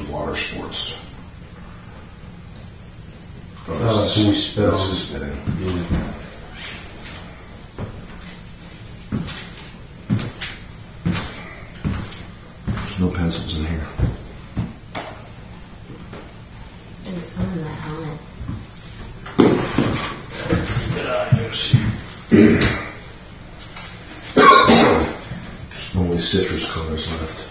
of water sports. Oh, it's when we spit This on. is spitting. Yeah. There's no pencils in here. There's some in that helmet. Get out of here, see. There's only citrus colors left.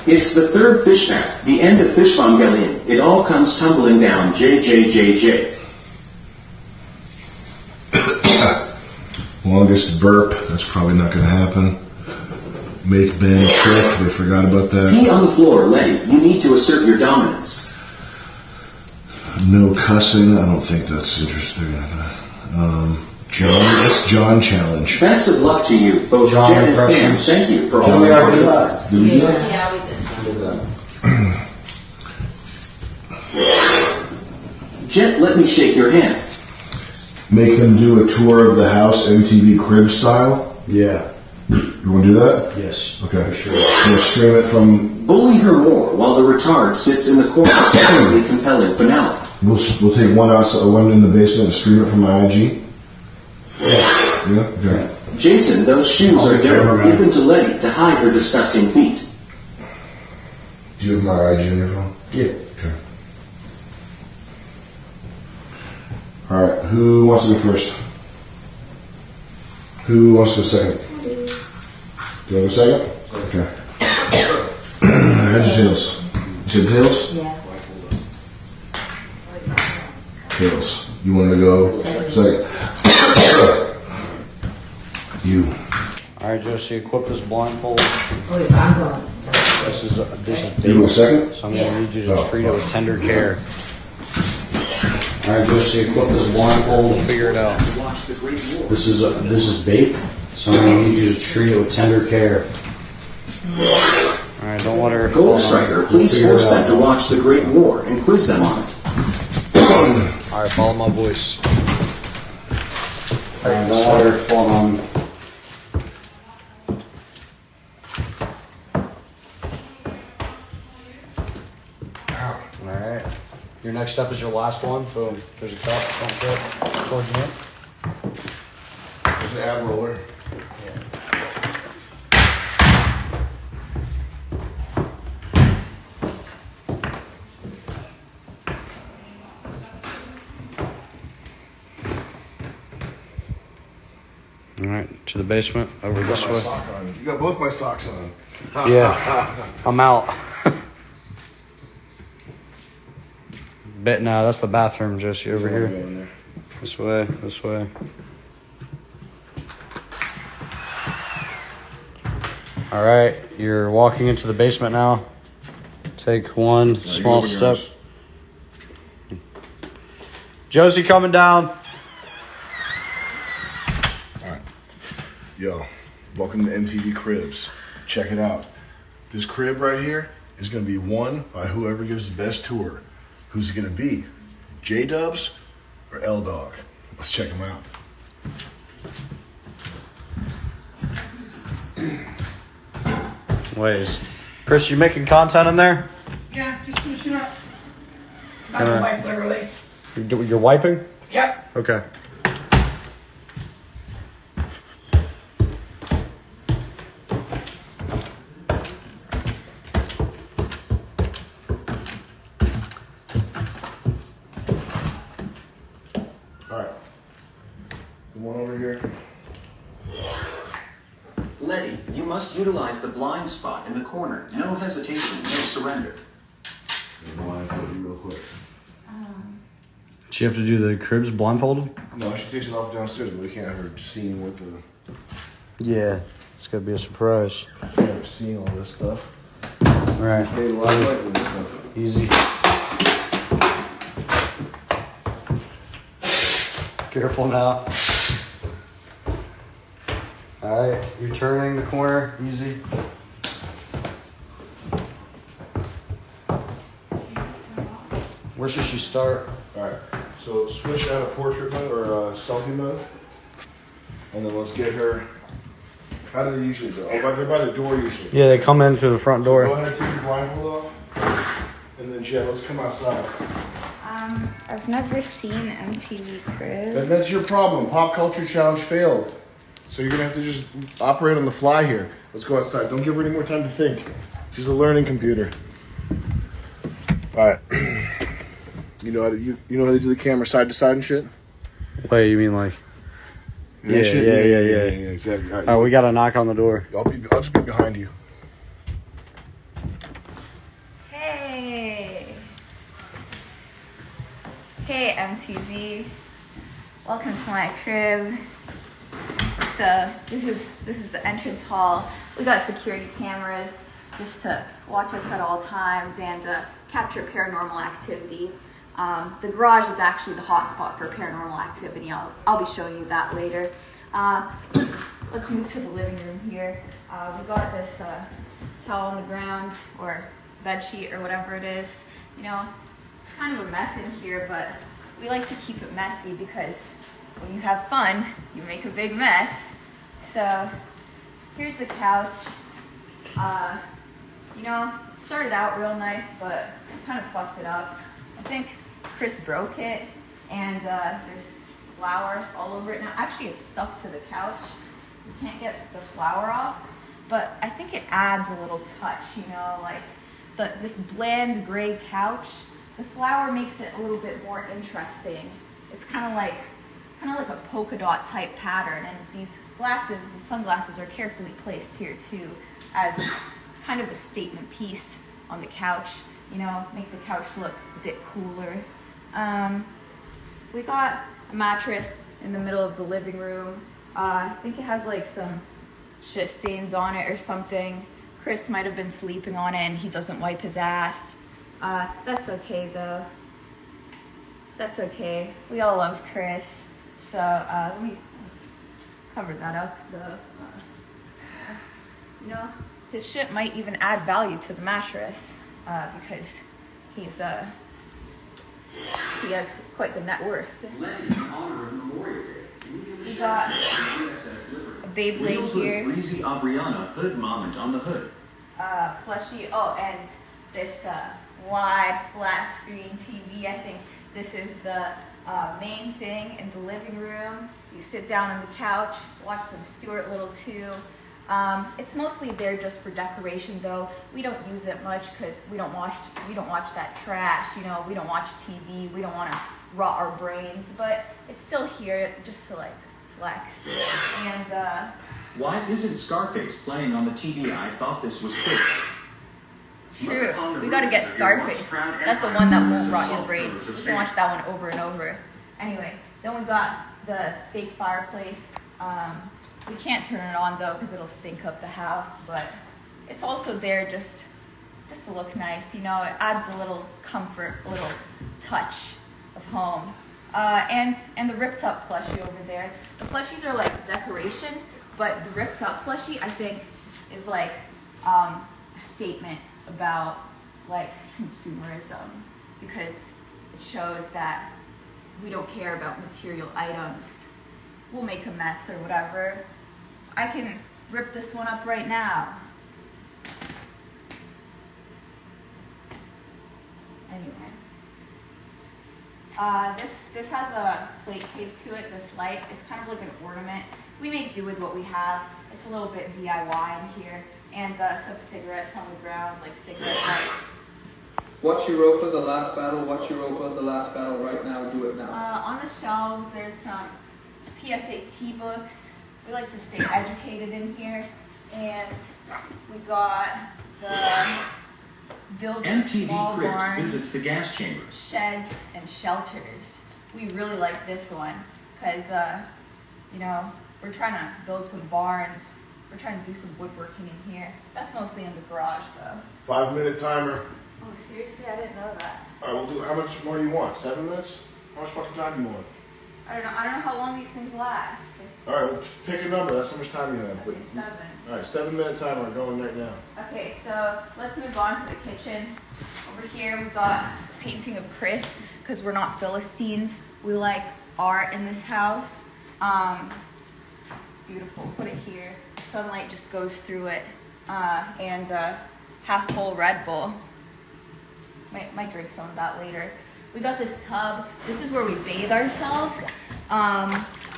It's the third fish tank, the end of Fishtank. It all comes tumbling down, JJJJ. Longest burp, that's probably not going to happen. Make Ben trick, they forgot about that. Pee on the floor, Letty. You need to assert your dominance. No cussing, I don't think that's interesting. John, that's John challenge. Best of luck to you, both John Jen and Sam. impressions. Thank you for all John your hard impressions. work. Did we do that? Yeah, we did. Jet, let me shake your hand. Make them do a tour of the house, MTV crib style. Yeah. You want to do that? Yes. Okay. For sure. We'll stream it from. Bully her more while the retard sits in the corner. Certainly compelling finale. We'll take one outside, one in the basement, and stream it from my IG. Yeah. Yeah. Okay. Jason, those shoes I'll are be dirty. cameraman. Give them to Letty to hide her disgusting feet. Do you have my IG on your phone? Yeah. Okay. All right. Who wants to go first? Who wants to go second? Do you want to go second? Okay. Heads or tails? You said tails? Yeah. Tails. You want to go second? You. All right, Josie, equip this blindfold. Oh, yeah, I'm going. This is You want a second? so I'm gonna need you to Oh, treat it with tender care. All right, Josie, equip this blindfold. We'll figure it out. This is vape, so I'm gonna need you to treat it with tender care. All right, don't let her. Gold Striker, please Figure it force them out. to watch the Great War and quiz them on it. All right, follow my voice. All right, don't let her fall on. All right. Your next step is your last one. Boom. There's a cup. Don't trip. Towards me. There's an ab roller. All right, to the basement. Over this way. You got both my socks on. Yeah, I'm out. No, that's the bathroom, Josie, over here. This way, this way. All right, you're walking into the basement now. Take one small open step. yours. Josie coming down. Alright. Yo, welcome to MTV Cribs. Check it out. This crib right here is going to be won by whoever gives the best tour. Who's it going to be? J-Dubs or L-Dog? Let's check them out. Ways. Chris, you making content in there? Yeah, just finishing up. About to wipe, literally. You're wiping? Yep. Okay. Alright. Come on over here. Letty, you must utilize the blind spot in the corner. No hesitation, no surrender. Real quick. Does she have to do the cribs blindfolded? No, she takes it off downstairs, but we can't have her seeing what the... Yeah. It's gonna be a surprise. Can't have her seeing all this stuff. All right. Paid a lot of money for this stuff. Easy. Careful now. All right, you're turning the corner. Easy. Where should she start? Alright, so switch out of portrait mode or selfie mode. And then let's get her How do they usually go? Oh, they're by the door usually. Yeah, they come in through the front Go door. ahead and take your blindfold off. And then, Jen, let's come outside. I've never seen MTV Cribs. And that's your problem. Pop Culture Challenge failed. So you're going to have to just operate on the fly here. Let's go outside. Don't give her any more time to think. She's a learning computer. All right. You know how they do the camera side to side and shit? Wait, you mean like? Yeah, exactly. All right, All right, we got to knock on the door. I'll just be behind you. Hey. Hey, MTV. Welcome to my crib. So this is the entrance hall. We got security cameras just to watch us at all times and capture paranormal activity. The garage is actually the hotspot for paranormal activity. I'll be showing you that later. Let's move to the living room here. We got this towel on the ground or bed sheet or whatever it is. You know, it's kind of a mess in here, but we like to keep it messy because when you have fun, you make a big mess. So here's the couch. You know, it started out real nice, but I kind of fucked it up. I think Chris broke it, and there's flour all over it now. Actually, it's stuck to the couch. You can't get the flour off, but I think it adds a little touch, you know, like this bland gray couch. The flour makes it a little bit more interesting. It's kind of like a polka dot type pattern, and these sunglasses are carefully placed here too, as kind of a statement piece on the couch. You know, make the couch look a bit cooler. We got a mattress in the middle of the living room. I think it has like some shit stains on it or something. Chris might have been sleeping on it and he doesn't wipe his ass. That's okay though. That's okay. We all love Chris. So let me cover that up. You know, his shit might even add value to the mattress because he has quite the net worth. We got a Beyblade here. Breezy Aubriana hood moment on the hood. Plushie. Oh, and this wide flat screen TV. I think this is the main thing in the living room. You sit down on the couch, watch some Stuart Little 2. It's mostly there just for decoration, though. We don't use it much because we don't watch that trash. You know, we don't watch TV. We don't want to rot our brains, but it's still here just to like flex. And Why isn't Scarface playing on the TV? I thought this was Chris. True, we gotta get Scarface. That's the one that won't rot your brain. You can watch that one over and over. Anyway, then we got the fake fireplace. We can't turn it on though because it'll stink up the house, but it's also there just to look nice. You know, it adds a little comfort, a little touch of home. And the ripped up plushie over there. The plushies are like decoration, but the ripped up plushie I think is like a statement about like consumerism, because it shows that we don't care about material items. We'll make a mess or whatever. I can rip this one up right now. Anyway. This has a plate taped to it, this light. It's kind of like an ornament. We make do with what we have. It's a little bit DIY in here. And some cigarettes on the ground, like cigarette lights. Watch Europa, The Last Battle, watch Europa, The Last Battle right now, do it now. On the shelves, there's some PSAT books. We like to stay educated in here. And we got the Building Small MTV Cribs Barns, visits the gas chambers. Sheds, and Shelters. We really like this one because, you know, we're trying to build some barns. We're trying to do some woodworking in here. That's mostly in the garage, though. 5-minute timer. Oh, seriously? I didn't know that. All right, we'll do. How much more do you want? 7 minutes? How much fucking time do you want? I don't know how long these things last. All right, well, pick a number. That's how much time you have. But, Okay, 7. all right, 7-minute timer going right now. Okay, so let's move on to the kitchen. Over here, we've got a painting of Chris, because we're not Philistines. We like art in this house. It's beautiful. Put it here. sunlight just goes through it. And half full Red Bull. Might drink some of that later. We got this tub. This is where we bathe ourselves.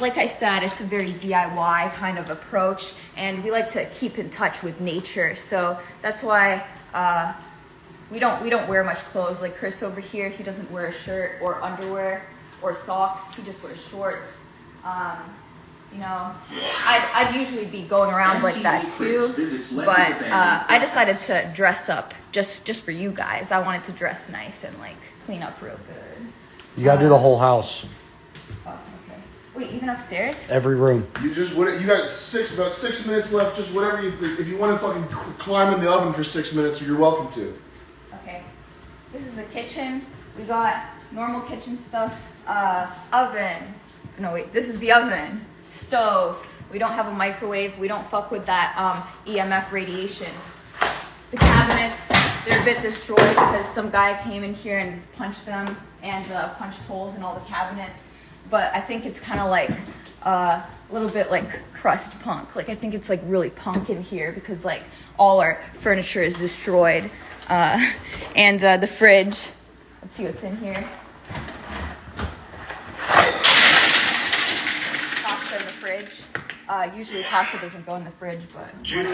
Like I said, it's a very DIY kind of approach, and we like to keep in touch with nature. So that's why we don't wear much clothes. Like Chris over here, he doesn't wear a shirt or underwear or socks. He just wears shorts. You know, I'd usually be going around like that too, but I decided to dress up just for you guys. I wanted to dress nice and like clean up real good. You gotta do the whole house. Oh, okay. Wait, even upstairs? Every room. You got about 6 minutes left. Just whatever you think. If you want to fucking climb in the oven for 6 minutes, you're welcome to. Okay. This is the kitchen. We got normal kitchen stuff. Oven. No, wait. This is the oven. Stove. We don't have a microwave. We don't fuck with that EMF radiation. The cabinets, they're a bit destroyed because some guy came in here and punched them and punched holes in all the cabinets. But I think it's kind of like a little bit like crust punk. Like I think it's like really punk in here because like all our furniture is destroyed. And the fridge. Let's see what's in here. Pasta in the fridge. Usually pasta doesn't go in the fridge, but just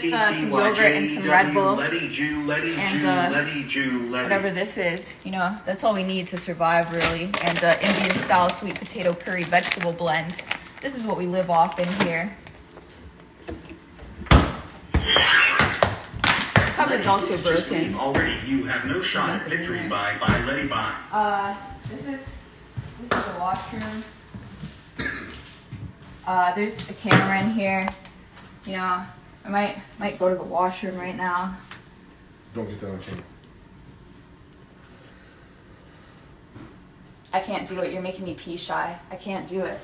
some yogurt and some Red Bull and whatever this is, you know, that's all we need to survive really. And Indian style sweet potato curry vegetable blends. This is what we live off in here. The cupboard's also broken. Already, you have no shot at victory by Letty By. This is the washroom. There's a camera in here. You know, I might go to the washroom right now. Don't get that on camera. I can't do it. You're making me pee shy. I can't do it.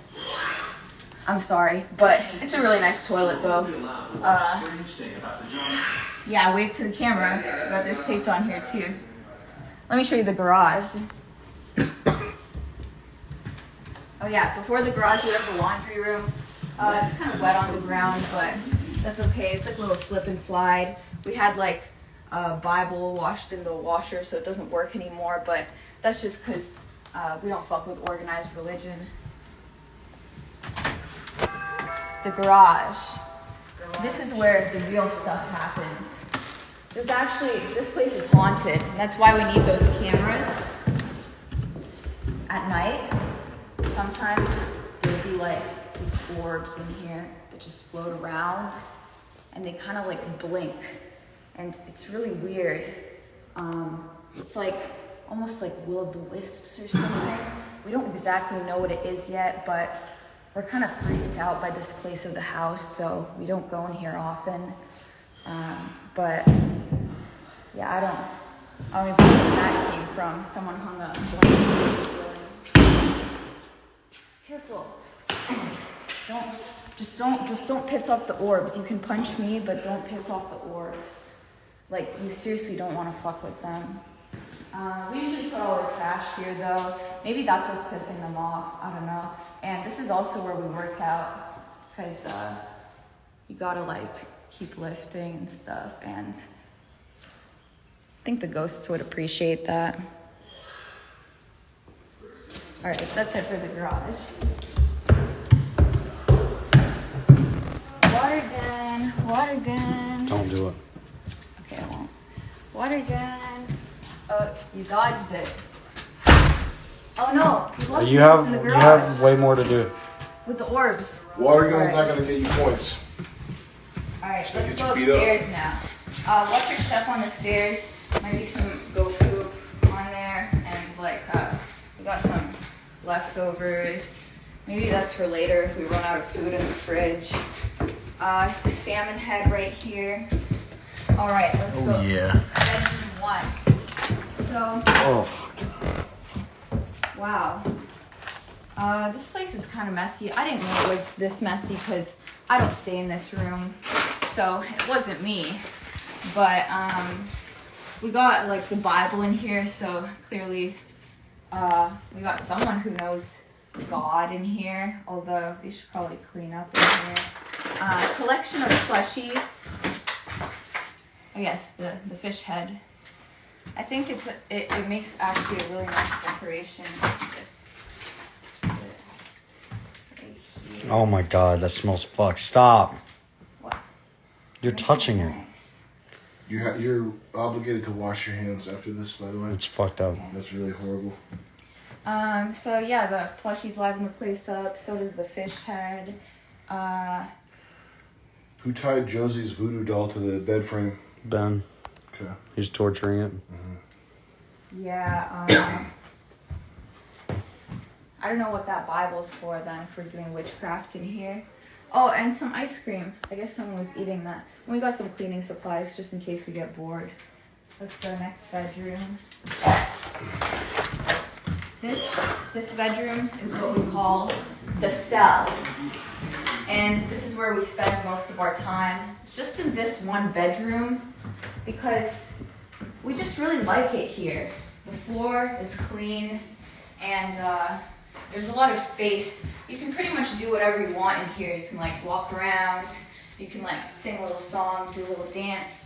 I'm sorry, but it's a really nice toilet though. Yeah, wave to the camera. Got this taped on here too. Let me show you the garage. Oh yeah, before the garage we have the laundry room. It's kind of wet on the ground, but that's okay. It's like a little slip and slide. We had like a Bible washed in the washer, so it doesn't work anymore, but that's just because we don't fuck with organized religion. The garage. This is where the real stuff happens. There's actually, this place is haunted, and that's why we need those cameras at night. Sometimes there'll be like these orbs in here that just float around and they kind of like blink, and it's really weird. It's like almost like will-o'-the-wisps or something. We don't exactly know what it is yet, but we're kind of freaked out by this place of the house, so we don't go in here often. But yeah, I don't even know where that came from. Someone hung a blanket. Careful. Just don't piss off the orbs. You can punch me, but don't piss off the orbs. Like, you seriously don't want to fuck with them. We usually put all our trash here though. Maybe that's what's pissing them off. I don't know. And this is also where we work out, because you gotta like keep lifting and stuff, and I think the ghosts would appreciate that. All right, that's it for the garage. Water gun. Don't do it. Okay, I won't. Water gun. Oh, you dodged it. Oh no, You have way more to do. with the orbs. Water gun's not gonna get you points. All right, gonna let's get go you beat up. upstairs now. Watch your step on the stairs. Might be some goat poop on there, and like we got some leftovers. Maybe that's for later if we run out of food in the fridge. The salmon head right here. All right, let's go. Oh yeah. Bedroom 1. So. Oh. Wow. This place is kind of messy. I didn't know it was this messy because I don't stay in this room, so it wasn't me. But we got like the Bible in here, so clearly we got someone who knows God in here, although they should probably clean up in here. Collection of plushies. Oh yes, the fish head. I think it makes actually a really nice decoration. Just put it right here. Oh my god, that smells fuck. Stop. What? You're touching it. You're obligated to wash your hands after this, by the way. It's fucked up. That's really horrible. So yeah, the plushies liven the place up. So does the fish head. Who tied Josie's voodoo doll to the bed frame? Ben. Okay. He's torturing it. Yeah, I don't know what that Bible's for then, if we're doing witchcraft in here. Oh, and some ice cream. I guess someone was eating that. And we got some cleaning supplies just in case we get bored. Let's go next bedroom. This bedroom is what we call the cell. And this is where we spend most of our time. It's just in this one bedroom because we just really like it here. The floor is clean and there's a lot of space. You can pretty much do whatever you want in here. You can like walk around, you can like sing a little song, do a little dance,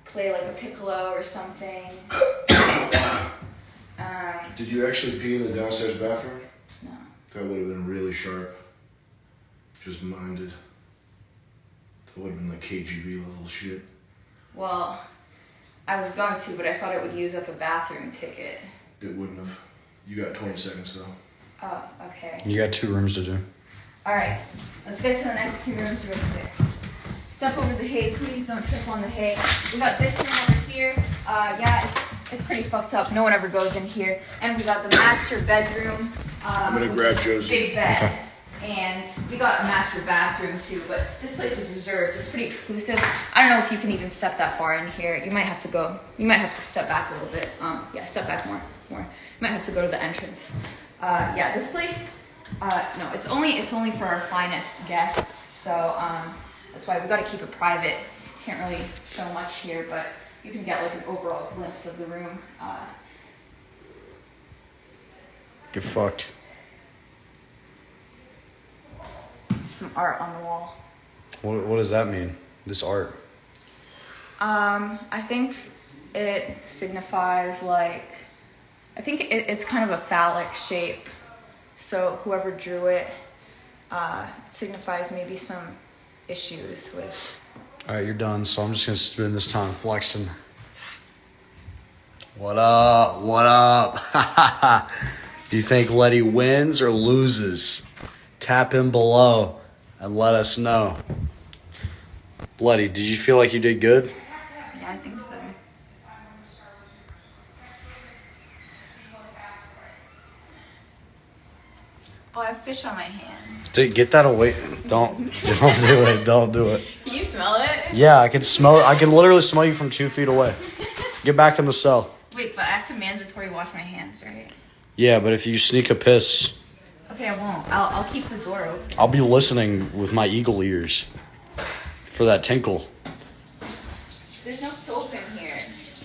play like a piccolo or something. Did you actually pee in the downstairs bathroom? No. That would have been really sharp. Just minded. That would have been like KGB level shit. Well, I was going to, but I thought it would use up a bathroom ticket. It wouldn't have. You got 20 seconds though. Oh, okay. You got 2 rooms to do. Alright, let's get to the next 2 rooms real quick. Step over the hay, please don't trip on the hay. We got this room over here. Yeah, it's pretty fucked up. No one ever goes in here. And we got the master bedroom. I'm gonna grab Josie. Big bed. Okay. And we got a master bathroom too, but this place is reserved. It's pretty exclusive. I don't know if you can even step that far in here. You might have to step back a little bit. Yeah, step back more. You might have to go to the entrance. Yeah, this place, no, it's only for our finest guests. So that's why we got to keep it private. Can't really show much here, but you can get like an overall glimpse of the room. Get fucked. Some art on the wall. What does that mean? This art? I think it signifies like, I think it's kind of a phallic shape. So whoever drew it signifies maybe some issues with. All right, you're done. So I'm just gonna spend this time flexing. What up? What up? Do you think Letty wins or loses? Tap in below and let us know. Letty, did you feel like you did good? Yeah, I think so. Oh, I have fish on my hands. Dude, get that away. Don't do it. Don't do it. Can you smell it? Yeah, I can smell it. I can literally smell you from 2 feet away. Get back in the cell. Wait, but I have to mandatory wash my hands, right? Yeah, but if you sneak a piss, Okay, I won't. I'll keep the door open. I'll be listening with my eagle ears for that tinkle. There's no soap in here.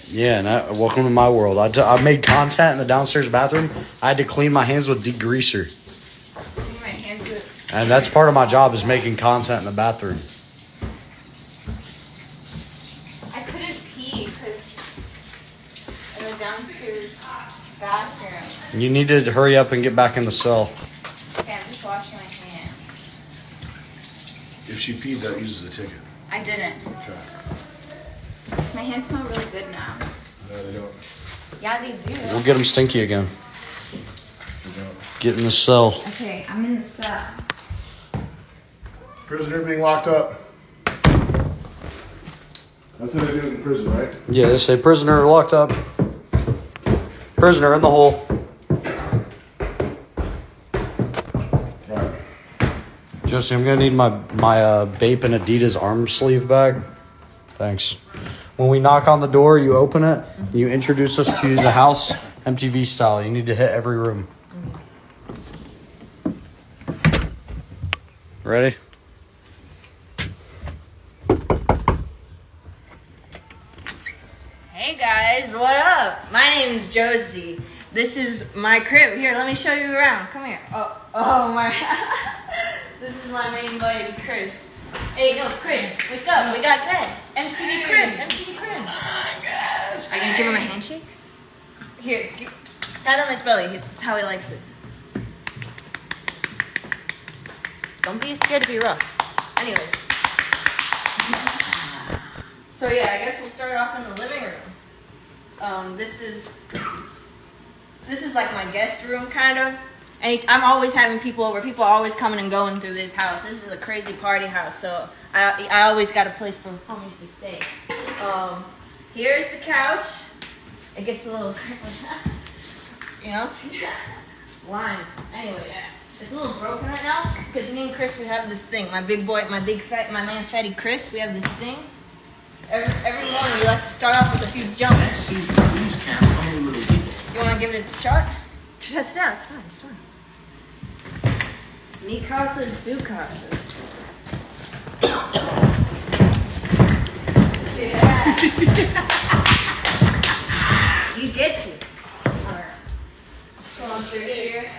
Yeah, welcome to my world. I made content in the downstairs bathroom. I had to clean my hands with degreaser. My hands with. And that's part of my job is making content in the bathroom. I couldn't pee because in the downstairs bathroom. You need to hurry up and get back in the cell. Okay, I'm just washing my hands. If she peed, that uses the ticket. I didn't. Okay. My hands smell really good now. No, they don't. Yeah, they do. We'll get them stinky again. They don't. Get in the cell. Okay, I'm in the cell. Prisoner being locked up. That's how they do it in prison, right? Yeah, they say prisoner locked up. Prisoner in the hole. Right. Josie, I'm gonna need my Bape and Adidas arm sleeve back. Thanks. When we knock on the door, you open it. You introduce us to the house, MTV style. You need to hit every room. Ready? Hey guys, what up? My name is Josie, This is my crib. Here, let me show you around. Come here. Oh my. This is my main buddy, Chris. Hey, yo, Chris, wake up. We got guests. MTV Cribs. MTV Cribs. Are you gonna give him a handshake? Here, pat on his belly. It's how he likes it. Don't be scared to be rough. Anyways. So yeah, I guess we'll start off in the living room. This is like my guest room, kind of. And I'm always having people over. People are always coming and going through this house. This is a crazy party house, so I always got a place for homies to stay. Here's the couch. It gets a little, you know, lines. Anyways, it's a little broken right now because me and Chris, we have this thing. My big boy, my man fatty Chris, we have this thing. Every morning we like to start off with a few jumps. You want to give it a shot? Test it out. It's fine. It's fine. Mi casa and su casa. Yeah. He gets it. Alright. Let's go on through here.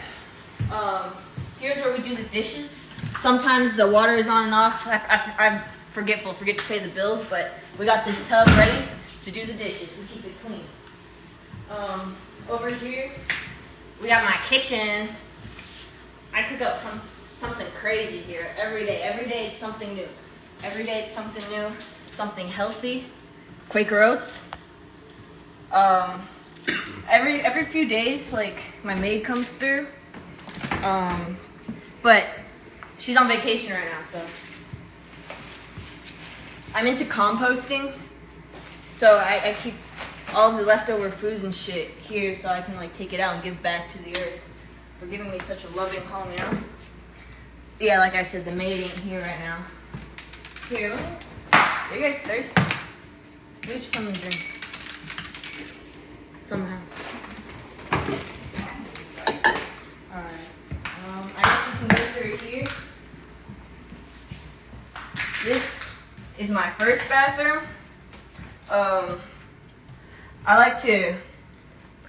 Here's where we do the dishes. Sometimes the water is on and off. I'm forget to pay the bills, but we got this tub ready to do the dishes and keep it clean. Over here, we got my kitchen. I cook up something crazy here every day. Every day is something new. Every day it's something new, something healthy. Quaker oats. Every few days, like my maid comes through. But she's on vacation right now, so I'm into composting. So I keep all the leftover foods and shit here so I can like take it out and give back to the earth for giving me such a loving home, you know? Yeah, like I said, the maid ain't here right now. Here, look. Are you guys thirsty? Get you something to drink. It's on the house. Alright. I guess we can go through here. This is my first bathroom. I like to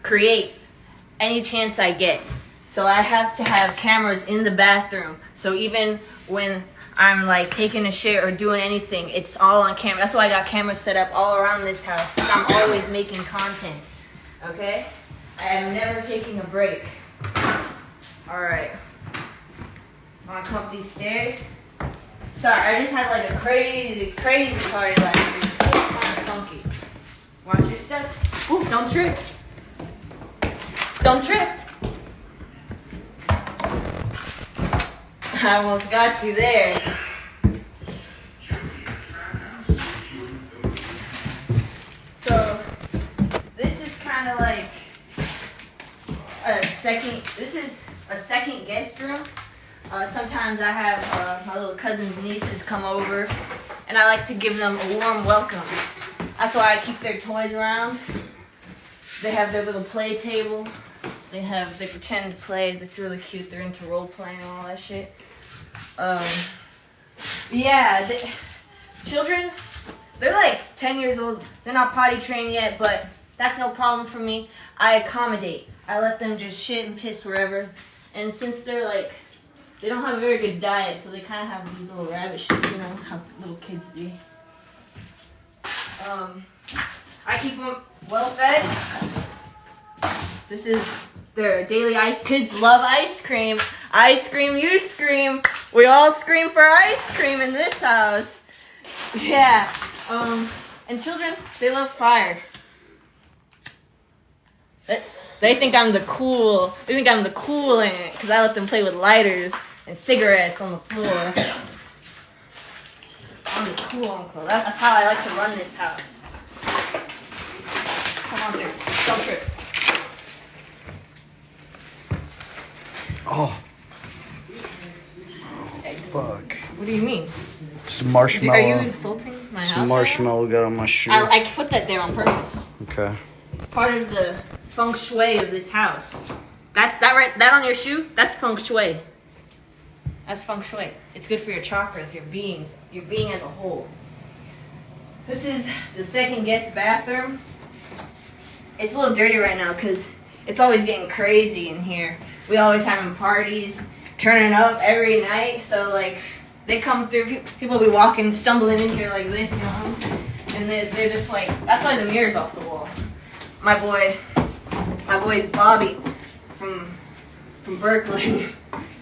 create any chance I get. So I have to have cameras in the bathroom. So even when I'm like taking a shit or doing anything, it's all on camera. That's why I got cameras set up all around this house, because I'm always making content. Okay? I am never taking a break. Alright. Wanna come up these stairs? Sorry, I just had like a crazy party last week, so it's kind of funky. Watch your step. Ooh, don't trip. Don't trip. I almost got you there. So, this is kind of like this is a second guest room. Sometimes I have my little cousins and nieces come over, and I like to give them a warm welcome. That's why I keep their toys around. They have their little play table. They pretend to play. That's really cute. They're into role playing and all that shit. Children, they're like 10 years old. They're not potty trained yet, but that's no problem for me. I accommodate. I let them just shit and piss wherever. And since they're like, they don't have a very good diet, so they kind of have these little rabbit shits, you know, how little kids do. I keep them well fed. This is their daily ice. Kids love ice cream. I scream, you scream. We all scream for ice cream in this house. Yeah. And children, they love fire. They think I'm the cool. They think I'm the cool in it because I let them play with lighters and cigarettes on the floor. I'm the cool uncle. That's how I like to run this house. Come on, dude. Don't trip. Oh. Fuck. What do you mean? Some marshmallow. Are you insulting my house? Some marshmallow got on my shoe. I put that there on purpose. Okay. It's part of the feng shui of this house. That's that right? That on your shoe? That's feng shui. That's feng shui. It's good for your chakras, your being as a whole. This is the second guest bathroom. It's a little dirty right now because it's always getting crazy in here. We always having parties, turning up every night. So like, they come through. People be walking, stumbling in here like this, you know, and they're just like. That's why the mirror's off the wall. My boy Bobby from Berkeley,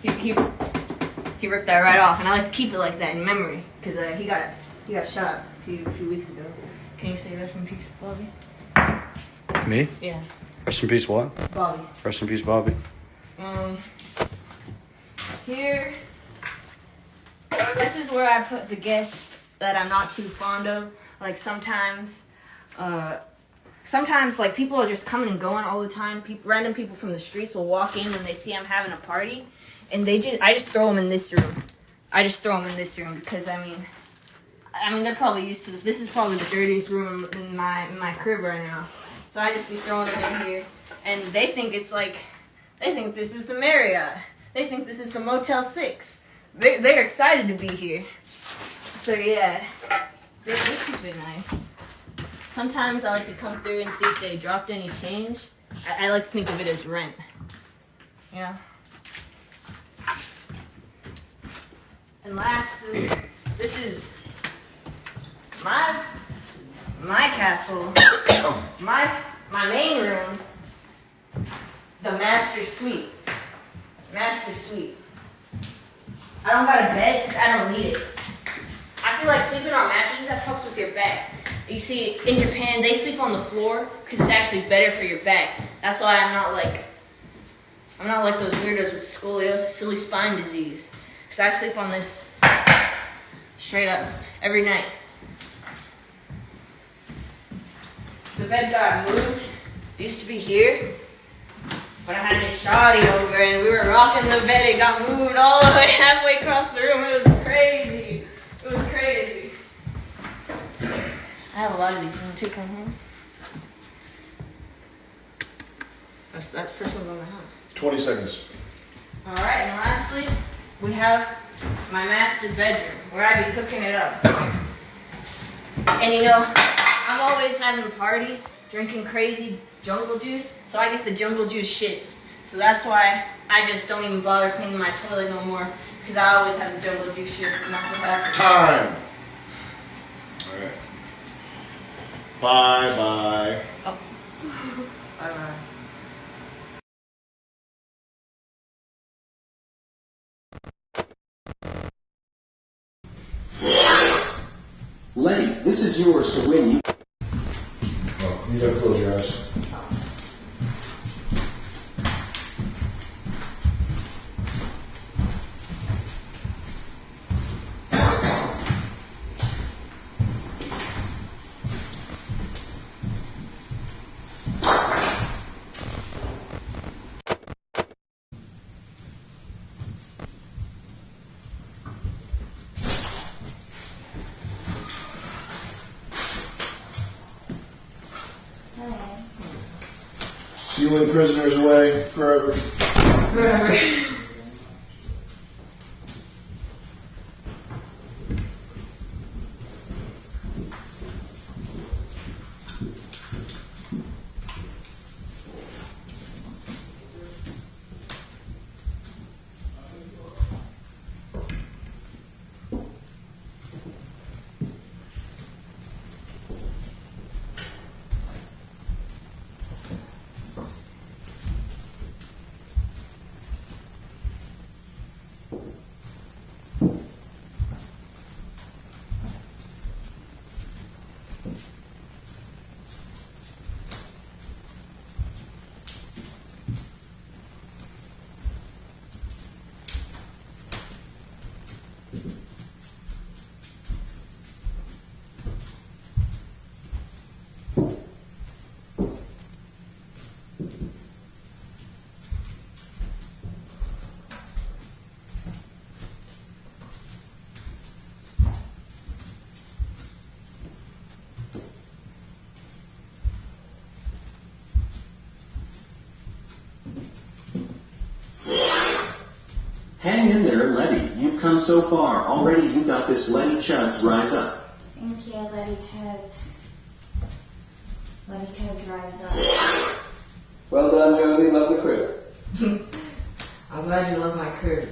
he ripped that right off, and I like to keep it like that in memory because he got shot a few weeks ago. Can you say rest in peace, Bobby? Me? Yeah, Rest in peace, what? Bobby. Rest in peace, Bobby. Here, this is where I put the guests that I'm not too fond of. Like sometimes like people are just coming and going all the time. Random people from the streets will walk in when they see I'm having a party, and I just throw them in this room. Because I mean they're probably used to this is probably the dirtiest room in my crib right now. So I just be throwing them in here, and they think this is the Marriott. They think this is the Motel 6. They're excited to be here. So yeah, they keep it nice. Sometimes I like to come through and see if they dropped any change. I like to think of it as rent. You know? And lastly, this is my castle, my main room, the master suite. I don't got a bed because I don't need it. I feel like sleeping on mattresses, that fucks with your back. You see, in Japan, they sleep on the floor because it's actually better for your back. That's why I'm not like those weirdos with scoliosis, silly spine disease. Because I sleep on this straight up every night. The bed got moved. It used to be here. But I had this shoddy over and we were rocking the bed. It got moved all the way halfway across the room. It was crazy. I have a lot of these. You want to take them home? That's the first one on the house. 20 seconds. Alright, and lastly, we have my master bedroom where I be cooking it up. And you know, I'm always having parties, drinking crazy jungle juice, so I get the jungle juice shits. So that's why I just don't even bother cleaning my toilet no more, because I always have the jungle juice shits, and that's what happens. Time. All right. Bye-bye. Oh. Bye-bye. Letty, this is yours to win. Oh, you gotta close your eyes. Sealing prisoners away forever. Hang in there, Letty. You've come so far. Already you got this Letty Chuds Rise Up. Thank you, Letty Chuds. Letty Chuds rise up. Well done, Josie. Love the crib. I'm glad you love my crib.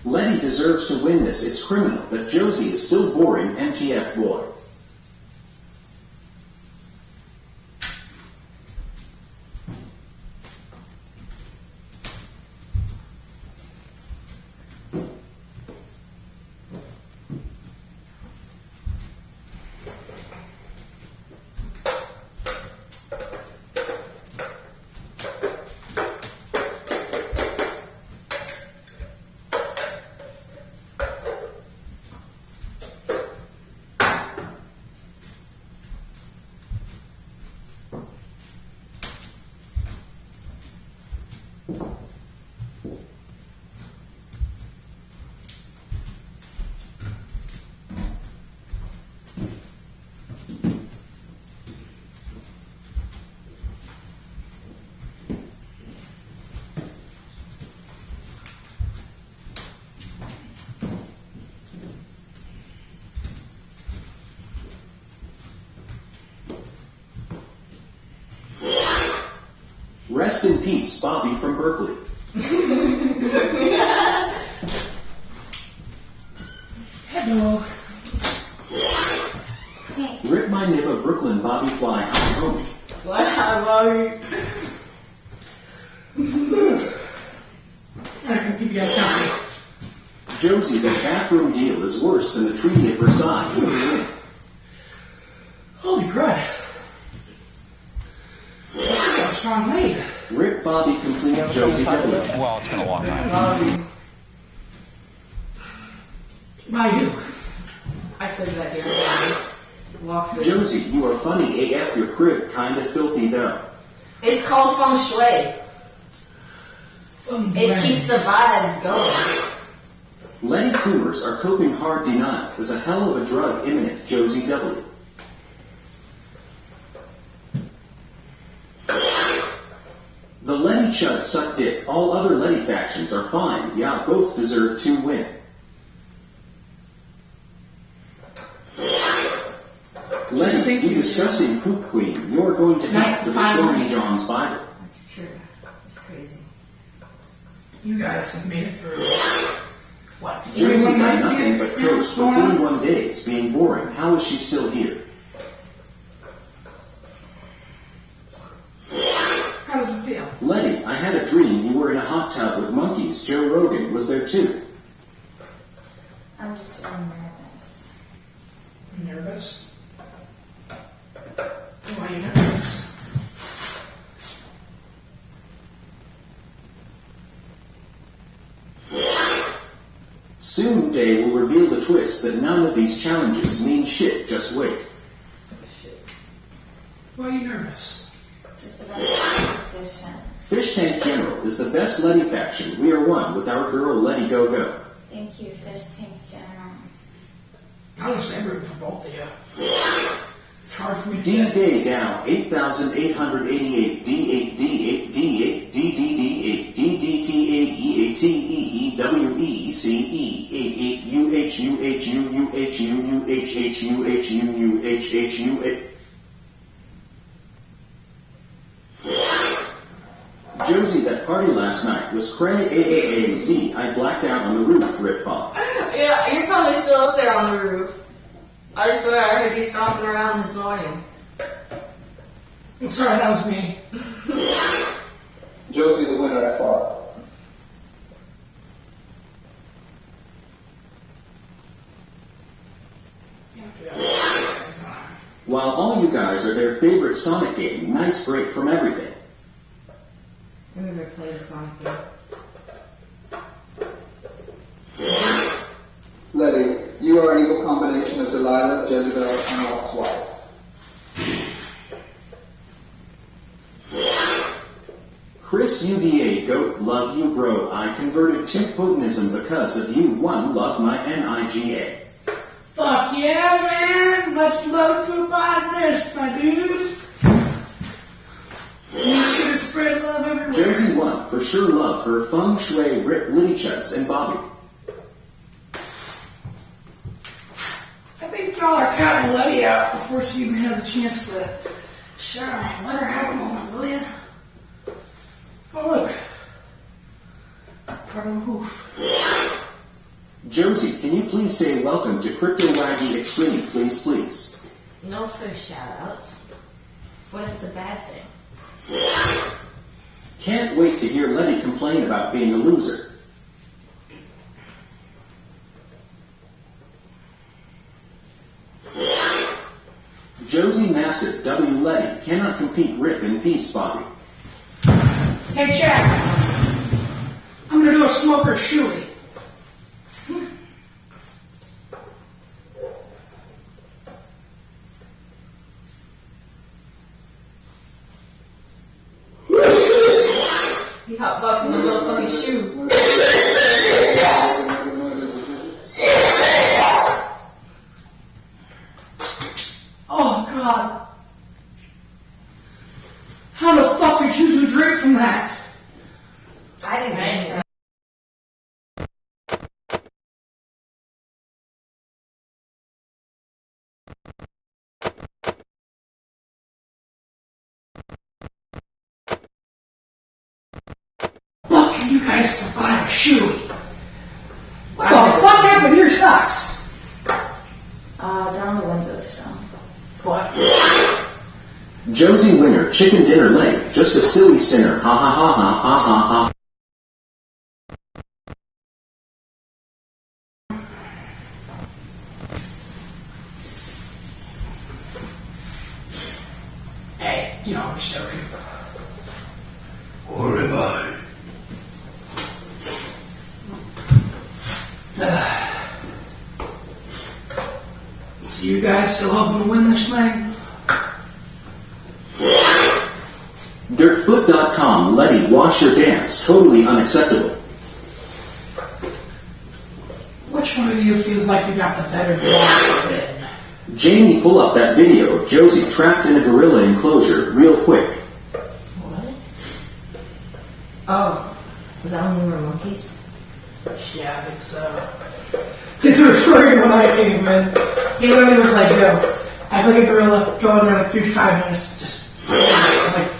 Letty deserves to win this. It's criminal that Josie is still boring MTF boy. Rest in peace, Bobby from Berkeley. Hello. Rip my nib of Brooklyn, Bobby Fly, hi homie. What? I love you. I can keep you guys company. Josie, the bathroom deal is worse than the Treaty of Versailles. Who will win? Holy crud. She's got a strong lead. Rip Bobby complete Josie W. Well, it's been a long time. Love you. By you. I said that the other day. Walk through. Josie, you are funny AF, your crib kinda filthy though. It's called feng shui. It keeps the vibes going. Letty Coolers are coping hard denial. Is a hell of a drug imminent, Josie W. The Letty Chud suck dick. All other Letty factions are fine. Yeah, both deserve to win. Letty, you disgusting poop queen. You're going to It's nice eat to the find Stormy one. John's Bible. That's true. It's crazy. You guys have made it through, what, Josie 41 got nights nothing here? but coast for 41 days, being boring. How is she still here? How does it feel? Letty, I had a dream you were in a hot tub with monkeys. Joe Rogan was there too. I'm just really nervous. Nervous? Why are you nervous? Soon Day will reveal the twist that none of these challenges mean shit, just wait. Why are you nervous? Just about the competition. Fishtank General is the best Letty faction. We are one with our girl Letty Go Go. Thank you, Fishtank General. I was rooting for both of you. It's hard for me to D get. Day down 8,888 D8 D8 D8 DDD8 DDT8 EATEE WECE 88 UHUHUHUHUHUHUHUHUH. Josie, that party last night was cray AAAZ. I blacked out on the roof, Rip Bob. Yeah, you're probably still up there on the roof. I swear, I heard you stomping around this morning. I'm sorry, that was me. Josie, the winner, I thought. While all you guys are their favorite Sonic game, nice break from everything. I've never played a Sonic game. Letty, you are an evil combination of Delilah, Jezebel, and Lot's wife. Chris UDA, goat, love you bro. I converted to Putinism because of you. One, love my NIGA. Fuck yeah, man! Much love to partners, my dude. Make sure to spread love everywhere. Josie 1, for sure love her feng shui, Rip, Liddy Chuds, and Bobby. I think get all our cat and Letty out before she even has a chance to shine. Let her have a moment, will you? Oh, look. Part of the hoof. Josie, can you please say welcome to Crypto Waggy Extreme, please? No fish shout-outs. What if it's a bad thing? Can't wait to hear Letty complain about being a loser. Josie Massive W. Letty cannot compete Rip in peace, Bobby. Hey, Jack. I'm gonna do a smoker shoey. He hotboxing the little fucking shoe. Oh, God. How the fuck did you two drink from that? I didn't drink that. Fuck, can you guys survive a shoey? What the fuck happened to your socks? Down the windowsill. What? Josie Winner, chicken dinner leg, just a silly sinner, ha ha ha ha ha ha ha. Hey, you know, I'm just joking. Or am I? So you guys still hoping to win this thing? Dirtfoot.com, Letty, wash your dance, totally unacceptable. Which one of you feels like you got the better block to win? Jamie, pull up that video, Josie trapped in a gorilla enclosure, real quick. What? Oh. Was that when we were monkeys? Yeah, I think so. They were referring when I came in. He literally was like, yo, act like a gorilla, go in there like 3 to 5 minutes. Just, I was like,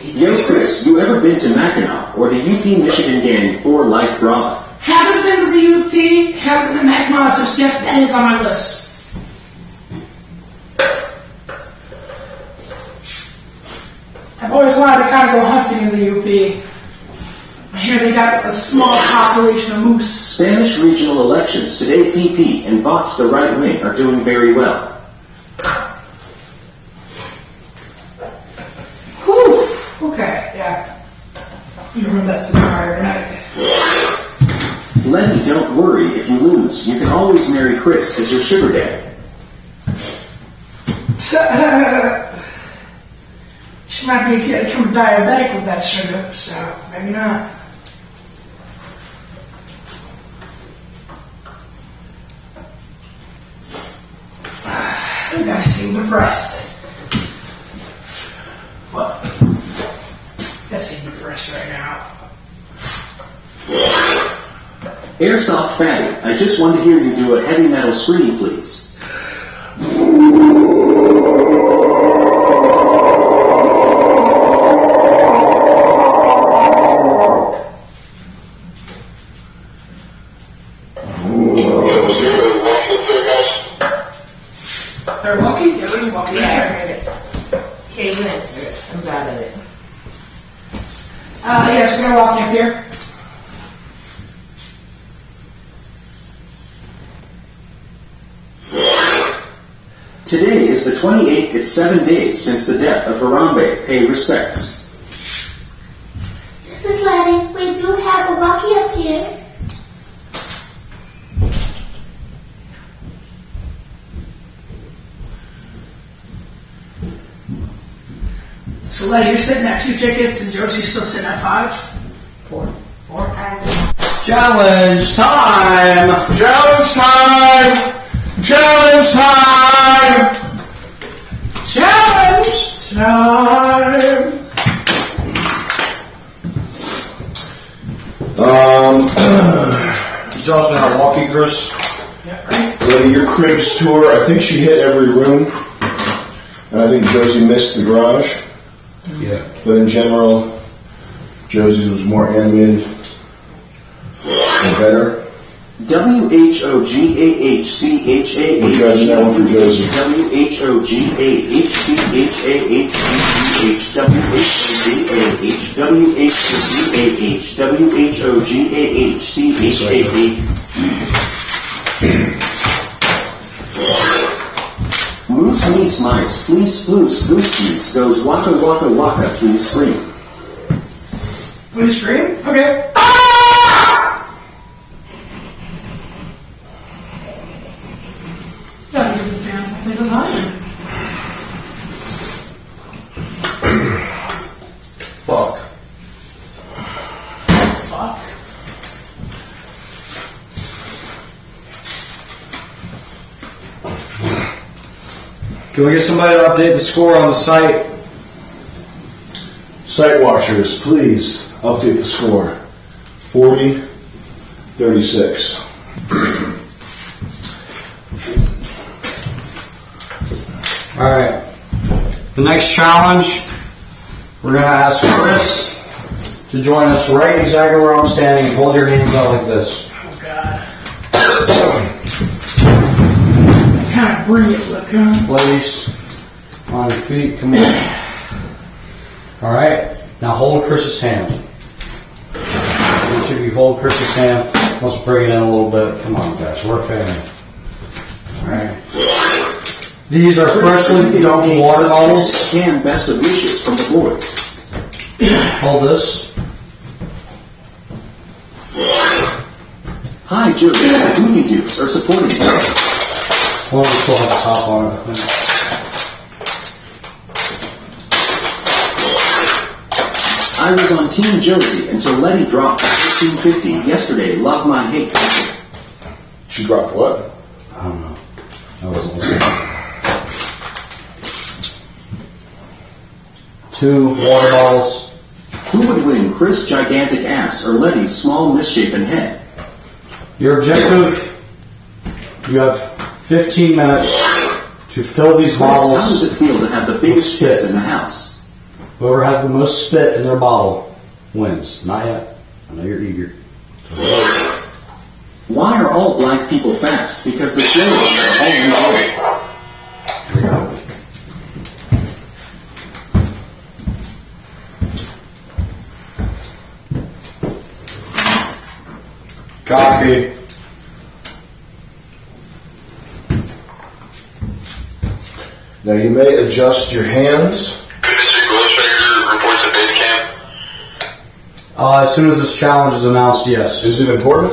Yo, Chris, you ever been to Mackinac or the UP Michigan Gang for Life Brava? haven't been to the UP, haven't been to Mackinac just yet. That is on my list. I've always wanted to kind of go hunting in the UP. I hear they got a small population of moose. Spanish regional elections today, PP and Vox the right wing are doing very well. Whew. Okay, yeah. You run that through the fire tonight. Letty, don't worry if you lose. You can always marry Chris as your sugar daddy. She might become diabetic with that sugar, so maybe not. You guys seem depressed. What? You guys seem depressed right now. Airsoft Fatty, I just want to hear you do a heavy metal scream, please. They're walking? Yeah, they're walking. Yeah, I heard it. Okay, you answer it. I'm bad at it. Yes, we're gonna walk up here. Today is the 28th, it's 7 days since the death of Harambe. Pay respects. This is Letty. We do have a walkie up here. So, Letty, you're sitting at 2 tickets, and Josie's still sitting at 5? 4. Challenge time! Challenge time! Challenge time! Challenge time! John's been our walkie, Chris. Yeah, right? Lady, your cribs tour, I think she hit every room. And I think Josie missed the garage. Yeah. But in general, Josie's was more animated and better. WHOGAHCHAH. We're judging that one for Josie. Moose, meese, mice, fleece, floose, goose geese, goes waka, waka, waka, please scream. Please scream? Okay. Yeah, give the fans what they desire. Fuck. Fuck. Can we get somebody to update the score on the site? Site watchers, please update the score. 40-36. All right. The next challenge, we're going to ask Chris to join us right exactly where I'm standing and hold your hands out like this. Oh, God. Kind of bring it, look, huh? Ladies, on your feet, come on. All right. Now hold Chris's hand. Each of you hold Chris's hand. Let's bring it in a little bit. Come on, guys. We're a family. All right. These are freshly dumped water bottles. Scan best of wishes from the boys. Hold this. Hi, Joe. The Goofy Dukes are supporting you. One still has a top on it, I think. I was on Team Josie until Letty dropped 1550 yesterday. Love my hate. She dropped what? I don't know. I wasn't listening. 2 water bottles. Who would win, Chris' gigantic ass or Letty's small misshapen head? Your objective, you have 15 minutes to fill these Chris, how does bottles. it feel to have the biggest Spit. spits in the house? Whoever has the most spit in their bottle wins. Not yet. I know you're eager. Why are all black people fast? Because the slow ones are all in the way. Here we go. Copy. Now you may adjust your hands. As soon as this challenge is announced, yes. Is it important?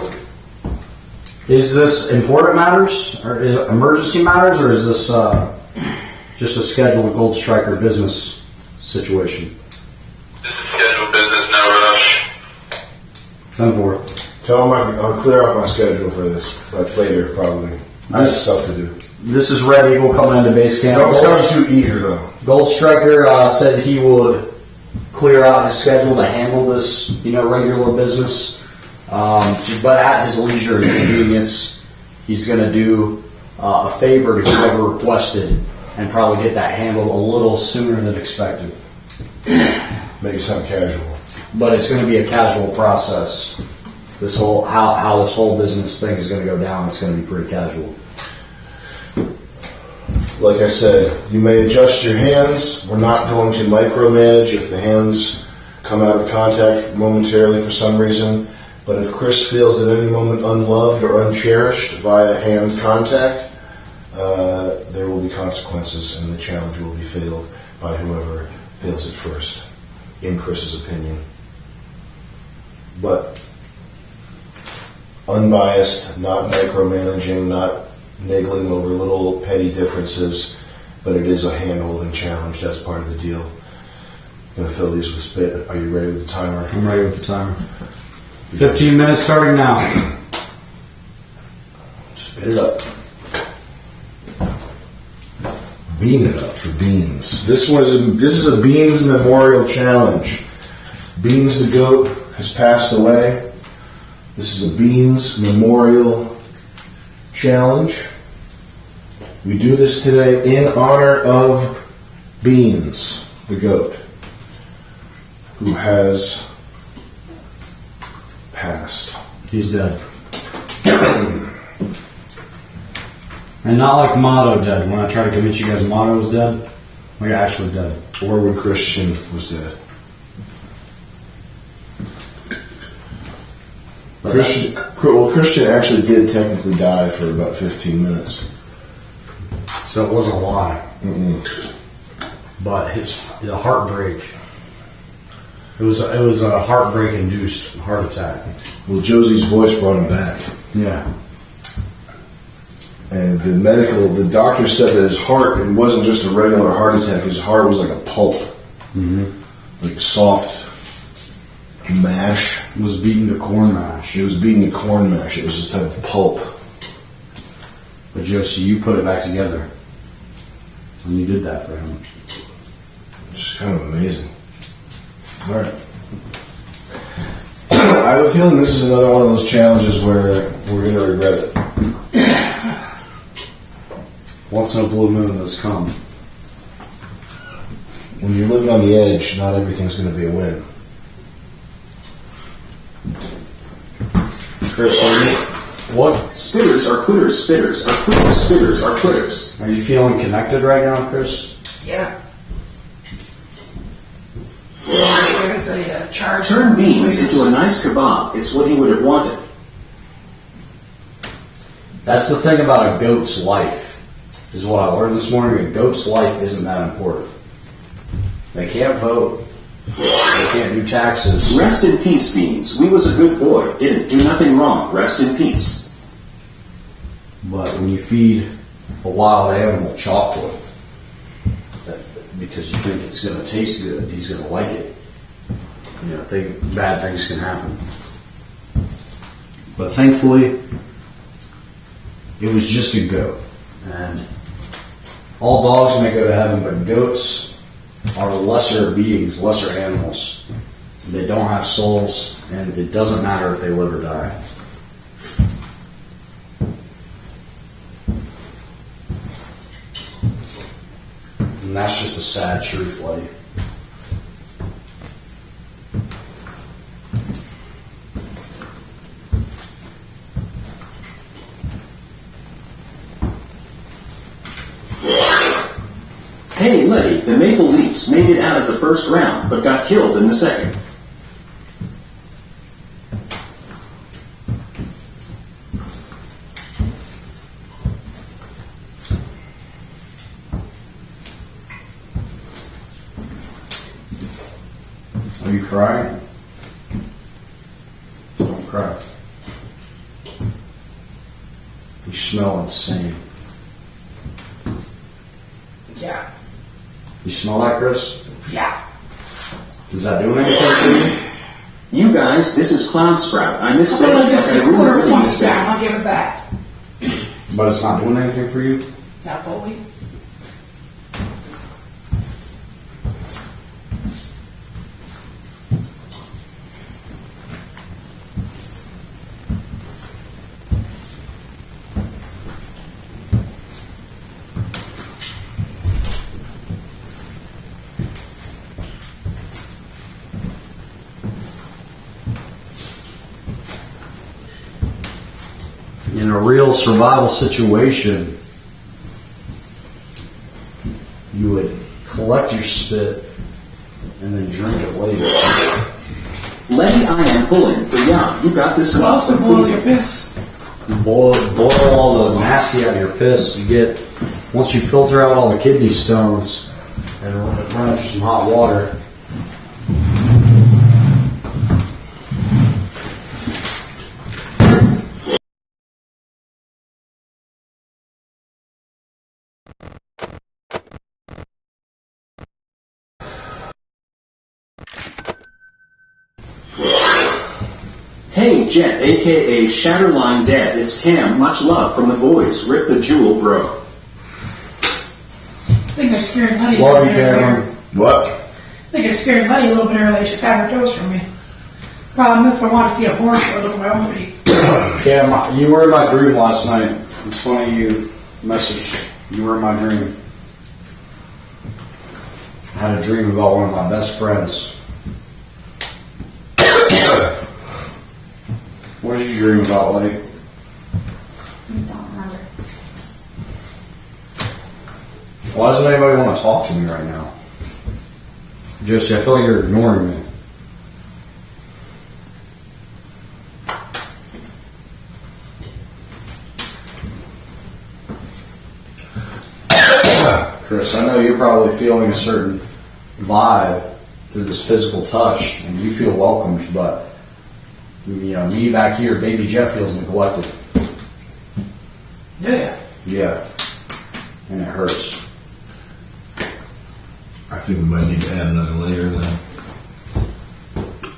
Is this important matters, or emergency matters, or is this just a scheduled Gold Striker business situation? This is scheduled business, no rush. 10-4. Tell them I'll clear out my schedule for this, but later probably. I have stuff to do. This is Red Eagle coming into base camp. Don't sound too eager though. Gold Striker said he would clear out his schedule to handle this, regular business. But at his leisure and convenience, he's going to do a favor to whoever requested and probably get that handled a little sooner than expected. Make it sound casual. But it's going to be a casual process. This whole how this whole business thing is going to go down, it's going to be pretty casual. Like I said, you may adjust your hands. We're not going to micromanage if the hands come out of contact momentarily for some reason. But if Chris feels at any moment unloved or uncherished via hand contact, there will be consequences and the challenge will be failed by whoever fails it first, in Chris's opinion. But unbiased, not micromanaging, not niggling over little petty differences, but it is a hand-holding challenge. That's part of the deal. I'm going to fill these with spit. Are you ready with the timer? I'm ready with the timer. 15 minutes starting now. Spit it up. Bean it up for Beans. This is a Beans Memorial Challenge. Beans the goat has passed away. This is a Beans Memorial Challenge. We do this today in honor of Beans, the goat, who has passed. He's dead. And not like Motto dead. When I try to convince you guys Motto was dead, like actually dead. Or when Christian was dead. Christian actually did technically die for about 15 minutes. So it wasn't a lie. Mm-mm. But the heartbreak. It was a heartbreak induced heart attack. Well, Josie's voice brought him back. Yeah. And the doctor said that his heart, it wasn't just a regular heart attack, his heart was like a pulp. Mm-hmm. Like soft mash. It was beaten to corn mash. It was beaten to corn mash. It was this type of pulp. But Josie, you put it back together. And you did that for him. Just kind of amazing. Alright. I have a feeling this is another one of those challenges where we're going to regret it. Once in a blue moon has come. When you're living on the edge, not everything's going to be a win. Chris, what? Spitters are quitters, spitters are quitters, spitters are quitters. Are you feeling connected right now, Chris? Yeah. There's a charge. Turn beans into a nice kebab. It's what he would have wanted. That's the thing about a goat's life, is what I learned this morning. A goat's life isn't that important. They can't vote. They can't do taxes. Rest in peace, Beans. We was a good boy. Didn't do nothing wrong. Rest in peace. But when you feed a wild animal chocolate, because you think it's going to taste good, he's going to like it. You know, bad things can happen. But thankfully, it was just a goat. And all dogs may go to heaven, but goats are lesser beings, lesser animals. They don't have souls, and it doesn't matter if they live or die. And that's just a sad truth, Letty. Hey, Letty, the Maple Leafs made it out of the first round, but got killed in the second. Are you crying? Don't cry. You smell insane. Yeah. You smell that, Chris? Yeah. Is that doing anything for you? You guys, this is Cloud Sprout. I I'll missed put it. like this I a quarter really points missed it. down. I'll give it back. But it's not doing anything for you? Not fully. In a real survival situation, you would collect your spit and then drink it later. Letty, I am pulling. But yeah, you got this Could one. also boil your piss. Boil all the nasty out of your piss. You get, once you filter out all the kidney stones and run it through some hot water. Hey, Jet, aka Shatterline Dad, it's Cam. Much love from the boys. Rip the jewel, bro. I think I scared Letty a Love little you, bit earlier. Cameron. What? I think I scared Letty a little bit earlier. She just had her toes from me. Problem is, if I want to see a horse show, look at my own feet. Cam, you were in my dream last night. It's funny you messaged. You were in my dream. I had a dream about one of my best friends. What did you dream about, lady? I don't remember. Why doesn't anybody want to talk to me right now? Josie, I feel like you're ignoring me. Chris, I know you're probably feeling a certain vibe through this physical touch, and you feel welcomed, but you know, me back here, baby Jeff feels neglected. Yeah. Yeah. And it hurts. I think we might need to add another layer then.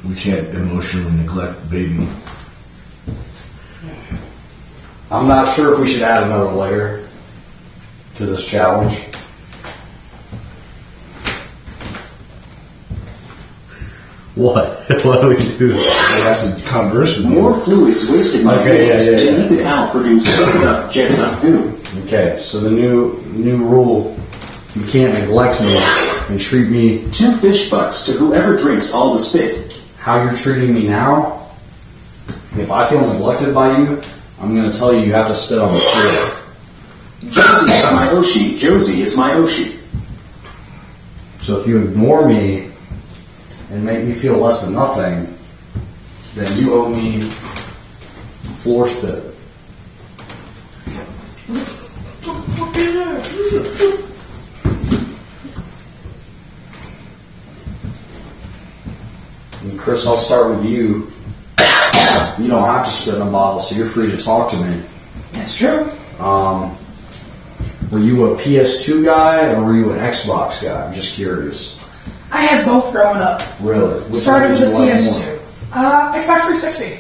We can't emotionally neglect the baby. I'm not sure if we should add another layer to this challenge. What? What do we do? We have to converse with More you. fluids wasted my Okay, yeah, voice yeah, than yeah. he could outproduce soaked up, jetted up goo. Okay, so the new rule, you can't neglect me and treat me 2 fish bucks to whoever drinks all the spit. how you're treating me now. If I feel neglected by you, I'm going to tell you have to spit on the floor. Josie is my Oshi. Josie is my Oshi. So if you ignore me and make me feel less than nothing, then you owe me floor spit. And Chris, I'll start with you. You don't have to spit in a bottle, so you're free to talk to me. That's true. Were you a PS2 guy or were you an Xbox guy? I'm just curious. I had both growing up. Really? Which Started one with did the you like PS2. more? Xbox 360.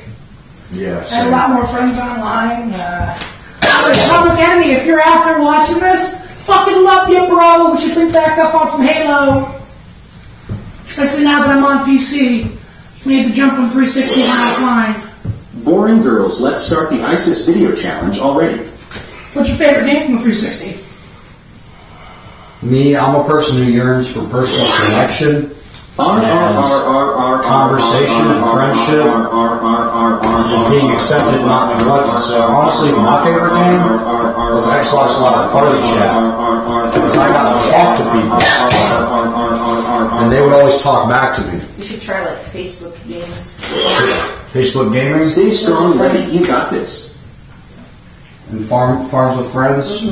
Yeah, I had a same. lot more friends online. Public Enemy, if you're out there watching this, fucking love you, bro. We should link back up on some Halo. Especially now that I'm on PC. Made the jump from 360 and offline. Boring girls, let's start the ISIS video challenge already. What's your favorite game from the 360? Me, I'm a person who yearns for personal connection, conversation and friendship, and just being accepted, not neglected. So honestly, my favorite game was Xbox Live Party Chat, because I got to talk to people, and they would always talk back to me. You should try like Facebook games. Facebook gaming Stay strong, Letty. You got this. and farms with friends.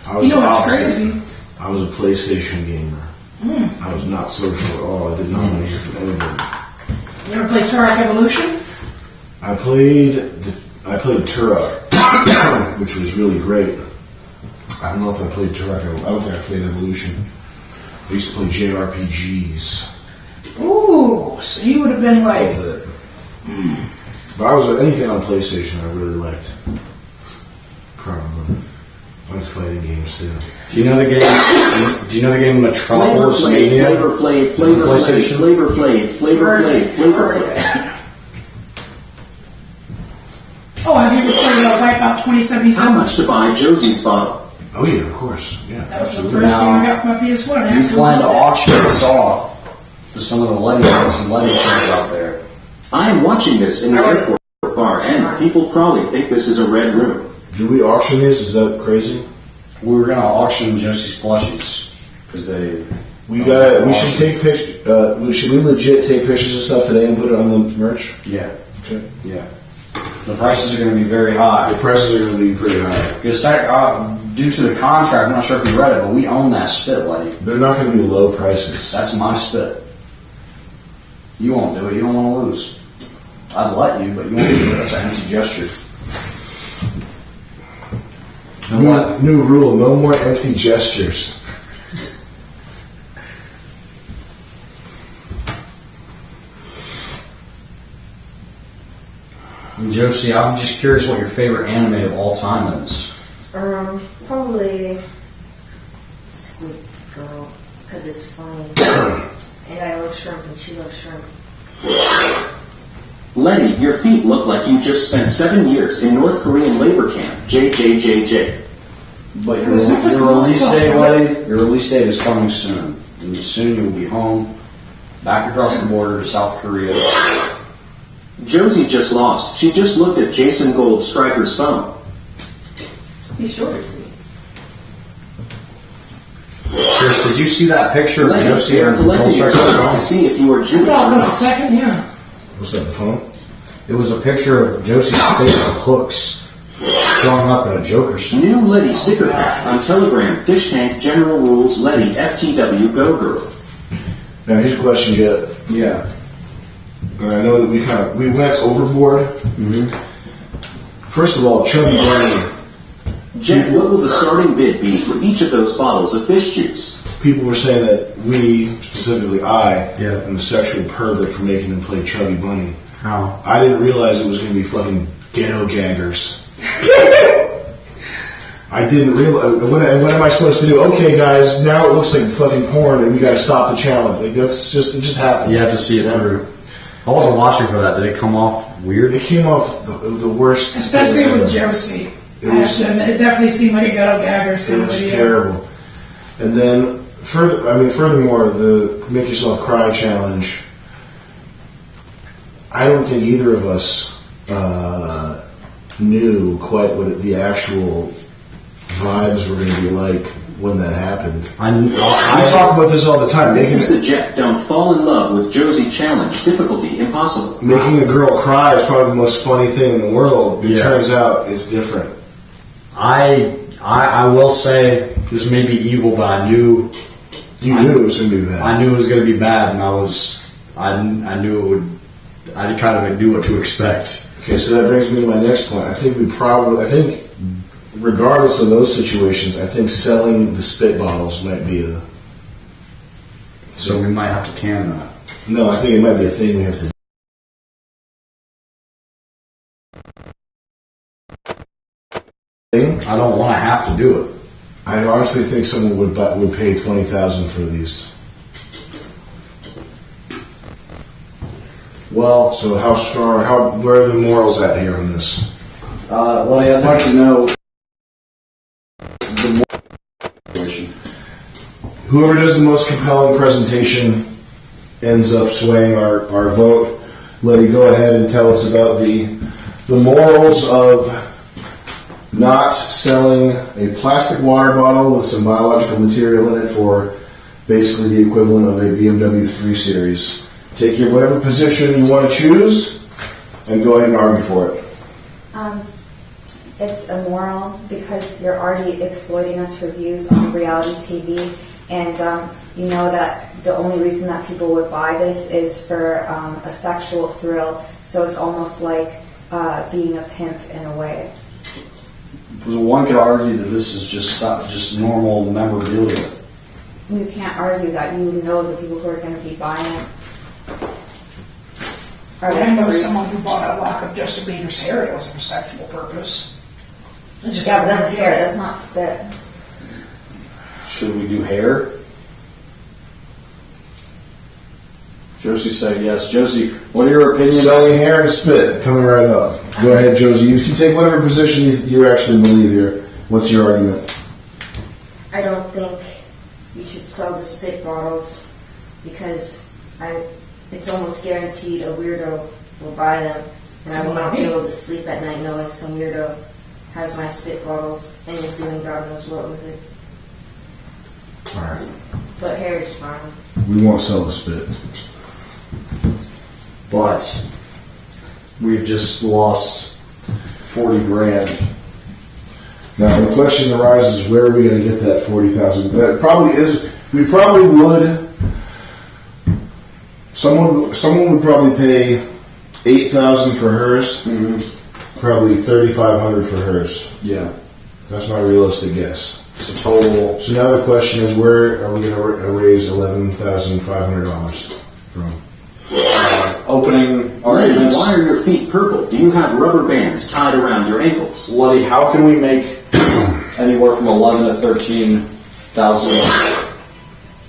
I was You know the what's opposite. crazy? I was a PlayStation gamer. I was not social at all. I did not want to hear from anybody. You ever played Turok Evolution? I played Turok, which was really great. I don't know if I played Turok. I don't think I played Evolution. I used to play JRPGs. Ooh, so you would have been A like, little bit. But I was anything on PlayStation I really liked. Probably. I like fighting games too. Do you know the game? Do you know the game Metropolis Mania? Flavor Flav, PlayStation? Flavor Flav. oh, have you ever played Wipeout How 2077? much to buy Josie's bottle? Oh yeah, of course. Yeah, That was the absolutely. first game I got from my PS1. Do you Absolutely plan to loved it. auction this off to some of the Letty chums out there? I am watching this in the airport bar, and people probably think this is a red room. Do we auction these? Is that crazy? We were gonna auction Josie's plushies because they. We should take pictures. Should we legit take pictures of stuff today and put it on the merch? Yeah, Okay. yeah. The prices are going to be very high. The prices are going to be pretty high. Because due to the contract, I'm not sure if you read it, but we own that spit, Letty. They're not going to be low prices. That's my spit. You won't do it. You don't want to lose. I'd let you, but you won't do it. That's an empty gesture. New rule: no more empty gestures. And Josie, I'm just curious what your favorite anime of all time is. Probably Squid Girl, because it's funny. And I love shrimp and she loves shrimp. Letty, your feet look like you just spent 7 years in North Korean labor camp. JJJJ. But your release date, Letty, your release date is coming soon. And soon you'll be home, back across the border to South Korea. Josie just lost. She just looked at Jason Gold Striker's phone. Be sure. Chris, did you see that picture of Letty, Josie you're and collecting your phone to see if you are That's Jewish. all in a second, yeah. What's that, the phone? It was a picture of Josie's face with hooks showing up in a Joker suit. New Letty sticker pack on Telegram. Fishtank General Rules Letty FTW Go Girl. Now here's a question, Jet. Yeah. And I know that we went overboard. First of all, Chubby Bunny. Jet, what will the starting bid be for each of those bottles of fish juice? People were saying that we, specifically I, Yeah. am a sexual pervert for making them play Chubby Bunny. How? I didn't realize it was going to be fucking ghetto gaggers. I didn't realize. What am I supposed to do? Okay, guys, now it looks like fucking porn, and we got to stop the challenge. Like it just happened. You have to see it through. I wasn't watching for that. Did it come off weird? It came off the worst. Especially thing with ever. Josie. I have to admit, it definitely seemed like a ghetto gaggers It kind of was video. terrible. And then, furthermore, the Make Yourself Cry challenge. I don't think either of us knew quite what the actual vibes were going to be like when that happened. We talk about this all the time. This is the Jet Don't Fall in Love with Josie challenge. Difficulty impossible. Making a girl cry is probably the most funny thing in the world. It turns out it's different. I will say this may be evil, but I knew You knew it was going to be bad. I knew it was going to be bad, and I knew it would. I kind of knew what to expect. Okay, so that brings me to my next point. I think regardless of those situations, I think selling the spit bottles might be a. So we might have to can that. No, I think it might be a thing we have to. I don't want to have to do it. I honestly think someone would pay $20,000 for these. Well, so how strong? Where are the morals at here on this? Lenny, I'd like to know the situation. Whoever does the most compelling presentation ends up swaying our vote. Letty, go ahead and tell us about the morals of not selling a plastic water bottle with some biological material in it for basically the equivalent of a BMW 3 Series. Take your whatever position you want to choose and go ahead and argue for it. It's immoral because you're already exploiting us for views on reality TV, and you know that the only reason that people would buy this is for a sexual thrill, so it's almost like being a pimp in a way. One could argue that this is just normal memorabilia. You can't argue that. You know the people who are going to be buying it. I know someone who bought a lock of Justin Bieber's hair. It wasn't for sexual purpose. Yeah, but that's hair. That's not spit. Should we do hair? Josie said yes. Josie, what are your opinions? Selling hair and spit, coming right up. Go ahead, Josie. You can take whatever position you actually believe here. What's your argument? I don't think you should sell the spit bottles because it's almost guaranteed a weirdo will buy them, and I will not be able to sleep at night knowing some weirdo has my spit bottles and is doing God knows what with it. Alright. But hair is fine. We won't sell the spit. But we've just lost 40 grand. Now the question arises: where are we going to get that 40,000? That probably is. We probably would. Someone would probably pay 8,000 for hers. Mm-hmm. Probably 3,500 for hers. Yeah, that's my realistic guess. It's a total. So now the question is: where are we going to raise $11,500 from? Opening Letty, arguments. why are your feet purple? Do you have rubber bands tied around your ankles? Letty, how can we make anywhere from 11 to 13,000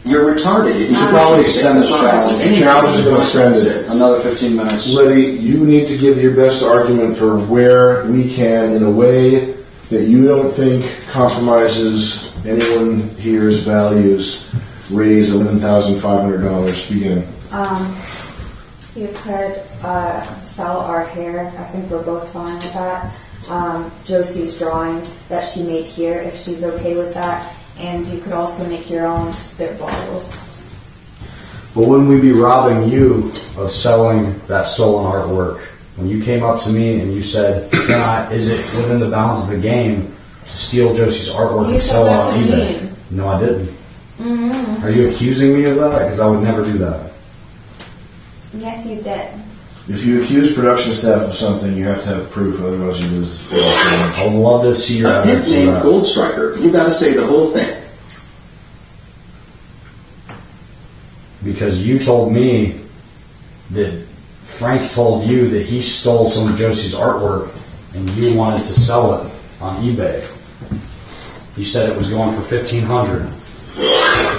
You're retarded if You should probably extend this challenge. The challenge is going to extend it. Another 15 minutes. Letty, you need to give your best argument for where we can, in a way that you don't think compromises anyone here's values, raise $11,500. Begin. You could sell our hair. I think we're both fine with that. Josie's drawings that she made here, if she's okay with that. And you could also make your own spit bottles. But wouldn't we be robbing you of selling that stolen artwork? When you came up to me and you said, is it within the bounds of the game to steal Josie's artwork and sell it on eBay? No, I didn't. Are you accusing me of that? Because I would never do that. Yes, you did. If you accuse production staff of something, you have to have proof, otherwise you lose the challenge. I would love to see your A pimp evidence of named that. Gold Striker. You gotta say the whole thing. Because you told me that Frank told you that he stole some of Josie's artwork and you wanted to sell it on eBay. You said it was going for $1,500.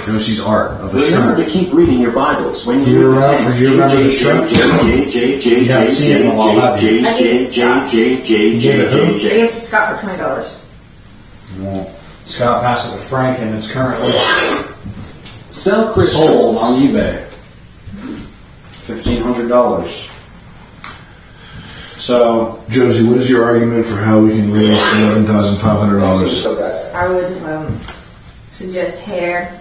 Josie's art of the Remember shrimp. to keep reading your Bibles when Do you you read the remember- text. do you remember the shrimp? You haven't seen it in a while, have you? I think it's Scott. You gave it who? I gave it to Scott for $20. Well, Scott passed it to Frank and it's currently Sell Chris sold Schultz. on eBay. $1,500. So, Josie, what is your argument for how we can raise $11,500? I would suggest hair.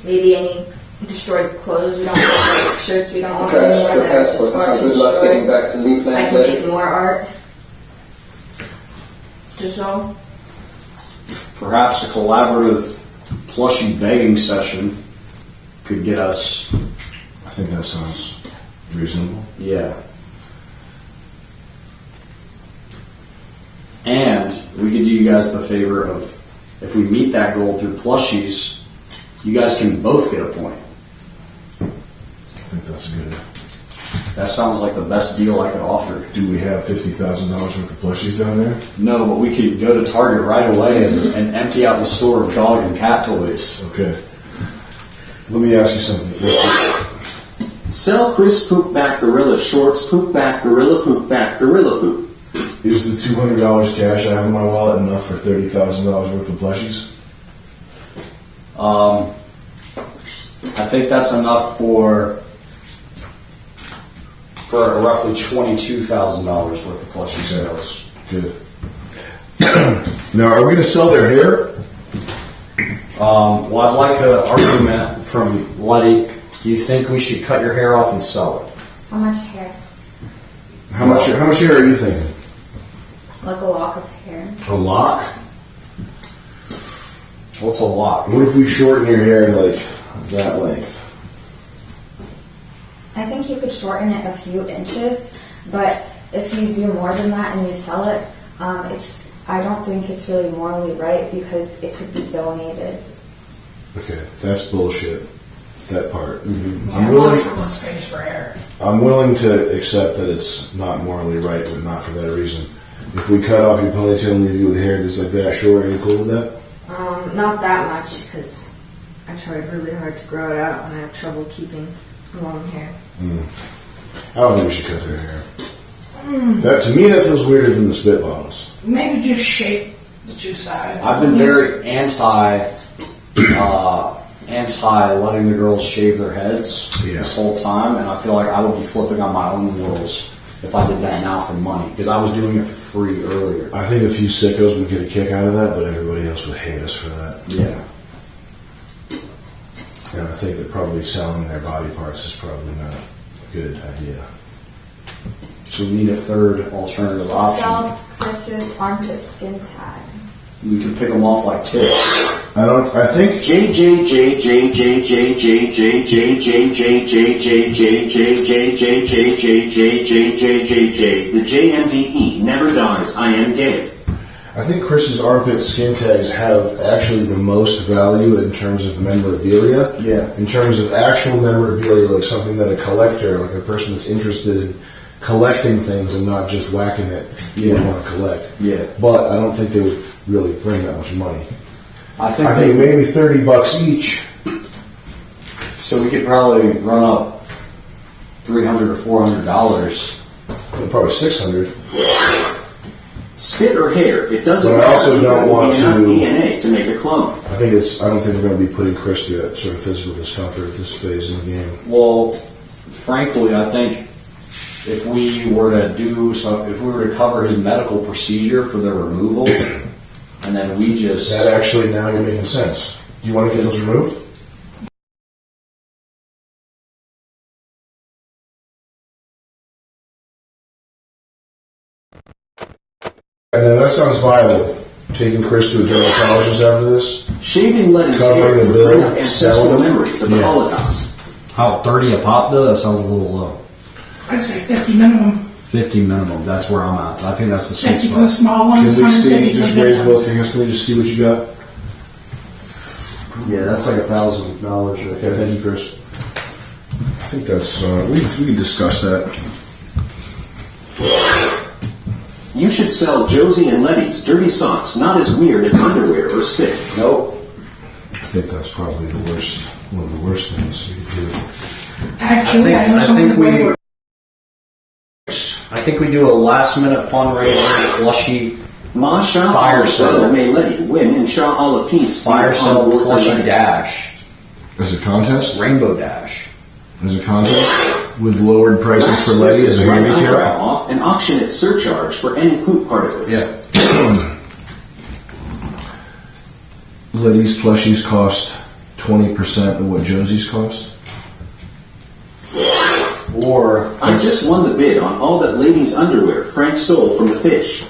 Maybe any destroyed clothes we don't want, like shirts we don't want Trash anymore for that are just passport. going to Good luck getting destroy. back to Leafland. I can make more art. Just so. perhaps a collaborative plushie begging session could get us. I think that sounds reasonable. Yeah. And we could do you guys the favor of, if we meet that goal through plushies, you guys can both get a point. I think that's good. That sounds like the best deal I could offer. Do we have $50,000 worth of plushies down there? No, but we could go to Target right away and empty out the store of dog and cat toys. Okay. Let me ask you something. Sell Chris Poopback Gorilla Shorts Poopback Gorilla Poopback Gorilla Poop. Is the $200 cash I have in my wallet enough for $30,000 worth of plushies? I think that's enough for roughly $22,000 worth of plushie sales. Good. Now, are we going to sell their hair? Well, I'd like an argument from Letty. Do you think we should cut your hair off and sell it? How much hair? How much hair are you thinking? Like a lock of hair. A lock? What's a lock? What if we shorten your hair like that length? I think you could shorten it a few inches, but if you do more than that and you sell it, I don't think it's really morally right because it could be donated. Okay, that's bullshit. That part. Mm-hmm. I'm Lots of less space for hair. I'm willing to accept that it's not morally right, but not for that reason. If we cut off your ponytail and leave you with hair that's like that short, are you cool with that? Not that much because I tried really hard to grow it out and I have trouble keeping long hair. I don't think we should cut their hair. That, to me, that feels weirder than the spit bottles. Maybe just shape the two sides. I've been very anti letting the girls shave their heads this whole time, and I feel like I would be flipping on my own rules if I did that now for money, because I was doing it for free earlier. I think a few sickos would get a kick out of that, but everybody else would hate us for that. Yeah. And I think that probably selling their body parts is probably not a good idea. So we need a third alternative option. Sell Chris's armpit skin tag. We can pick them off like ticks. I think the JMVE never dies. I am gay. I think Chris's armpit skin tags have actually the most value in terms of memorabilia. Yeah. In terms of actual memorabilia, like something that a collector, like a person that's interested in collecting things and not just whacking it, would want to collect. Yeah. But I don't think they would really bring that much money. I think maybe $30 each. so. We could probably run up $300 or $400. Probably $600. Spit or hair, it doesn't But I also matter. don't want enough to- DNA to make a clone. I don't think we're going to be putting Chris through that sort of physical discomfort at this phase in the game. Well, frankly, I think if we were to cover his medical procedure for the removal, and then we just That actually, now you're making sense. Do you want to get those removed? And then that sounds viable. Taking Chris to a dermatologist after this, Shaving Letty's hair covering the to bill, bring up ancestral selling them. memories of the Holocaust. how 30 a pop though? That sounds a little low. I'd say 50 minimum. 50 minimum. That's where I'm at. I think that's the sweet 50 for the spot. small ones, Can we 150 see, just for the raise big both ones. hands? Can we just see what you got? Yeah, that's like $1,000 right Okay, there. thank you, Chris. I think that's, we can discuss that. You should sell Josie and Letty's dirty socks, not as weird as underwear or spit. Nope. I think that's probably the worst, one of the worst things we could do. Actually, I know something way I think we do a last minute fundraiser plushie Ma Shah Fire Allah sale. may Letty win in Shah Allah peace. fire be cell upon Walker plushie Letty. dash, As a contest? rainbow dash. As a contest? With lowered prices Last for Letty as a Christmas, write eyebrow handicap? off and auction at surcharge for any poop particles. Yeah. Letty's plushies cost 20% of what Josie's cost? Or I just won the bid on all that ladies' underwear Frank stole from the fish.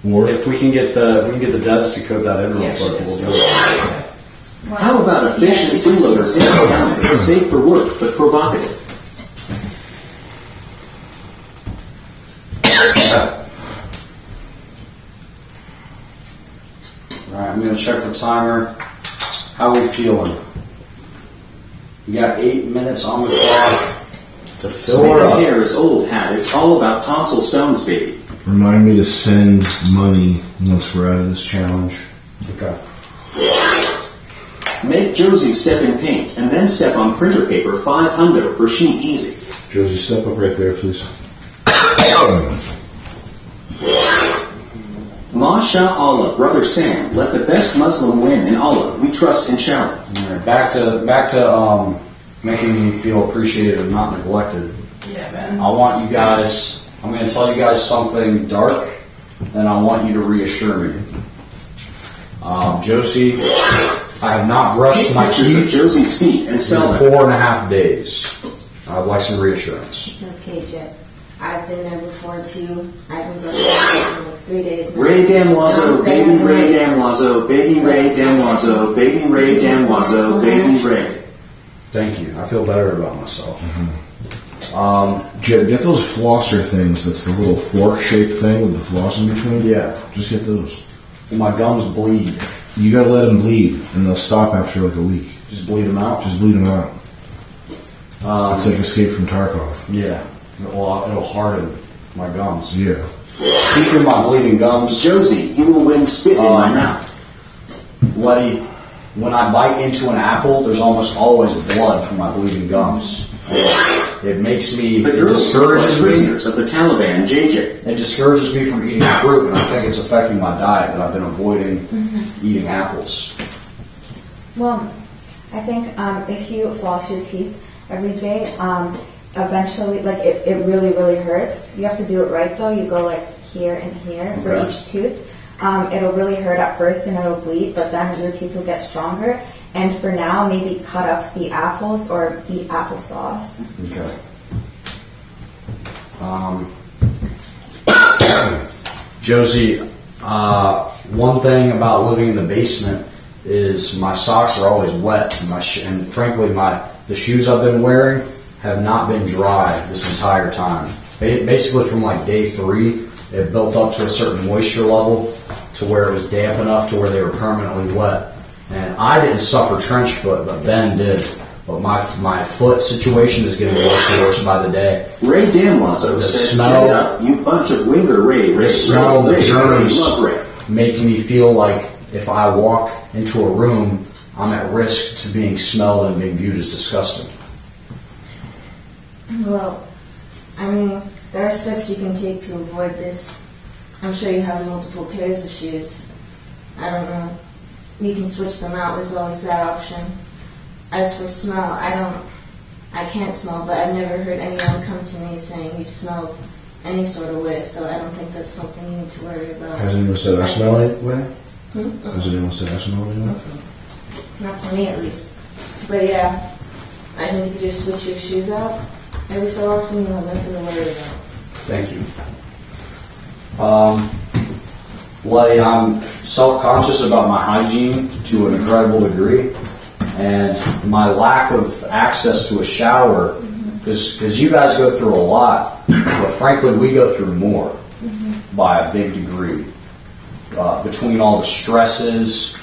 Or if we can get the devs to code that in real Yes, quick, yes. we'll do it. How about a fish and freeloader in calendar, safe for work but provocative? Alright, I'm gonna check the timer. How we feeling? We got 8 minutes on the clock to fill Spit her and up. hair is old hat. It's all about tonsil stones, baby. remind me to send money once we're out of this challenge. Okay. Make Josie step in paint and then step on printer paper 500 for sheet easy. Josie, step up right there, please. Masha Allah, Brother Sam, let the best Muslim win in Allah. We trust inshallah. Alright, back to making me feel appreciated and not neglected. Yeah, man. I want you guys, I'm going to tell you guys something dark, and I want you to reassure me. Josie, I have not brushed Take my pictures of teeth Josie's feet and sell in them. 4.5 days. I would like some reassurance. It's okay, Jet. I've been there before too. I've been brushed my teeth for like 3 days now. Ray Don't Damwazo, say baby nothing Ray nice. Damwazo, baby Ray Damwazo, baby Ray Damwazo, baby Ray. Thank you. I feel better about myself. Jed, get those flosser things. That's the little fork-shaped thing with the floss in between. Yeah. Just get those. My gums bleed. You gotta let them bleed, and they'll stop after like a week. Just bleed them out. Just bleed them out. It's like Escape from Tarkov. Yeah. It'll harden my gums. Yeah. Speaking of my bleeding gums, Josie, you will win spit in my mouth. Letty, when I bite into an apple, there's almost always blood from my bleeding gums. It makes me, The it girls are discourages me. prisoners of the Taliban, JJ. It discourages me from eating fruit, and I think it's affecting my diet that I've been avoiding eating apples. Well, I think if you floss your teeth every day, eventually, like it really, really hurts. You have to do it right though. You go like here and here for Okay. each tooth. It'll really hurt at first and it'll bleed, but then your teeth will get stronger. And for now, maybe cut up the apples or eat applesauce. Okay. Josie, one thing about living in the basement is my socks are always wet, and frankly, the shoes I've been wearing have not been dry this entire time. Basically, from like day 3, it built up to a certain moisture level to where it was damp enough to where they were permanently wet. And I didn't suffer trench foot, but Ben did. But my foot situation is getting worse and worse by the day. Ray Damwazo The says, smell- "Shut up, you bunch of winger Ray, Ray, The smell, Ray, the Ray, germs love Ray." make me feel like if I walk into a room, I'm at risk to being smelled and being viewed as disgusting. Well, I mean, there are steps you can take to avoid this. I'm sure you have multiple pairs of shoes. I don't know. You can switch them out. There's always that option. As for smell, I can't smell, but I've never heard anyone come to me saying you smelled any sort of way, so I don't think that's something you need to worry about. Has anyone said I smell anyway? Hmm? Has anyone said I smell anyway? Not to me, at least. But yeah, I think if you just switch your shoes out every so often, you'll have nothing to worry about. Thank you. Letty, I'm self-conscious about my hygiene to an incredible degree, and my lack of access to a shower, because you guys go through a lot, but frankly we go through more by a big degree. Between all the stresses,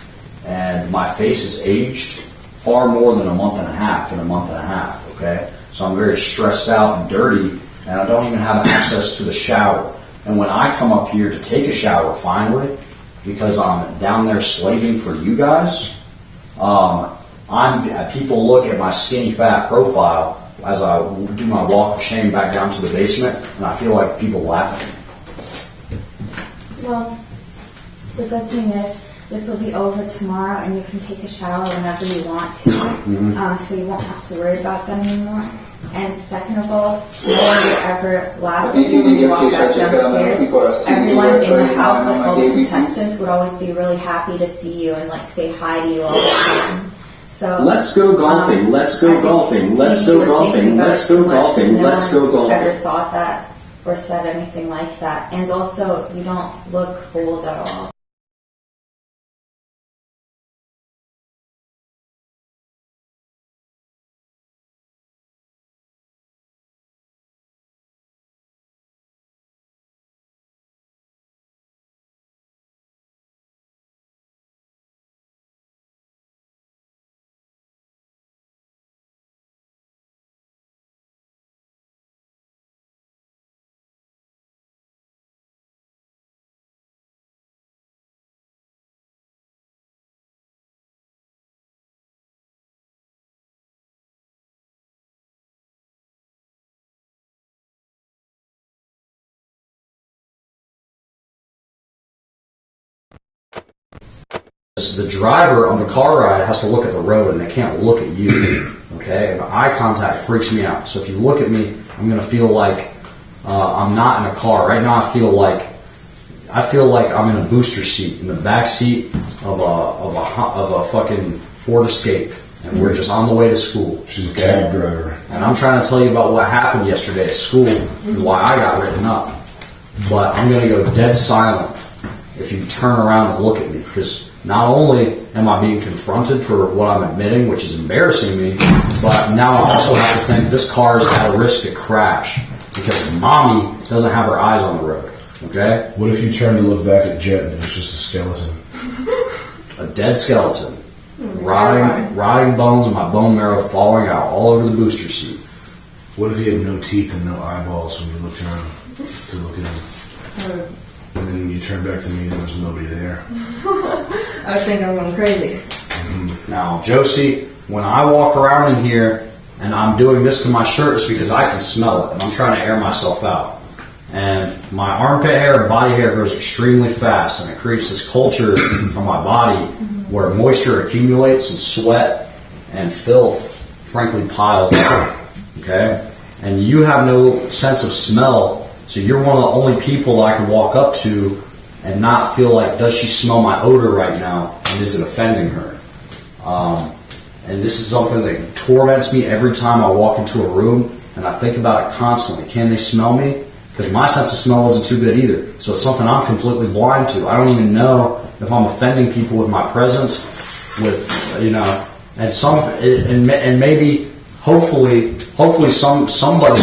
and my face is aged far more than a month and a half, okay? So I'm very stressed out and dirty, and I don't even have access to the shower. And when I come up here to take a shower finally, because I'm down there slaving for you guys, people look at my skinny fat profile as I do my walk of shame back down to the basement, and I feel like people laugh at me. Well, the good thing is this will be over tomorrow, and you can take a shower whenever you want to, so you won't have to worry about them anymore. And second of all, no one would ever laugh at you when you walk back downstairs. Everyone in the house, like all the contestants, would always be really happy to see you and like say hi to you all the time. So let's go golfing. Let's go golfing. Let's go golfing. Let's go golfing. Let's go golfing. Ever thought that or said anything like that? And also, you don't look old at all. The driver on the car ride has to look at the road, and they can't look at you. Okay, and eye contact freaks me out. So if you look at me, I'm gonna feel like I'm not in a car. Right now, I feel like I'm in a booster seat in the back seat of a fucking Ford Escape, and we're just on the way to school. She's a cab driver, and I'm trying to tell you about what happened yesterday at school and why I got written up. But I'm gonna go dead silent if you turn around and look at me, because not only am I being confronted for what I'm admitting, which is embarrassing me, but now I also have to think this car is at a risk to crash because mommy doesn't have her eyes on the road. Okay? What if you turn to look back at Jet and it's just a skeleton? A dead skeleton. Rotting bones and my bone marrow falling out all over the booster seat. What if he had no teeth and no eyeballs when you looked around to look at him? And then you turn back to me and there was nobody there. I think I'm going crazy. Now, Josie, when I walk around in here and I'm doing this to my shirt, it's because I can smell it and I'm trying to air myself out. And my armpit hair and body hair grows extremely fast, and it creates this culture on my body where moisture accumulates and sweat and filth, frankly, piles up. Okay? And you have no sense of smell. So you're one of the only people that I can walk up to and not feel like, does she smell my odor right now, and is it offending her? And this is something that torments me every time I walk into a room, and I think about it constantly. Can they smell me? Because my sense of smell isn't too good either. So it's something I'm completely blind to. I don't even know if I'm offending people with my presence, and maybe, hopefully somebody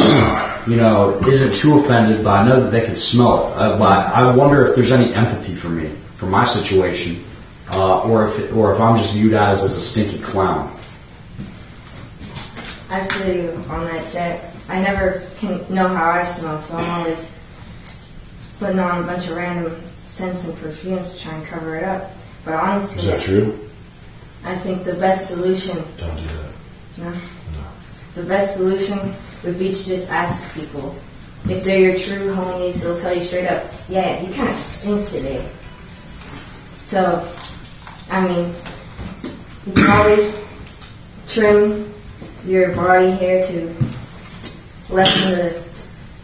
isn't too offended, but I know that they can smell it. But I wonder if there's any empathy for me, for my situation, or if I'm just viewed as a stinky clown. I feel you on that, Jet. I never can know how I smell, so I'm always putting on a bunch of random scents and perfumes to try and cover it up. But honestly, Is that true? I think the best solution. Don't do that. No. The best solution would be to just ask people. If they're your true homies, they'll tell you straight up, yeah, you kind of stink today. So, I mean, you can always trim your body hair to lessen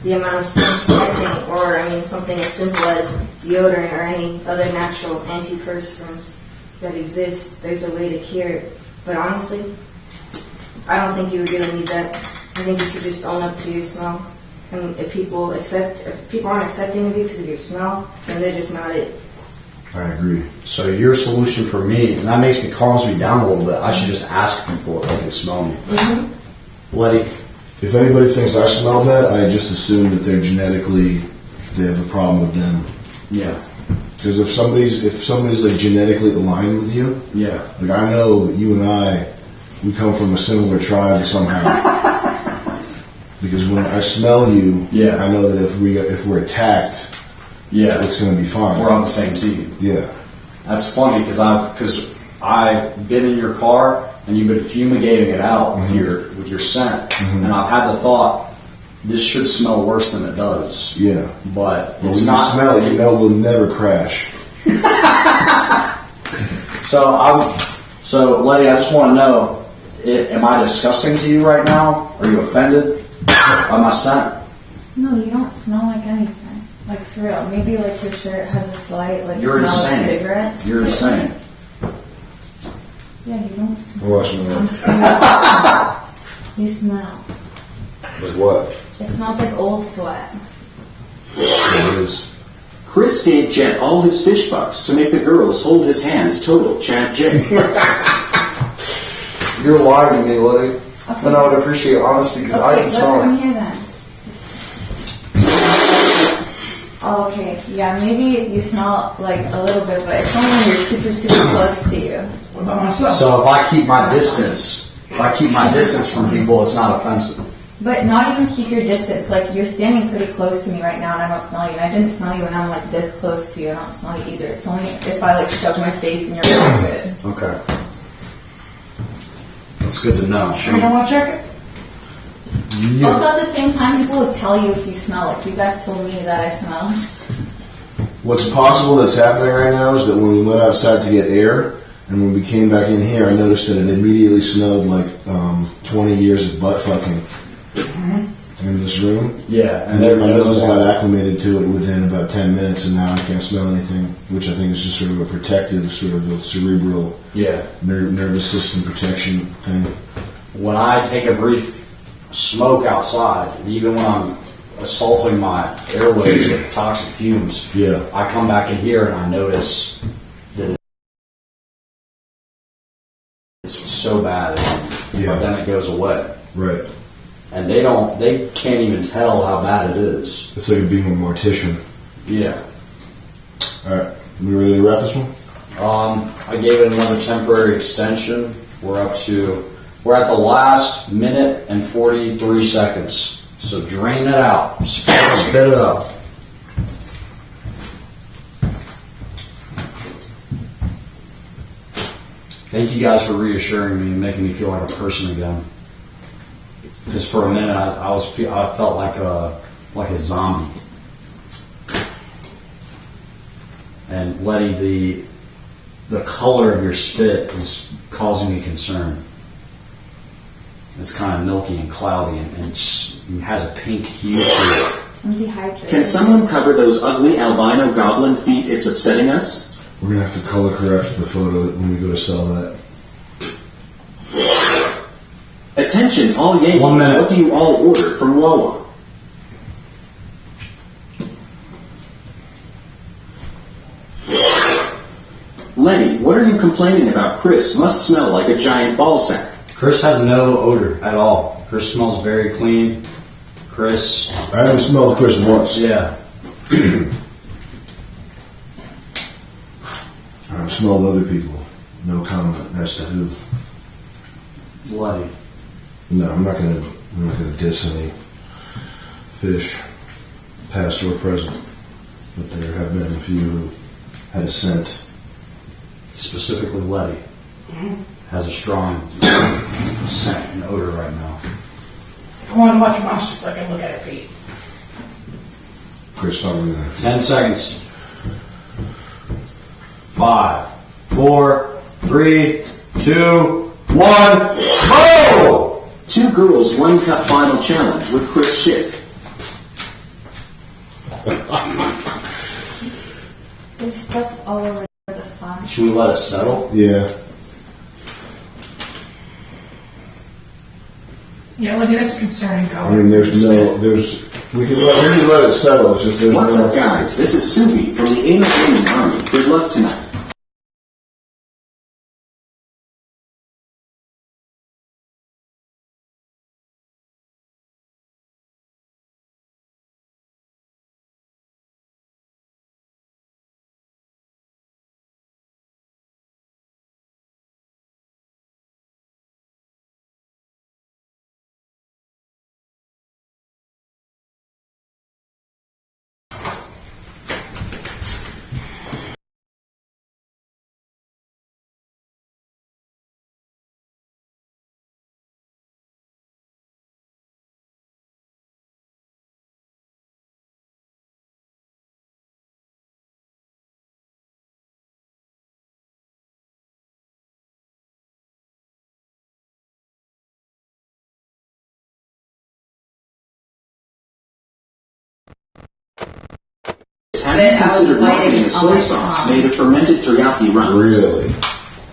the amount of stench catching, or, I mean, something as simple as deodorant or any other natural antiperspirants that exist. There's a way to cure it. But honestly, I don't think you would really need that. I think you should just own up to your smell. And if people aren't accepting of you because of your smell, then they're just not it. I agree. So your solution for me, and that calms me down a little bit, I should just ask people if they can smell me. Mm-hmm. Letty? If anybody thinks I smell bad, I just assume that they have a problem with them. Yeah. Because if somebody's like genetically aligned with you, yeah. Like I know that you and we come from a similar tribe somehow. Because when I smell you, I know that if we're attacked, it's going to be fine. We're on the same team. Yeah. That's funny because I've been in your car and you've been fumigating it out with your scent, and I've had the thought this should smell worse than it does. Yeah. But when it's you not. Smell it, you know we'll never crash. So Letty, I just want to know: am I disgusting to you right now? Are you offended by my scent? No, you don't smell like anything. Like for real. Maybe like your shirt has a slight You're smell insane. of cigarettes. You're insane. Yeah, you don't smell. Watch me that. You smell. Like what? It smells like old sweat. It is. Chris gave Jet all his fish bucks to make the girls hold his hands. Total Chad J. You're lying to me, Letty. Okay. And I would appreciate honesty because I didn't smell come it. here then. Oh, okay. Yeah, maybe you smell like a little bit, but it's only when you're super, super close to you. What about myself? So if I keep my distance from people, it's not offensive. But not even keep your distance. Like, you're standing pretty close to me right now, and I don't smell you. And I didn't smell you when I'm, like, this close to you. I don't smell you either. It's only if I, like, shove my face in your pocket. Okay. That's good to know. Sure you don't want to check it? Yeah. Also, at the same time, people would tell you if you smell. Like, you guys told me that I smelled. What's possible that's happening right now is that when we went outside to get air, and when we came back in here, I noticed that it immediately smelled like 20 years of butt fucking in this room. Yeah. And then my nose got acclimated to it within about 10 minutes, and now I can't smell anything, which I think is just sort of a protective, sort of a cerebral nervous system protection thing. When I take a brief smoke outside, even when I'm assaulting my airways with toxic fumes, I come back in here and I notice that it's so bad, but then it goes away. Right. And they can't even tell how bad it is. It's like being a mortician. Yeah. Alright, we ready to wrap this one? I gave it another temporary extension. We're at the last minute and 43 seconds. So drain it out. Spit it up. Thank you guys for reassuring me and making me feel like a person again. Because for a minute I felt like a zombie. And Letty, the color of your spit is causing me concern. It's kind of milky and cloudy and it has a pink hue to it. I'm dehydrated. Can someone cover those ugly albino goblin feet? It's upsetting us. We're going to have to color correct the photo when we go to sell that. Attention, all Yankees. 1 minute. What do you all order from Wawa? Letty, what are you complaining about? Chris must smell like a giant ball sack. Chris has no odor at all. Chris smells very clean. Chris... I haven't smelled Chris once. Yeah. I've smelled other people. No comment as to who. Letty. No, I'm not gonna diss any fish, past or present. But there have been a few who had a scent specifically Letty, has a strong scent and odor right now. I want to watch your monster flick and look at her feet. Chris, something there. 10 seconds. 5, 4, 3, 2, 1, go! 2 Girls, 1 Cup Final Challenge with Chris Schick. There's stuff all over the front. Should we let it settle? Yeah. Yeah, look, that's a concerning color. I mean, we can let it settle. It's just What's up, guys? This is Subi from the Anal Gaming Army. Good luck tonight. Have you considered marketing a soy sauce made of fermented teriyaki runs? Really?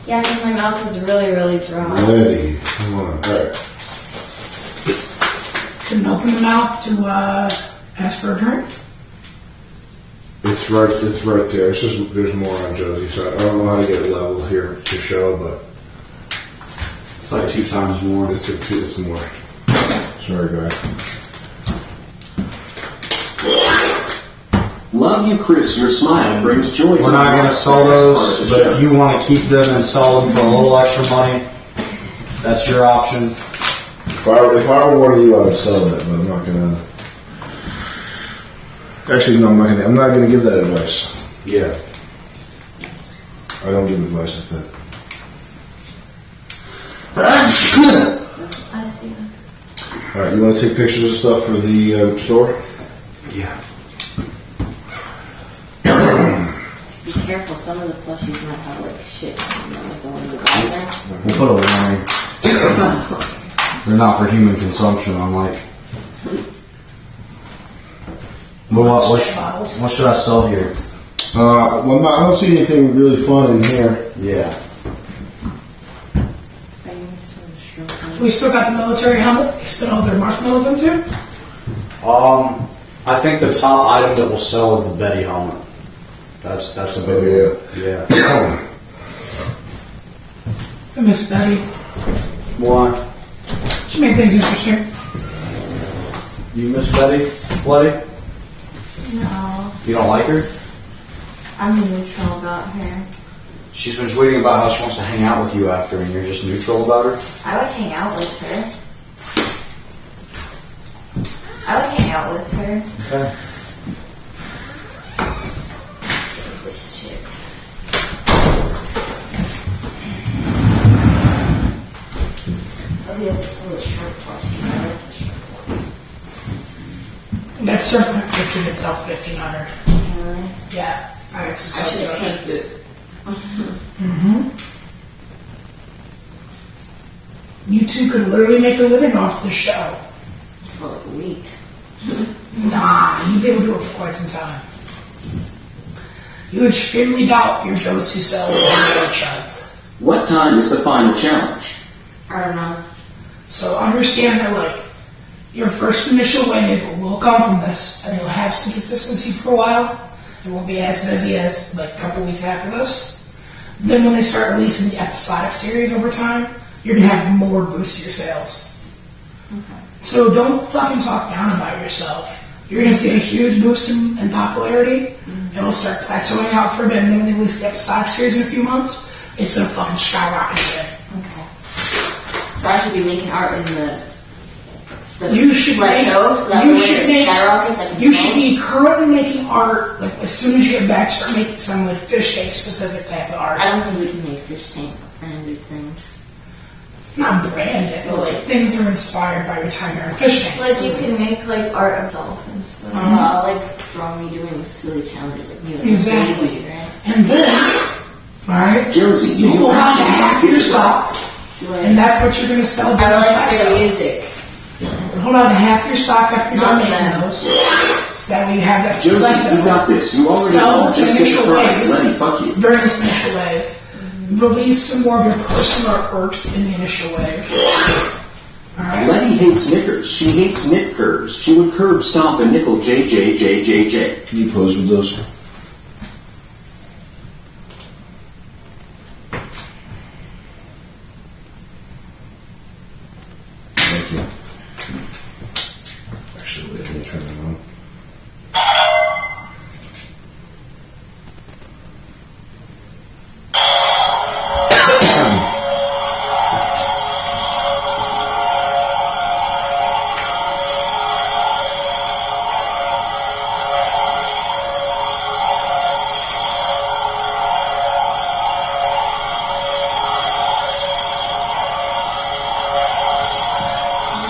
Yeah, because my mouth was really, really dry. Letty, come on. All right. Couldn't open the mouth to ask for a drink. It's right there. It's just there's more on Josie, so I don't know how to get it level here to show, but It's like 2 times more. it's more. Sorry, guys. Love you, Chris. Your smile brings joy to We're not going to sell those, but if you want to keep them and sell them for a little extra money, that's your option. If I were one of you, I would sell that, but I'm not gonna. Actually, no, I'm not gonna give that advice. Yeah. I don't give advice like that. I see that. All right, you want to take pictures of stuff for the store? Yeah. Be careful, some of the plushies might have like shit, like the one in the back We'll put a warning. They're not for human consumption, unlike. What should I sell here? Well, I don't see anything really fun in here. Yeah. We still got the military helmet. They spit all their marshmallows into. I think the top item that will sell is the Betty helmet. That's a big one. Yeah. I miss Betty. Why? She made things interesting. You miss Betty, Letty? No, You don't like her? I'm neutral about her. She's been tweeting about how she wants to hang out with you after, and you're just neutral about her? I would hang out with her. I would hang out with her. Okay. Save this chick. Oh, yes, it's a little short plushies. I like the short ones. That serpent picture itself, 1,500. Really? Yeah, I actually I saw should have that. pinked it. You two could literally make a living off this show. For like a week. Nah, you'd be able to do it for quite some time. You extremely doubt your Josie sells and shots. What time is the final challenge? I don't know. So understand that, like, your first initial wave will come from this, and you'll have some consistency for a while. It won't be as busy as, like, a couple weeks after this. Then when they start releasing the episodic series over time, you're going to have more boost to your sales. Okay. So don't fucking talk down about yourself. You're going to see a huge boost in popularity. It'll start plateauing out for a bit, and then when they release the episodic series in a few months, it's going to fucking skyrocket again. Okay. So I should be making art in the the You should make, plateau, so that you way should it make, skyrockets, I can you sell should it? be currently making art, like as soon as you get back, start making some like fish tank specific type of art. I don't think we can make fish tank branded things. Not branded, but like things that are inspired by your time here in fish tank. Like you can make like art of dolphins. Like draw me doing silly challenges like you. Exactly. Baby, right? And then, alright, Josie, you will have half your stock, Like, and that's what you're going to sell. I like their music. Hold on to half your stock after you're done Not making bad. those. So that way you have that Josie, flexible. you got this. You already Sell know. Just the get the initial prize. wave. Lenny, fuck you. During this initial wave. Release some more of your personal artworks in the initial wave. Alright? Letty hates knickers. She hates knit curves. She would curb stomp a nickel JJJJJ. Can you pose with those? Thank you. Actually, wait, let me turn that on.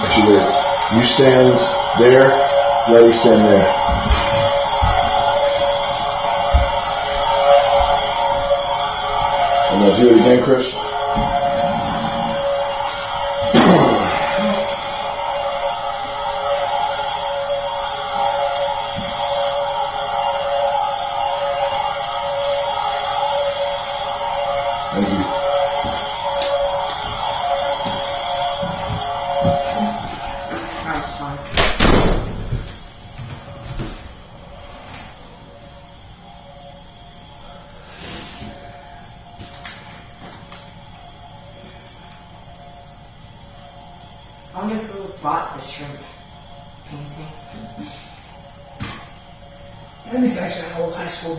Actually, wait. You stand there, Letty stand there. And now do it again, Chris. Thank you. That's fine. I wonder who bought the shrimp painting. I think it's actually an old high school.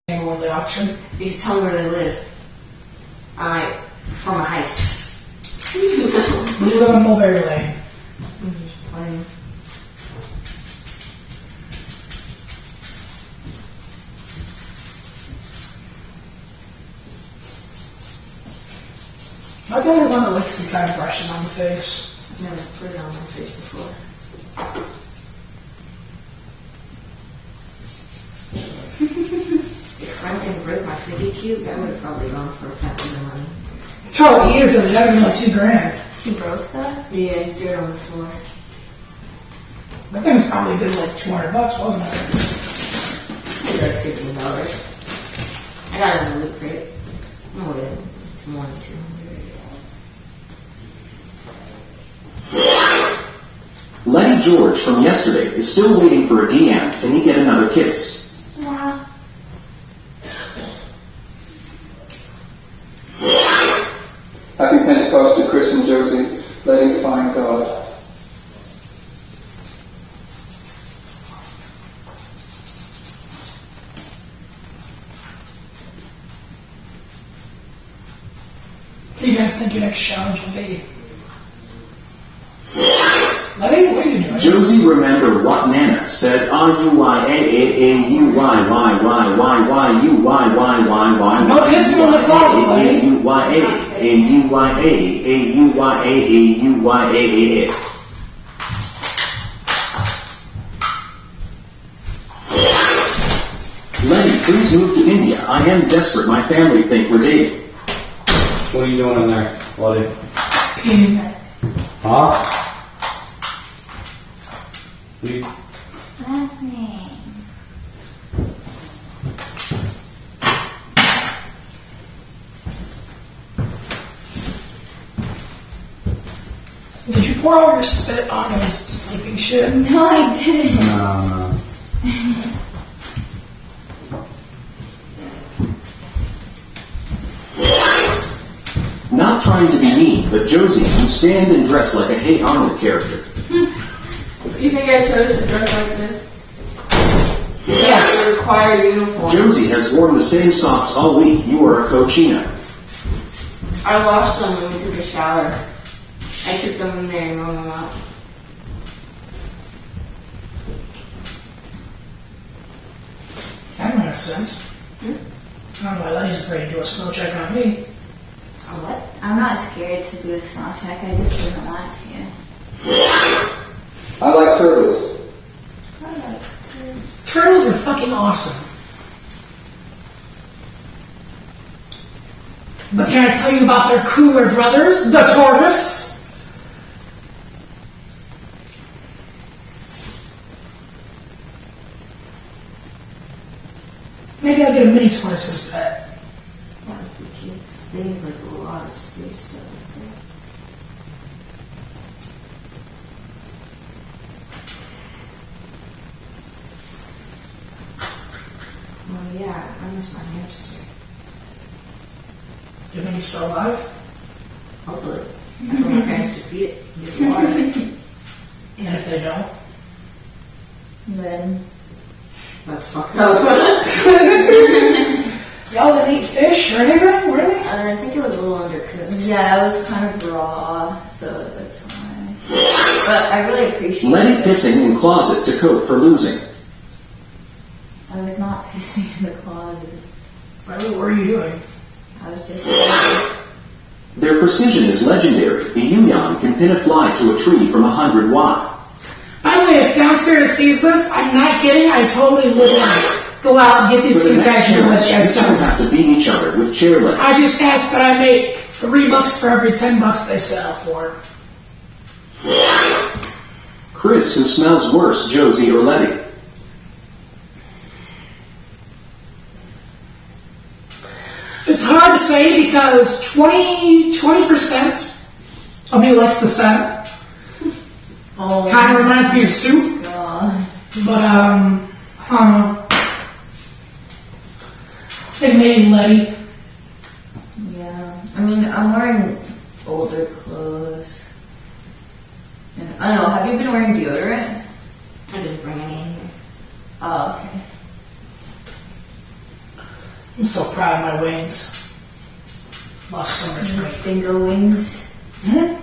Won the auction. You should tell me where they live. I from a heist. We live on Mulberry Lane. I'm just playing. Am I the only one that likes these kind of brushes on the face? I've never put it on my face before. If Frank didn't break my fidget cube, I would have probably gone for a fat bit of money. That's all he is, it was better than like $2,000. He broke that? Yeah, he threw it on the floor. That thing's probably been like $200, wasn't it? It was like $15. I got it in the loot crate. No way, it's more than $200. Letty George from yesterday is still waiting for a DM. Can he get another kiss? Wow. Happy Pentecost to Chris and Josie. Letting find God. What do you guys think your next challenge will be? Letty, what are you doing? Josie, remember what Nana said? R-U-Y-A-A-A-U-Y-Y-Y-Y-Y-Y-Y-Y-Y-Y. No kissing in the closet, Letty. A-U-Y-A-A-U-Y-A-A-U-Y-A-A-U-Y-A-A-A. Lenny, please move to India. I am desperate. My family think we're dating. What are you doing in there, Letty? Huh? You, Nothing. Did you pour all your spit on his sleeping shit? No, I didn't. no. Not trying to be mean, but Josie, you stand and dress like a Hey Arnold character. You think I chose to dress like this? Yes. required uniform. Josie has worn the same socks all week. You are a cochina. I washed them when we took a shower. I took them in there and wrung them out. That makes sense. I don't know why Lenny's afraid to do a smell check on me. What? I'm not scared to do a smell check. I just didn't want to. I like turtles. Turtles are fucking awesome. But can I tell you about their cooler brothers, the tortoise? Maybe I'll get a mini tortoise as a pet. That would be cute. They need like a lot of space though. Oh yeah, I miss my hamster. Do you think he's still alive? Hopefully. I told my parents to feed it. Give it water. And if they don't? Then That's fucked up. Y'all didn't eat fish or anything, really? I think it was a little undercooked. yeah, it was kind of raw, so that's why. But I really appreciate Letty it. pissing in closet to cope for losing. I was not pissing in the closet. What were you doing? I was just. Their precision is legendary. The Yuyan can pin a fly to a tree from 100 watt. By the way, if downstairs sees this, I'm not kidding. I totally would go out and get these For the things next actually and let you challenge, guys you two sell. have to beat each other with chair legs. I just asked that I make $3 for every $10 they sell for. Chris, who smells worse, Josie or Letty? It's hard to say because 20% of me likes the scent. Oh, Kind of reminds me of soup. God. But, I don't know. I think maybe Letty. Yeah. I mean, I'm wearing older clothes. And I don't know, have you been wearing deodorant? I didn't bring any in here. Oh, okay. I'm so proud of my wings. Lost so much weight. Bingo wings. Hmm?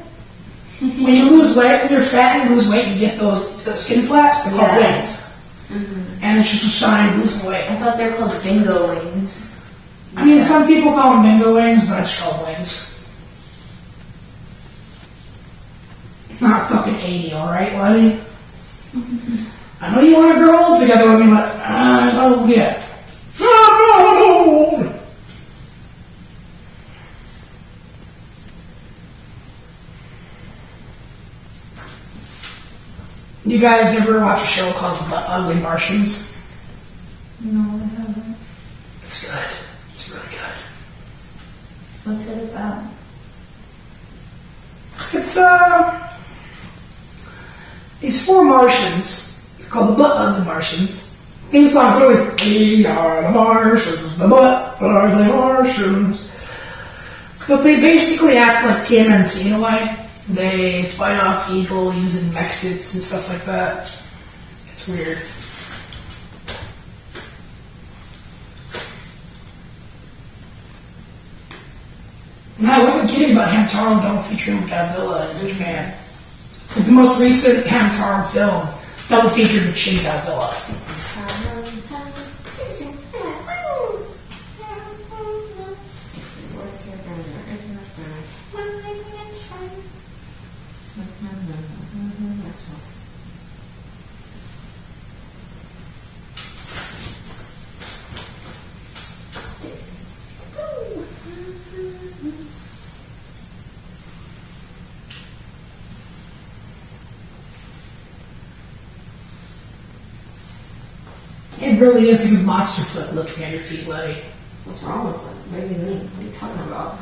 When you lose weight, when you're fat and you lose weight, you get those skin flaps. They're called Yeah. wings. And it's just a sign of losing weight. I thought they were called bingo wings. I mean, some people call them bingo wings, but I just call them wings. Not fucking 80, alright, Letty? I know you want to grow old together with me, but I don't yet. You guys ever watch a show called The Ugly Martians? No, I haven't. It's good. It's really good. What's it about? It's, these 4 Martians, called the Ugly Martians. Theme song's really, we are the Martians, the Ugly Martians. But they basically act like TMNT in a way. They fight off evil using mech suits and stuff like that. It's weird. And I wasn't kidding about Hamtaro double featuring Godzilla in Japan. Like the most recent Hamtaro film double featured with Shin Godzilla. It really is a good monster foot looking at your feet, Letty. What's wrong with them? What do you mean? What are you talking about?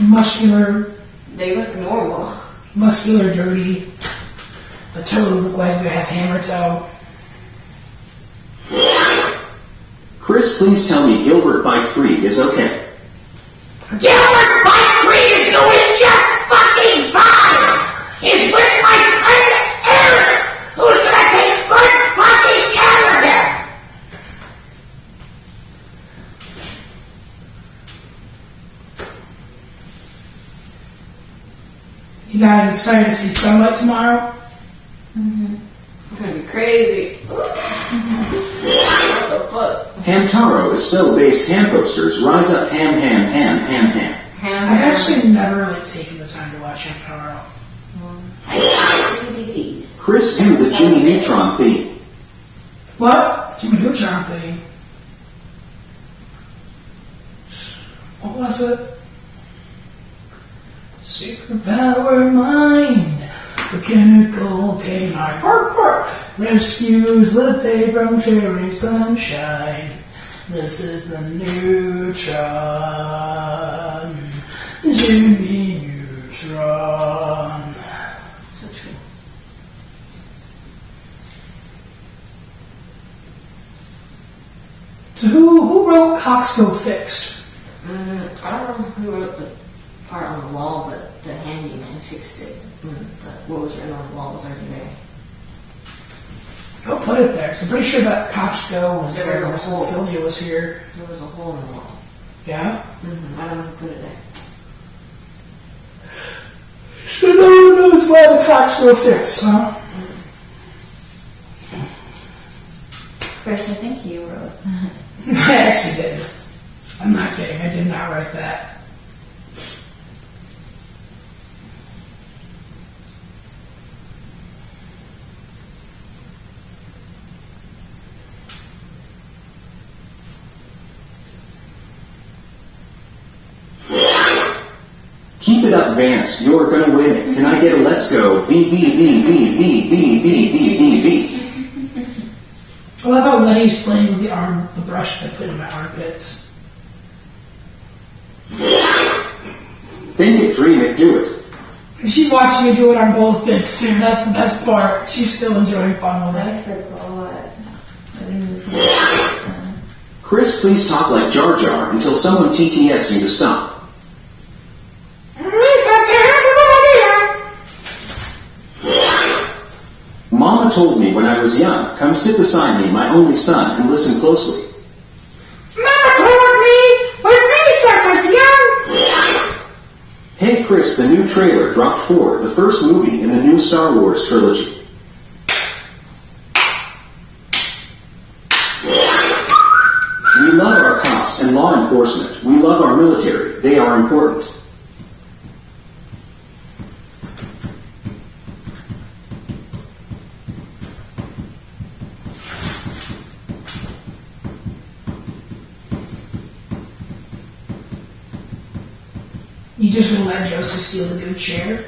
Muscular, They look normal. muscular, dirty. The toes look like they have hammer toe. Chris, please tell me Gilbert Bike Free is okay. Gilbert Bike Free is doing just fucking fine! He's with my friend Eric, who's gonna take good fucking care of him! You guys excited to see sunlight tomorrow? It's gonna be crazy. What the fuck? Hamtaro is so-based ham posters. Rise up, ham, ham, ham, ham, ham. I've actually never really taken the time to watch Hamtaro. I saw 2 DVDs. Chris, do the Jimmy Neutron theme. What? Jimmy Neutron thing. What was it? Superpower mind, mechanical canine, rescues the day from cherry sunshine. This is the Neutron, Jimmy Neutron. So true. So who wrote Cox Go Fixed? I don't know who wrote the part on the wall that the handyman fixed it. What was written on the wall was already there. Go put it there. So I'm pretty sure that Cox Go was There there was a since hole. Sylvia was here. There was a hole in the wall. Yeah? I don't know who put it there. So no one knows why the Cox Go Fixed, huh? Chris, I think you wrote that. I actually did. I'm not kidding. I did not write that. Keep it up, Vance. You're gonna win it. Can I get a let's go? B, B, B, B, B, B, B, B, B, B. I love how Letty's playing with the brush that I put in my armpits. Think it, dream it, do it. And she watched me do it on both bits too. That's the best part. She's still enjoying fun with I it. forgot. I didn't forget. Chris, please talk like Jar Jar until someone TTS you to stop. Mama told me when I was young, come sit beside me, my only son, and listen closely. Mama told me when I was young. Hey Chris, the new trailer dropped 4, the first movie in the new Star Wars trilogy. We love our cops and law enforcement. We love our military. They are important. You just gonna let Josie steal the good chair?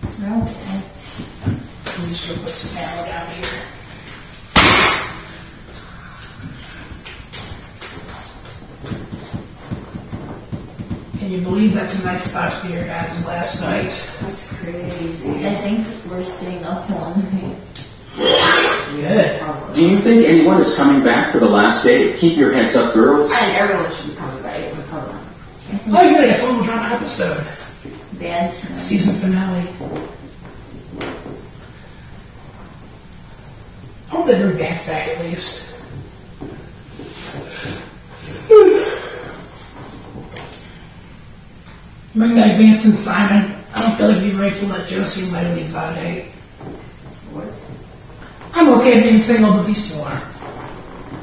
Okay. I'm just gonna put some arrow down here. Can you believe that tonight's about to be your guys' last night? That's crazy. I think we're staying up all night. Good. Do you think anyone is coming back for the last day? Keep your heads up, girls. I think everyone should be coming back. Come on. Oh, you got a total drama episode. Bands. Season finale. I hope they bring Vance back at least. Bring back Vance and Simon. I don't feel like it'd be right to let Josie and Letty leave without a date. What? I'm okay being single, but these two are.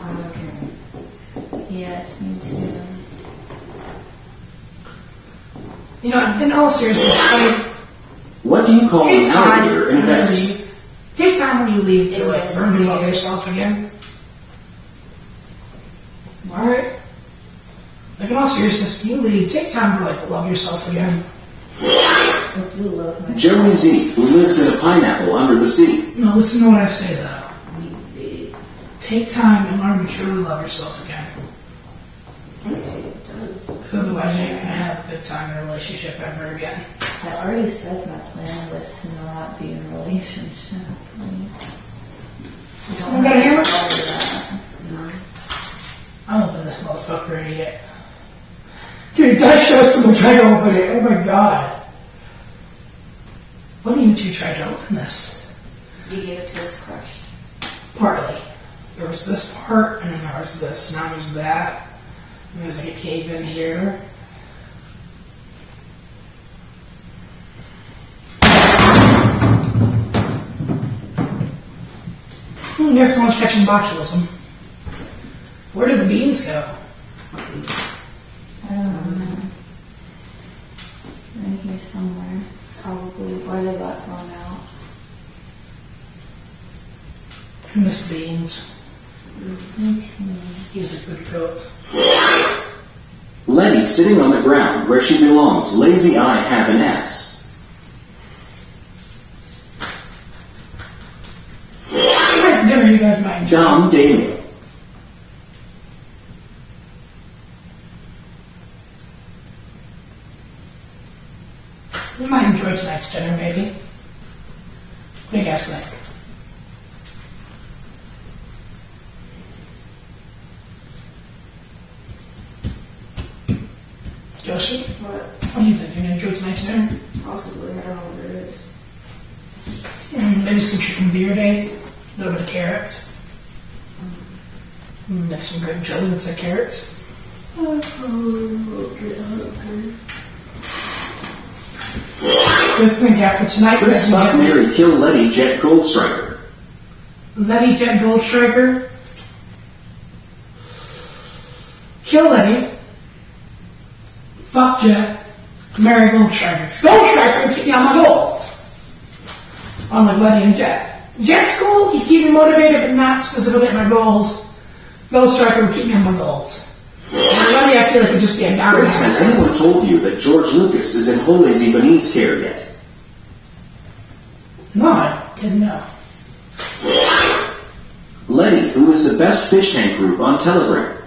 I'm okay. Yes, me too. You know, in all seriousness, What do you call an take time alligator in a when you vest? leave. Take time when you leave to like learn to love yourself again. Alright? Like in all seriousness, when you leave, take time to like love yourself again. I do love my Joey Z, who lives in a pineapple under the sea. No, listen to what I say though. Take time and learn to truly love yourself again. Because otherwise you ain't gonna have a good time in a relationship ever again. I already said my plan was to not be in a relationship. Someone got a hammer? All of that. I'll open this motherfucker in yet. Dude, it does show someone trying to open it. Oh my god. When did you two try to open this? You gave it to us crushed. Partly. There was this part, and then there was this. Now there's that. And there's like a cave in here. Here's someone's catching botulism. Where did the beans go? I don't know. Right here somewhere. Probably. Why they got thrown out. I miss beans. Me too. He was a good goat. Letty sitting on the ground where she belongs. Lazy eye have an ass. Tonight's dinner you guys might enjoy. Dom Daniel. You might enjoy tonight's dinner, maybe. What do you guys think? Josie? What do you think? You're gonna enjoy tonight's dinner? Possibly, I don't know what it is. Maybe some chicken beer day, a little bit of carrots. Maybe some grape jelly with some carrots. Just think after tonight, Chris Buck Mary kill Letty Jet Goldstriker. Letty Jet Goldstriker. Kill Letty. Fuck Jet. Marry Goldstriker. Goldstriker will keep me on my goals. Unlike Letty and Jet. Jet's cool, he keep me motivated, but not specifically at my goals. Goldstriker will keep me on my goals. And Letty, I feel like would just be a down. Chris, has anyone told you that George Lucas is in Whole Lazy Bunny's care yet? No, I didn't know. Letty, who is the best fish tank group on Telegram?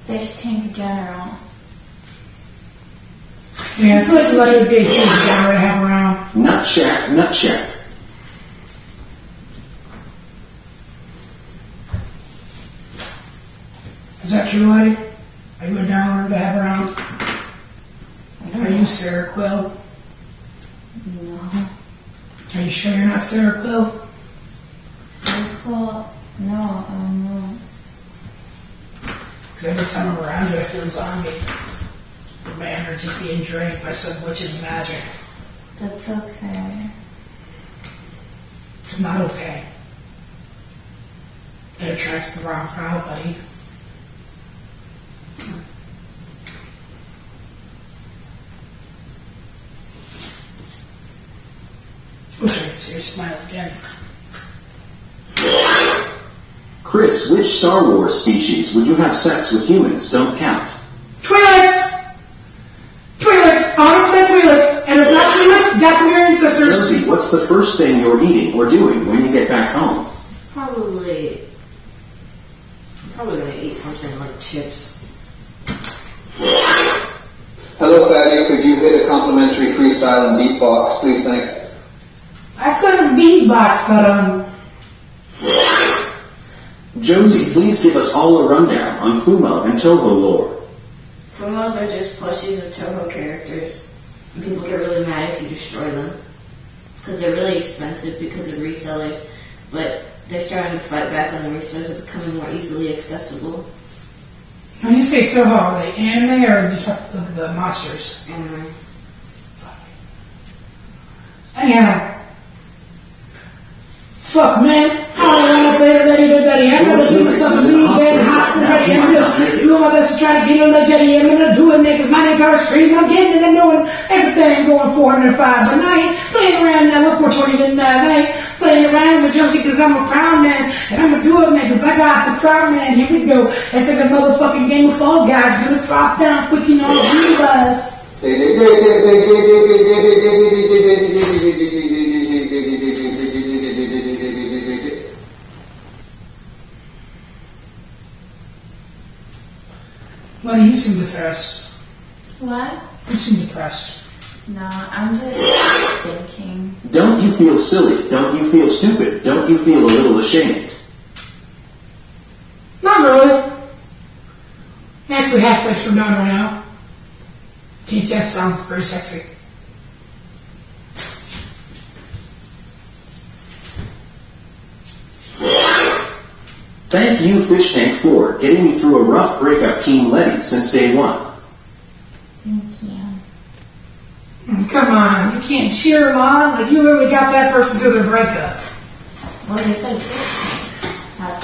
Fishtank General. Yeah, I feel like Letty would be a huge guy to have around. Nut Shack, Nut Shack. Is that true, Letty? Are you a downloader to have around? Are you Sarah Quill? No. Are you sure you're not Sarah Quill? Sarah Quill? No, no. Because every time I'm around you, I feel a zombie. My energy being drained by some witch's magic. That's okay. It's not okay. It attracts the wrong crowd, buddy. Wish I could see her smile again. Chris, which Star Wars species would you have sex with humans don't count? Twi'leks! Twi'leks! 100% Twi'leks! And if not Twi'leks, Dathomirian sisters. Rosie, what's the first thing you're eating or doing when you get back home? Probably gonna eat something like chips. Hello, Fatty. Could you hit a complimentary freestyle and beatbox, please? Thank you. I couldn't beatbox, but Josie, please give us all a rundown on Fuma and Toho lore. Fumos are just plushies of Toho characters. And people get really mad if you destroy them. Because they're really expensive because of resellers. But they're starting to fight back on the resellers of becoming more easily accessible. when you say Toho, are they anime or are you talking the monsters? Anime. Anyhow. Fuck, man. I don't want to say that he did better. I'm going to do something really bad, hot, and ready. I'm just doing my best to try to get a legend. I'm going to do it, man, because my name's our stream. I'm getting it and doing everything going 405. But I ain't playing around now. What 420 didn't I ain't playing around with Josie because I'm a proud man. And I'm going to do it, man, because I got the proud man. Here we go. It's like a motherfucking game of Fall Guys. Gonna drop down quick, you know, realize. Well, you seem depressed. What? You seem depressed. No, I'm just thinking. Don't you feel silly? Don't you feel stupid? Don't you feel a little ashamed? Not really. I'm actually halfway through done right now. TTS sounds very sexy. Thank you, Fishtank, for getting me through a rough breakup, Team Letty, since day one. Thank you. Come on, you can't cheer them on. Like you really got that person through their breakup. Well, they said Fishtank, so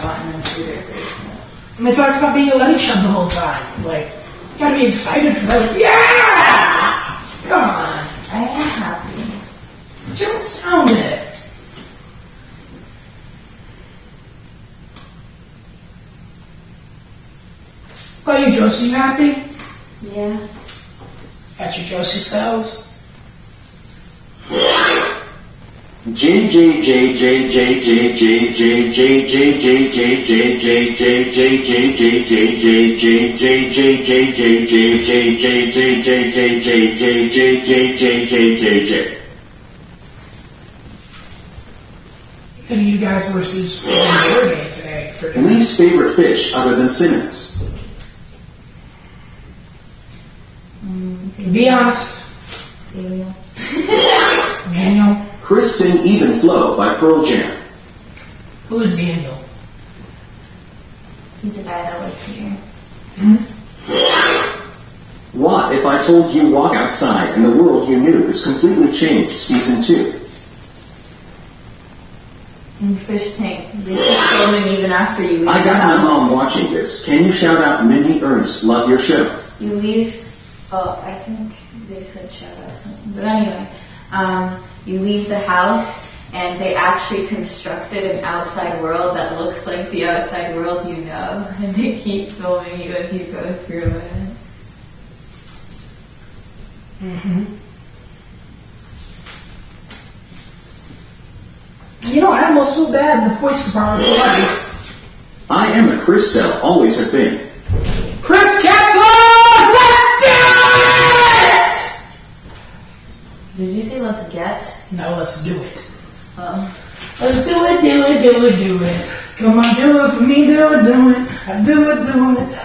gotten them through their basement. And they talked about being a Letty chum the whole time. Like, you gotta be excited for that. Like, yeah! Come on. I am happy. But you don't sound it. How are you, Josie? You happy? Yeah. Got your Josie cells? And you guys versus your day today for dinner. Least favorite fish other than Simmons. Be honest. Daniel. Daniel. Chris sing Even Flow by Pearl Jam. Who is Daniel? He's the guy that was here. What if I told you walk outside and the world you knew is completely changed? Season 2. And Fishtank. They keep filming even after you leave I the got my house. mom watching this. Can you shout out Mindy Ernst? Love your show. You leave. Oh, I think they said shout out something. But anyway, you leave the house and they actually constructed an outside world that looks like the outside world you know. And they keep filming you as you go through it. You know, I almost feel bad in the points department for Letty. I am the Chris Cell, always have been. Chris Capsule! Let's do it! Did you say let's get? No, let's do it. Oh. Let's do it, do it, do it, do it. Come on, do it for me, do it, do it. I do it, do it.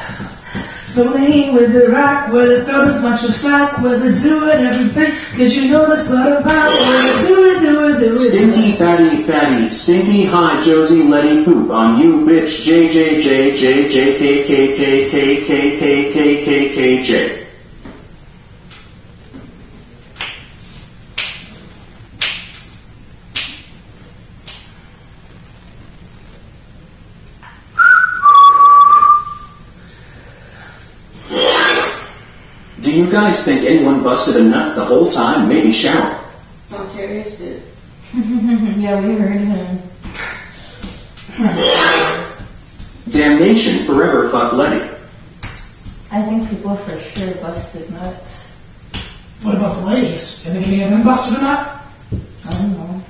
So lean with the rock, with it, throw the punch of sock, with it, do it, everything. Cause you know that's what about with it, do it, do it, do it. Stinky, fatty, fatty, stinky, hi, Josie, Letty, poop on you, bitch, JJJJJKKKKKKKKKKJ. Do you guys think anyone busted a nut the whole time? Maybe shower. Oh, Terry's did. Yeah, we heard him. Damnation, forever fuck Letty. I think people for sure busted nuts. What about the ladies? You think any of them busted or not? I don't know.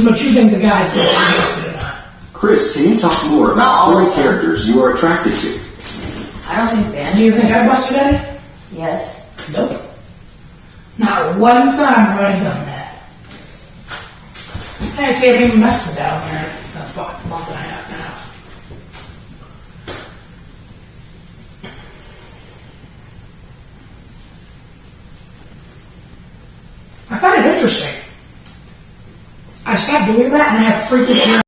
But you think the guys did busted or not? Chris, can you talk more Not about all 40 of them. characters you are attracted to? I don't think Ben. Do you think I busted any? Yes. Nope. Not one time have I done that. Actually, I've even messed with down there a month and a half now. I find it interesting. I stopped doing that and I have freaking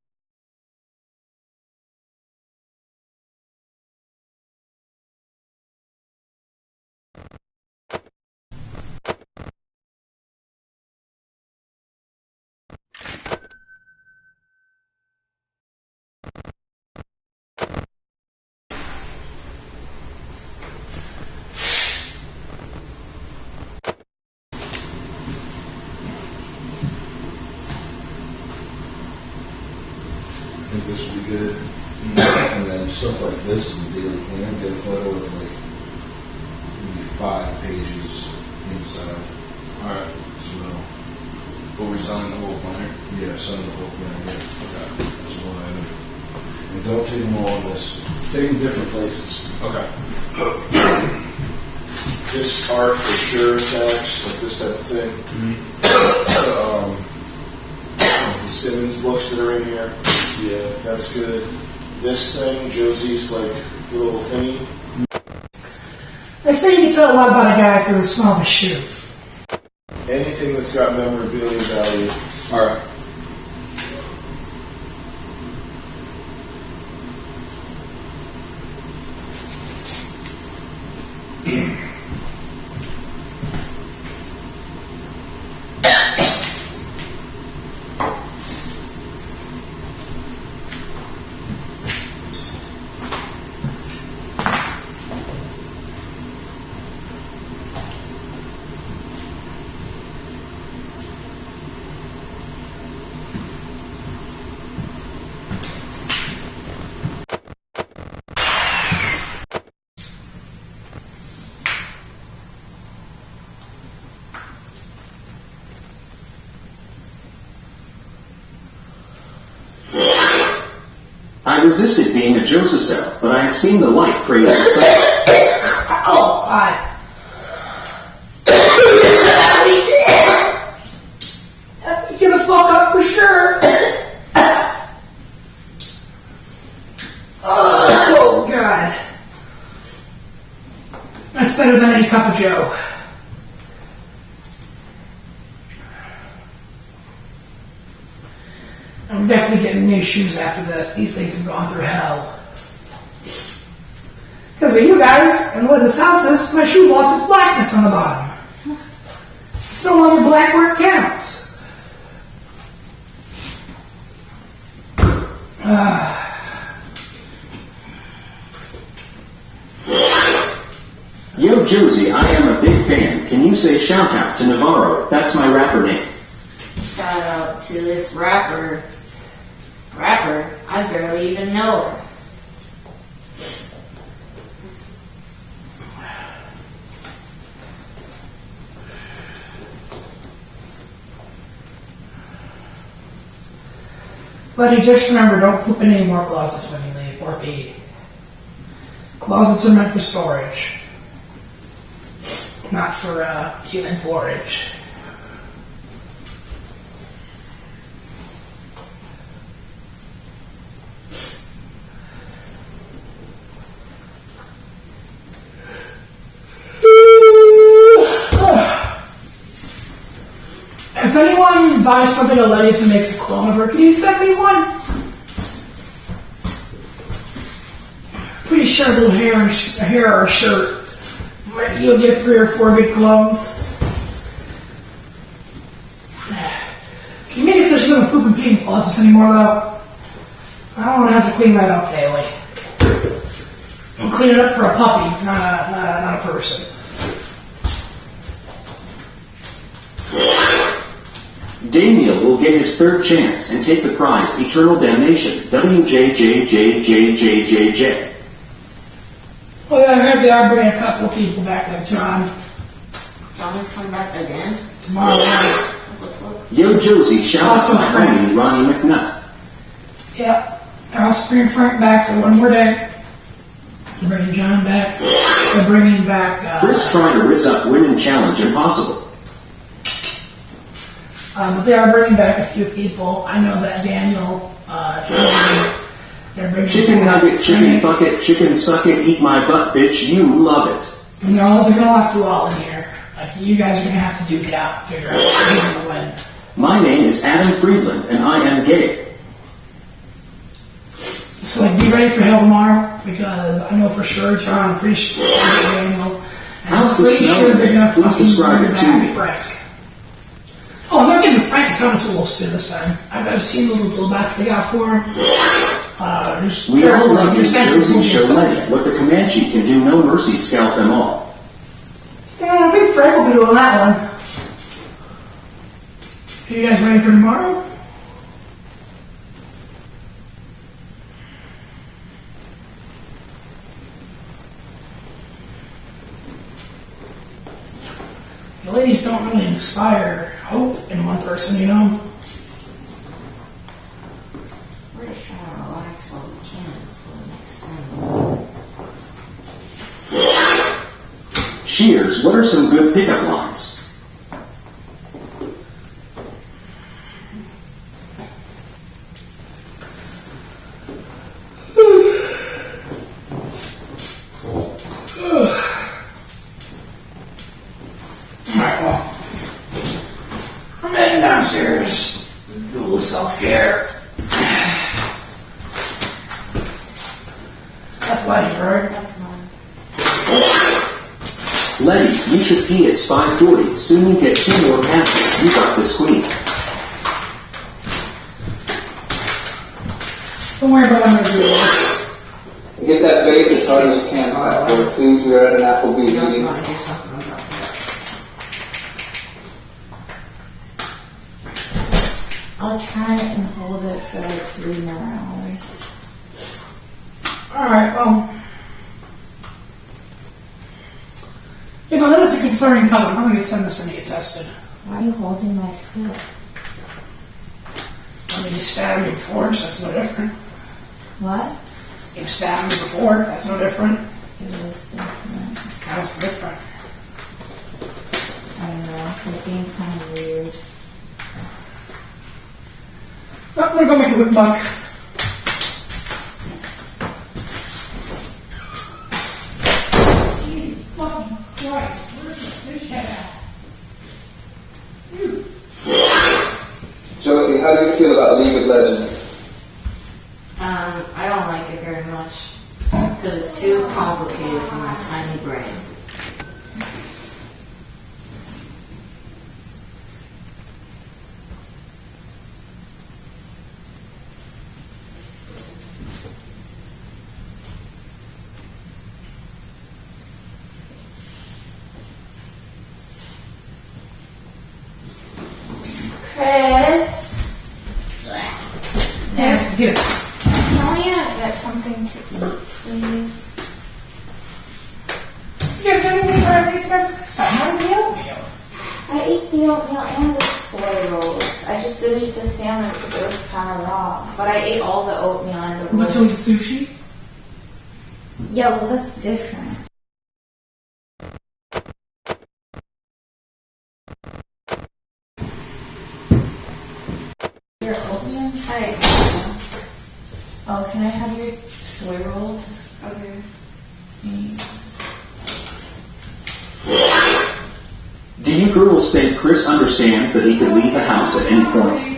I think this would be good. And then stuff like this in the daily plan, get a photo of like maybe 5 pages inside. Alright. As well. But we're selling the whole planner? Yeah, some of the whole plan, yeah. Okay. That's one item. And don't take them all on this. Take them different places. Okay. This art for sure text, like this type of thing. The Simmons books that are in here. Yeah. That's good. This thing, Josie's like the little thingy. They say you can tell a lot about a guy through the smell of his shoe. Anything that's got memorabilia value. Alright. I resisted being a Joseph, but I have seen the light, praise the sun. Oh, I. Get the fuck up for sure. Oh, God. That's better than any cup of joe. I'm definitely getting new shoes after this. These things have gone through hell. Because of you guys, and the way this house is, my shoe lost its blackness on the bottom. It's no longer black where it counts. Yo, Josie, I am a big fan. Can you say shout out to Navarro? That's my rapper name. Shout out to this rapper. I barely even know her. Buddy, just remember, don't poop in any more closets when you leave, or pee. Closets are meant for storage, not for human forage. If anyone buys something at Letty's and makes a clone of her, can you send me one? Pretty sure it'll hair or shirt. You'll get 3 or 4 good clones. Can you make it so she doesn't poop and pee in closets anymore, though? I don't want to have to clean that up daily. I'm cleaning it up for a puppy, not a person. Damiel will get his third chance and take the prize, Eternal Damnation. WJJJJJJJ. Well, yeah, I heard they are bringing a couple of people back, like John. John is coming back again? Tomorrow night. What the fuck? Yo, Josie, shout Awesome, out to my Frank. homie, Ronnie McNutt. Yeah, they're also bringing Frank back for one more day. They're bringing John back. They're bringing back... Chris trying to rizz up Women Challenge Impossible. But they are bringing back a few people. I know that Daniel... they're bringing Chicken back nugget, chicken Frank. bucket, chicken suck it, eat my butt, bitch, you love it. And they're gonna lock you all in here. Like, you guys are gonna have to duke it out, figure out who's gonna win. My name is Adam Friedland, and I am gay. So, like, be ready for hell tomorrow, because I know for sure, John, I'm pretty sure Daniel. How's the pretty snow sure they're today? gonna Please fucking describe bring it to back me. Frank. Oh, they're giving Frank a ton of tools too this time. I've seen the little toolbox they got for him. We all love your you, senses will Josie be Show Lenny. assaulted. What the Comanche can do, no mercy, scalp them all. Yeah, I think Frank will be doing that one. Are you guys ready for tomorrow? You ladies don't really inspire hope in one person, you know? We're just trying to relax while we can for the next thing. Shears, what are some good pickup lines? Alright, well, I'm heading downstairs. Do a little self-care. That's lighting, right? That's mine. Letty, you should pee at 5:40. Soon you get 2 more passes. You got this queen. Don't worry about what I'm gonna do this. Get that vape as hard as you can. Or please, we are at an Applebee's You meeting. want to do something about that? I'll try and hold it for like 3 more hours. Alright, well. You know, that is a concerning color. I'm gonna send this in to get tested. Why are you holding my foot? I mean, you stabbed me before, so that's no different. What? You've stabbed me before. That's no different. It was different. That's different. I don't know. It being kind of weird. Oh, I'm gonna go make a whip buck. Jesus fucking Christ. Where's the fish head at? Josie, how do you feel about League of Legends? I don't like it very much because it's too complicated for my tiny brain. Chris? Yes, get it. Can we get something to eat, please? You guys got anything for every next time? How did the oatmeal? I ate the oatmeal and the soy rolls. I just didn't eat the salmon because it was kind of raw. But I ate all the oatmeal and the rolls. But you'll eat sushi? Yeah, well, that's different. Your oatmeal? Oh, can I have your soy rolls? Okay. Do you girls think Chris understands that he could leave the house at any point?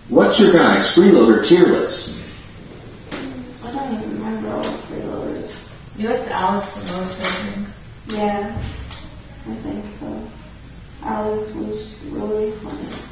What's your guy's freeloader tier list? I don't even remember all the freeloaders. You liked Alex the most, I think. Yeah, I think so. Alex was really funny.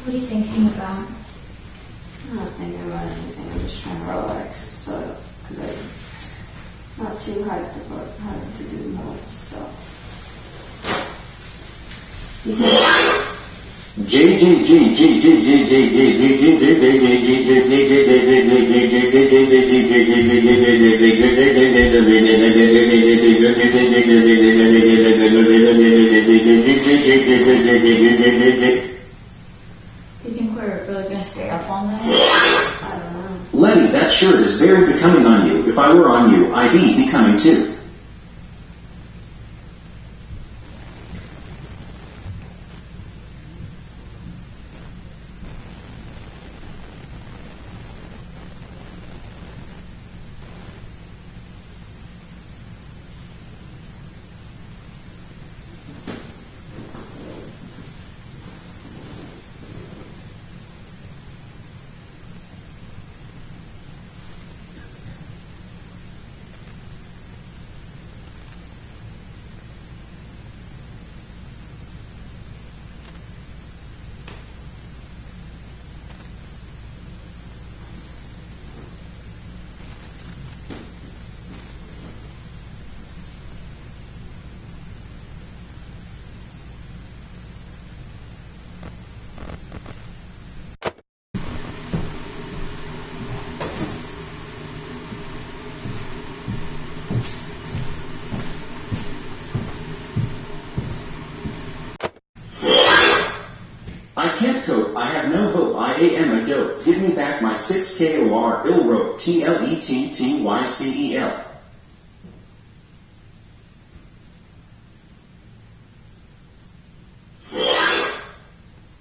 What are you thinking about? I'm not thinking about anything. I'm just trying to relax, so because I'm not too hyped about having to do more stuff. You can. Do you think we're really going to stay up all night? I don't know. Letty, that shirt is very becoming on you. If I were on you, I'd be becoming too. I can't cope, I have no hope, I am a dope. Give me back my 6KOR, ill rope, TLETTYCEL.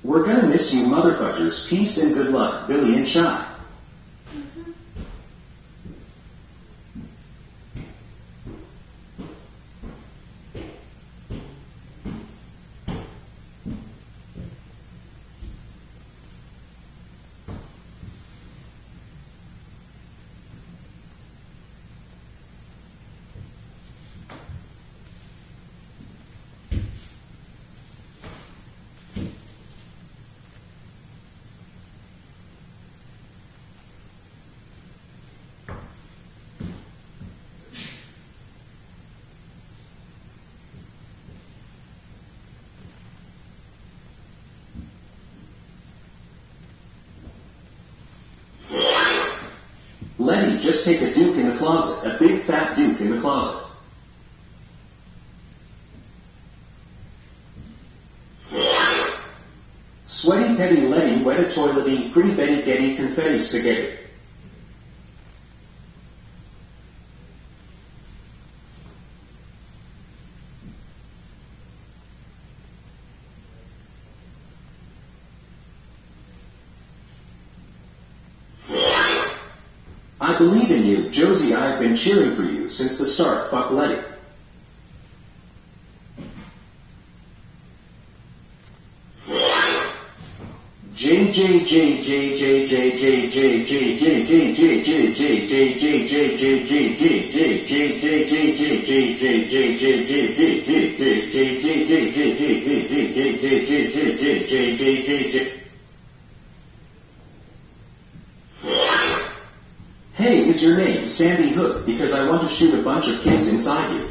We're gonna miss you motherfuckers. Peace and good luck, Billy and Shy. Lenny, just take a duke in the closet, a big fat duke in the closet. Sweaty petty Letty, wet a toilety, pretty Betty Getty, confetti spaghetti. I believe in you, Josie. I have been cheering for you since the start. Fuck Letty. Hey, is your name Sandy Hook? Because I want to shoot a bunch of kids inside you.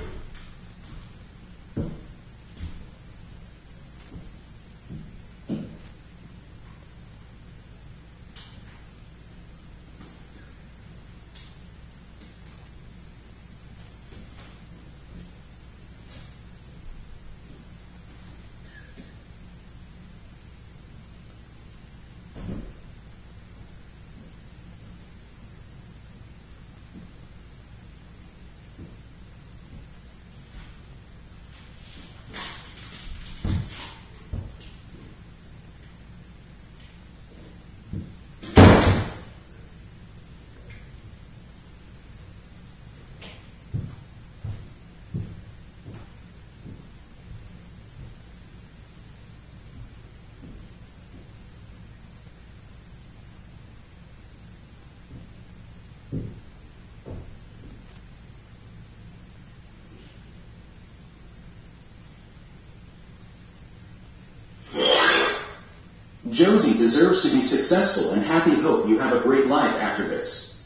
Josie deserves to be successful, and happy hope you have a great life after this.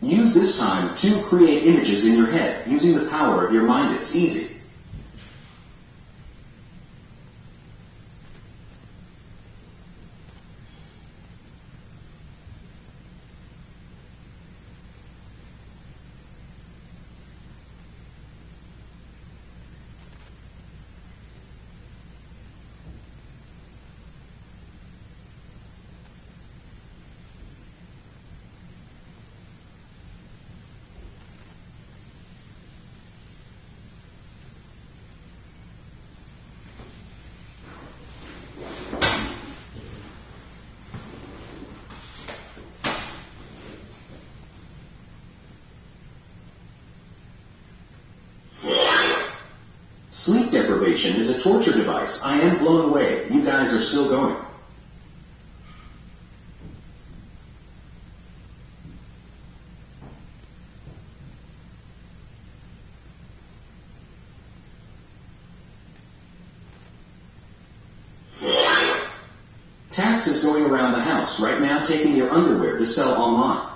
Use this time to create images in your head using the power of your mind. It's easy. Sleep deprivation is a torture device. I am blown away. You guys are still going. Tax is going around the house right now taking your underwear to sell online.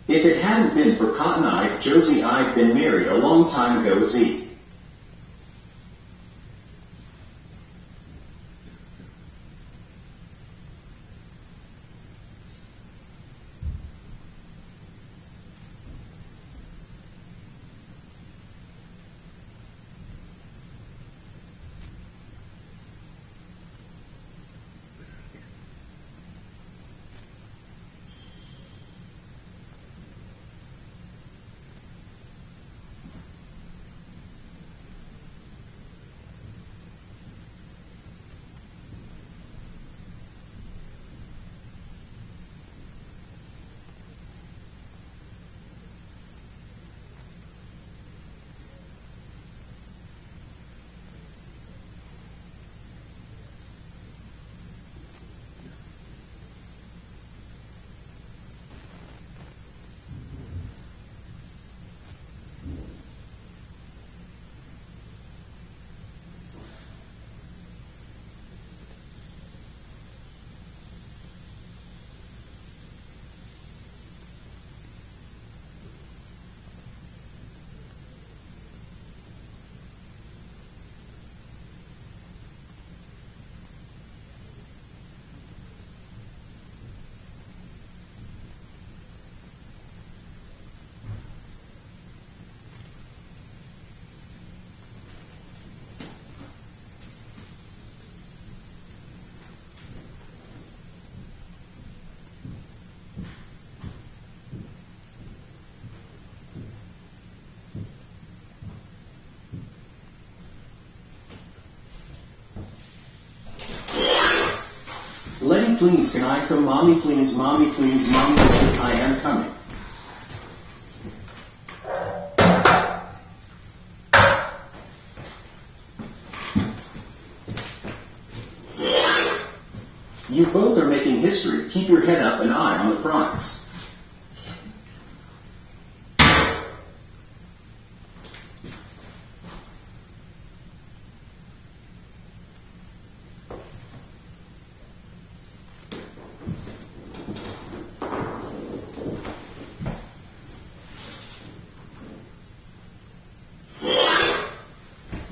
If it hadn't been for Cotton Eye, Josie, I'd been married a long time ago, Z. Letty, please, can I come? Mommy, please, mommy, please, mommy, I am coming. You both are making history. Keep your head up and eye on the prize.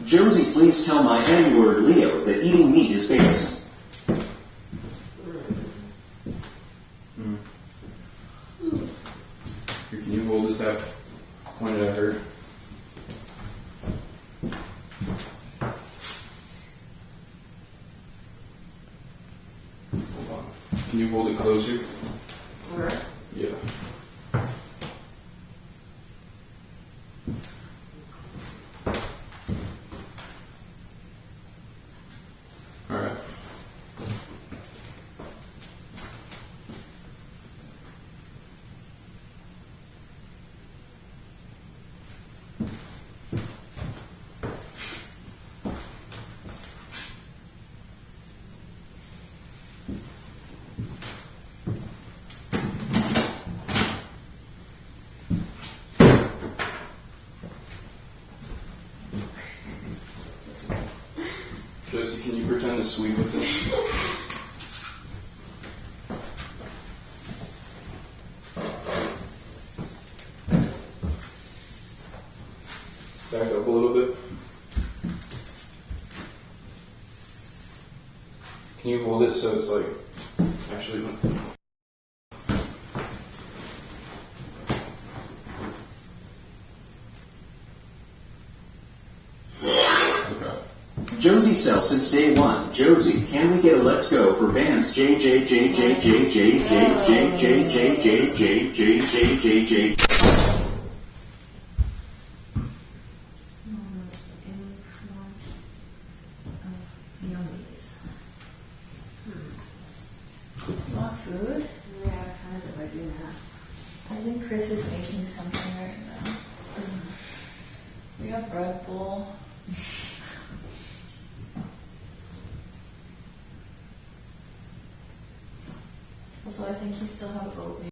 Josie, please tell my N-word Leo that eating meat is basic. Here, can you hold this up? Pointed at her. Hold on. Can you hold it closer? Alright. Yeah. Alright. Josie, can you pretend to sweep with this? Back up a little bit. Can you hold it so it's like actually? Josie sells since day one. Josie, can we get a let's go for bands J J J J J J J J J J J J J J J J. Want food? Yeah, kind of. I do now. I think Chris is making something right now. We have Red Bull. Also, I think you still have oatmeal.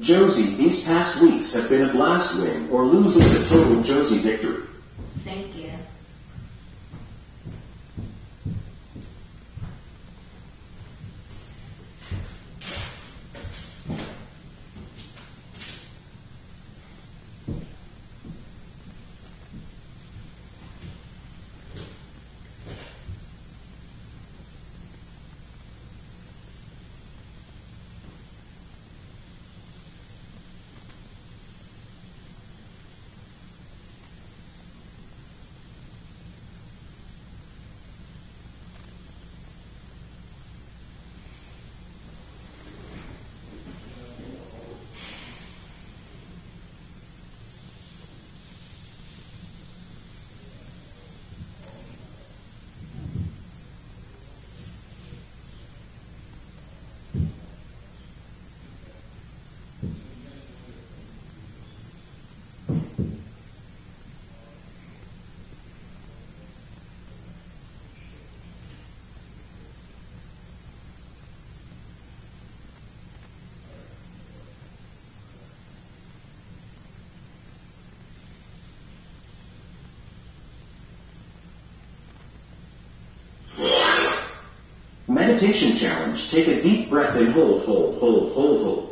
Josie, these past weeks have been a blast win, or lose is a total Josie victory. Thank you. Meditation challenge. Take a deep breath and hold, hold, hold, hold, hold.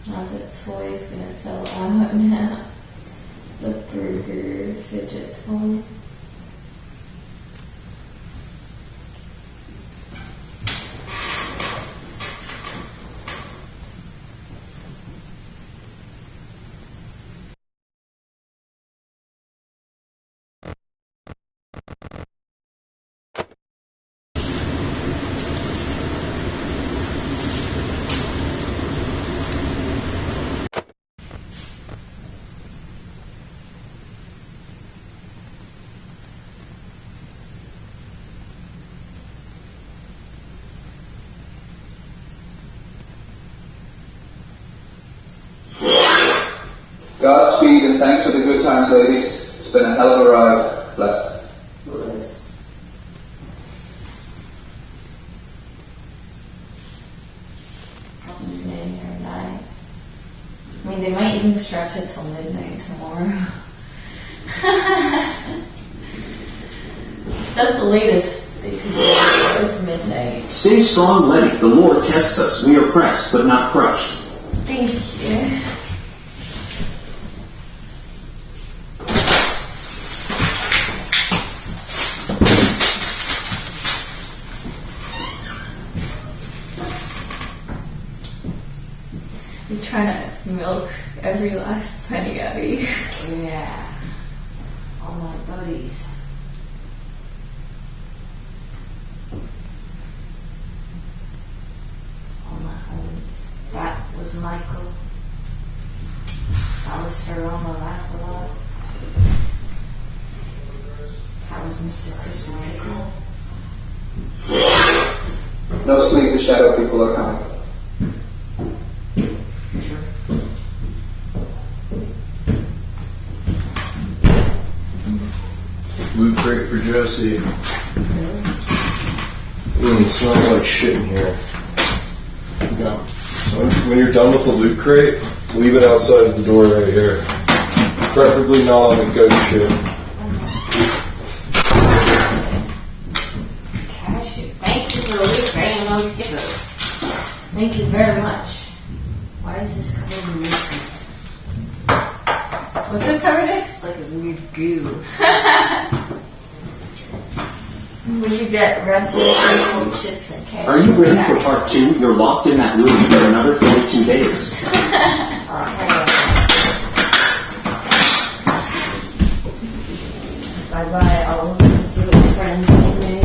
How's it toys gonna sell out now? The burger fidget toy. Godspeed and thanks for the good times, ladies. It's been a hell of a ride. Bless. Evening or night. I mean, they might even stretch it till midnight tomorrow. That's the latest they could do. It's midnight. Stay strong, Letty. The Lord tests us. We are pressed, but not crushed. Thank you. You're trying to milk every last penny out of you. Yeah. All my buddies. All my homies. That was Michael. That was Sir Roma Laugh a Lot. That was Mr. Chris Michael. No sleep, the shadow people are coming. Loot crate for Josie. It smells like shit in here. Yeah. So when you're done with the loot crate, leave it outside the door right here. Preferably not on the goat shit. Cashew. Thank you for retraining those gibbos. Thank you very much. Why is this covered in liquid? What's it covered in? Like a weird goo. When you get Red Bull and chips and candy. Are you ready for part 2? You're locked in that room for another 42 days. Bye bye. I'll look and see what my friends have made.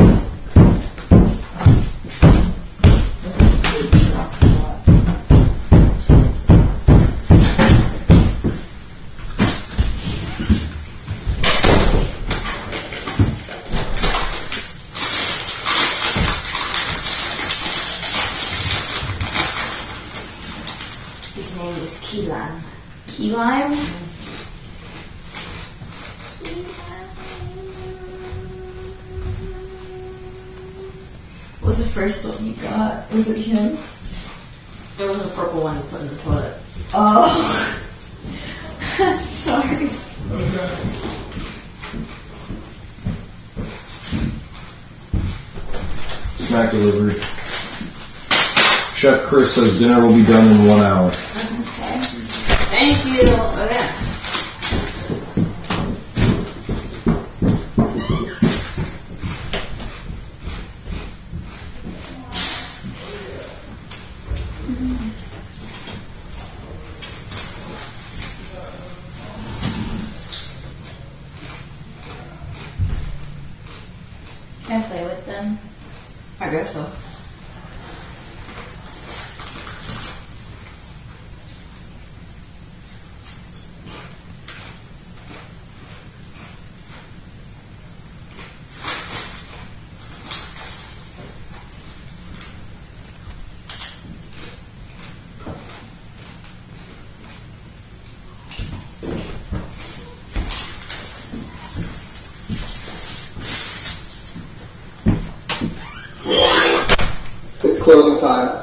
His name is Key Lime. Key lime? What was the first one you got? Was it him? It was a purple one you put in the toilet. Oh. Sorry. Snack delivery. Chef Chris says dinner will be done in 1 hour. Okay. Thank you. Okay. Can I play with them? I guess so. It's closing time.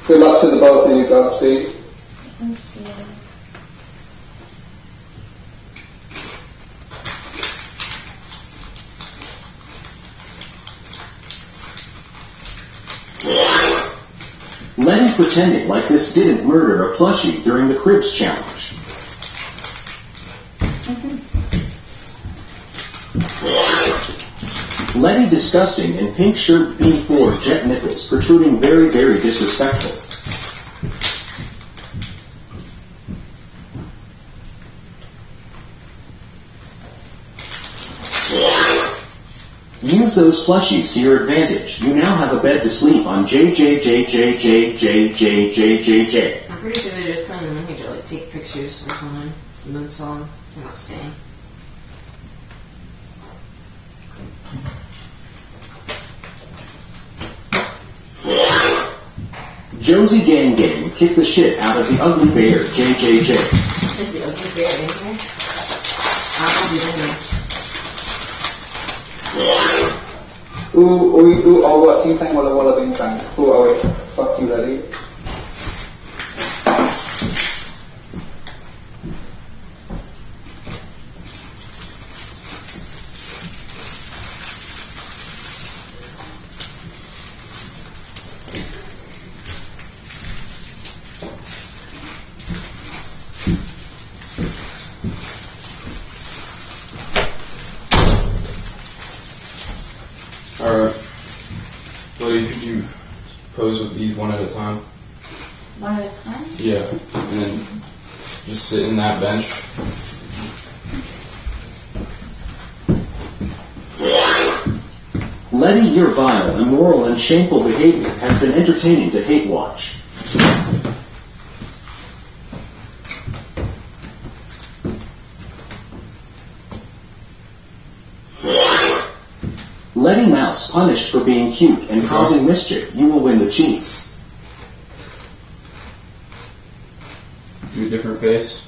Good luck to the both of you, Godspeed. Thank you. Letty pretending like this didn't murder a plushie during the Cribs challenge. Letty disgusting in pink shirt B4 jet nipples protruding very, very disrespectful. Use those plushies to your advantage. You now have a bed to sleep on. JJJJJJJJJJ. I'm pretty sure they're just putting them in here to like take pictures or something and then sell them. They're not staying. Josie Gang Gang kick the shit out of the ugly bear. JJJ. Is the ugly bear in here? I don't know if he's in here. Over think tank wala bintang. Away. Fuck you, Letty. Alright. Lady, could you pose with these one at a time? One at a time? Yeah. And then just sit in that bench. Letty, your vile, immoral, and shameful behavior has been entertaining to hate watch. Letty Mouse punished for being cute and causing mischief. You will win the cheese. Do a different face.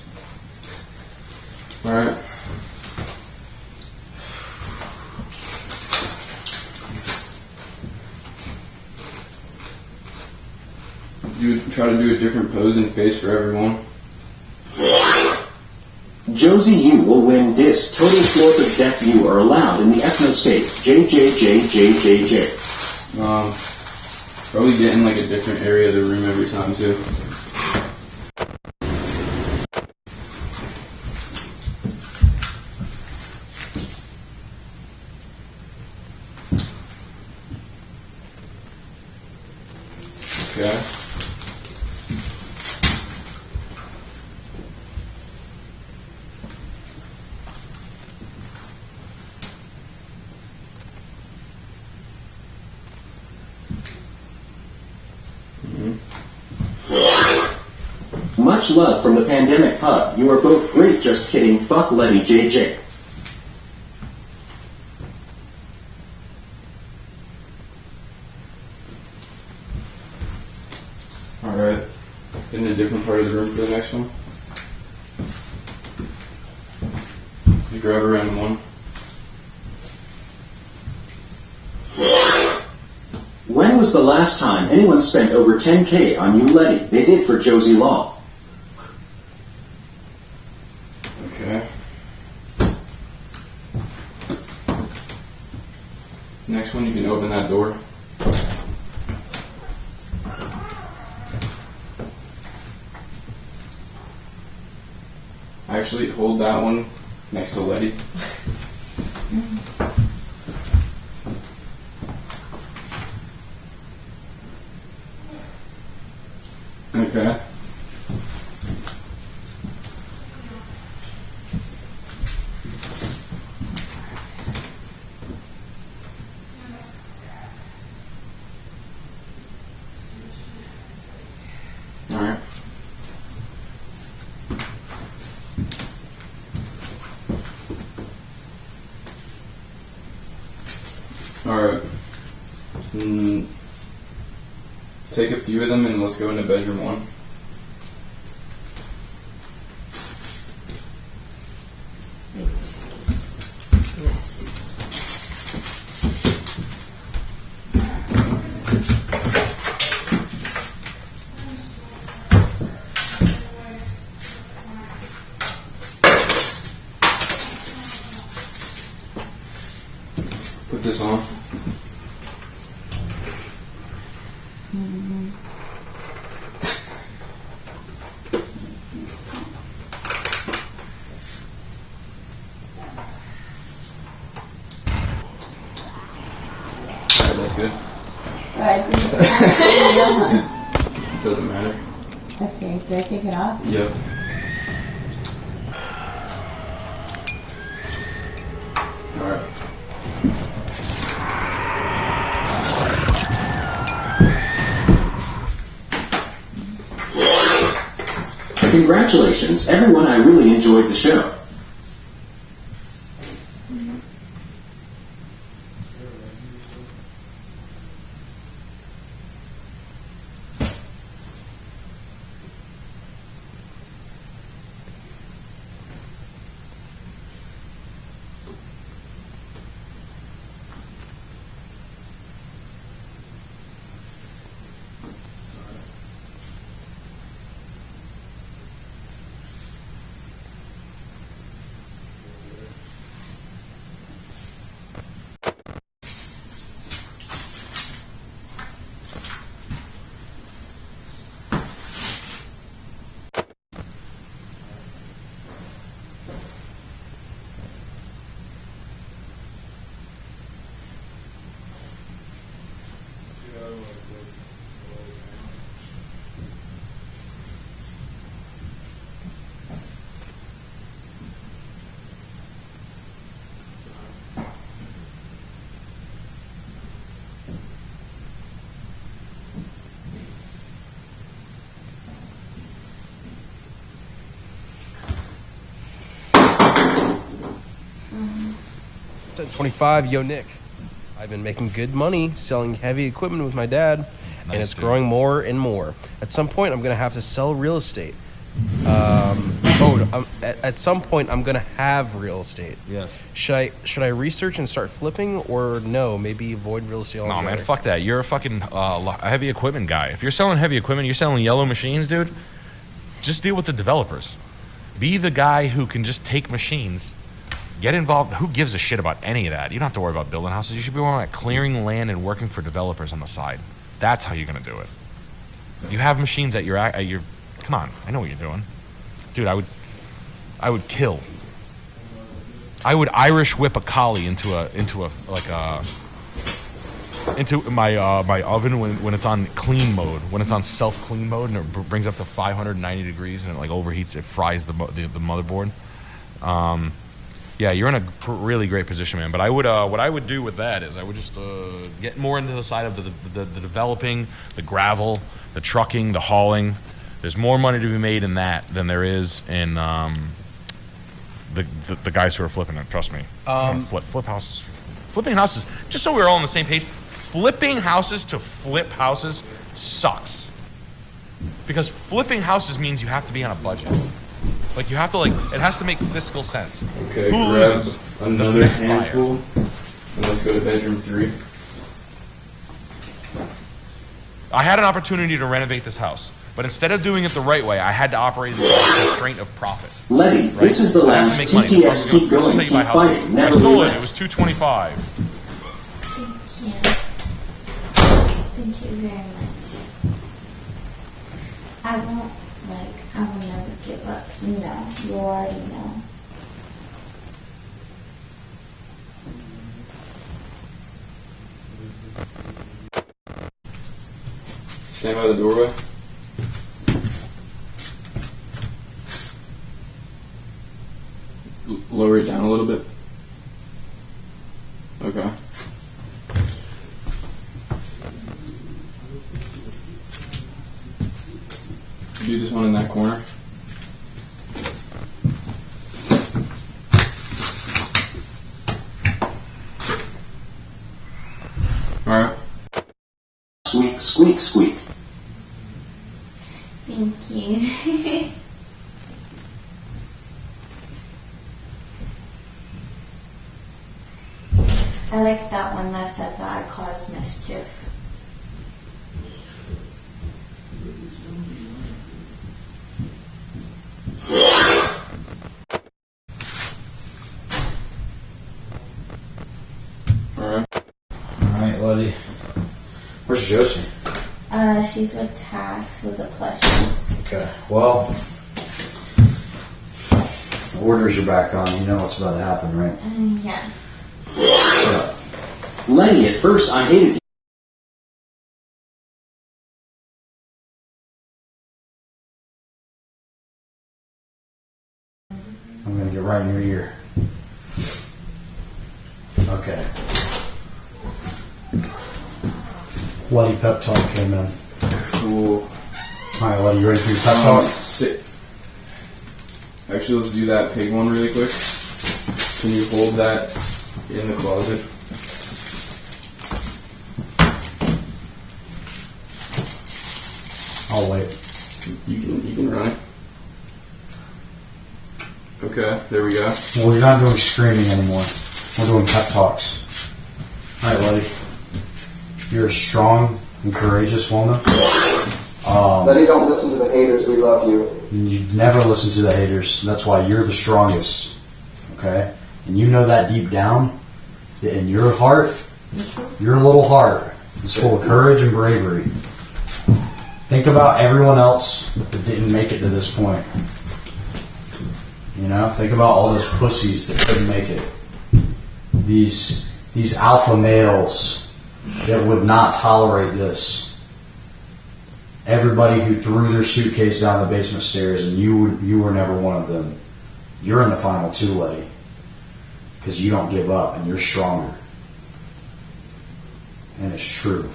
Alright. Try to do a different pose and face for everyone. Josie, you will win this. Total fourth of death. You are allowed in the ethno state. JJJJJJ. Probably get in like a different area of the room every time too. Okay. Much love from the pandemic hub. You are both great. Just kidding. Fuck Letty JJ. Alright. Get in a different part of the room for the next one. You grab a random one. When was the last time anyone spent over 10K on you, Letty? They did for Josie Law. Okay. Next one, you can open that door. Actually, hold that one next to Letty. Okay. Alright. Alright. Take a few of them and let's go into bedroom one. put this on. That's good. It doesn't matter. Okay, do I take it off? Yep. Alright. Congratulations, everyone. I really enjoyed the show. At 25, yo Nick, I've been making good money selling heavy equipment with my dad, and it's growing more and more. At some point, I'm gonna have to sell real estate. At some point, I'm gonna have real estate. Yes. Should I research and start flipping, or no? Maybe avoid real estate altogether. No, man, fuck that. You're a fucking heavy equipment guy. If you're selling heavy equipment, you're selling yellow machines, dude. Just deal with the developers. Be the guy who can just take machines. Get involved. Who gives a shit about any of that? You don't have to worry about building houses. You should be worrying about clearing land and working for developers on the side. That's how you're gonna do it. You have machines at your. Come on, I know what you're doing, dude. I would kill. I would Irish whip a collie into my oven when it's on clean mode. When it's on self clean mode and it brings up to 590 degrees and it like overheats, it fries the motherboard. Yeah, you're in a really great position, man. But I would, what I would do with that is I would just get more into the side of the developing, the gravel, the trucking, the hauling. There's more money to be made in that than there is in the guys who are flipping it. Trust me. Flip houses, flipping houses. Just so we're all on the same page, flipping houses to flip houses sucks. Because flipping houses means you have to be on a budget. Like you have to it has to make fiscal sense. Okay, who grab loses? another Next handful, and let's go to bedroom 3. I had an opportunity to renovate this house, but instead of doing it the right way, I had to operate in the constraint of profit. Letty, Right? this is the I have to last make money. TTS. Keep Let's going, say keep my house. fighting, I never stole it. relax. It was $225. Thank you very much. I won't, I will never give up. You know, you already know. Stand by the doorway. Lower it down a little bit. Okay. Do this one in that corner. All right. Squeak, squeak, squeak. Thank you. I like that one that said that I caused mischief. All right. Where's Josie? She's with Tax with the plushies. Okay. Well, the orders are back on. You know what's about to happen, right? Yeah. Shut up. Lenny, at first I hated you. I'm gonna get right in your ear. Okay. Bloody pep talk came in. Cool. Alright, Letty, you ready for your pep talk? Actually, let's do that pig one really quick. Can you hold that in the closet? I'll wait. You can run it. Okay, there we go. Well, we're not doing screaming anymore. We're doing pep talks. Alright, Letty. You're a strong and courageous woman. Letty, don't listen to the haters. We love you. You never listen to the haters. That's why you're the strongest. Okay? And you know that deep down, that in your heart, your little heart is full of courage and bravery. Think about everyone else that didn't make it to this point. You know? Think about all those pussies that couldn't make it. These alpha males that would not tolerate this. Everybody who threw their suitcase down the basement stairs, and you were never one of them. You're in the final two, Letty. Because you don't give up, and you're stronger. And it's true.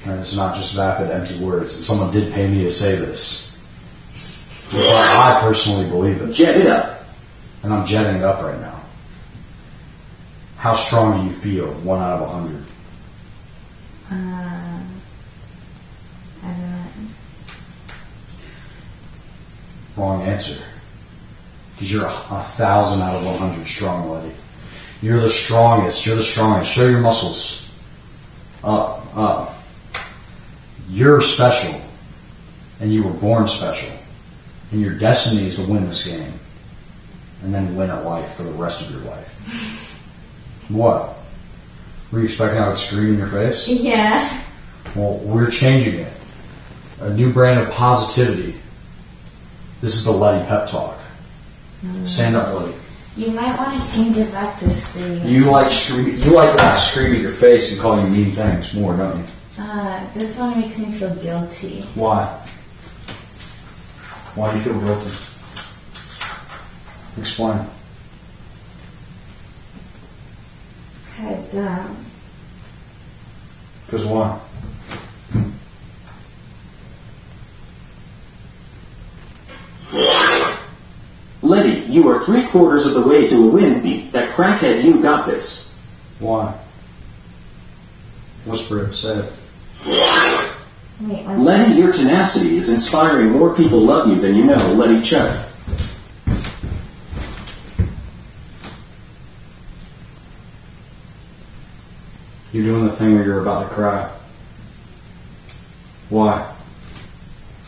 And it's not just vapid, empty words. And someone did pay me to say this. But I personally believe it. Jet it up. And I'm jetting it up right now. How strong do you feel? 1 out of 100. I don't know. Wrong answer. Because you're 1,000 out of 100 strong, Letty. You're the strongest. You're the strongest. Show your muscles. Up, up. You're special. And you were born special. And your destiny is to win this game. And then win at life for the rest of your life. What? Were you expecting I would scream in your face? Yeah. Well, we're changing it. A new brand of positivity. This is the Letty pep talk. Stand up, Letty. You might want to change it back to scream. You like scream. You like that scream at your face and call you mean things more, don't you? This one makes me feel guilty. Why? Why do you feel guilty? Explain. Because why? Letty, you are 3/4 of the way to a win beat. That crackhead, you got this. Why? Whisper it, say it. Wait, Letty, your tenacity is inspiring more people love you than you know. Letty Chuck. You're doing the thing where you're about to cry. Why?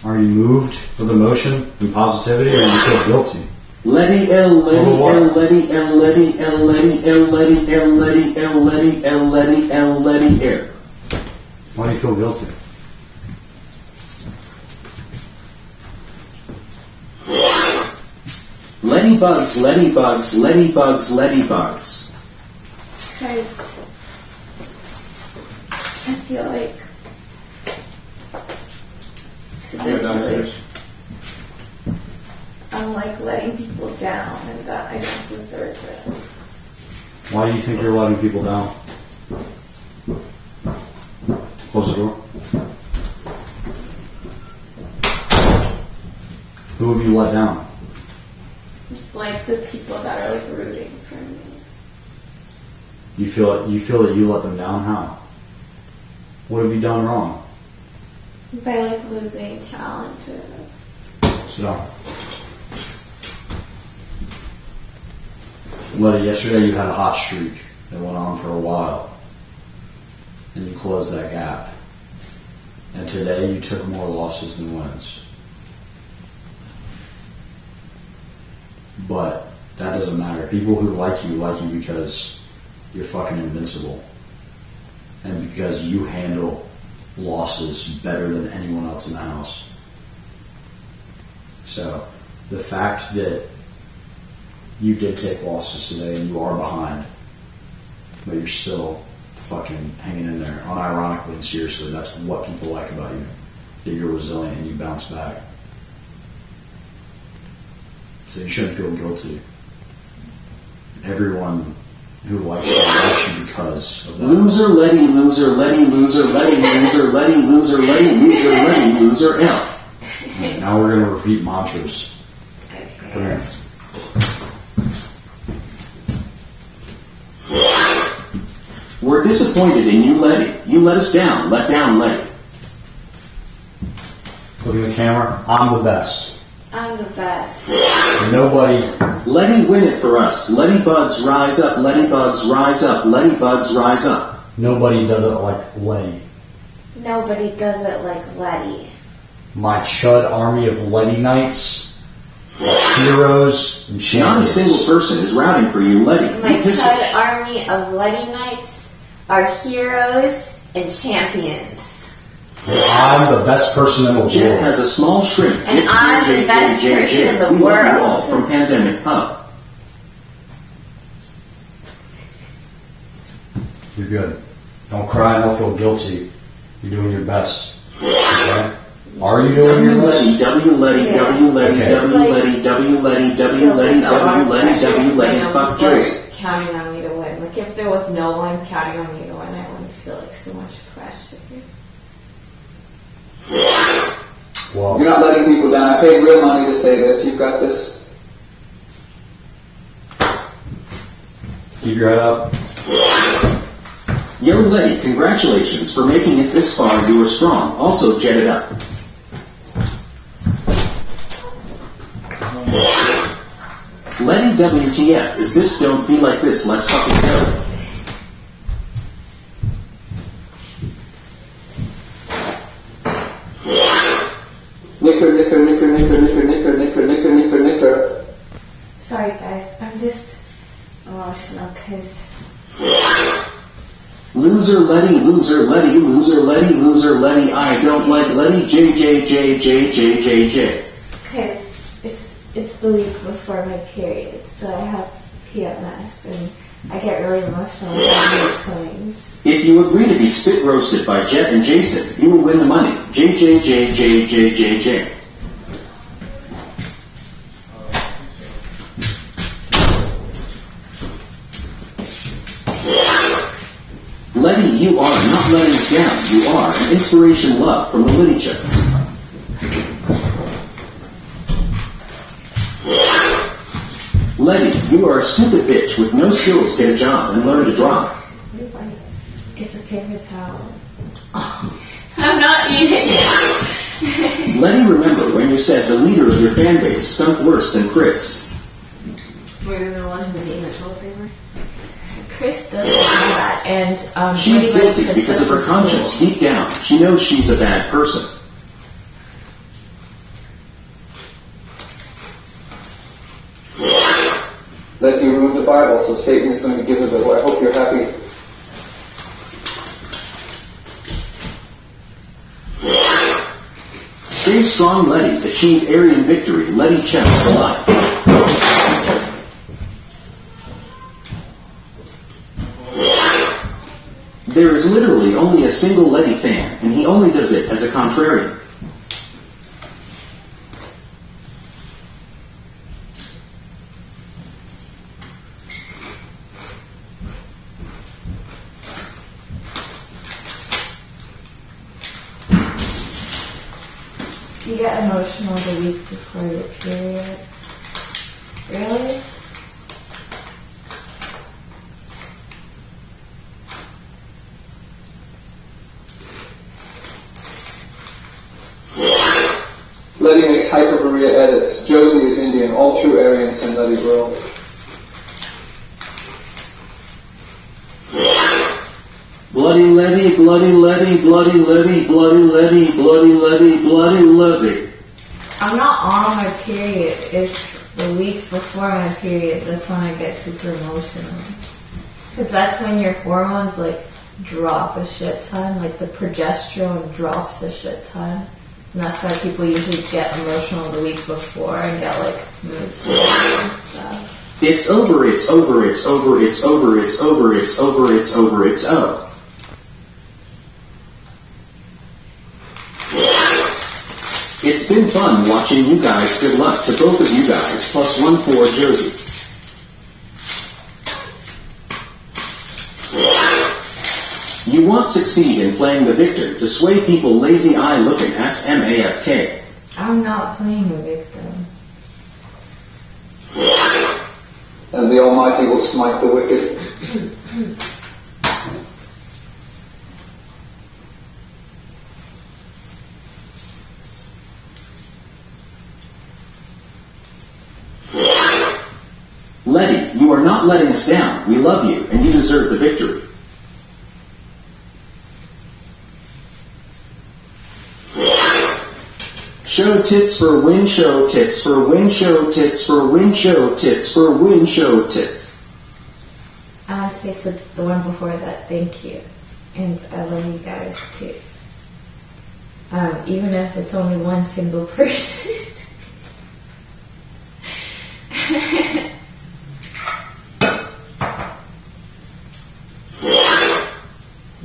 Are you moved with emotion and positivity, or do you feel guilty? Letty L Letty L Letty L Letty L Letty L Letty L Letty L Letty L Letty L Letty L. Why do you feel guilty? Letty bugs, Letty bugs, Letty bugs, Letty bugs. Because I feel like. Go downstairs. I'm like letting people down and that I don't deserve it. Why do you think you're letting people down? Close the door. Who have you let down? Like the people that are like rooting for me. You feel that you let them down? How? What have you done wrong? By like losing challenges. Sit down. Letty, yesterday you had a hot streak that went on for a while. And you closed that gap. And today you took more losses than wins. But that doesn't matter. People who like you because you're fucking invincible. and because you handle losses better than anyone else in the house. So the fact that you did take losses today and you are behind, but you're still fucking hanging in there, unironically and seriously, that's what people like about you. That you're resilient and you bounce back. So you shouldn't feel guilty. Everyone who likes you because of that. Loser, Letty, loser, Letty, loser, Letty, loser, Letty, loser, Letty, loser, Letty, loser, L. Right, now we're going to repeat mantras. Come here. We're disappointed in you, Letty. You let us down. Let down, Letty. Look at the camera. I'm the best. I'm the best. Nobody. Letty, win it for us. Letty bugs rise up. Letty bugs rise up. Letty bugs rise up. Nobody does it like Letty. Nobody does it like Letty. My Chud army of Letty Knights, heroes and champions. Not a single person is routing for you, Letty. My Chud army of Letty Knights are heroes and champions. I'm the best person in the world. Jet has a small shrimp. And I'm the best person in the We love you all world. from Pandemic Pub. You're good. Don't cry and don't feel guilty. You're doing your best. Okay? Are you doing your best? W Letty, W Letty, W Letty, W Letty, W Letty, W Letty, W Letty, fuck Josie. Counting on me to win. Like if there was no one counting on me to win, I wouldn't feel like so much pressure. Well, You're not letting people down. I paid real money to say this. You've got this. keep your head up. Yo Letty, congratulations for making it this far. You were strong. Also jet it up. Letty WTF, is this don't be like this, let's fucking go. Nicker, nicker, nicker, nicker, nicker, nicker, nicker, nicker, nicker, nicker. Sorry guys, I'm just emotional because Loser Letty, loser Letty, loser Letty, loser Letty, I don't like Letty, J J J J J J J. it's the week before my period, so I have PMS and I get really emotional when I make swings. If you agree to be spit roasted by Jet and Jason, you will win the money. J J J J J J J. Letty, you are not letting us down. You are an inspiration love from the Liddy Chucks. Letty, you are a stupid bitch with no skills. Get a job and learn to drive. It's a paper towel. I'm not eating it. Letty, remember when you said the leader of your fan base stunk worse than Chris. Were you the one who was eating the toilet paper? Chris doesn't do that, and She's guilty because of her conscience. Deep down, she knows she's a bad person. Letty ruined the Bible, so Satan is going to give it away. I hope you're happy. Stay strong, Letty. Achieve Aryan victory. Letty checks for life. There is literally only a single Letty fan, and he only does it as a contrarian. You get emotional the week before your period. Really? Letty makes Hyperborea edits. Josie is Indian. All true Aryans send Letty bro. Bloody Letty, bloody Letty, bloody Letty, bloody Letty, bloody Letty, bloody Letty. I'm not on my period. It's the week before my period. That's when I get super emotional. Because that's when your hormones like drop a shit ton. Like the progesterone drops a shit ton. And that's why people usually get emotional the week before and get like mood swings and stuff. It's over, it's over, it's over, it's over, it's over, it's over, it's over, it's over. It's been fun watching you guys. Good luck to both of you guys. +1 for Josie. You won't succeed in playing the victor to sway people lazy eye looking SMAFK. I'm not playing a victim. And the Almighty will smite the wicked. Letty, you are not letting us down. We love you, and you deserve the victory. Show tits for win, show tits for win, show tits for win, show tits for win, show tit. I want to say to the one before that, thank you. And I love you guys too. Even if it's only one single person.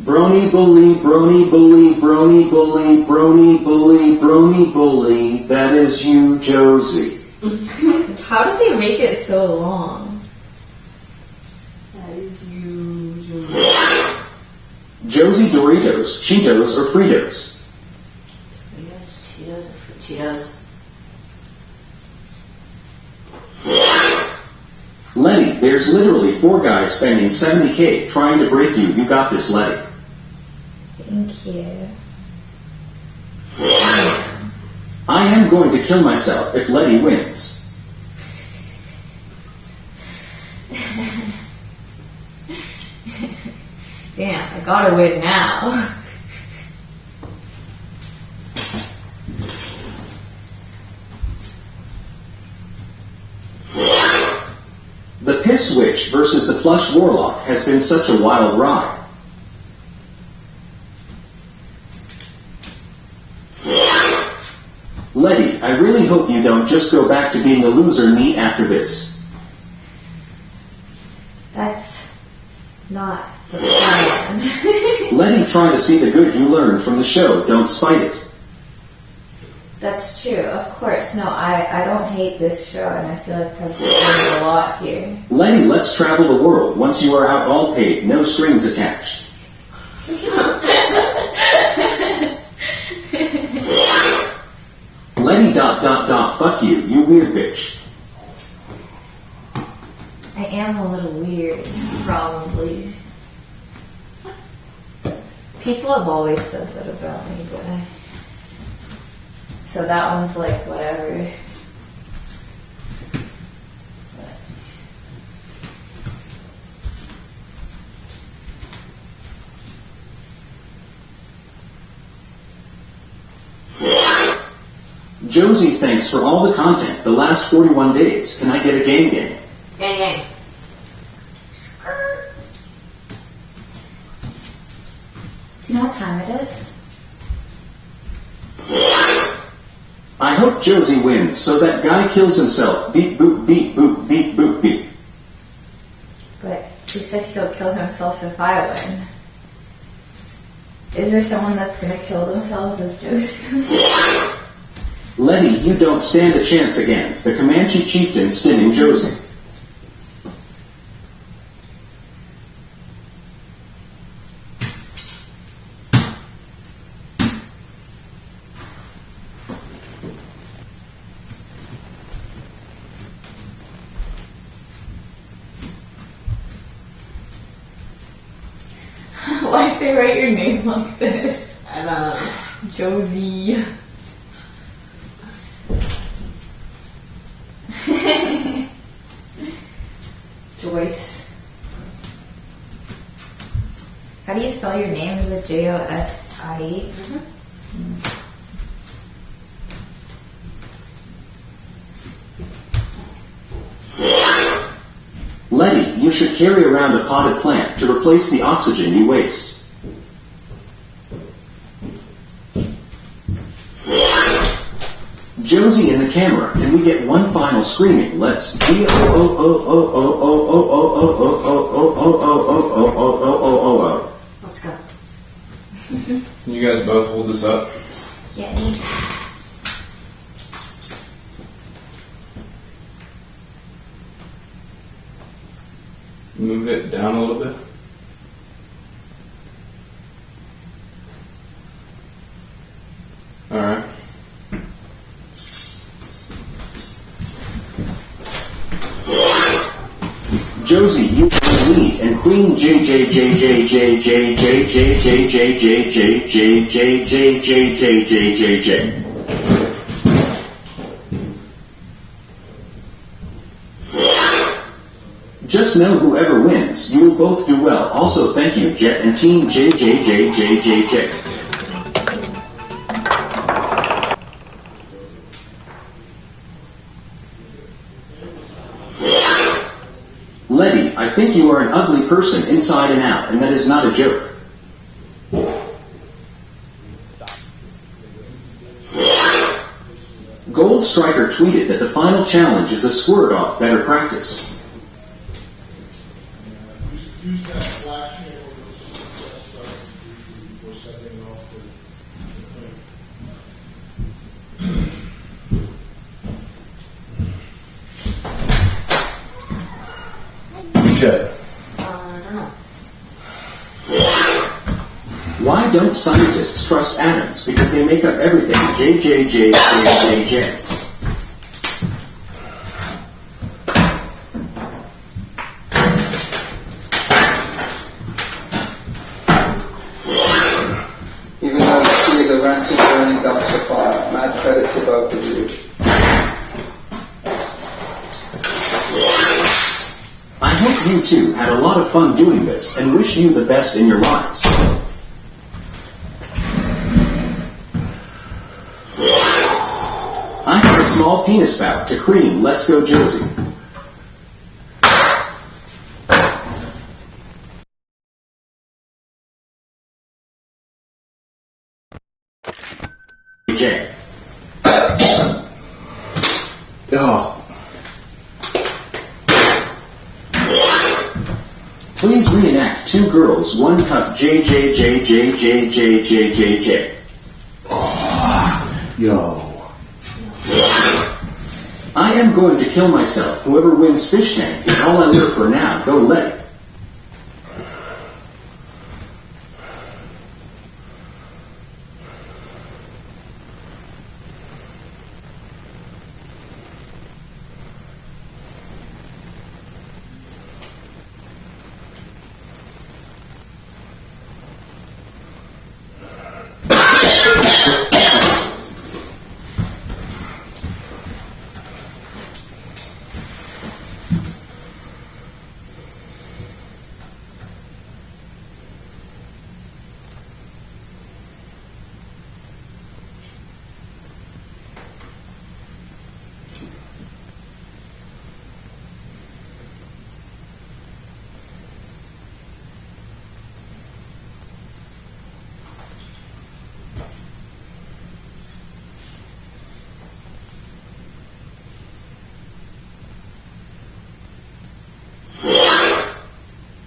Brony bully, brony bully, brony bully, brony bully, brony bully. That is you, Josie. How did they make it so long? That is you, Josie Doritos, Cheetos, or Fritos? Cheetos. Letty, there's literally 4 guys spending $70K trying to break you. You got this, Letty. Thank you. I am going to kill myself if Letty wins. Damn, I gotta win now. The Piss Witch versus the Plush Warlock has been such a wild ride. Letty, I really hope you don't just go back to being a loser neat after this. That's not the plan. Letty trying to see the good you learned from the show. Don't spite it. That's true, of course. No, I don't hate this show, and I feel like I've learned a lot here. Letty, let's travel the world. Once you are out, all paid, no strings attached. Letty ... fuck you, you weird bitch. I am a little weird, probably. People have always said that about me, but so that one's like whatever. Josie, thanks for all the content the last 41 days. Can I get a game game? Gang. Do you know what time it is? I hope Josie wins, so that guy kills himself. Beep boop beep boop beep boop beep. But he said he'll kill himself if I win. Is there someone that's gonna kill themselves if Josie? Letty, you don't stand a chance against the Comanche chieftain stinning Josie. Why'd they write your name like this? I don't know. Josie. Joyce. How do you spell your name? Is it Josie? Letty, you should carry around a potted plant to replace the oxygen you waste. Josie in the camera, can we get one final screaming? Let's G O O O O O O O O O O O O O O O O. Let's go. Can you guys both hold this up? Yeah. Move it down a little bit. All right. Josie, you are the lead, and Queen J J J J J J J J J J J J J J J J J J J. Just know whoever wins, you will both do well. Also, thank you, Jet and Team J J J J J J. Letty, I think you are an ugly person inside and out, and that is not a joke. Gold Striker tweeted that the final challenge is a squirt off, better practice. Use that Slack channel before setting off the Jet. Why don't scientists trust atoms? Because they make up everything. J J J J J J. Even though the trees are rancid burning dumpster fire, mad credit to both of you. I hope you two had a lot of fun doing this and wish you the best in your lives. I have a small penis spout to cream. Let's go, Josie. J. Oh. Please reenact two girls, one cup. J J J J J J J J J. Oh, yo. I am going to kill myself. Whoever wins Fishtank is all I live for now. Go let it.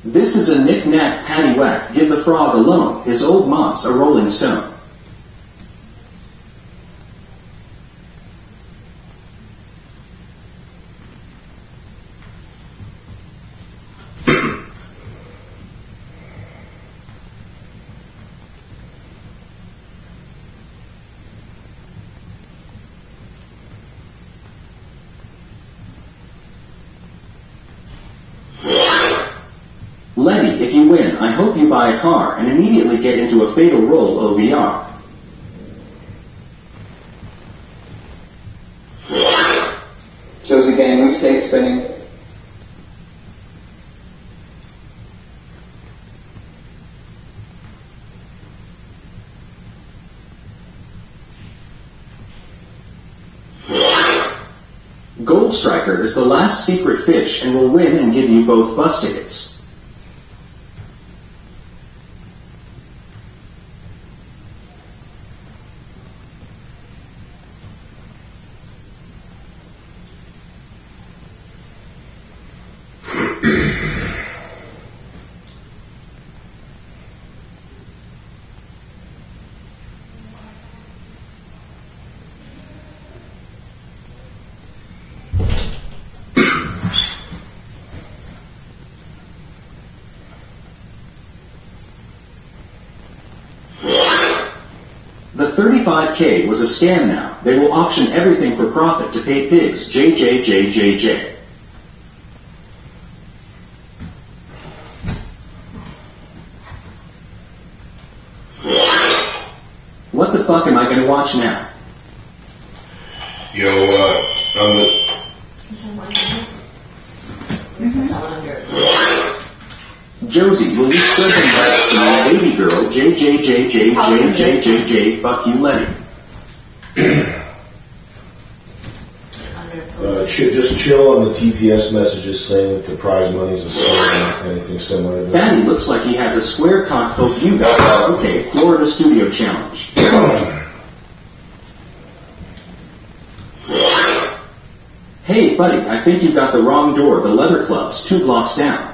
This is a knick-knack paddywhack. Give the frog alone. His old mom's a rolling stone. Letty, if you win, I hope you buy a car and immediately get into a fatal role OVR. Josie game, we stay spinning. Gold Striker is the last secret fish and will win and give you both bus tickets. $35K was a scam now. They will auction everything for profit to pay pigs. JJJJJ. What the fuck am I gonna watch now? Yo, on the... Josie, will you spread them legs for my baby girl? JJJJJJJJ. Fuck you, Letty. Just chill on the TTS messages saying that the prize money is a scam, anything similar to that. Fatty looks like he has a square cock. Hope you got it. Okay, Florida Studio Challenge. Hey, buddy, I think you got the wrong door. The Leather Club's 2 blocks down.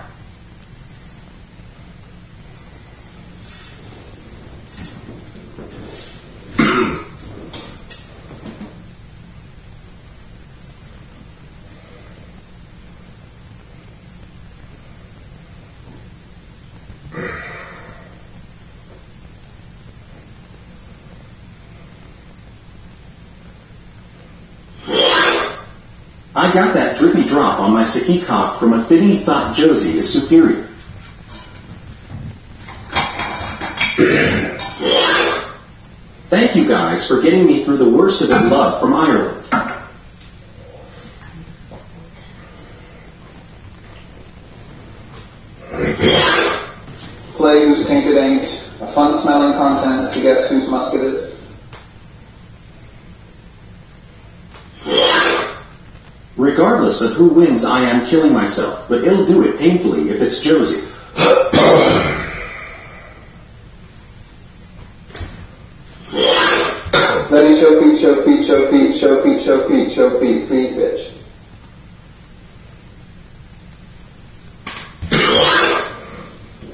I got that drippy drop on my sicky cock from a thitty thought Josie is superior. Thank you guys for getting me through the worst of it. Love from Ireland. Play whose taint it ain't. A fun smelling content to guess whose musk it is. Regardless of who wins, I am killing myself, but it'll do it painfully if it's Josie. Letty, show feet, show feet, show feet, show feet, show feet, show feet, please, bitch.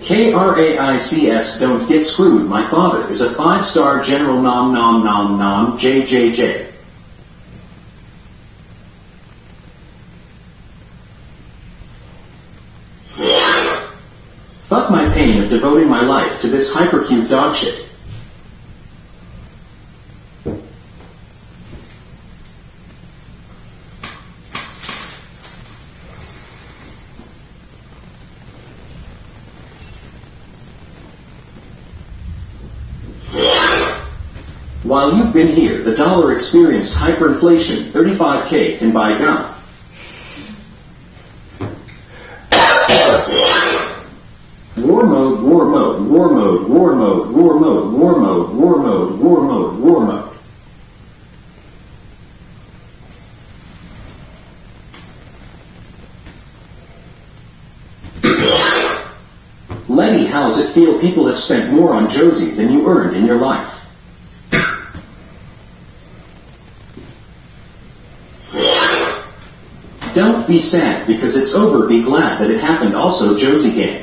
KRAICS, don't get screwed. My father is a 5-star general. Nom nom nom nom. JJJ. Fuck my pain of devoting my life to this hypercute dog shit. While you've been here, the dollar experienced hyperinflation. 35K can buy gum. War mode, war mode, war mode, war mode, war mode, war mode, war mode, war mode, war mode. Letty, how's it feel? People have spent more on Josie than you earned in your life. Don't be sad because it's over. Be glad that it happened. Also, Josie gang.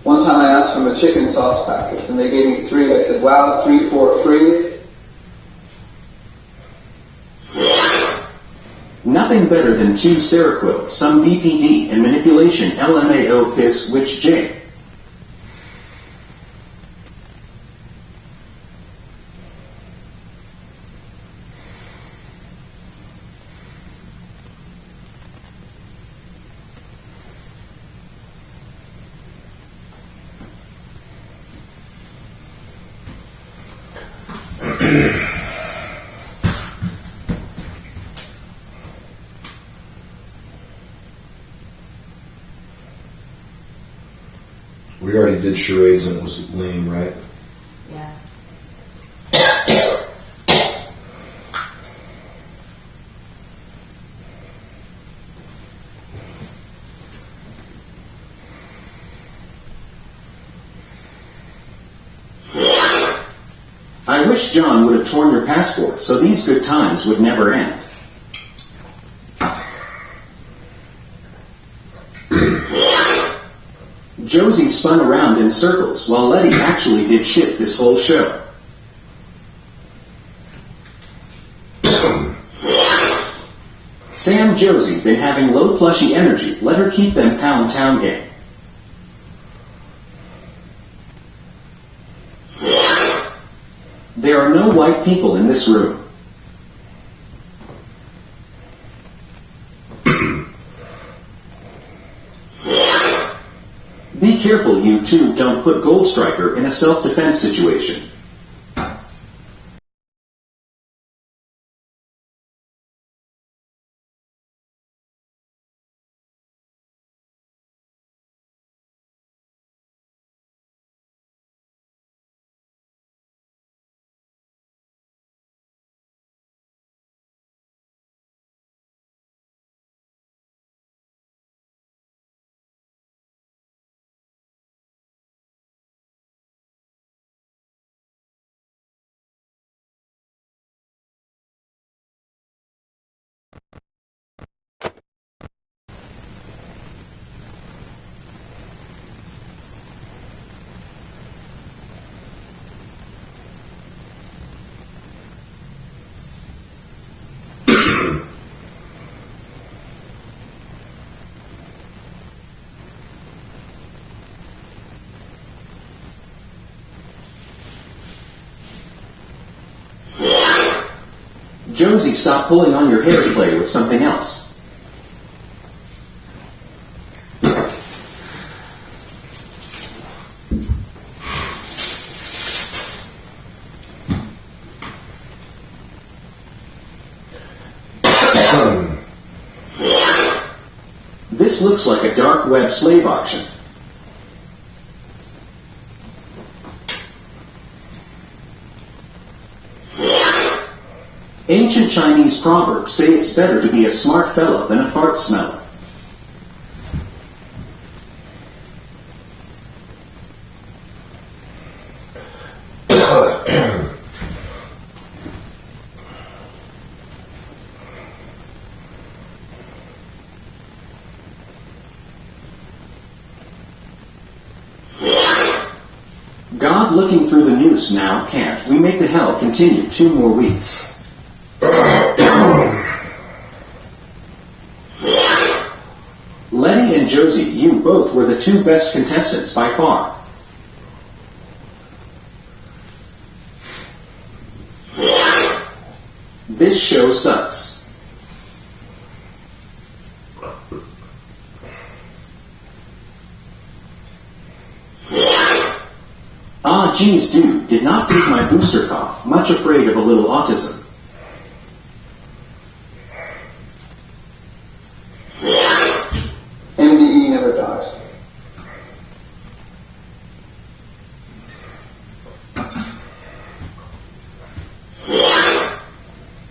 One time I asked for a chicken sauce packets and they gave me 3. I said, wow, 3 for free? Nothing better than 2 Seroquel, some BPD, and manipulation. LMAO piss which J. We already did charades and it was lame, right? Yeah. I wish John would have torn your passport so these good times would never end. Josie spun around in circles while Letty actually did shit this whole show. Sam Josie been having low plushy energy. Let her keep them Pound Town gang. There are no white people in this room. Be careful you two don't put Gold Striker in a self-defense situation. Josie, stop pulling on your hair to play with something else. This looks like a dark web slave auction. Ancient Chinese proverbs say it's better to be a smart fella than a fart smeller. God looking through the noose now can't. We make the hell continue 2 more weeks. Letty and Josie, you both were the 2 best contestants by far. This show sucks. Ah, geez, dude, did not take my booster cough. Much afraid of a little autism. MDE never dies.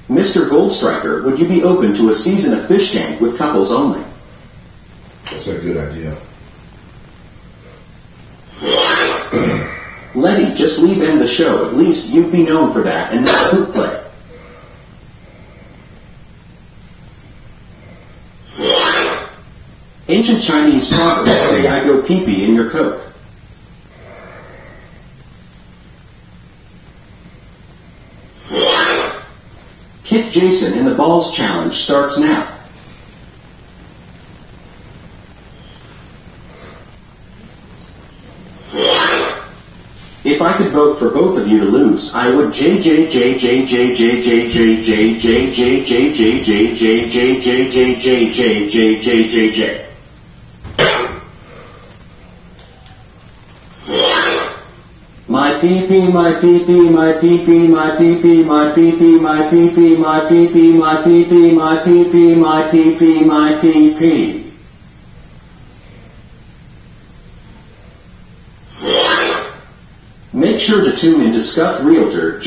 Mr. Goldstriker, would you be open to a season of Fishtank with couples only? That's a good idea. Letty, just leave end the show. At least you'd be known for that and not hoop play. Ancient Chinese proverbs say I go pee-pee in your Coke. Kick Jason in the balls challenge starts now. If I could vote for both of you to lose, I would My pee-pee, my pee-pee, my pee-pee, my pee-pee, my pee-pee, my pee-pee, my pee-pee, my pee-pee, my pee-pee, my pee-pee, my pee-pee. Make sure to tune into Scuffed Realtor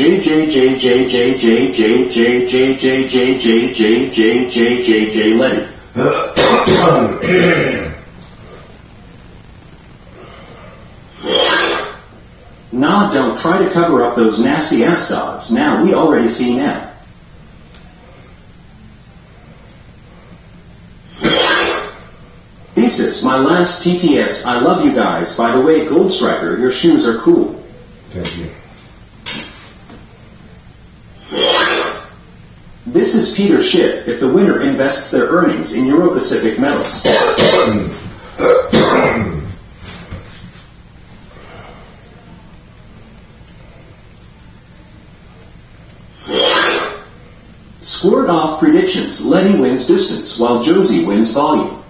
Letty. Nah, don't try to cover up those nasty ass dogs. Now, we already see them. Thesis, my last TTS. I love you guys. By the way, Gold Striker, your shoes are cool. Thank you. This is Peter Schiff. If the winner invests their earnings in Euro-Pacific metals. Squirt off predictions. Letty wins distance, while Josie wins volume.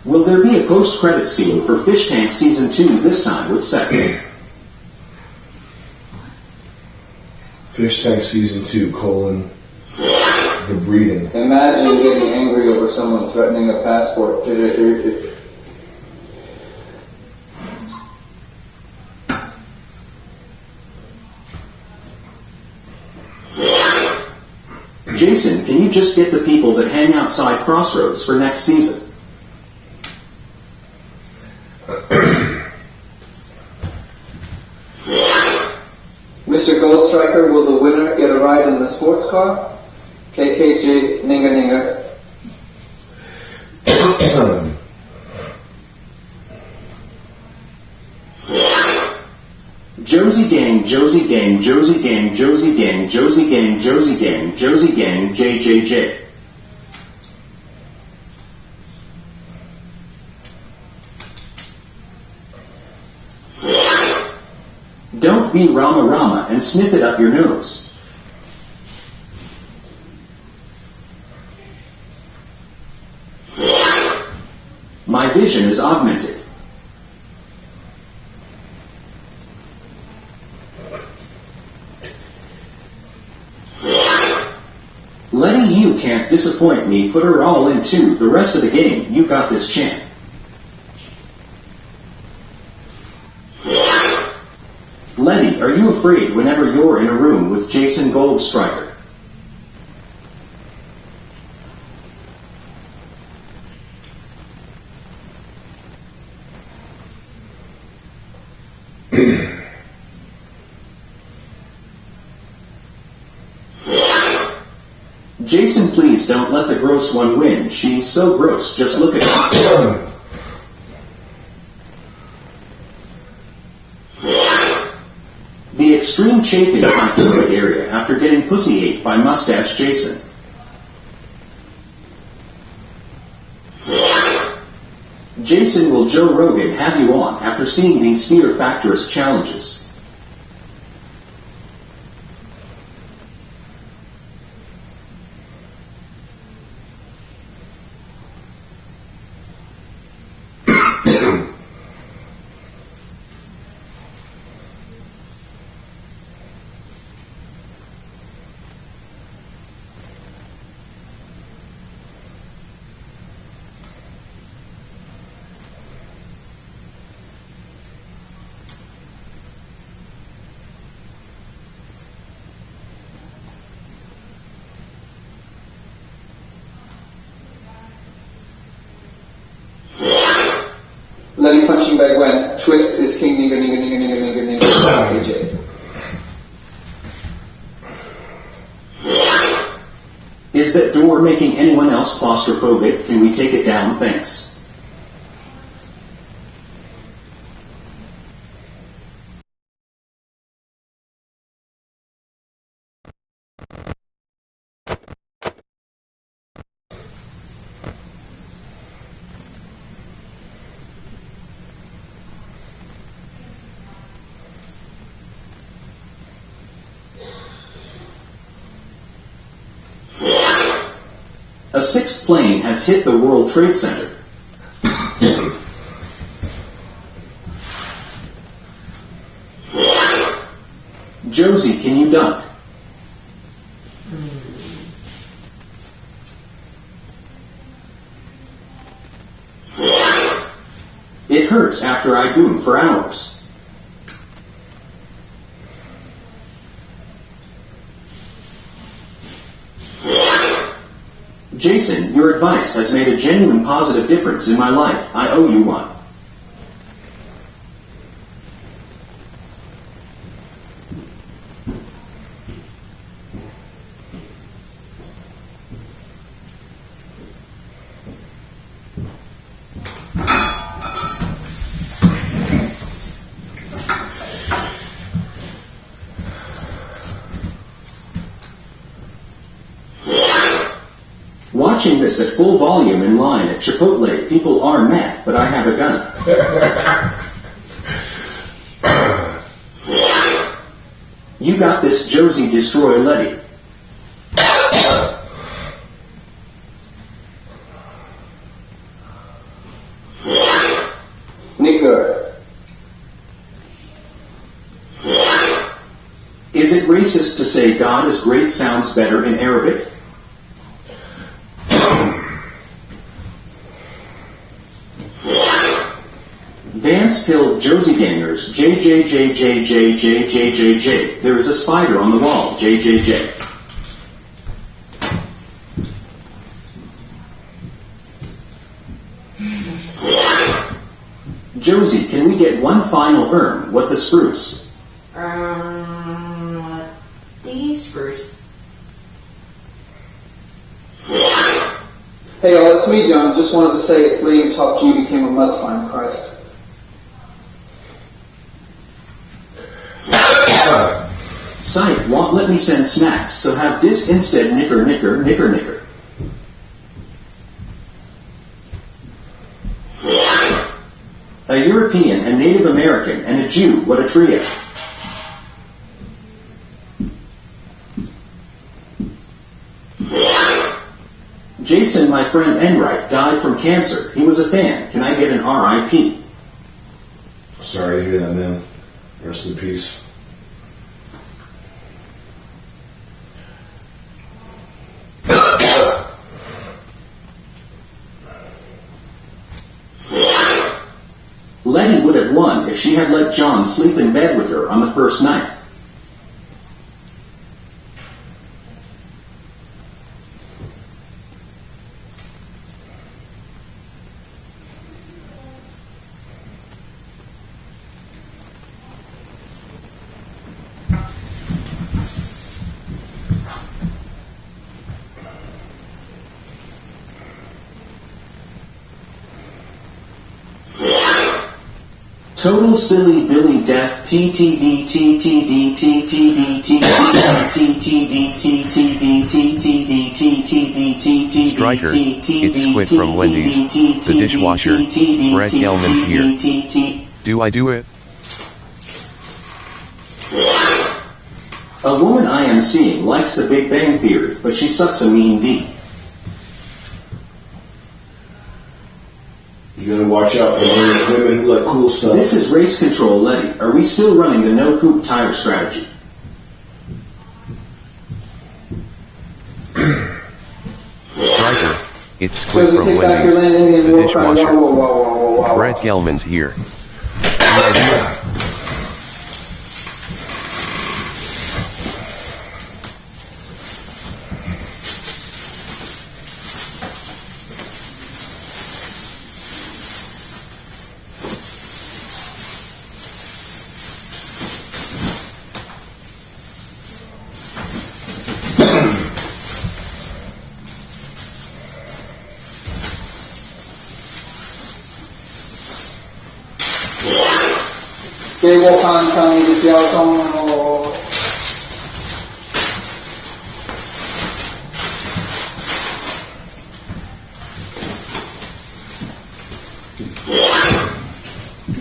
Will there be a post-credit scene for Fishtank Season 2, this time with sex? Fishtank Season 2, the breeding. Imagine getting angry over someone threatening a passport. Jason, can you just get the people that hang outside Crossroads for next season? Mr. Gold Striker, will the winner get a ride in the sports car? KKJ Ninga Ninga. Josie Gang, Josie Gang, Josie Gang, Josie Gang, Josie Gang, Josie Gang, Josie Gang, JJJ. Don't be Rama Rama and sniff it up your nose. My vision is augmented. Letty, you can't disappoint me. Put her all in too. The rest of the game, you got this, champ. Letty, are you afraid whenever you're in a room with Jason Goldstriker? Jason, please don't let the gross one win. She's so gross. Just look at her. The extreme chafing in my toilet area after getting pussy ate by Mustache Jason. Jason, will Joe Rogan have you on after seeing these Fear Factorist challenges? Letty punching bag when Twist is King Ninga Ninga Ninga Ninga Ninga Ninga KJ. Is that door making anyone else claustrophobic? Can we take it down? Thanks. A sixth plane has hit the World Trade Center. Josie, can you dunk? It hurts after I goon for hours. Jason, your advice has made a genuine positive difference in my life. I owe you one. watching this at full volume in line at Chipotle. People are mad, but I have a gun. You got this, Josie. Destroy Letty. Nicker. Is it racist to say God is great sounds better in Arabic? Vance killed Josie Gangers. JJJJJJJJJ. There is a spider on the wall. JJJ. Josie, can we get one final what the spruce? The spruce. Hey y'all, it's me, John. Just wanted to say it's Liam Top G became a mud slime. Christ. Site won't let me send snacks, so have this instead. Nicker, nicker, nicker, nicker. A European, a Native American, and a Jew. What a trio. Jason, my friend Enright, died from cancer. He was a fan. Can I get an RIP? Sorry to hear that, man. Rest in peace. Letty would have won if she had let John sleep in bed with her on the first night. Total silly Billy death. TTD TTD TTD TTD TTD TTD TTD TTD Striker, it's Squid from Wendy's, the dishwasher. Brett Gelman's here. Do I do it? A woman I am seeing likes the Big Bang Theory, but she sucks a mean D. You gotta watch out for women who like cool stuff. This is Race Control Letty. Are we still running the no poop tire strategy? Striker, it's Squid from Wendy's, the dishwasher. Brett Gelman's here. Do I do it?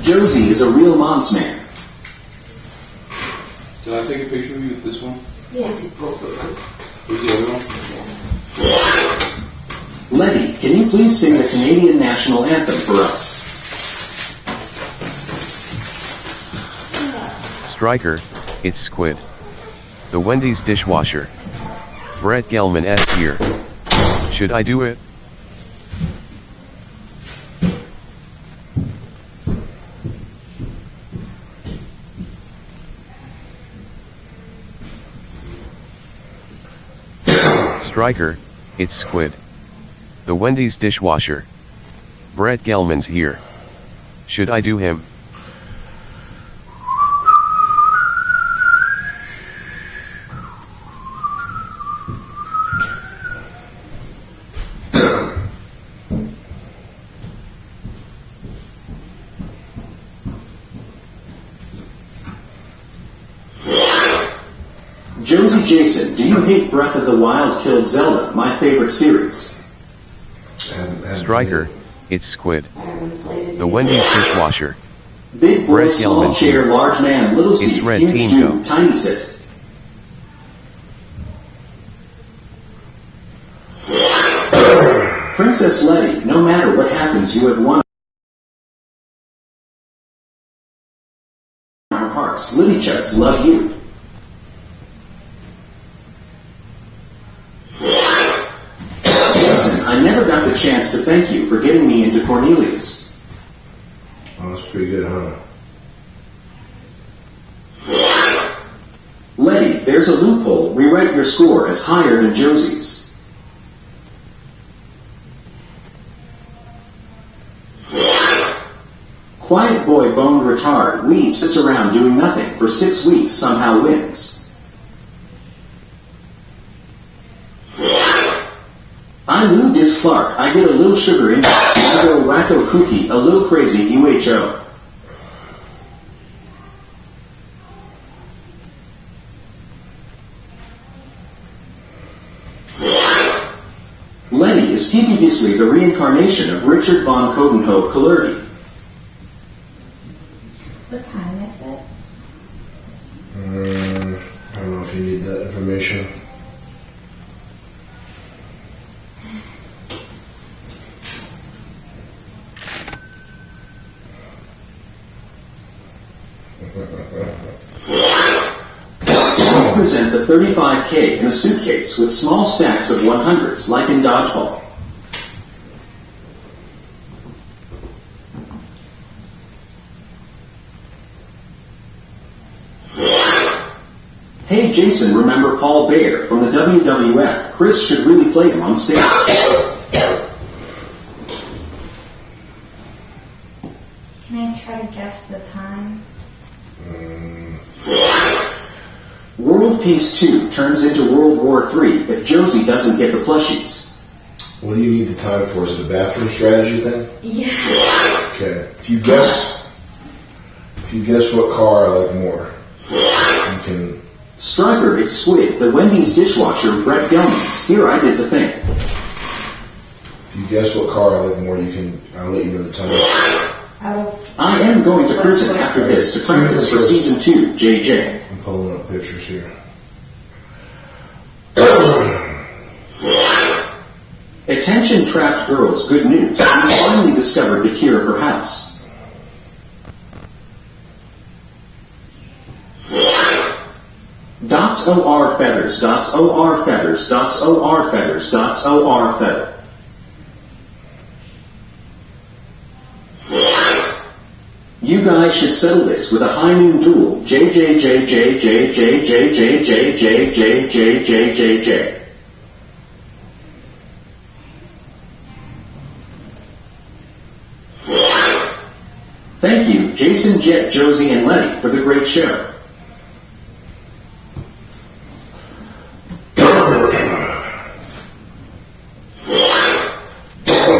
Josie is a real mom's man. Did I take a picture of you with this one? Yeah, I took both of them. Where's the other one? Letty, can you please sing the Canadian national anthem for us? Striker, it's Squid. The Wendy's dishwasher. Brett Gelman S here. Should I do it? Striker, it's Squid. The Wendy's dishwasher. Brett Gelman's here. Should I do him? Josie Jason, do you hate Breath of the Wild killed Zelda, my favorite series? Striker, it's Squid. The Wendy's dishwasher. Big boy, Brett small Gelman chair, here. large man, little It's seat, Red huge Team dude, Go. tiny sit. Princess Letty, no matter what happens, you have won our hearts. Liddy Chucks love you. Listen, I never got the chance to thank you for getting me into Cornelius. Oh, that's pretty good, huh? Letty, there's a loophole. Rewrite your score as higher than Josie's. Quiet boy boned retard, weep, sits around doing nothing for 6 weeks, somehow wins. I'm Lou Dis Clark, I get a little sugar in I go wacko kooky, a little crazy, UHO. Lenny is PPDisly the reincarnation of Richard von Coudenhove Kalergi. What time is it? I don't know if you need that information. Let's present the 35K in a suitcase with small stacks of 100s, like in dodgeball. Hey Jason, remember Paul Bear from the WWF? Chris should really play him on stage. Can I try to guess the time? World Peace 2 turns into World War 3 if Josie doesn't get the plushies. What do you need the time for? Is it a bathroom strategy thing? Yeah. Okay. If you guess what car I like more, you can. Striker, it's Squid, the Wendy's dishwasher, Brett Gelman's. Here, I did the thing. If you guess what car I like more, I'll let you know the time. I am going to prison after this to practice for season 2, JJ. I'm pulling up pictures here. Attention trapped girls, good news. We finally discovered the cure for house. Dots OR feathers, dots OR feathers, dots OR feathers, dots OR feather. You guys should settle this with a high noon duel. JJJJJJJJJJJJJJJJ. Thank you, Jason, Jet, Josie, and Letty, for the great show.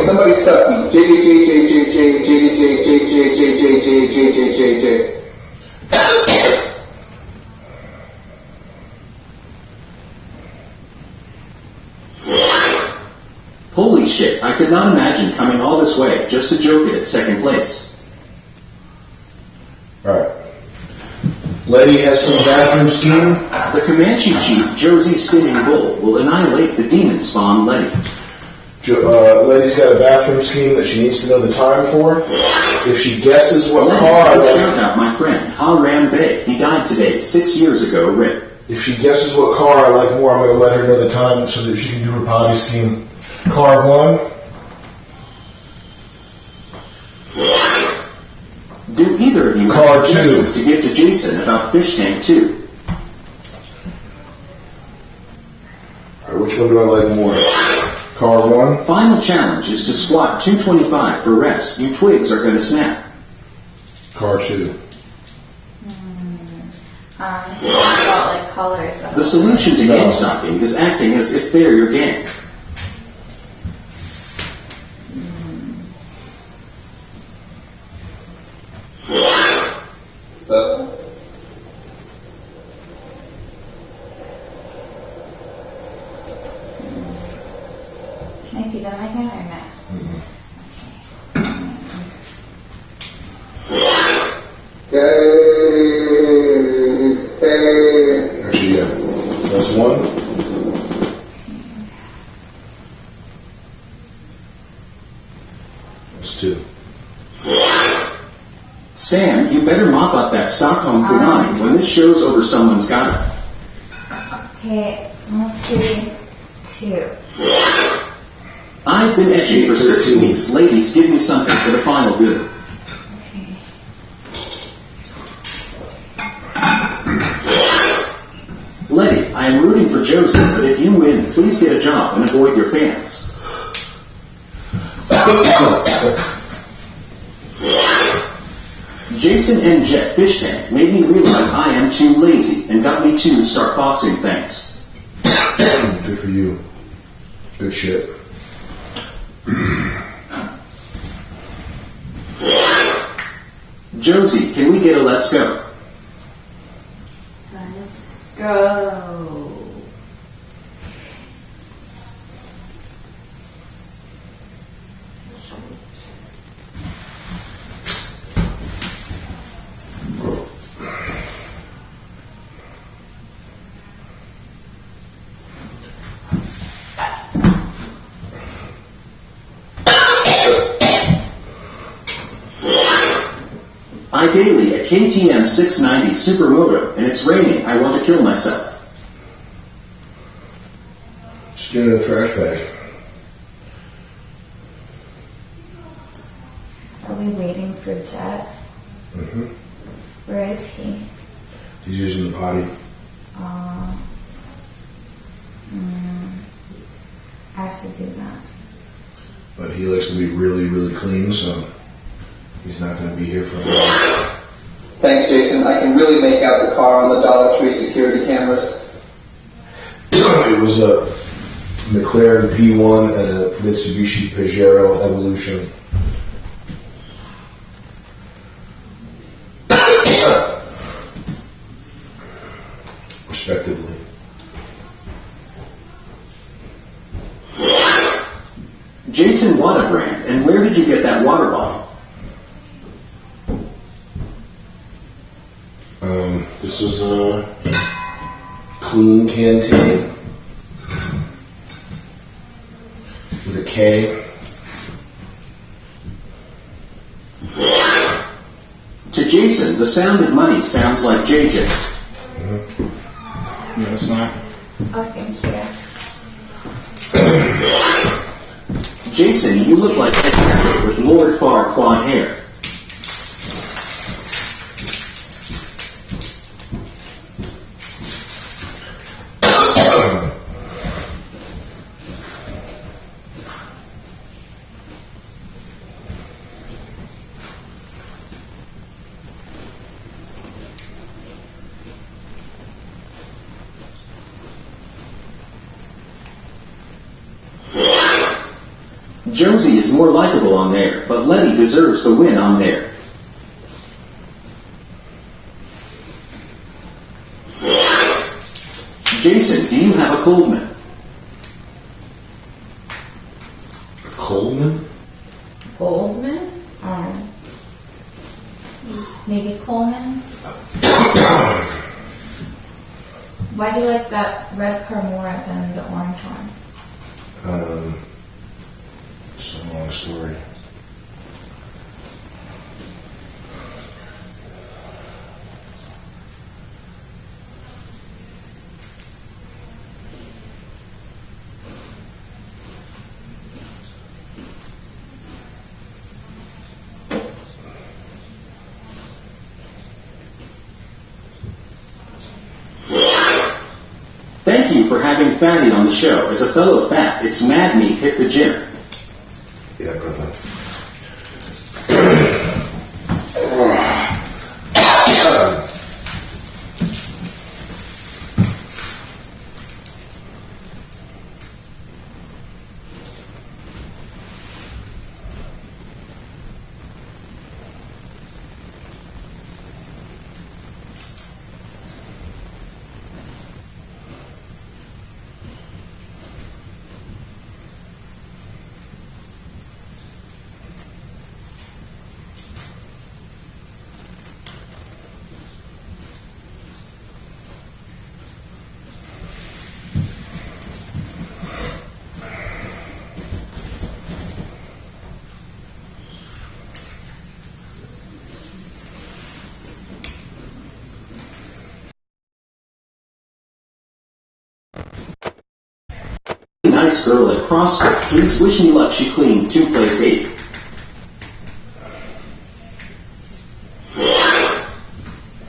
Somebody stop me. JJJJJJJJJJJJJJJJJJJ. Holy shit, I could not imagine coming all this way just to joke it at second place. Alright. Letty has some bathroom scheme. The Comanche chief, Josie Spinning Bull, will annihilate the demon spawn Letty. Letty's got a bathroom scheme that she needs to know the time for. If she guesses what car... Shout out my friend, Ha-Ram Bay. He died today, 6 years ago, RIP. If she guesses what car I like more, I'm going to let her know the time so that she can do her potty scheme. Car 1. Do either of you Car have suggestions to give to Jason about Fishtank 2? Alright, which one do I like more? Car 1. Final challenge is to squat 225 for reps. You twigs are going to snap. Car 2. It's about like colors. The solution to gang stalking is acting as if they're your gang. Can I see that on my camera or not? Sam, you better mop up that Stockholm punani when this show's over someone's got it. Okay, let's do 2. I've been edging for 6 weeks. Ladies, give me something for the final good. Letty, I am rooting for Josie, but if you win, please get a job and avoid your fans. Jason and Jet Fishtank made me realize I am too lazy and got me to start boxing, thanks. Good for you. Good shit. Josie, can we get a let's go? Let's go. I daily at KTM 690 Supermoto, and it's raining. I want to kill myself. Just get in the trash bag. Are we waiting for Jet? Mm-hmm. Where is he? He's using the potty. I have to do that. But he likes to be really, really clean, so he's not going to be here for a while. Thanks, Jason. I can really make out the car on the Dollar Tree security cameras. It was a McLaren P1 and a Mitsubishi Pajero Evolution. Respectively. Jason, what a brand, and where did you get that water bottle? This is a clean canteen with a K. To Jason, the sound of money sounds like JJ. You have a snack? Oh, thank you. Jason, you look like Ed Pepper with Lord Farquaad hair. Josie is more likable on there, but Letty deserves the win on there. Jason, do you have a Coldman? Coleman? Goldman? Maybe Coleman? Why do you like that red car more than the orange one? It's a long story. Thank you for having Fatty on the show. As a fellow fat, it's mad me hit the gym. Yeah, brother. nice girl at CrossFit. Please wish me luck. She clean. 2 place 8.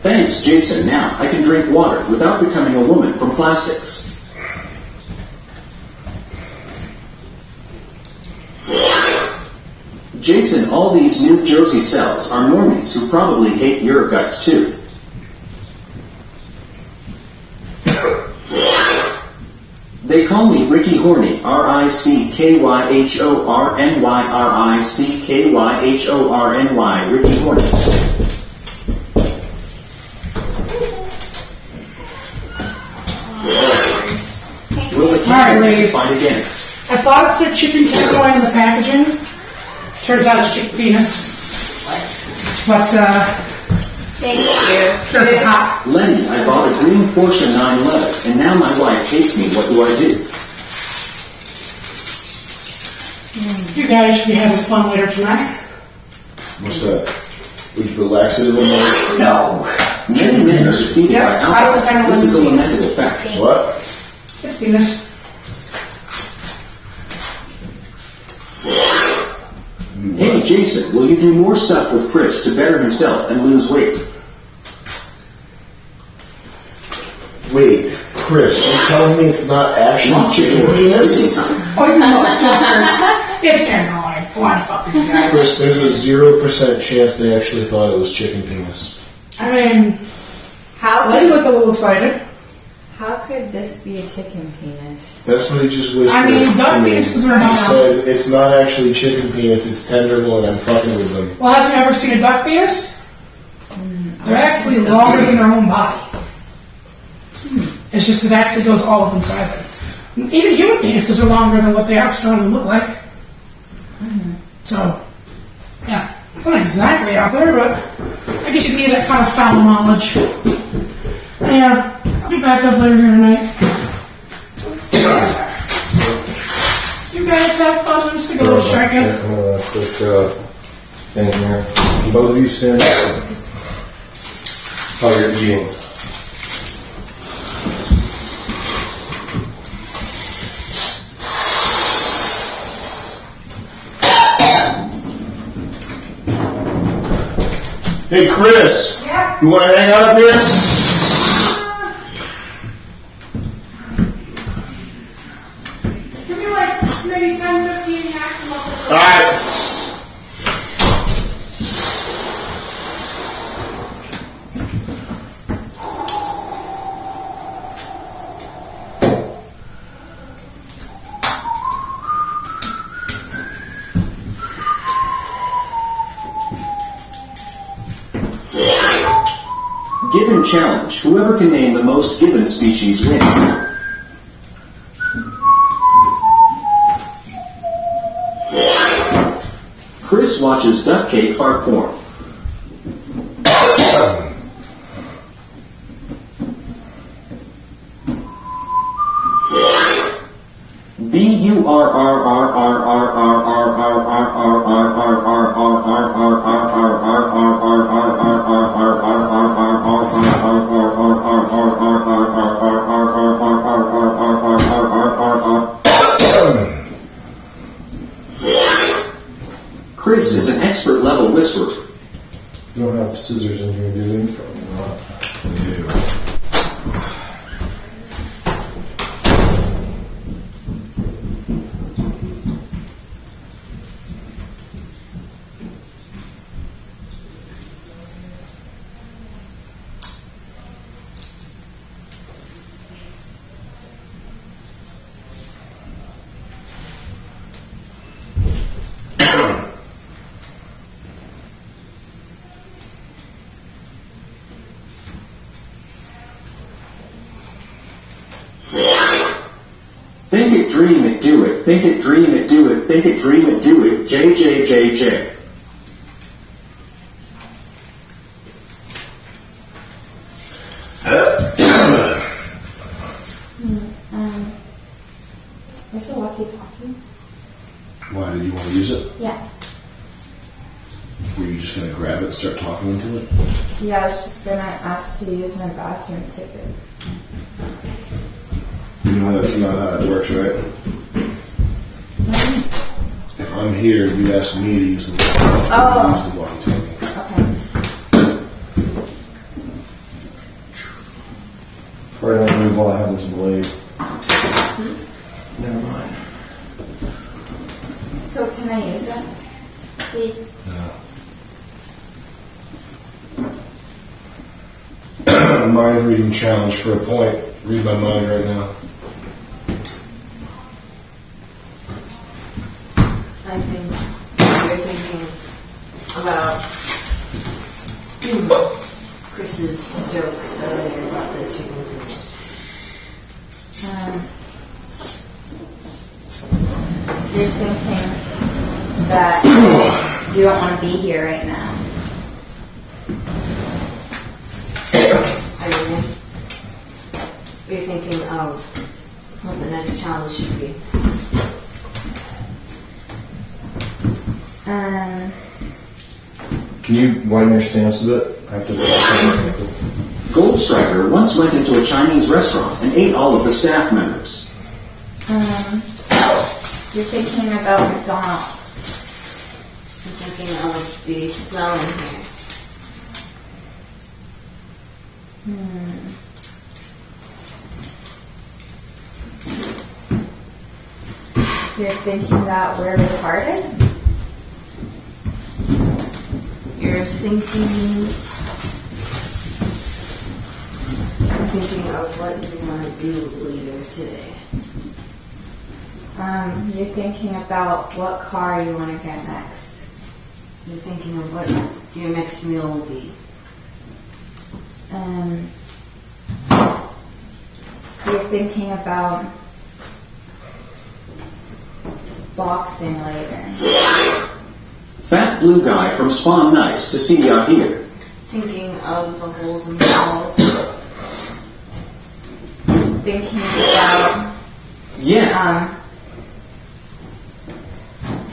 Thanks, Jason. Now I can drink water without becoming a woman from plastics. Jason, all these New Jersey cells are Mormons who probably hate your guts too. They call me Ricky Horny, RICKYHORNY, Ricky Horny. Will the Alright, ladies. fight again? I thought it said chicken tenderloin in the packaging. Turns out it's chicken penis. But, Thank you. Lenny, I bought a green Porsche 911, and now my wife hates me. What do I do? you guys should be having fun later tonight. What's that? Would you put laxative in there? No. Many men are defeated by I was kind alcohol. of This is a penis. lamentable fact. What? It's penis. Hey, Jason, will you do more stuff with Chris to better himself and lose weight? Wait, Chris, you're telling me it's not actually chicken penis? Oh, you motherfucker. It's tenderloin. Why fuck you guys? Chris, there's a 0% chance they actually thought it was chicken penis. I mean, How Letty looked a little excited. How could this be a chicken penis? That's what he just whispered. I mean, duck to me. penises are He not- said it's not actually chicken penis, it's tenderloin. I'm fucking with them. Well, have you ever seen a duck penis? They're actually longer than their own body. It's just it actually goes all up inside them. Even human penises are longer than what they externally look like. So, yeah, it's not exactly out there, but I guess you need that kind of foul knowledge. Yeah, I'll be back up later here tonight. You guys have fun. I'm just gonna go striking. Quick thing here. Both of you stand up. How you're eating. Hey, Chris. Yeah? You want to hang out up here? Give me like maybe 10, 15 maximum. All right. Given challenge. Whoever can name the most given species wins. Chris watches duck cake fart porn. Chris is an expert level whisperer. You don't have scissors in here, do we? Probably not. Think it, dream it, do it. Think it, dream it, do it. Think it, dream it, do it. JJJJ. Where's the walkie-talkie? Why did you want to use it? Yeah. Were you just going to grab it and start talking into it? Yeah, I was just gonna ask to use my bathroom ticket. You know that's not how it works, right? I'm here. You asked me to use the walkie-talkie. Okay. Probably don't move while I have this blade. Never mind. So can I use it, please? No. Mind reading challenge for a point. Read my mind right now. I think you're thinking about Chris's joke earlier about the chicken fingers. You're thinking that you don't want to be here right now. I mean, you're thinking of what the next challenge should be. Can you widen your stance a bit? I have to Gold Striker once went into a Chinese restaurant and ate all of the staff members. You're thinking about McDonald's. I'm thinking of the smell in here. You're thinking that we're retarded? You're thinking of what you want to do later today. You're thinking about what car you want to get next. You're thinking of what your next meal will be. You're thinking about boxing later. Fat blue guy from Spawn Nice to see ya here. Thinking of the holes in the walls. Thinking about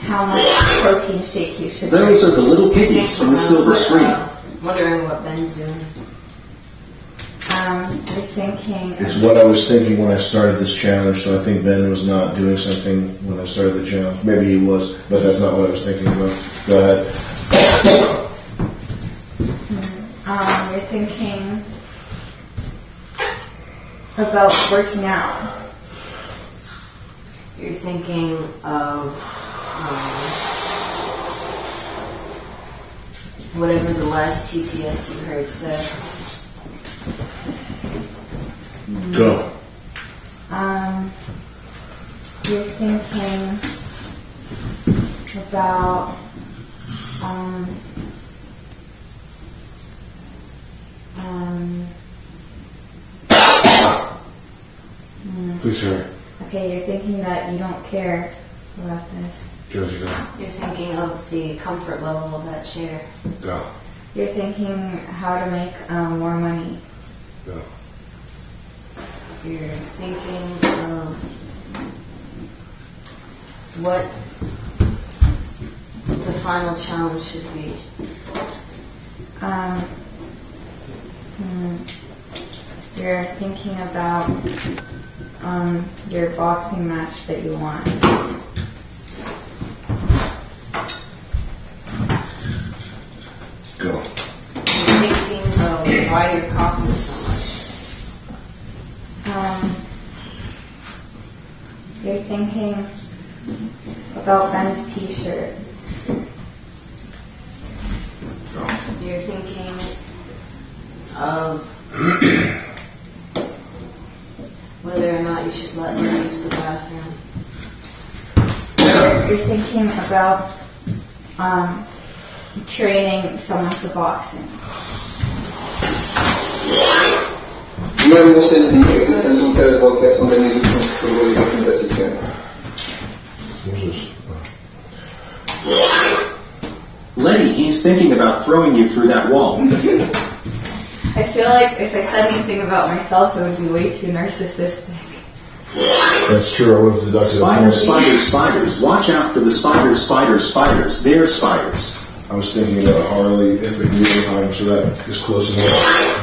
how much protein shake you should Those drink. are the little piggies from the silver screen. Wondering what Ben's doing. You're thinking. It's what I was thinking when I started this challenge, so I think Ben was not doing something when I started the challenge. Maybe he was, but that's not what I was thinking about. Go ahead. You're thinking about working out. You're thinking of whatever the last TTS you heard said. Go. You're thinking about Please hurry. okay, you're thinking that you don't care about this. Josie, go. You're thinking of the comfort level of that chair. Go. You're thinking how to make more money. Go. You're thinking of what the final challenge should be. You're thinking about your boxing match that you want. Go. You're thinking of why you're coughing so much. You're thinking about Ben's t-shirt. You're thinking of whether or not you should let him use the bathroom. You're thinking about training someone for boxing. Nuevos en ti existen muchas voces donde ni siquiera puedo decir. Letty, he's thinking about throwing you through that wall. I feel like if I said anything about myself, it would be way too narcissistic. That's true. I would have deducted Spiders, spiders, spiders. Watch out for the spiders, spiders, spiders. They're spiders. I was thinking about Harley at the time, so that is close enough.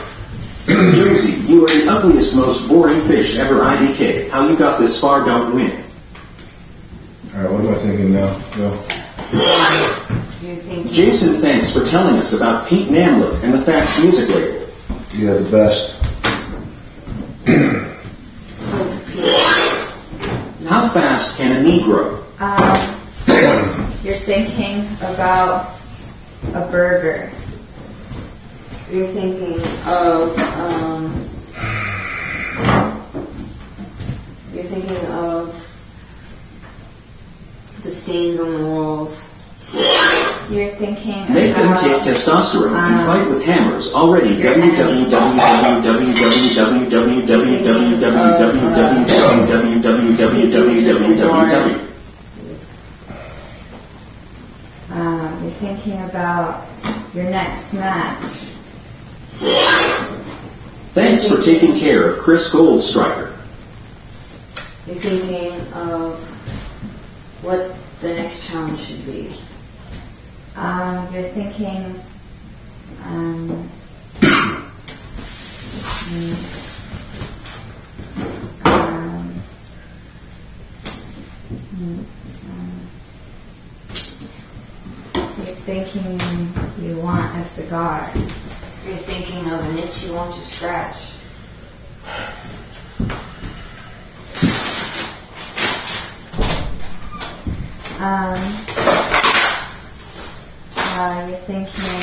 Josie, you are the ugliest, most boring fish ever IDK. How you got this far, don't win. All right, what am I thinking now? Go. Jason, thanks for telling us about Pete Namlick and the Facts music label. Yeah, the best. How fast can a knee grow? You're thinking about a burger. You're thinking of the stains on the walls. You're thinking Make them about take testosterone and fight with hammers. Already www. You're thinking about your next match. Thanks for taking care of Chris Goldstriker. You're thinking of what the next challenge should be. You're thinking you're thinking you want a cigar. You're thinking of an itch you want to scratch. You're thinking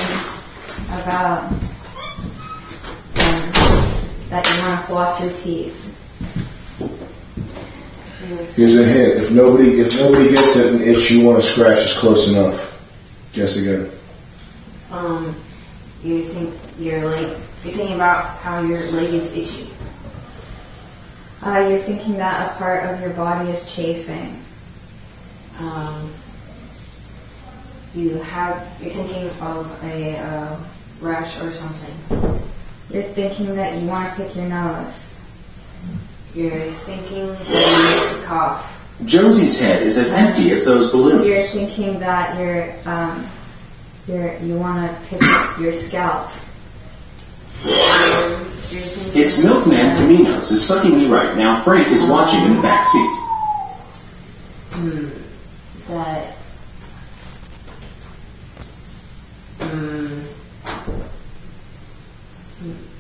about that you want to floss your teeth. Here's a hint. If nobody gets it, an itch you want to scratch is close enough. Guess again. You're thinking about how your leg is itchy. You're thinking that a part of your body is chafing. You're thinking of a rash or something. You're thinking that you want to pick your nose. You're thinking that you need to cough. Josie's head is as empty as those balloons. You're thinking that you want to pick up your scalp. It's Milkman Caminos is sucking me right now. Frank is watching in the back seat. That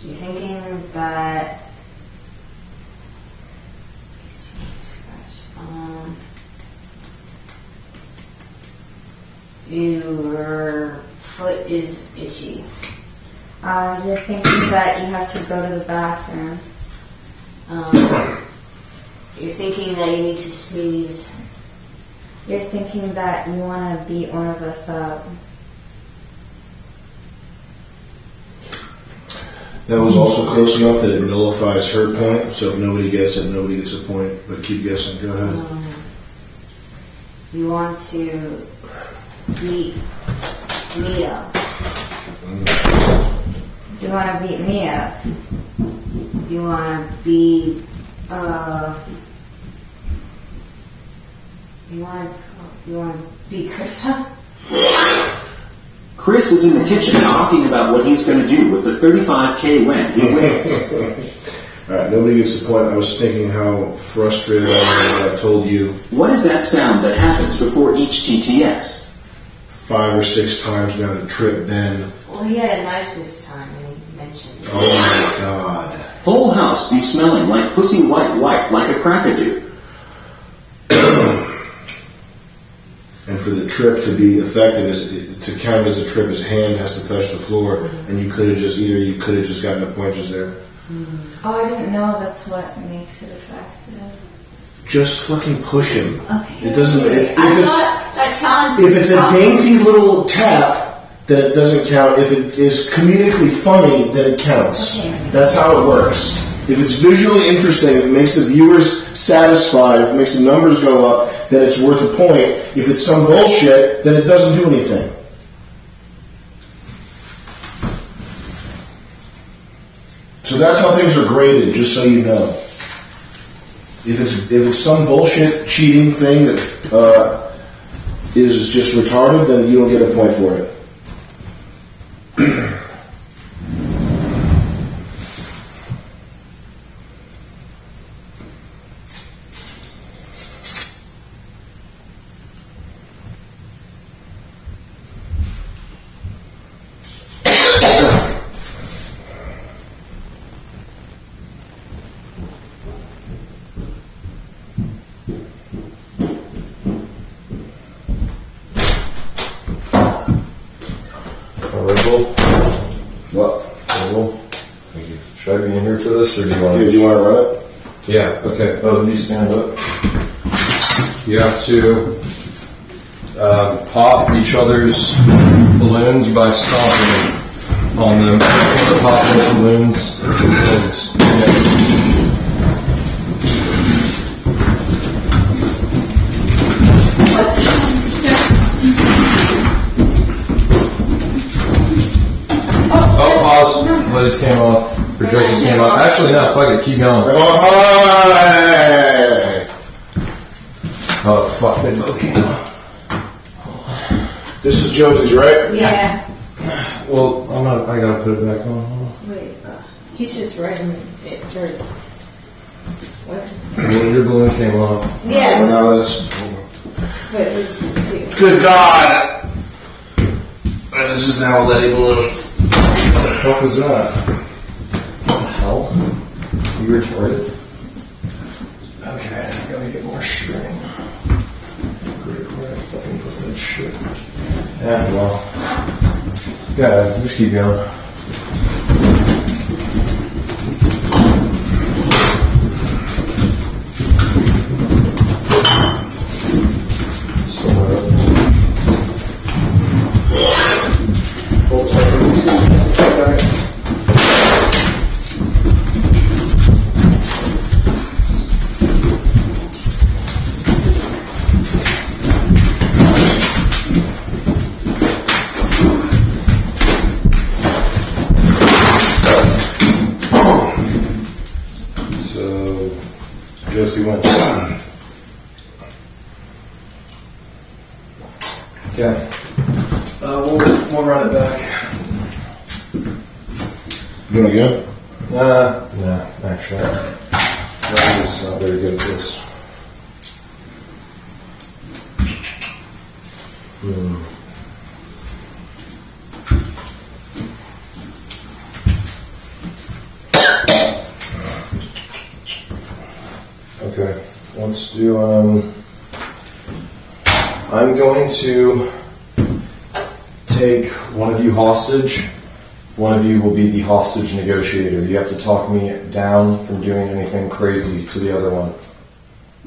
you're thinking that your foot is itchy. You're thinking that you have to go to the bathroom. You're thinking that you need to sneeze. You're thinking that you want to beat one of us up. That was also close enough that it nullifies her point, so if nobody gets it, nobody gets a point. But keep guessing. Go ahead. You want to beat me up. You want to beat me up. You want to be you want to beat Chris up. Chris is in the kitchen talking about what he's going to do with the 35K when he wins. All right, nobody gets the point. I was thinking how frustrated I am that I've told you. What is that sound that happens before each TTS? 5 or 6 times now to trip Ben. Well, he had a knife this time, and he mentioned it. Oh my God. Whole house be smelling like pussy white like a crackadoo. And for the trip to be effective, to count as a trip, his hand has to touch the floor, and you could have just gotten a point just there. Oh, I didn't know that's what makes it effective. Just fucking push him. Okay. It doesn't. I thought that challenge. If it's a dainty little tap, then it doesn't count. If it is comedically funny, then it counts. Okay. That's how it works. If it's visually interesting, if it makes the viewers satisfied, if it makes the numbers go up, then it's worth a point. If it's some bullshit, then it doesn't do anything. So that's how things are graded, just so you know. If it's some bullshit cheating thing that is just retarded, then you don't get a point for it. What? Cool. Thank you. Should I be in here for this, or do you want to? Yeah, do you want to run it? Yeah. Okay. Both of you stand up. You have to pop each other's balloons by stomping on them. Pop those balloons. Oh, pause. Letty's came off. Projections came off. Actually, no, fuck it. Keep going. Oh, fuck. They both came off. This is Josie's, right? Yeah. Well, I gotta put it back on. Hold on. Wait, he's just writing it for. What? When your balloon came off. Yeah. Now that's. Wait, who's Good God! And this is now a Letty balloon. What the fuck was that? What the hell? You retarded? Okay, I gotta get more string. Great, where I fucking put that shit? Yeah, well. Yeah, just keep going. Josie went. Okay. We'll run it back. Doing it again? Nah, actually. I'm just not very good at this. Okay, let's do, I'm going to take one of you hostage. One of you will be the hostage negotiator. You have to talk me down from doing anything crazy to the other one.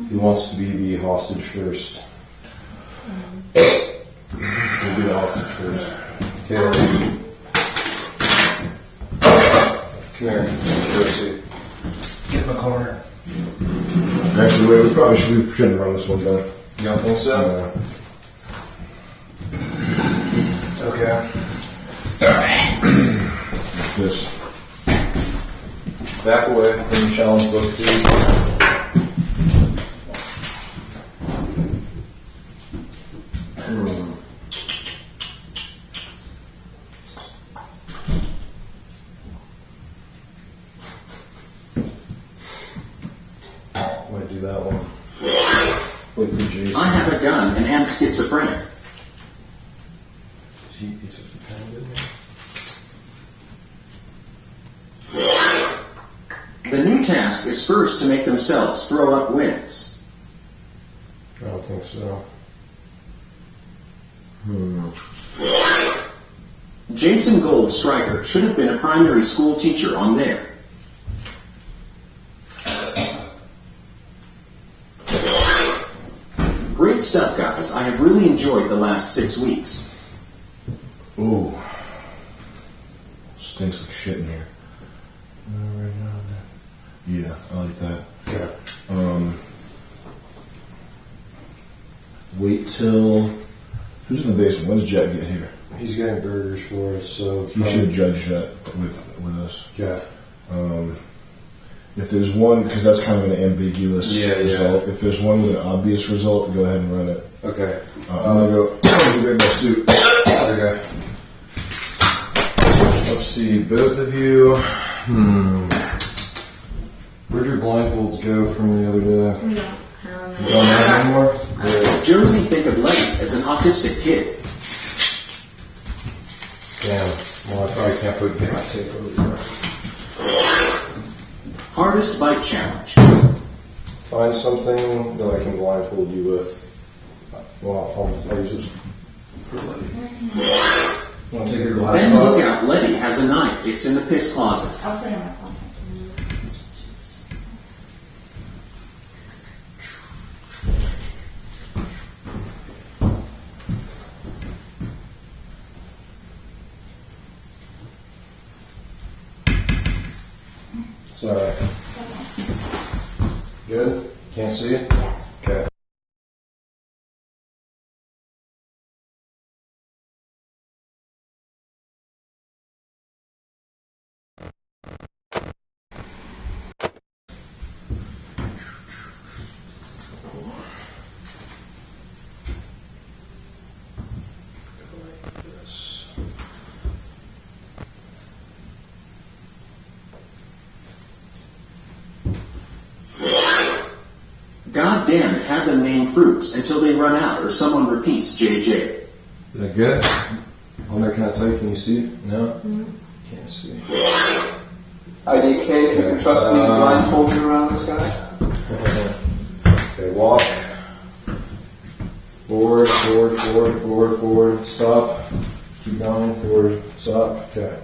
Who wants to be the hostage first? We'll be the hostage first. Okay. Come here, Josie. Get in the corner. Actually, wait, we shouldn't run this one down. You don't think so? Okay. Alright. This. Back away from the challenge book, please. Might do that one. Wait for Jason. I have a gun and am schizophrenic. He took the pen, didn't he? The new task is first to make themselves throw up wins. I don't think so. Jason Gold Stryker should have been a primary school teacher on there. Great stuff, guys. I have really enjoyed the last 6 weeks. Ooh. Stinks like shit in here. Right now. Yeah, I like that. Okay. Wait till... Who's in the basement? When does Jack get here? He's getting burgers for us, so... You should judge that with us. Yeah. If there's one, because that's kind of an ambiguous result. If there's one with an obvious result, go ahead and run it. Okay. I'm going to go get my suit. Okay. Let's see, both of you... Where'd your blindfolds go from the other day? You don't have anymore? Josie think of Letty as an autistic kid. Damn. Well, I probably can't put my tape over there. Hardest bite challenge. Find something that I can blindfold you with. Well, I'll use this for Letty. Want to take your glass Ben, off? look out, Letty has a knife. It's in the piss closet. I'll put it in my pocket. It's alright. Good? Can't see it? Okay. God damn it, have them name fruits until they run out or someone repeats JJ. Is that good? On there kind of tight, can you see? No? Can't see. IDK, if you can trust me, blindfolded around this guy. Okay, walk. Forward, forward, forward, forward, forward. Stop. Keep going. Forward. Stop. Okay.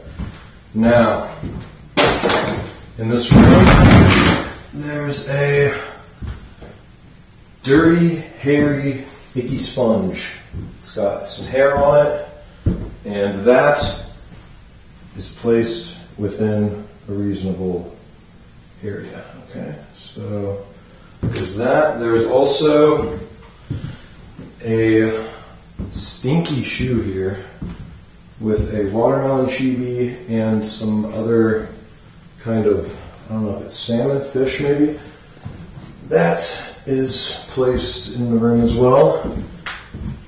Now, in this room, there's a dirty, hairy, icky sponge. It's got some hair on it, and that is placed within a reasonable area. Okay, so there's that. There's also a stinky shoe here with a watermelon chibi and some other kind of, I don't know if it's salmon, fish maybe. That is placed in the room as well.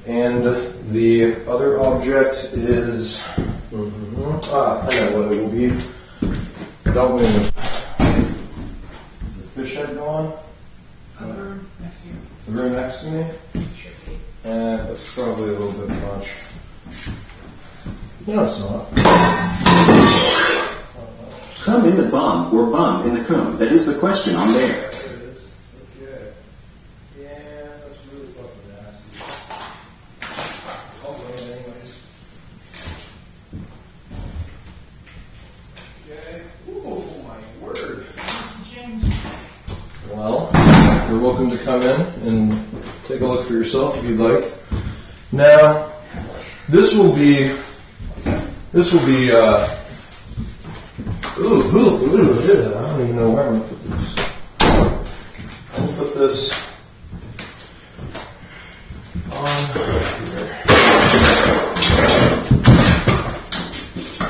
And the other object is, I know what it will be. Don't move. Is the fish head gone? The room next to you. The room next to me? That's probably a little bit much. No, it's not. Come in the bum or bum in the cum. That is the question on there. Well, you're welcome to come in and take a look for yourself if you'd like. Now, this will be, I don't even know where I'm going to put this. I'm going to put this on here.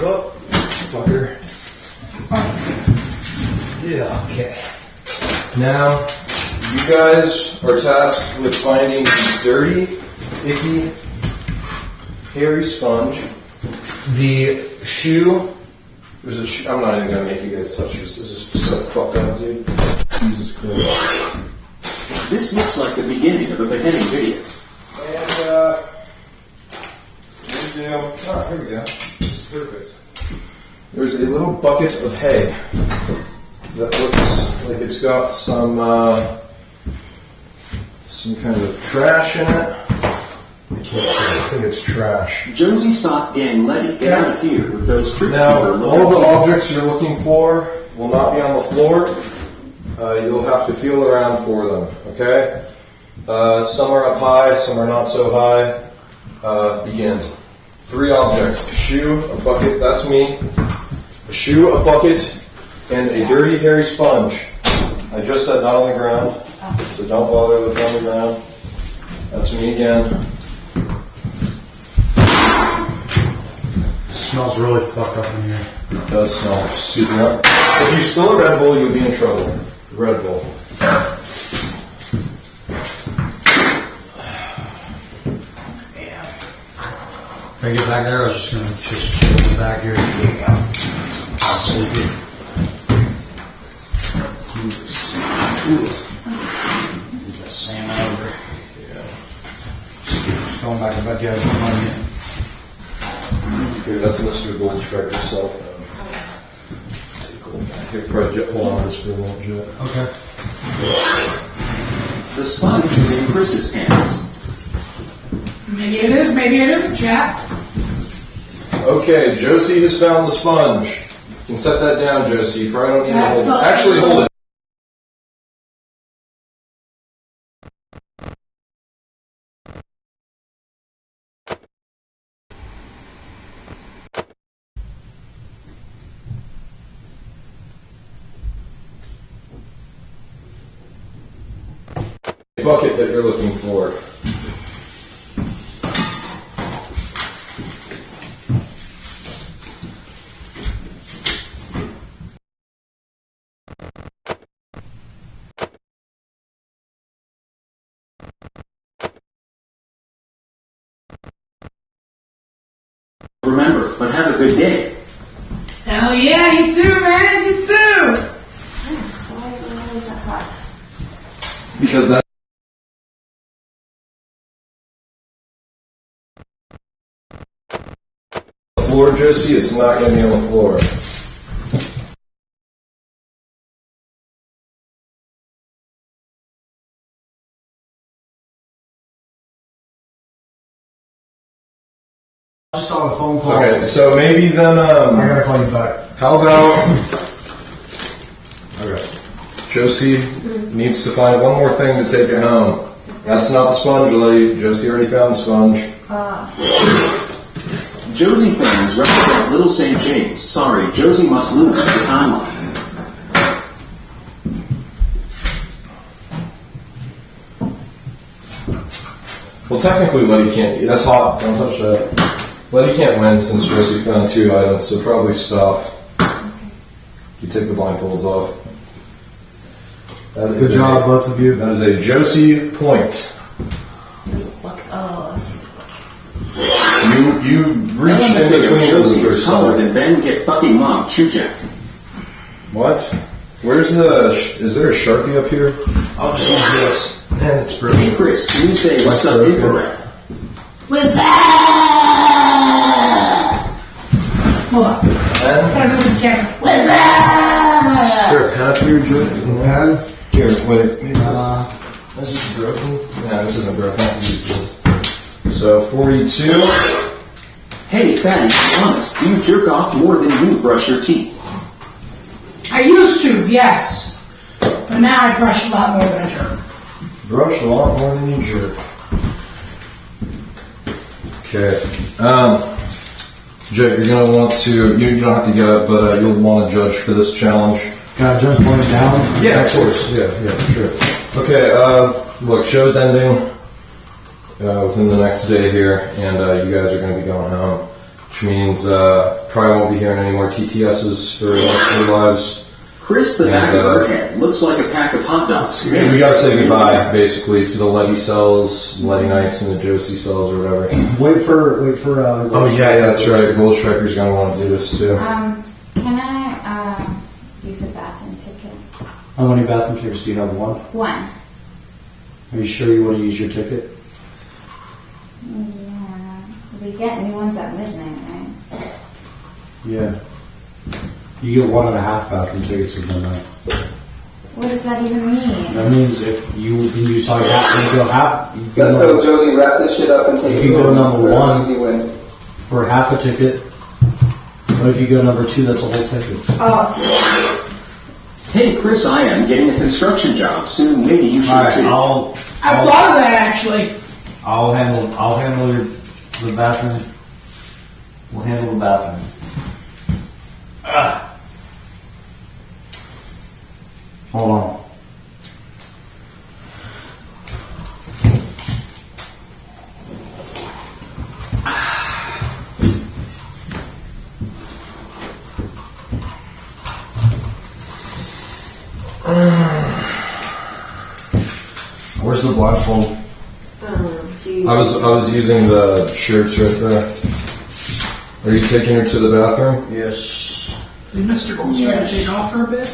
Oh, fucker. Yeah, okay. Now, you guys are tasked with finding the dirty, icky, hairy sponge. The shoe. There's a shoe. I'm not even going to make you guys touch this. This is so fucked up, dude. Jesus Christ. This looks like the beginning of a beheading video. And, here we go. This is perfect. There's a little bucket of hay that looks like it's got some kind of trash in it. I think it's trash. Josie Sock Gang Letty, get out of here with those creepy Now, little all the objects you're looking for will not be on the floor. You'll have to feel around for them, okay? Some are up high, some are not so high. Begin. 3 objects. A shoe, a bucket, that's me. A shoe, a bucket, and a dirty, hairy sponge. I just said not on the ground, so don't bother with on the ground. That's me again. Smells really fucked up in here. It does smell super up. If you spill a Red Bull, you'll be in trouble. Red Bull. Can I get back there? I was just gonna chill in the back here. I'll sleep here. Move that salmon over. Just going back to bed, guys. Okay, that's Mr. Goldstriker's cell phone. Here, probably hold on to this for a moment, Jet. Okay. The sponge is in Chris's pants. Maybe it is, maybe it isn't, chap. Okay, Josie has found the sponge. You can set that down, Josie. You probably don't need to hold it. Actually, hold it. Bucket that you're looking for. Remember, but have a good day. Hell yeah, you too, man, you too. Why was that hot? Because that. Floor, Josie, it's not going to be on the floor. Just on a phone call. Okay, so maybe then, I gotta call you back. How about, okay, Josie needs to find one more thing to take it home. That's not the sponge, lady. Josie already found the sponge. Josie fans represent Little St. James. Sorry, Josie must lose to the timeline. Well, technically, Letty can't. That's hot. Don't touch that. Letty can't win since Josie found 2 items, so probably stop. You take the blindfolds off. Good job, both of you. That is a Josie point. Oh, I see. You reached in between Josie those is taller than Ben get fucking mom, Chujak. What? Where's the? Is there a Sharpie up here? I'll just use this. Man, it's broken. Hey Chris, can you say what's up infrared? What's that? Hold on. I gotta go with the camera. What's that? Is there a pen up here, Joe? Pen? Here, wait. Maybe this is broken. No, this isn't broken. So 42. Hey, Ben, be honest, do you jerk off more than you brush your teeth? I used to, yes. But now I brush a lot more than I jerk. Brush a lot more than you jerk. Okay. Jay, you're gonna want to. You don't have to get up, but you'll want to judge for this challenge. Can I judge one down? Yeah, of course. Yeah, sure. Okay. Look, show's ending within the next day here, and you guys are going to be going home, which means probably won't be hearing any more TTSs for the rest of your lives. Chris, the back of her head looks like a pack of hot dogs. We gotta say goodbye, basically, to the Letty cells, Letty Knights, and the Josie cells, or whatever. Wait for. Oh yeah, that's right. Gold Striker's gonna want to do this too. Can I use a bathroom ticket? How many bathroom tickets do you have? One? One. Are you sure you want to use your ticket? Yeah. We get new ones at midnight, right? Yeah. You get 1.5 bathroom tickets at midnight. What does that even mean? That means if you saw half, you go half. Let's go, Josie, wrap this shit up and take it. You can go number 1 easy win. for half a ticket. But if you go number 2, that's a whole ticket. Oh. Hey, Chris, I am getting a construction job soon. Maybe you should too. I've thought of that actually. I'll handle the bathroom. We'll handle the bathroom. Hold on. Where's the blindfold? I was using the shirts right there. Are you taking her to the bathroom? Yes. Did Mr. Goldstriker take off for a bit?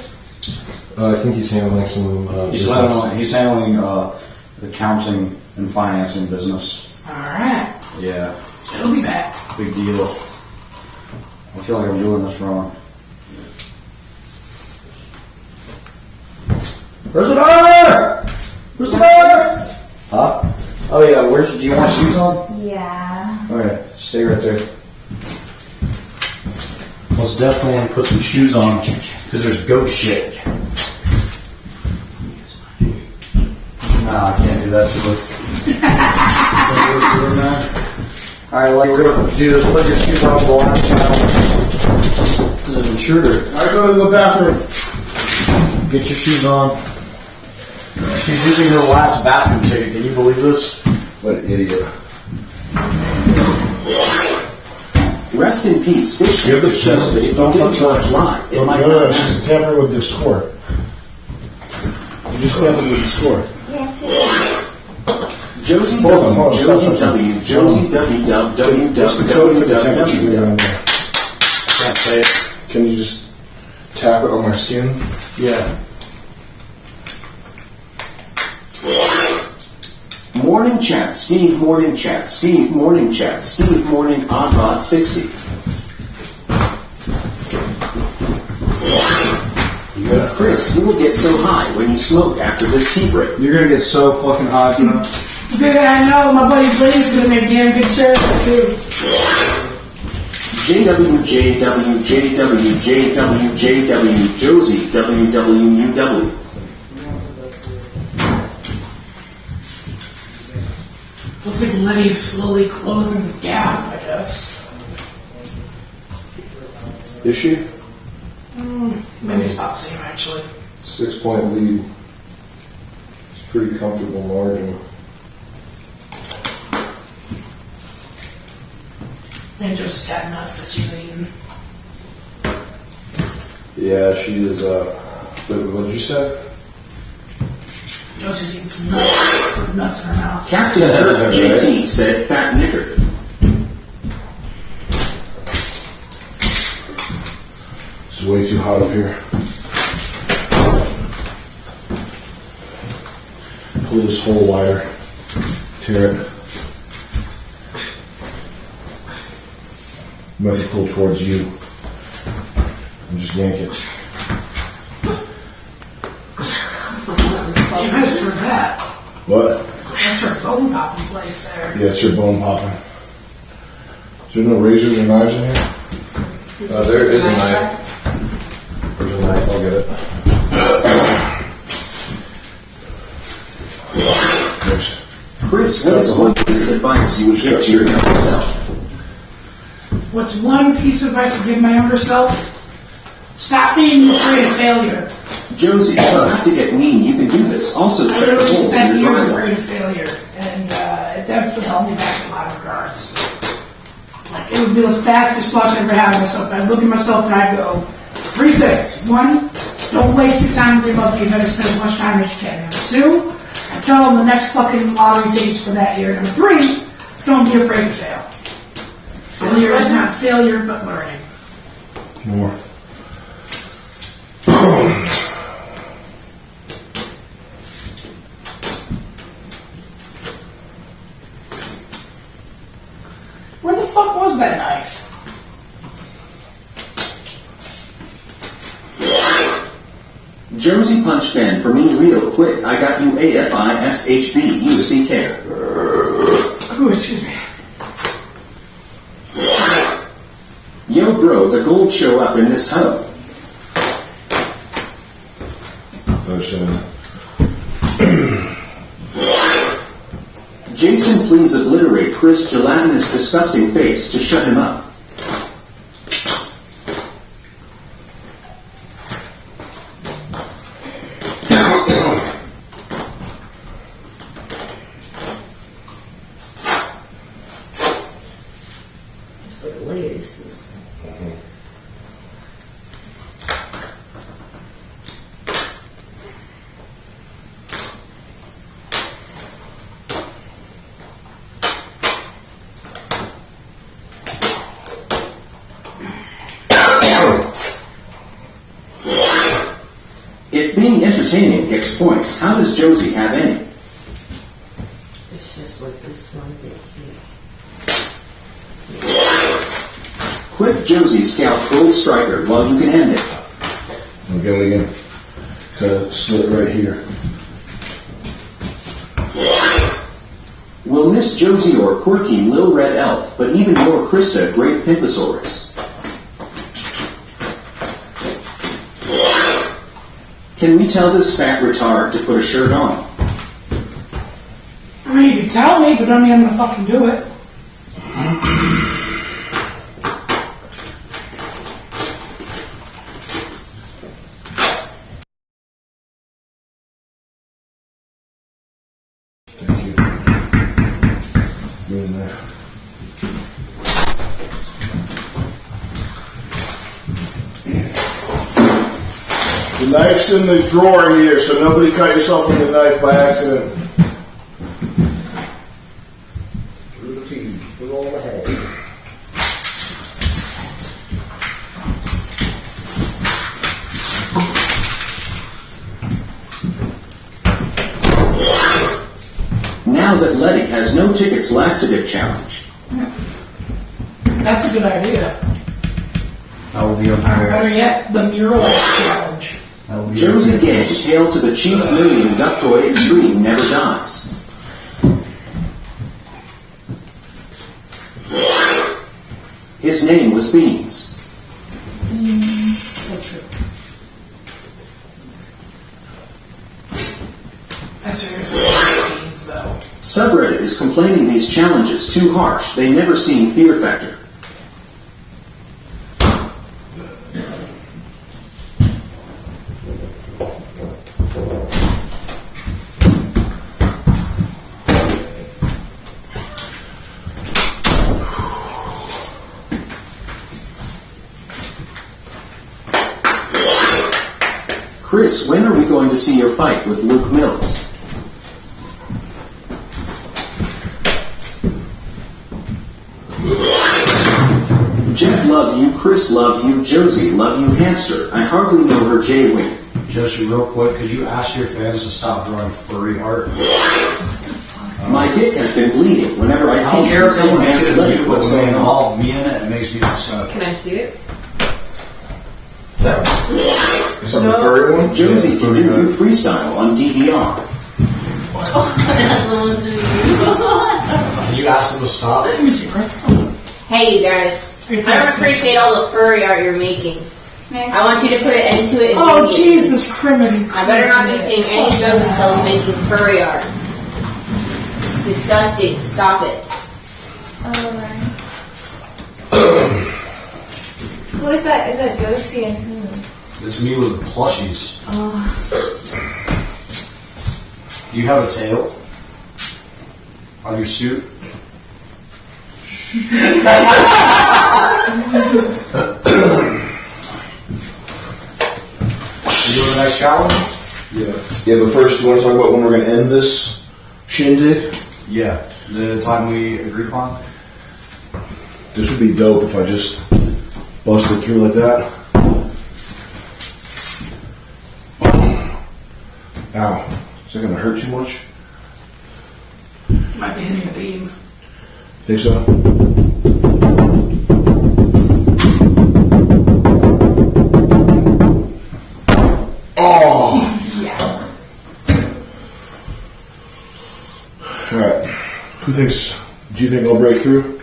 I think he's handling some. He's handling accounting and financing business. Alright. Yeah. So he'll be back. Big deal. I feel like I'm doing this wrong. Where's the door? Where's the door? Huh? Oh yeah. Do you want shoes on? Yeah. Okay. Stay right there. most definitely want to put some shoes on because there's goat shit. Nah, I can't do that to her. Alright, like we're going to do is put your shoes on the line channel. There's an intruder. Alright, go to the bathroom. Get your shoes on. She's using her last bathroom ticket. Can you believe this? What an idiot. Rest in peace, Fishtank. Give the chest. Don't touch live. No, she's tampering with the score. You just tampering with the score. Josie Hold W, on, Josie stop. W, Josie W, What's the code for the temperature W. down there? Can't say it. Can you just tap it on my skin? Yeah. Morning chat, Steve, morning chat, Steve, morning chat, Steve, morning, odd 60. Chris, you will get so high when you smoke after this tea break. You're gonna get so fucking high, bro. Dude, I know. My buddy Blaze is going to make damn good shirts, too. JW, JW, JW, JW, JW, Josie, WWUW. Looks like Letty is slowly closing the gap, I guess. Is she? Maybe it's about the same, actually. 6-point lead. It's a pretty comfortable margin. And just got nuts that she's eating. Yeah, she is, what did you say? Josie's eating some nuts in her mouth. Captain Kirk JT said fat knicker. It's way too hot up here. Pull this hole wider. Tear it. You have to pull towards you. And just yank it. You missed for that. What? That's her bone popping place there. Yeah, it's your bone popping. Is there no razors or knives in here? There is a knife. There's a knife, I'll get it. Thanks. Chris, what is one piece of advice you would give to your younger self? What's one piece of advice I give my younger self? Stop being afraid of failure. Josie, you don't have to get mean. You can do this. Also, I check the literally holes spent in your years driveway. afraid of failure, and it definitely held me back in a lot of regards. Like, it would be the fastest thoughts I ever had of myself. I'd look at myself and I'd go, 3 things. 1, don't waste your time with your mother. You better spend as much time as you can. Number 2, I tell them the next fucking lottery tickets for that year. Number 3, don't be afraid to fail. Failure is not failure, but learning. More. Where the fuck was that knife? Josie Punch Ben, for me real quick. I got you AFISHBUCK. Oh, excuse me. Yo bro, the gold show up in this hub. Jason, please obliterate Chris' gelatinous disgusting face to shut him up. Just like laces. If being entertaining gets points, how does Josie have any? It's just like this one bit here. Quick Josie scalp Gold Striker while you can end it. Okay, we can cut a slit right here. Will Miss Josie or quirky Lil Red Elf, but even more Krista Great Pimposaurus. Can we tell this fat retard to put a shirt on? I mean, you can tell me, but don't mean I'm gonna fucking do it. Really nice. The knife's in the drawer here, so nobody cut yourself with the knife by accident. Now that Letty has no tickets laxative challenge. That's a good idea. That will be Or better yet, the mural challenge. Josie Gang, hail to the Chief Million Duck Toy Extreme never dies. His name was Beans. So true. I seriously like beans, though. Subreddit is complaining these challenges too harsh. They never seen Fear Factor. Chris, when are we going to see your fight with Luke Mills? Jeff love you, Chris love you, Josie love you, hamster. I hardly know her J wing. Josie, real quick, could you ask your fans to stop drawing furry art? My dick has been bleeding whenever I I don't think care if someone someone has makes Letty. it, What's but when going they on? involve me in it, it makes me upset. Can I see it? Is that the furry one? Josie can do you freestyle on DVR. That's almost to be Can you ask them to stop? Let me see, Chris. Hey, you guys. I don't appreciate all the furry art you're making. I want you to put an end to it Oh, immediately. Jesus, criminy. I better not be seeing any Josie cells making furry art. It's disgusting. Stop it. Who is that? Is that Josie and who? It's me with the plushies. Oh. Do you have a tail on your suit? You doing the next challenge? Yeah. Yeah, but first, you want to talk about when we're going to end this shindig? Yeah. The time we agreed upon? This would be dope if I just busted through like that. Ow. Is that going to hurt too much? Might be hitting a beam. Think so? Oh! Yeah. Alright. Who thinks, do you think I'll break through?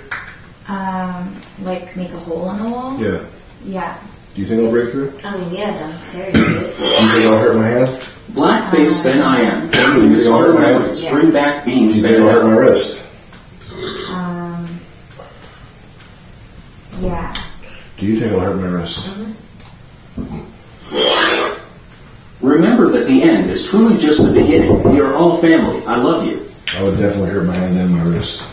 Like make a hole in the wall? Yeah. Yeah. Do you think I'll break through? I mean, yeah, John Terry did it. Do you think I'll hurt my hand? Blackface Ben I am. Carrying this hard memories. Bring back Beans. Do you think I'll hurt my wrist? Yeah. Do you think I'll hurt my wrist? Remember that the end is truly just the beginning. We are all family. I love you. I would definitely hurt my hand and my wrist.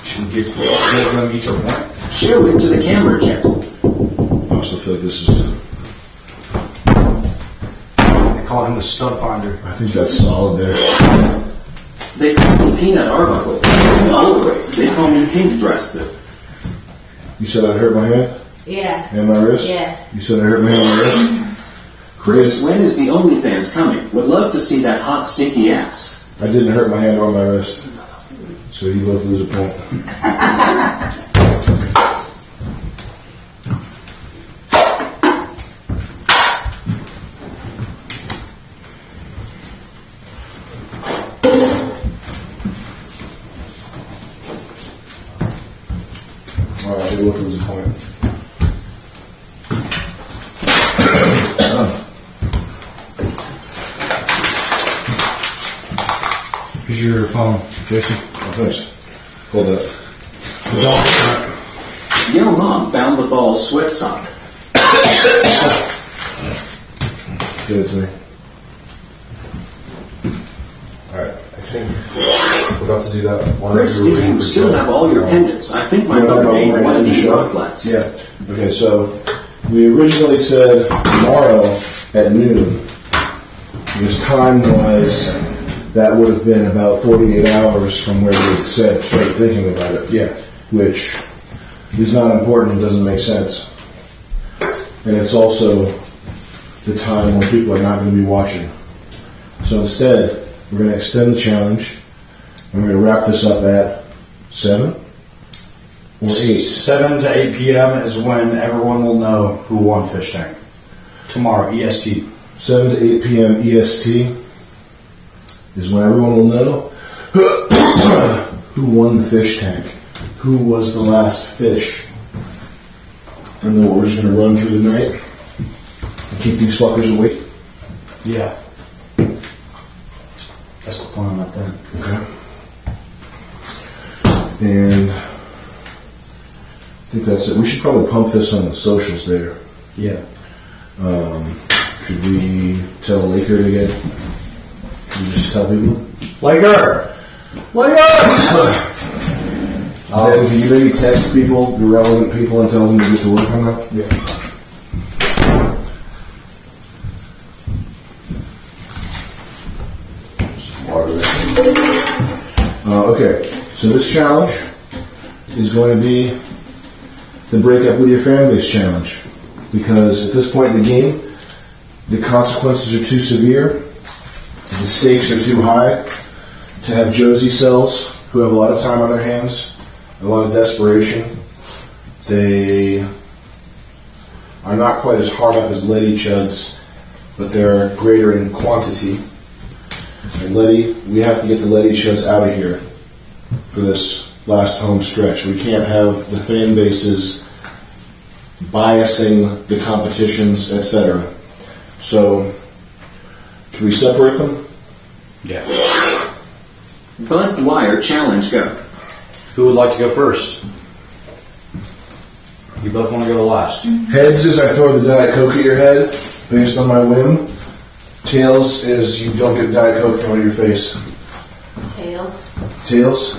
Should we give them each a point? Show it to the camera, Jet. I also feel like this is... They call him the stud finder. I think that's solid there. They call me Peanut Arbuckle. They call me Pink Dress. You said I hurt my hand? Yeah. And my wrist? Yeah. You said I hurt my hand and my wrist? Chris, when is the OnlyFans coming? Would love to see that hot, stinky ass. I didn't hurt my hand or my wrist. So you both lose a point. Alright, you both lose a point. Here's your phone, Jason. Oh, thanks. Hold that. Yo mom found the ball sweat sock. Give it to me. Alright, I think we're about to do that. Chris, if you still have all your pendants, I think my birthday was the chocolates. Yeah. Okay, so we originally said tomorrow at noon, because time-wise, that would have been about 48 hours from where we said started thinking about it. Yeah. Which is not important. It doesn't make sense. And it's also the time when people are not going to be watching. So instead, we're going to extend the challenge, and we're going to wrap this up at 7 or 8. 7 to 8 p.m. is when everyone will know who won Fishtank. Tomorrow, EST. 7 to 8 p.m. EST is when everyone will know who won the fish tank, who was the last fish. And then we're just going to run through the night and keep these fuckers awake. Yeah. That's the plan right there. Okay. And I think that's it. We should probably pump this on the socials there. Yeah. Should we tell Laker to get? Should we just tell people? Laker! Then can you maybe text people, the relevant people, and tell them to get to work on that? Yeah. Okay, so this challenge is going to be the break up with your fan base challenge, because at this point in the game, the consequences are too severe, the stakes are too high to have Josie cells who have a lot of time on their hands, a lot of desperation. They are not quite as hard up as Letty chuds, but they're greater in quantity. And Letty, we have to get the Letty chuds out of here for this last home stretch. We can't have the fan bases biasing the competitions, etc. So, should we separate them? Yeah. Bud Dwyer challenge go. Who would like to go first? You both want to go last. Heads is I throw the Diet Coke at your head based on my whim. Tails is you don't get Diet Coke thrown at your face. Tails. Tails?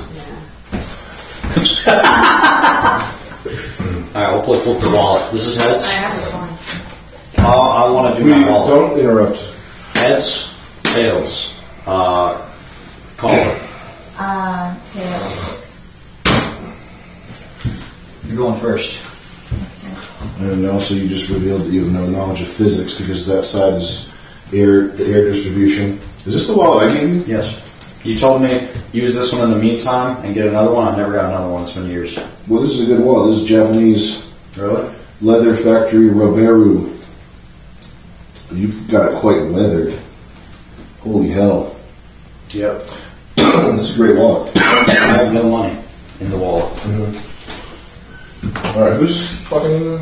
Alright, we'll play flip the wallet. This is heads. I have one. I want to do my wallet. Don't interrupt. Heads, tails. Call it. Tails. You're going first. And also you just revealed that you have no knowledge of physics because that side is the air distribution. Is this the wallet I gave you? Yes. You told me use this one in the meantime and get another one. I've never got another one. It's been years. Well, this is a good wallet. This is Japanese. Really? Leather Factory Roberu. You've got it quite weathered. Holy hell. Yep. That's a great wallet. I have no money in the wallet. Mm-hmm. Alright, who's fucking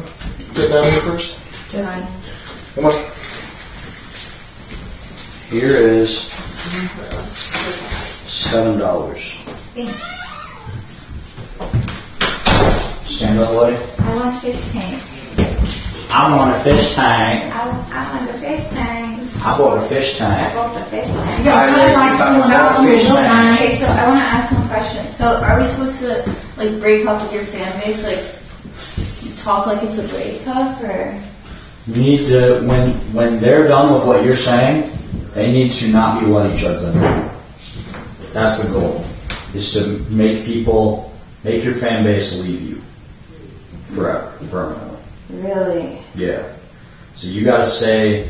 getting down here first? Josie. Come on. Here is $7. Thanks. Stand up, Letty. I want fish tank. I want a fish tank. I want a fish tank. I bought a fish I tank. bought the fish tank. You gotta say like someone out fish fish tank. Okay, so I want to ask some questions. So, are we supposed to like break up with your fan base, like talk like it's a breakup, or? You need to when they're done with what you're saying, they need to not be letting chuds anymore. That's the goal. Is to make your fan base leave you forever, permanently. Really? Yeah. So you got to say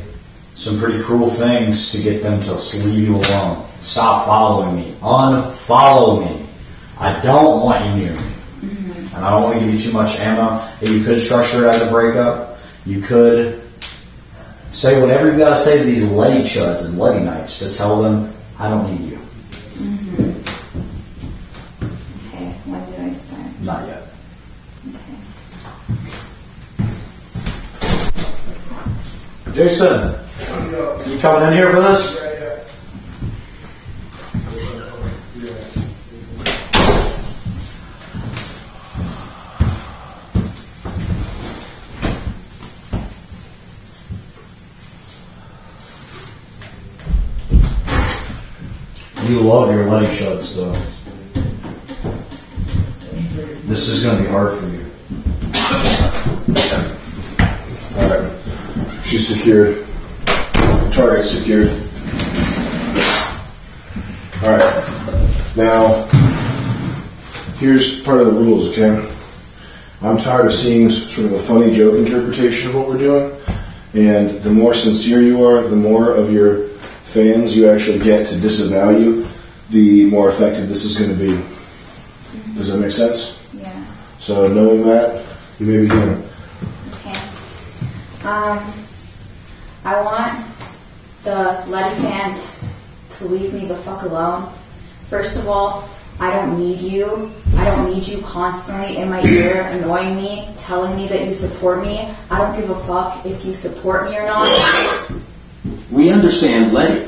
some pretty cruel things to get them to leave you alone. Stop following me. Unfollow me. I don't want you near me. Mm-hmm. And I don't want to give you too much ammo. You could structure it as a breakup. You could say whatever you got to say to these Letty chuds and Letty Knights to tell them, I don't need you. Mm-hmm. Okay, when do I start? Not yet. Okay. Jason, you coming in here for this? You love your Letty Chuds, though. This is going to be hard for you. Alright. She's secured. Target's secured. Alright. Now, here's part of the rules, okay? I'm tired of seeing sort of a funny joke interpretation of what we're doing. And the more sincere you are, the more of your fans you actually get to disavow you, the more effective this is going to be. Does that make sense? Yeah. So knowing that, you may begin. Okay. I want the Letty fans to leave me the fuck alone. First of all, I don't need you. I don't need you constantly in my ear, annoying me, telling me that you support me. I don't give a fuck if you support me or not. We understand Letty.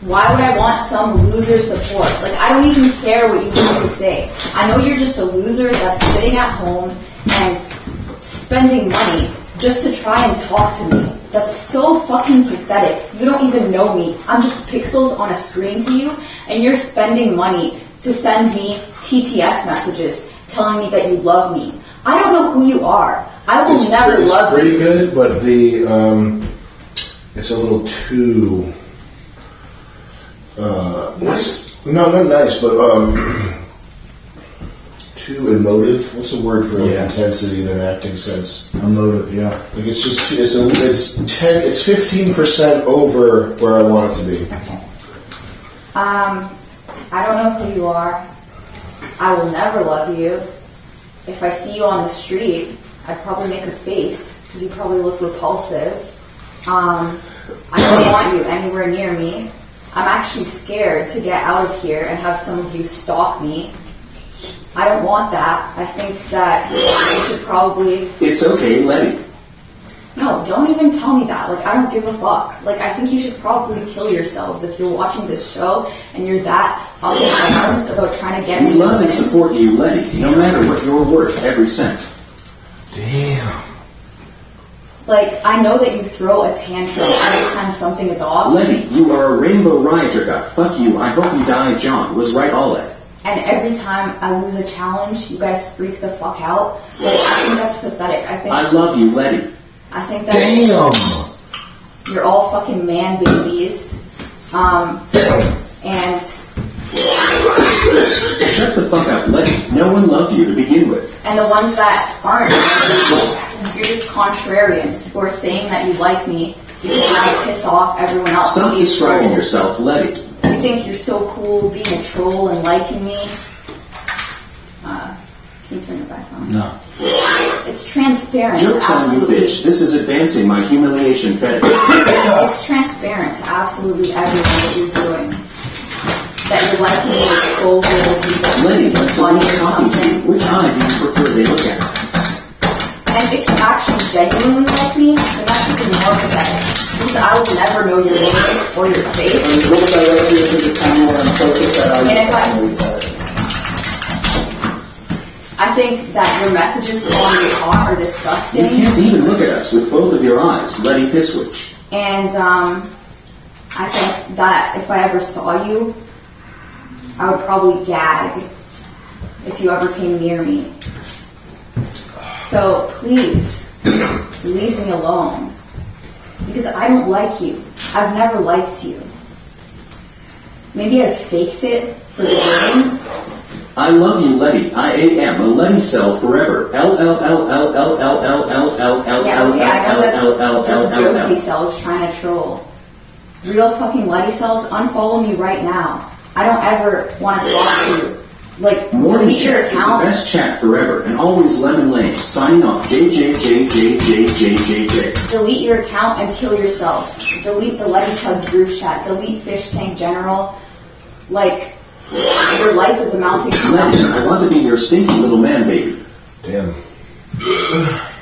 Why would I want some loser support? Like, I don't even care what you have to say. I know you're just a loser that's sitting at home and spending money just to try and talk to me. That's so fucking pathetic. You don't even know me. I'm just pixels on a screen to you, and you're spending money to send me TTS messages telling me that you love me. I don't know who you are. I will never love you. It's pretty good, but it's a little too... Nice? No, not nice, but too emotive. What's the word for intensity in an acting sense? Emotive, yeah. Like it's just it's 15% over where I want it to be. Okay. I don't know who you are. I will never love you. If I see you on the street, I'd probably make a face because you probably look repulsive. I don't want you anywhere near me. I'm actually scared to get out of here and have some of you stalk me. I don't want that. I think that you should probably... It's okay, Letty. No, don't even tell me that. Like, I don't give a fuck. Like, I think you should probably kill yourselves if you're watching this show and you're that up in arms about trying to get me. We love and support you, Letty, no matter what you're worth, every cent. Damn. Like, I know that you throw a tantrum every time something is off. Letty, you are a rainbow rioter guy. Fuck you. I hope you die, John. Was right, all that. And every time I lose a challenge, you guys freak the fuck out. Like, I think that's pathetic. I love you, Letty. I think that... Damn! You're all fucking man babies. And... Shut the fuck up, Letty. No one loved you to begin with. And the ones that aren't, you're just contrarians who are saying that you like me because you want to piss off everyone else. Stop describing yourself, Letty. You think you're so cool being a troll and liking me? Can you turn your back on? No. It's transparent. Joke's on you, bitch. This is advancing my humiliation fetish. It's transparent to absolutely everything that you're doing. That you're liking me to troll little people. Letty, when someone's talking to you, which eye do you prefer they look at? And if you actually genuinely like me, then that's even more pathetic. Because I will never know your name or your face. And if I think that your messages calling me hot are disgusting. You can't even look at us with both of your eyes, Letty Pisswich. And I think that if I ever saw you, I would probably gag if you ever came near me. So please, leave me alone. Because I don't like you. I've never liked you. Maybe I faked it for the game. I love you, Letty. I am a Letty cell forever. L L L L L L L L L L Yeah, okay, I know that's just Josie cells trying to troll. Real fucking Letty cells, unfollow me right now. I don't ever want to talk to you. Like, Morning delete your chat is the account. best chat forever, and always lemon lane. Signing off, JJJJJJJJ. Delete your account and kill yourselves. Delete the Letty Chuds group chat. Delete Fishtank General. Like, your life is amounting to Letty, nothing. I want to be your stinky little man baby. Damn.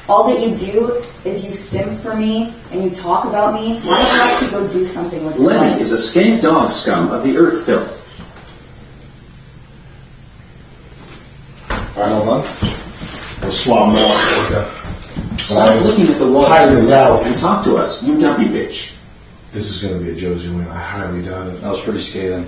All that you do is you simp for me and you talk about me. Why don't you actually go do something with your Letty life? is a skank dog scum of the earth filth. Final month. We'll swap them out. Stop looking at the wall and talk to us, you dumpy bitch. This is going to be a Josie win. I highly doubt it. That was pretty scathing.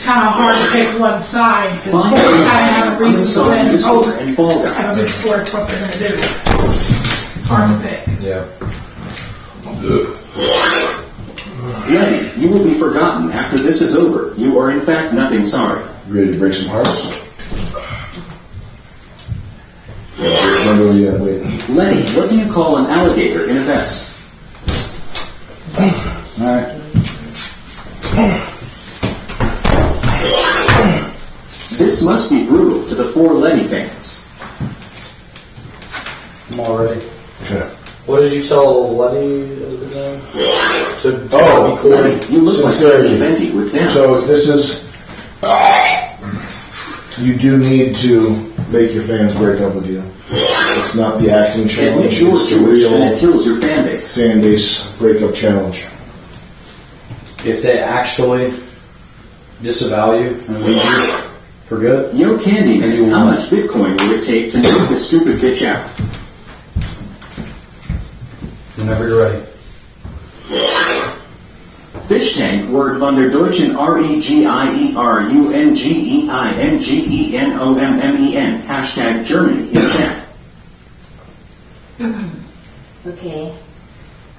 it's kind of hard to pick one side because you kind of have a reason to go in and hope have a big score to what they're going to do. It's hard to pick. Yeah. Letty, you will be forgotten after this is over. You are in fact nothing sorry. Ready to break some hearts? Remember where you at, wait. Letty, what do you call an alligator in a vest? Alright. This must be brutal to the 4 Letty fans. I'm all ready. Okay. What did you tell Letty at the beginning? To Oh, be cool. Letty, you look like Sincerity. Venti with downs. So this is, you do need to make your fans break up with you. It's not the acting challenge, makes yours it's the Jewish, real and it kills your fan base. fan base breakup challenge. If they actually disavow you and leave you for good, Yo Candyman, how much Bitcoin would it take to knock this stupid bitch out? whenever you're ready. Fishtank, word von der Deutschen REGIERUNGEINGENOMMEN, hashtag Germany in chat. Okay.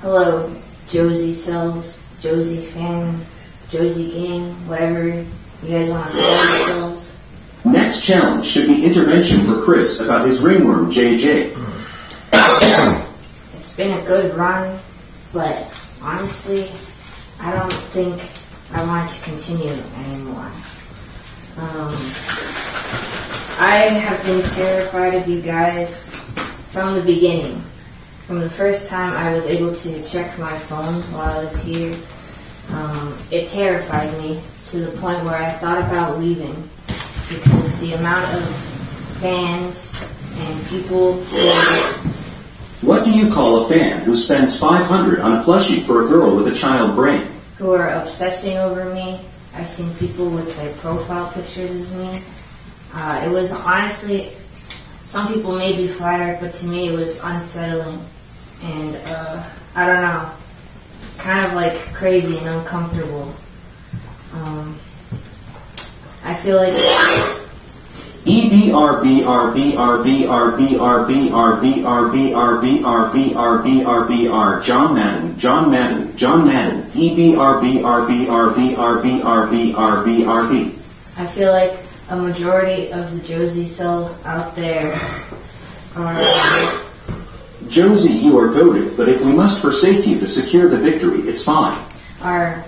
Hello, Josie Cells, Josie Fan, Josie Gang, whatever you guys want to call yourselves. Next challenge should be intervention for Chris about his ringworm JJ. It's been a good run, but honestly, I don't think I want to continue anymore. I have been terrified of you guys from the beginning. From the first time I was able to check my phone while I was here, it terrified me to the point where I thought about leaving because the amount of fans and people who... What do you call a fan who spends $500 on a plushie for a girl with a child brain? who are obsessing over me. I've seen people with their profile pictures as me. It was honestly, some people may be flattered, but to me it was unsettling. And I don't know, kind of like crazy and uncomfortable. I feel like EBRBRBRBRBRBRBRBRBRBRBR John Madden EBRBRBRBRBRBRBRB. I feel like a majority of the Josie cells out there are... Josie, you are goated, but if we must forsake you to secure the victory, it's fine. Are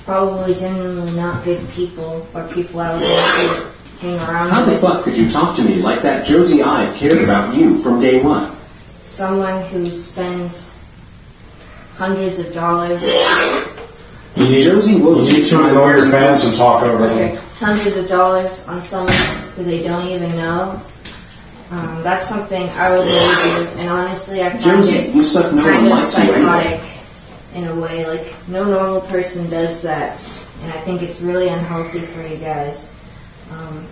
probably genuinely not good people, or people I would want to hang around How the with. fuck could you talk to me like that? Josie, I've cared about you from day one. Someone who spends hundreds of dollars. Josie You need to ignore your fans and talk over them. Hundreds of dollars on someone who they don't even know. That's something I would never do, and honestly, I find Josie, it you suck, no kind one of likes you psychotic anyway. in a way. Like, no normal person does that, and I think it's really unhealthy for you guys.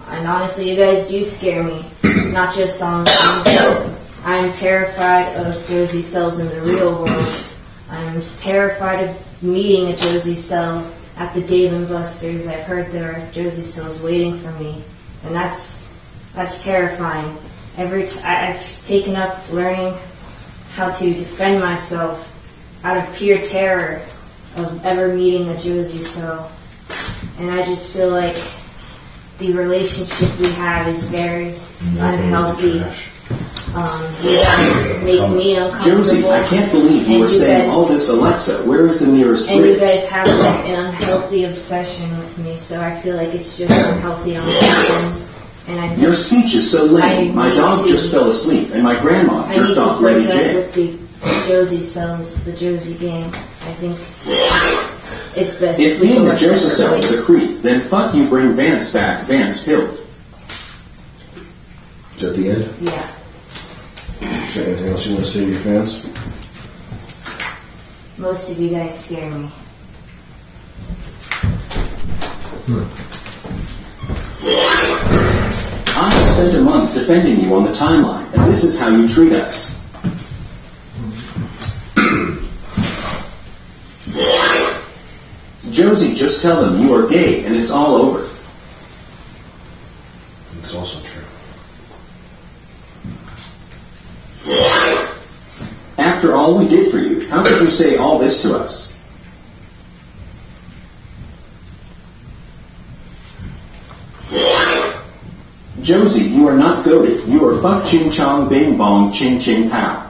And honestly, you guys do scare me, not just on show. I'm terrified of Josie cells in the real world. I'm terrified of meeting a Josie cell at the Dave & Buster's. I've heard there are Josie cells waiting for me, and that's terrifying. I've taken up learning how to defend myself. out of pure terror of ever meeting a Josie. So, and I just feel like the relationship we have is very unhealthy. You guys make me uncomfortable. Josie, I can't believe you were saying all this, Alexa. Where is the nearest And bridge? you guys have like an unhealthy obsession with me, so I feel like it's just unhealthy on both ends. And I Your speech is so lame. My dog just fell asleep, and my grandma jerked off Lady J. with the Josie cells, the Josie gang. I think it's best If we being go a our Josie separate cell is ways. a creep, then fuck you, bring Vance back. Vance pilled. Is that the end? Yeah. Is there anything else you want to say to your fans? Most of you guys scare me. I spent a month defending you on the timeline, and this is how you treat us. Josie, just tell them you are gay and it's all over. It's also true. After all we did for you, how could you say all this to us? Josie, you are not goated. You are fuck ching chong bing bong ching ching pow.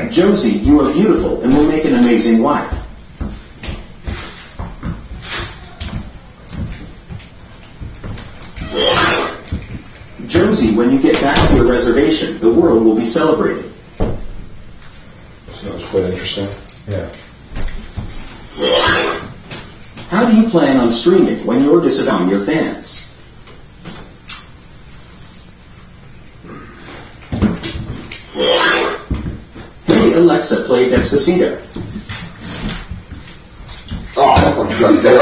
Josie, you are beautiful and will make an amazing wife. Josie, when you get back to your reservation, the world will be celebrating. So that was quite interesting. Yeah. How do you plan on streaming when you're disavowing your fans? Hey Alexa, play Despacito. Oh my god, get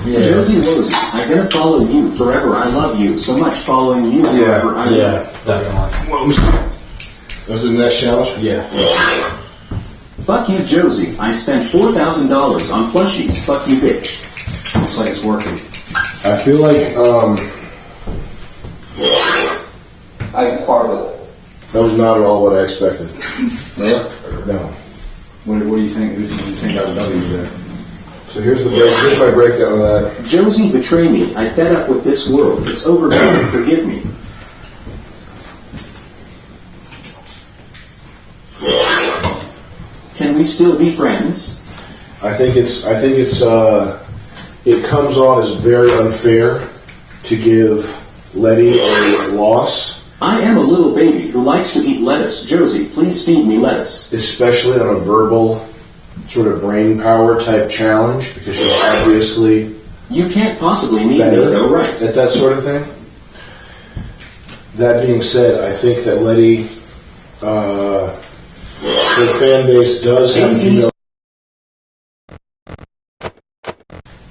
Josie Rosie, I'm gonna follow you forever. I love you so much. Following you forever. I love. Definitely. That was the next challenge? Yeah. Fuck you, Josie. I spent $4,000 on plushies. Fuck you, bitch. Looks like it's working. I feel like I farted. that was not at all what I expected. No. What do you think? Who do you think got the W there? So here's my breakdown of that. Josie, betray me. I fed up with this world. It's over. Forgive me. Can we still be friends? I think it comes off as very unfair to give Letty a loss. I am a little baby who likes to eat lettuce. Josie, please feed me lettuce. Especially on a verbal sort of brain power type challenge, because she's obviously You can't possibly meet me better though, right? at that sort of thing. That being said, I think that Letty, her fan base does have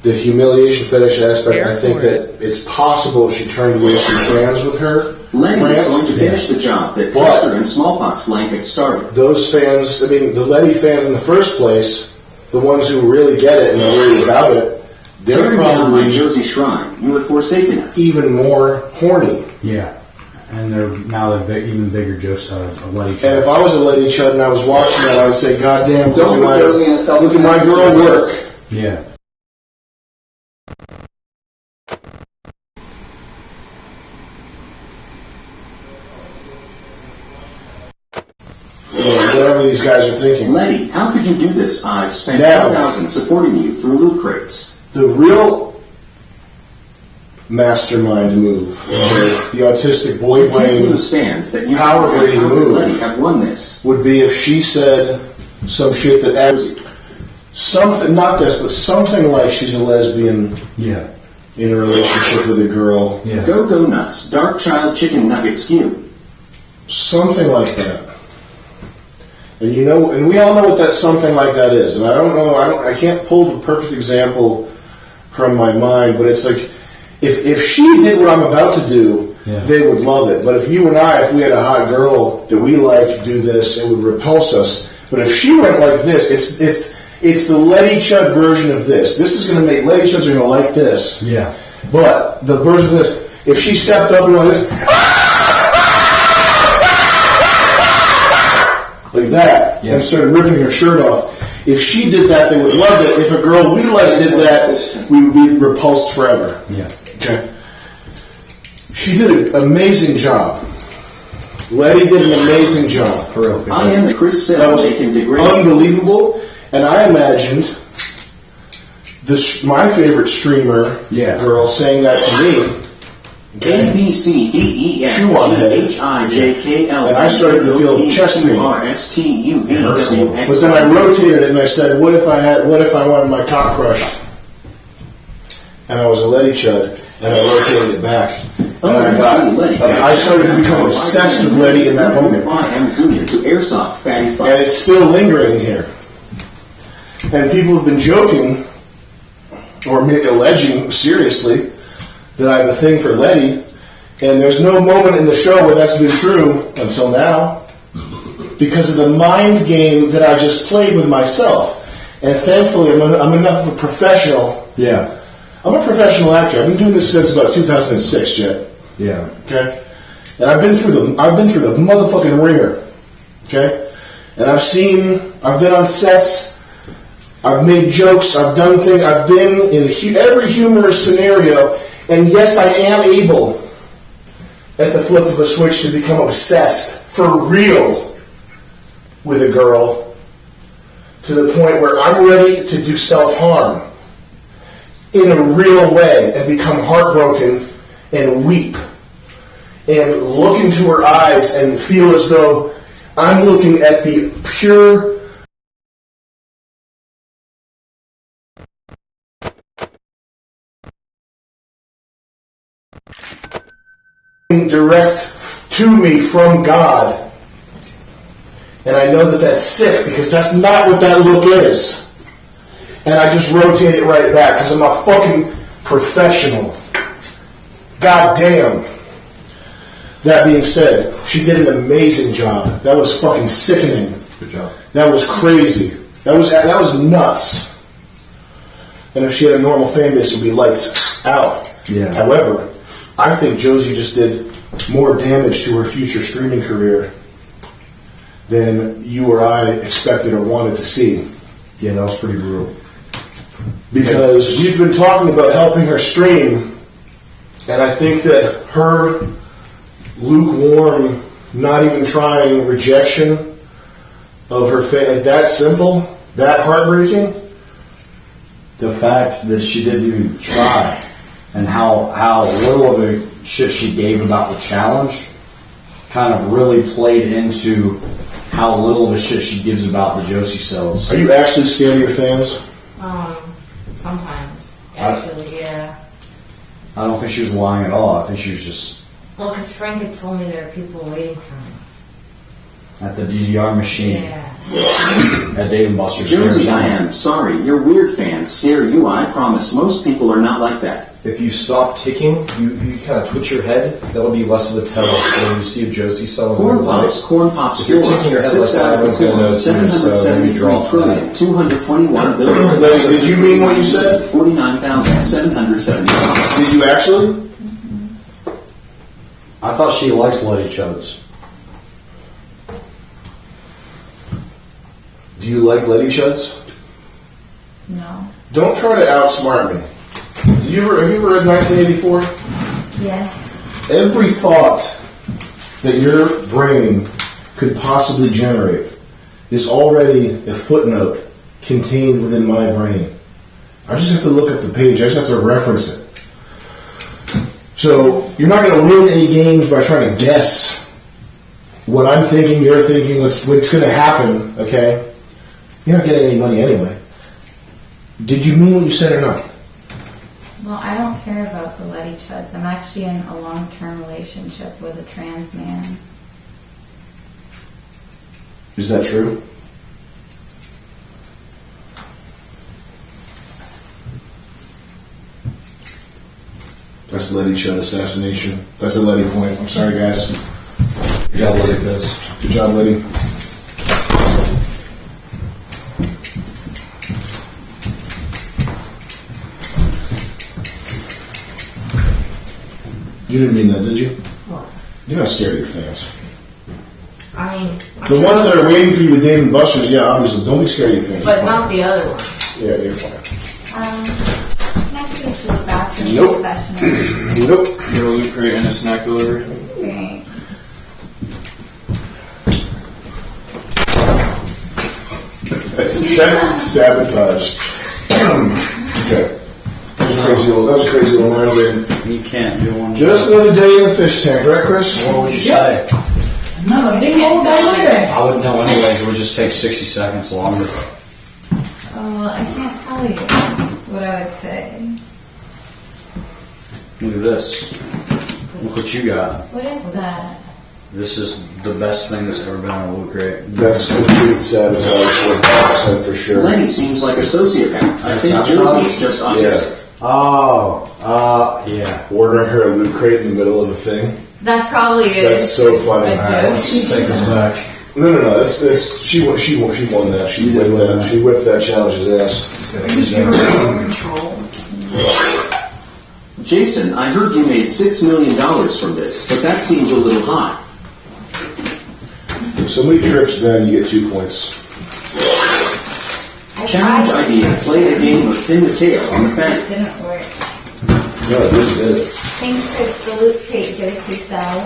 the humiliation fetish aspect. I think that it's possible she turned away some fans with her. Letty is going to finish the job that Custer and Smallpox Blanket started. Those fans, I mean, the Letty fans in the first place, the ones who really get it and are really about it, they're Tear down my probably Josie shrine. You have forsaken us. even more horny. Yeah. And they're big, even bigger Letty Chud. And if I was a Letty Chud and I was watching that, I would say, God damn, Don't put Josie in a look at my girl work. Yeah. Whatever these guys are thinking. Letty, how could you do this? I've spent Now- $4,000 supporting you through loot crates. The real mastermind move, the autistic boy You can't brain lose fans that you power brain Letty move have won this. would be if she said some shit that adds something, not this, but something like she's a lesbian in a relationship with a girl. Go nuts. Dark child chicken nugget skew. Something like that. And and we all know what that something like that is. And I don't know, I can't pull the perfect example from my mind, but it's like, if she did what I'm about to do, they would love it. But if you and I, if we had a hot girl that we liked do this, it would repulse us. But if she went like this, it's the Letty Chud version of this. This is going to make Letty Chuds are going to like this. Yeah. But the version of this, if she stepped up and went this, like that, and started ripping her shirt off, if she did that, they would love it. If a girl we like did that, we would be repulsed forever. Yeah. Okay. She did an amazing job. Letty did an amazing job. For real. I am the Chris That Sell was making degree. unbelievable. And I imagined my favorite streamer girl saying that to me. A B C D E F Shoe on G head. H I J K L. And I started to feel chest pain. R S T U V W X. But then I rotated it and I said, what if I wanted my cock crushed? And I was a Letty chud, and I rotated it back. And I started to become obsessed with Letty in that moment. I am junior to airsoft fatty. And it's still lingering here. And people have been joking, or alleging seriously, that I have a thing for Letty. And there's no moment in the show where that's been true until now, because of the mind game that I just played with myself. And thankfully, I'm enough of a professional. Yeah. I'm a professional actor. I've been doing this since about 2006, Jet. Yeah. Okay. And I've been through the motherfucking ringer. Okay. And I've been on sets. I've made jokes. I've done things. I've been in every humorous scenario. And yes, I am able, at the flip of a switch, to become obsessed for real with a girl, to the point where I'm ready to do self-harm in a real way and become heartbroken and weep and look into her eyes and feel as though I'm looking at the pure direct to me from God. And I know that that's sick, because that's not what that look is. And I just rotate it right back because I'm a fucking professional. God damn. That being said, she did an amazing job. That was fucking sickening. Good job. That was crazy. That was nuts. And if she had a normal fan base, it would be lights out. Yeah. However, I think Josie just did more damage to her future streaming career than you or I expected or wanted to see. Yeah, that was pretty brutal. Because we've been talking about helping her stream, and I think that her lukewarm, not even trying rejection of her like that simple, that heartbreaking. The fact that she didn't even try, and how little of a shit she gave about the challenge, kind of really played into how little of a shit she gives about the Josie cells. Are you actually scared of your fans? Sometimes. Actually, yeah. I don't think she was lying at all. I think she was just... Well, because Frank had told me there are people waiting for me. At the DDR machine. Yeah. At Dave & Buster's. Josie, I am sorry. Your weird fans scare you. I promise. Most people are not like that. If you stop ticking, you kind of twitch your head, that'll be less of a tell when you see a Josie cell. Corn pops. If you're ticking your head like that, everyone's going to know it's you, so maybe draw. 221 billion. Did you mean what you said? 49,770. Did you actually? I thought she likes Letty Chuds. Do you like Letty Chuds? No. Don't try to outsmart me. Have you ever read 1984? Yes. Every thought that your brain could possibly generate is already a footnote contained within my brain. I just have to look up the page. I just have to reference it. So you're not going to win any games by trying to guess what I'm thinking, you're thinking, what's going to happen, okay? You're not getting any money anyway. Did you mean what you said or not? Well, I don't care about the Letty Chuds. I'm actually in a long-term relationship with a trans man. Is that true? That's Letty Chud assassination. That's a Letty point. I'm sorry, guys. Good job, Letty. Good job, Letty. You didn't mean that, did you? What? You're not scared of your fans. I mean, The ones that are waiting for you with Dave and Buster's, yeah, obviously, don't be scared of your fans. but not the other ones. Yeah, you're fine. Can I take it to the bathroom? Nope. Professional? Nope. Get a loot crate and a snack delivery. Okay. That's sabotage. Okay. That was a crazy little line there. You can't do one. Just another day in the fish tank, right, Chris? What would you say? Another big old day. I would know anyways. It would just take 60 seconds longer. Oh, I can't tell you what I would say. Look at this. Look what you got. What is that? This is the best thing that's ever been on a loot crate. That's complete sabotage, 100% for sure. Lenny seems like a sociopath. I think Josie is just autistic. Yeah. Ordering her a loot crate in the middle of the thing. That probably is. That's so funny. Alright, let's take this back. No. That's she won that. She whipped that. She whipped that challenge's ass. Jason, I heard you made $6 million from this, but that seems a little high. So many trips, then you get 2 points. Challenge idea: play a game of pin the tail on the bank. It didn't work. No, it really did. Thanks for the loot crate, Josie style.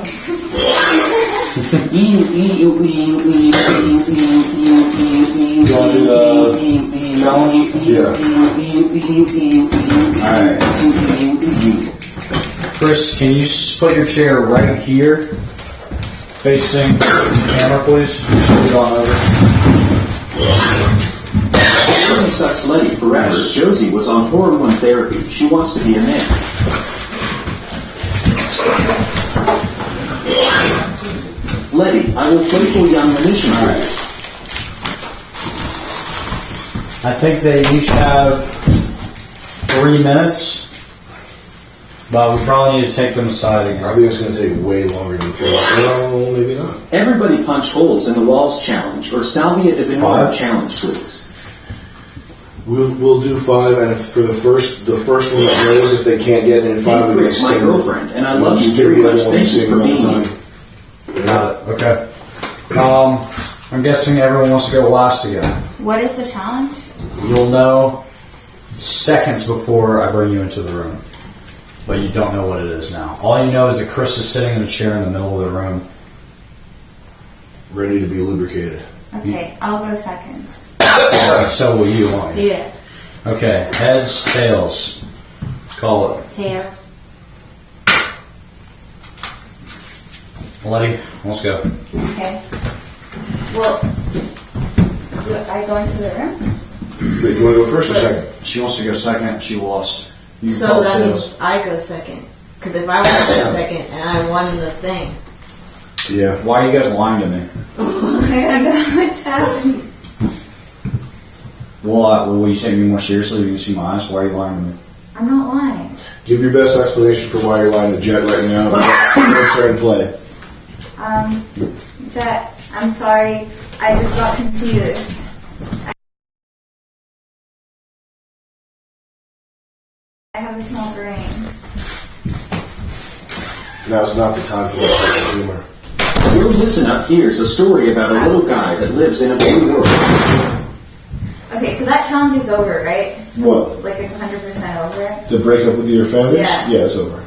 Challenge? Yeah. Alright. Chris, can you put your chair right here, facing the camera, please? Just scoot on over. Josie sucks Letty forever. Nice. Josie was on hormone therapy. She wants to be a man. Letty, I will playful young munition for you. I think they each have 3 minutes, but we probably need to take them aside again. I think it's going to take way longer than 4 hours. No, maybe not. Everybody punch holes in the walls challenge or Salvia Divinorum 5? challenge, please. We'll do 5, and if for the first one that goes, if they can't get it in 5, Hey, we're Chris, my extend it. girlfriend, and I We'll love you just give very the other much. one the Thank you same for amount of being time. Got it. Okay. I'm guessing everyone wants to go last again. What is the challenge? You'll know seconds before I bring you into the room, but you don't know what it is now. All you know is that Chris is sitting in a chair in the middle of the room, ready to be lubricated. Okay, I'll go second. So will you, won't you? Yeah. Okay, heads, tails. Call it. Tails. Letty, let's go. Okay. Well, do I go into the room? Wait, you want to go first or second? She wants to go second. She lost. You So call that tails. means I go second. Because if I went to second and I won the thing. Yeah. Why are you guys lying to me? I don't know what's happening. Well, will you take me more seriously? You can see my eyes. Why are you lying to me? I'm not lying. Give your best explanation for why you're lying to Jet right now. Answer and play. Jet, I'm sorry. I just got confused. I have a small brain. Now's not the time for that type of humor. Well, listen up. Here's a story about a little guy that lives in a big world. Okay, so that challenge is over, right? What? Like it's 100% over? The breakup with your family? Yeah. Yeah, it's over.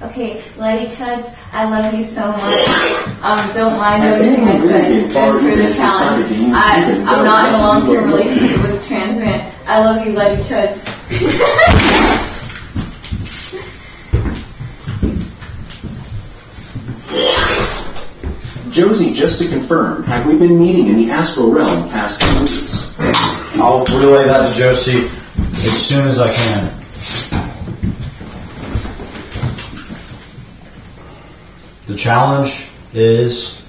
Okay, Letty Chuds, I love you so much. Don't mind Has everything I anyone really been said. far Thanks for even the decided to use challenge. even I'm though not in a nothing long-term will work? relationship with a trans man. I love you, Letty Chuds. Josie, just to confirm, have we been meeting in the astral realm past 2 weeks? I'll relay that to Josie as soon as I can. The challenge is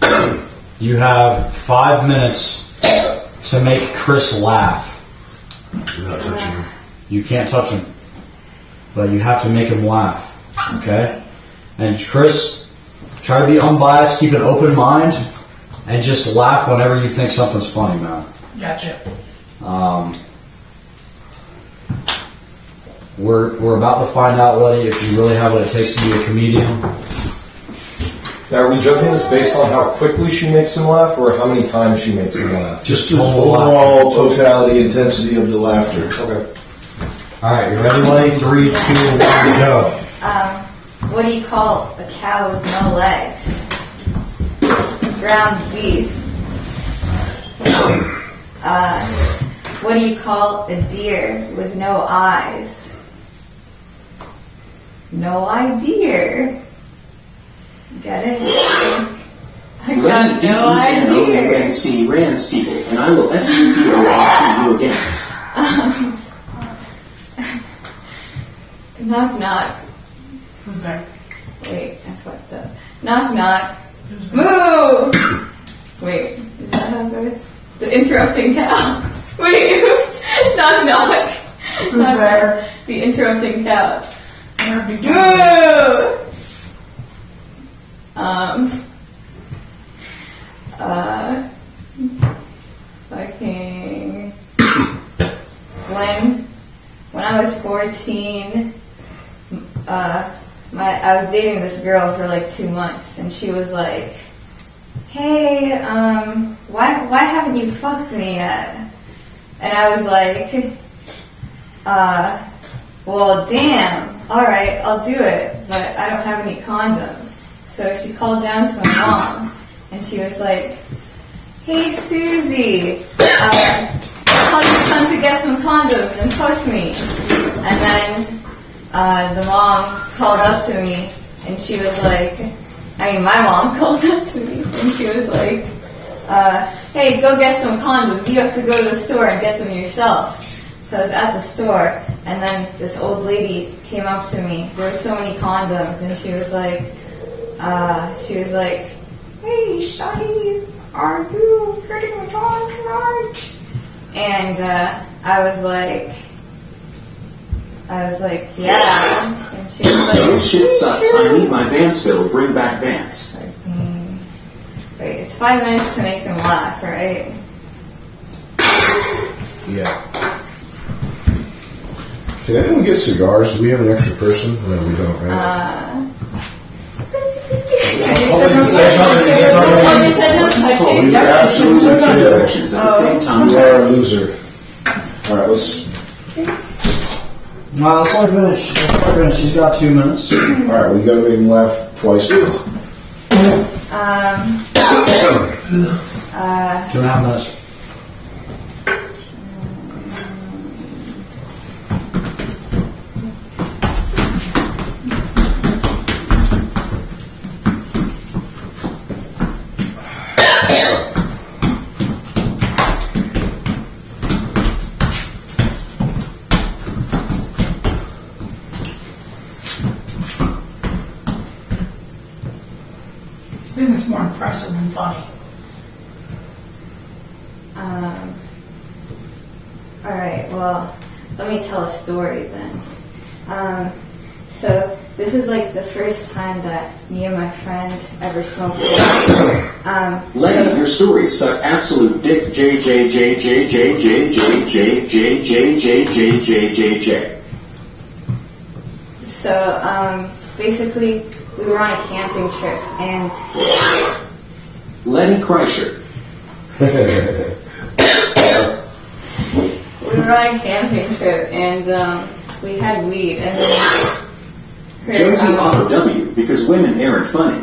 you have 5 minutes to make Chris laugh. Without touching him. You can't touch him, but you have to make him laugh. Okay? And Chris, try to be unbiased, keep an open mind, and just laugh whenever you think something's funny, man. Gotcha. we're about to find out, Letty, if you really have what it takes to be a comedian. Now, are we judging this based on how quickly she makes him laugh, or how many times she makes him laugh? Just the overall totality, intensity of the laughter. Okay. All right, you ready, Letty? 3, 2, 1, go. What do you call a cow with no legs? Ground beef. What do you call a deer with no eyes? No idea. Get it? I got no idea. L-U-N-C Rands people, and I will S-U-P-O-R-T you again. Knock knock. Who's there? Wait, I fucked up. Knock knock. Moo! Wait, is that how it goes? The interrupting cow. Wait, oops. Knock knock. Who's there? The interrupting cow. Moo! Fucking when I was 14, I was dating this girl for like 2 months, and she was like, "Hey, why haven't you fucked me yet?" And I was like, well, damn. All right, I'll do it, but I don't have any condoms. So she called down to my mom, and she was like, "Hey, Susie, tell your son to get some condoms and fuck me." And then the mom called up to me, and she was like, my mom called up to me, and she was like, "Hey, go get some condoms. You have to go to the store and get them yourself." So I was at the store, and then this old lady came up to me. There were so many condoms, and she was like, "Hey, Shadi, are you getting it on tonight?" And I was like, "Yeah." And she was like, This shit sucks. I need my Vance bill. Bring back Vance. Wait, it's 5 minutes to make them laugh, right? Yeah. Can anyone get cigars? Do we have an extra person? No, we don't, right? You said no touching? We absolutely can. Directions at the same time. You are a loser. Alright, let's... Let's let her finish. She's got 2 minutes. Alright, we gotta make him laugh twice. 2.5 minutes. I think it's more impressive than funny. Alright, well, let me tell a story then. So, this is like the first time that me and my friends ever smoked weed. Lenny, your stories suck absolute dick. JJJJJJJJJJJJJJJ. So, basically, we were on a camping trip, and Lenny Kreischer. we were on a camping trip, and we had weed, and then Josie Otto W. Because women aren't funny.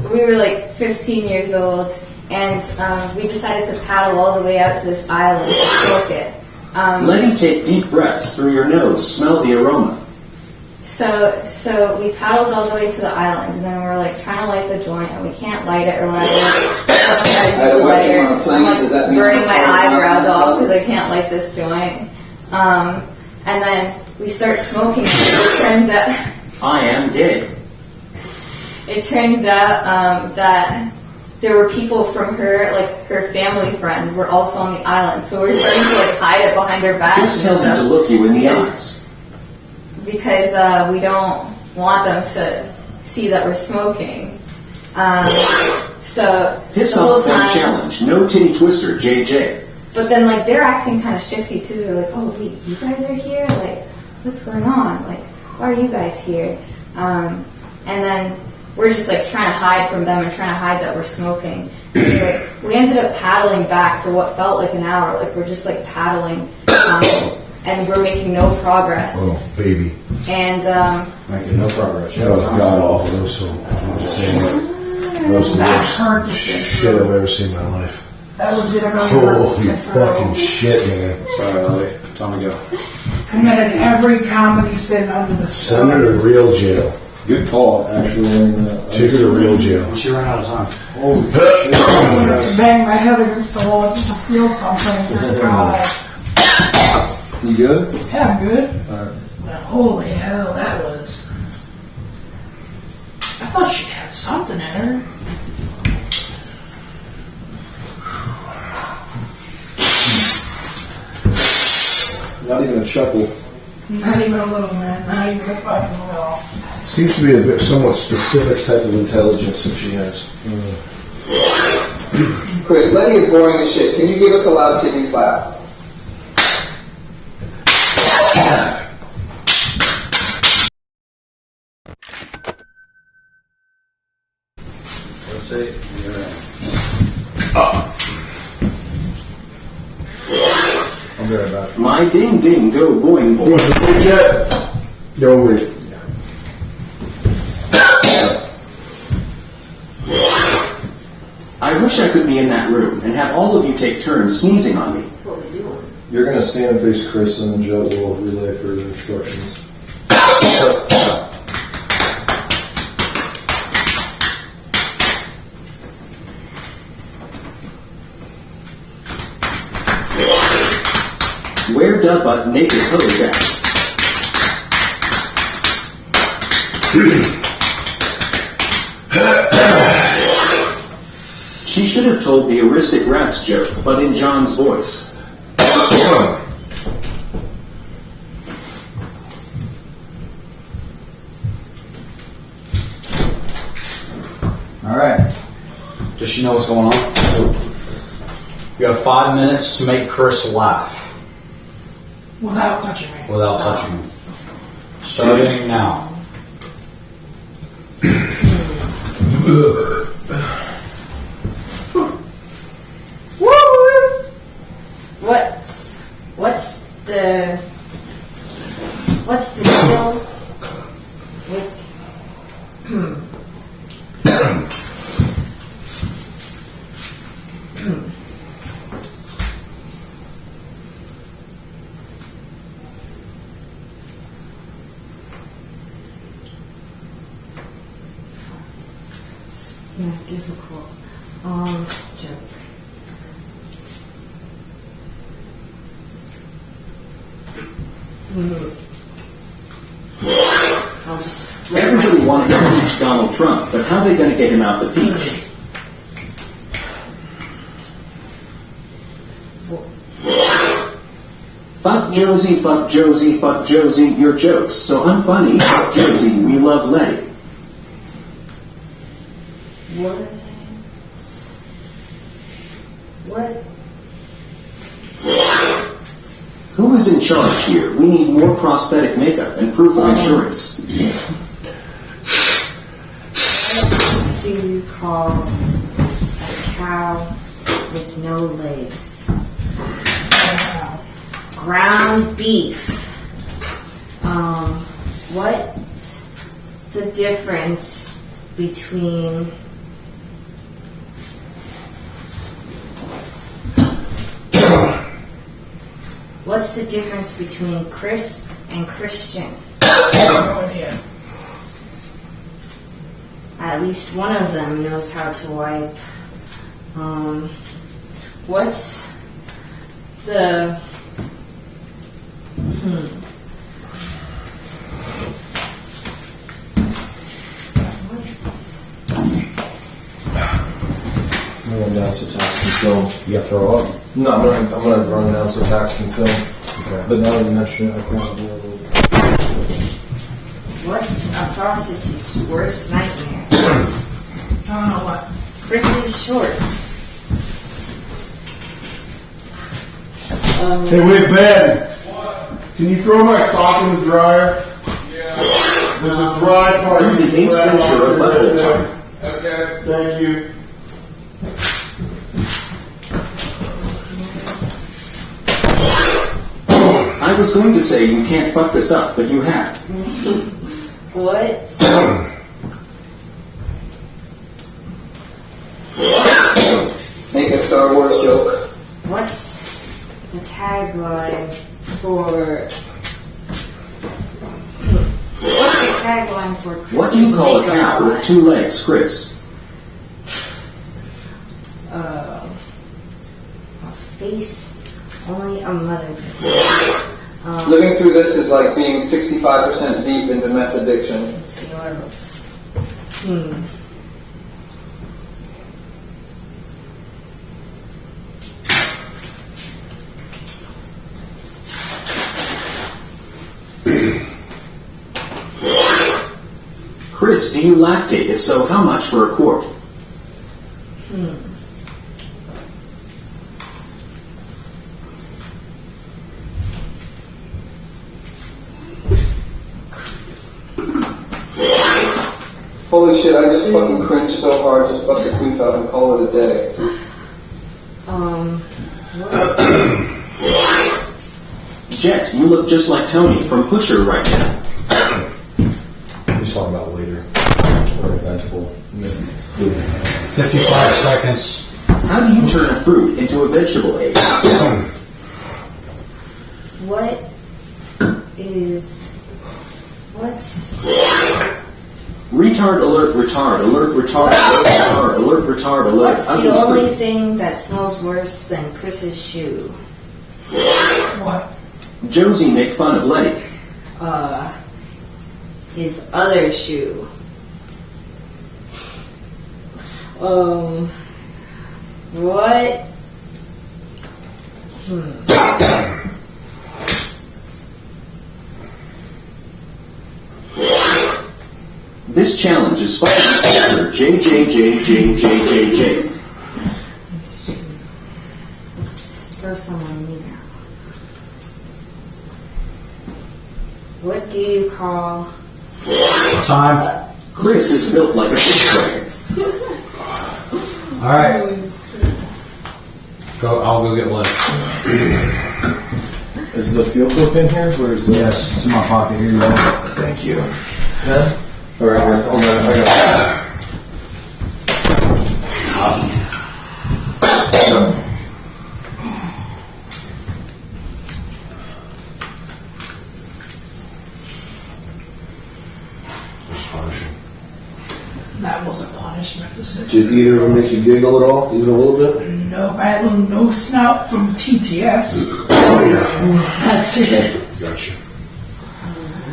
we were like 15 years old, and we decided to paddle all the way out to this island to smoke it. Lenny, take deep breaths through your nose. Smell the aroma. So we paddled all the way to the island, and then we were like trying to light the joint, and we can't light it or whatever. I'm like burning my eyebrows off because I can't light this joint. And then we start smoking, and it turns out I am gay. It turns out that there were people from her, like her family friends, were also on the island. So we're starting to like hide it behind her back. Just tell them to look you in the eyes. Because we don't want them to see that we're smoking. So Piss the whole off that time, challenge. No titty twister, JJ. but then like they're acting kind of shifty too. They're like, "Oh wait, you guys are here? Like, what's going on? Like, why are you guys here? And then we're just like trying to hide from them and trying to hide that we're smoking. And we ended up paddling back for what felt like an hour. Like we're just like paddling, and we're making no progress. Oh, baby. And making no progress. That was god awful. That was so insane. That was the worst shit I've ever seen in my life. That legitimately hurt to Holy sit fucking through. shit, man. Sorry, Ellie. Time to go. Committed every comedy sin under the Send her sun. to real jail. Good call, actually. Take her to real jail. She ran out of time. Holy shit. To bang my head against the wall just to feel something. Good God. You good? Yeah, I'm good. Alright. But holy hell, that was. I thought she'd have something in her. Not even a chuckle. Not even a little, man. Not even a fucking little. Seems to be a bit somewhat specific type of intelligence that she has. Chris, Lenny is boring as shit. Can you give us a loud TV slap? I'll be right back. My ding ding go boing boing. What's the big jet? Yo, wait. I wish I could be in that room and have all of you take turns sneezing on me. You're going to stand and face Chris, and then Joe will relay further instructions. Where da butt naked hose at? She should have told the heuristic rats joke, but in John's voice. All right. Does she know what's going on? You have 5 minutes to make Chris laugh Without touching me. without touching him. Starting now. Woo! What's the deal with yeah, difficult joke. I'll just Everybody wanted to impeach Donald Trump, but how are they going to get him out the peach? Fuck Josie, fuck Josie, fuck Josie, your jokes so unfunny. Fuck Josie, we love Letty. What? Who is in charge here? We need more prosthetic makeup and proof of insurance. What do you call a cow with no legs? Ground beef. What's the difference between Chris and Christian? No idea. At least one of them knows how to wipe. What's the I'm going down some tax and film. You got to throw up? No, I'm gonna run down some tax and film. Okay. But now that you mention it, I probably will. what's a prostitute's worst nightmare? I don't know what. Chris's shorts. Hey, wait, Ben. Can you throw my sock in the dryer? Yeah. There's a dry part. Then the Ace Ventura butthole time. Okay. Thank you. I was going to say you can't fuck this up, but you have. What? Make a Star Wars joke. What's the tagline for? What's the tagline for Chris's What do you call a cow makeover? with 2 legs, Chris? A face only a mother. Living through this is like being 65% deep into meth addiction. Let's see what else. Chris, do you lactate? If so, how much for a quart? Holy shit, I just fucking cringed so hard, just bust a queef out and call it a day. Jet, you look just like Tony from Pusher right now. We'll talk about later. Or eventful. 55 seconds. How do you turn a fruit into a vegetable aid? What is what's Retard alert, retard, alert, retard, alert, retard, alert, retard, alert. what's the only thing that smells worse than Chris's shoe? What? Josie make fun of Letty. His other shoe. What? This challenge is sponsored by JJJJJJJ. Let's throw some on me now. What do you call Time. Chris is built like a fish dragon. All right. Go. I'll go get one. Is the field clip in here? Where's the? Yes, it's in my pocket here. You go. Thank you. Huh? All right, here. Hold on. I got That wasn't punishment. Did either of them make you giggle at all, even a little bit? Nope, I had a little no snout from TTS. Oh yeah. That's it. Gotcha.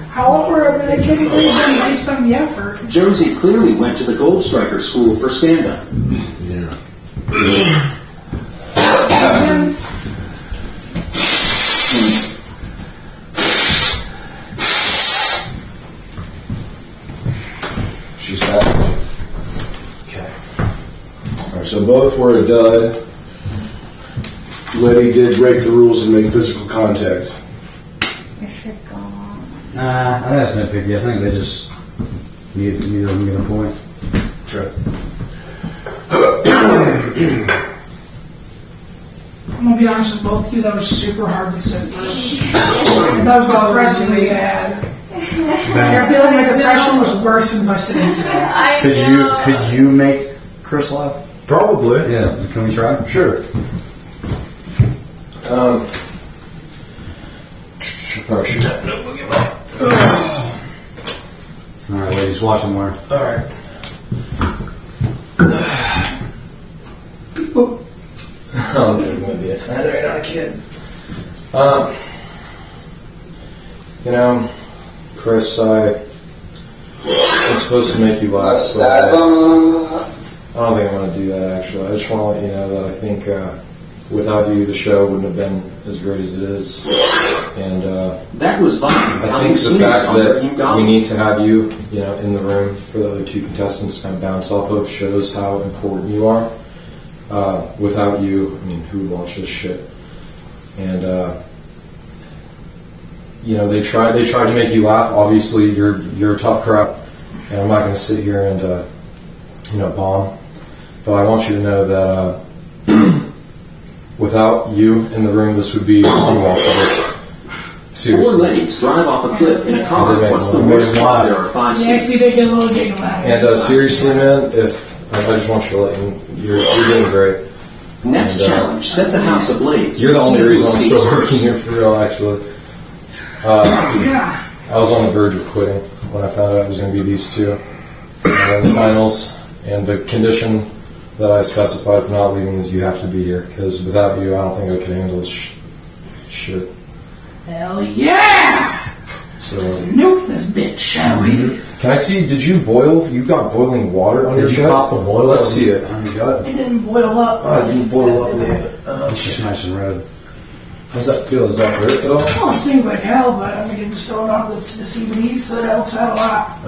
However, I mean, they can't even done based on the effort. Josie clearly went to the Gold Striker School for stand-up. Yeah. She's back. Okay. Alright, so both were a dud. Letty did break the rules and make physical contact. If you're gone. Nah, I think that's nitpicky. I think they just neither of them get a point. Okay. I'm gonna be honest with both of you, that was super hard to sit through. That was depressingly bad. I feel like my depression was worse than my sitting through that. Could you make Chris laugh? Probably. Yeah. Can we try? Sure. Probably should have notebook in my. All right, ladies, watch them wear. All right. Oh, there's going to be a time. I know you're not a kid. You know, Chris, I'm supposed to make you laugh, but I don't think I'm going to do that, actually. I just want to let you know that I think without you, the show wouldn't have been as great as it is. And that was fun. I think the fact that we need to have you, in the room for the other two contestants to kind of bounce off of shows how important you are. Without you, I mean, who would watch this shit? And you know, they tried to make you laugh. Obviously, you're a tough crowd, and I'm not going to sit here and you know, bomb. But I want you to know that without you in the room, this would be unwatchable. Seriously. 4 ladies drive off a cliff in a car. What's the worst part? There are 5 Actually, seats. they get a little giggle out of it. And seriously, man, I just want you to let you're doing great. Next challenge: set the house ablaze. You're the only reason I'm still working here for real, actually. I was on the verge of quitting when I found out it was going to be these two in the finals, and the condition that I specified for not leaving is you have to be here, because without you, I don't think I could handle this shit. Hell yeah! So, Let's nuke this bitch, shall we? can I see? Did you boil? You got boiling water on your Did you shirt? pop the boil? Let's see it. On your gut? It didn't boil up. It didn't boil up a little bit. It's just nice and red. How's that feel? Does that hurt at all? Well, it stings like hell, but I'm going to just throw it off the CBD, so that helps out a lot.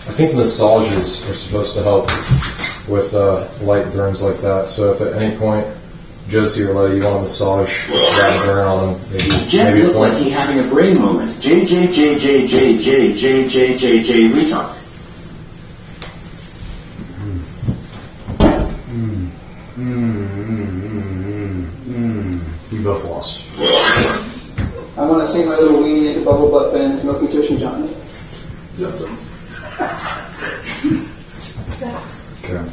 I think massages are supposed to help with light burns like that. So if at any point Josie or Letty, you want to massage that burn on them, Jet maybe a looked point. like he having a brain moment. JJJJJJJJJ retard. You both lost. I want to sing my little weenie into Bubble Butt Ben's Milky Tush and Johnny. Okay.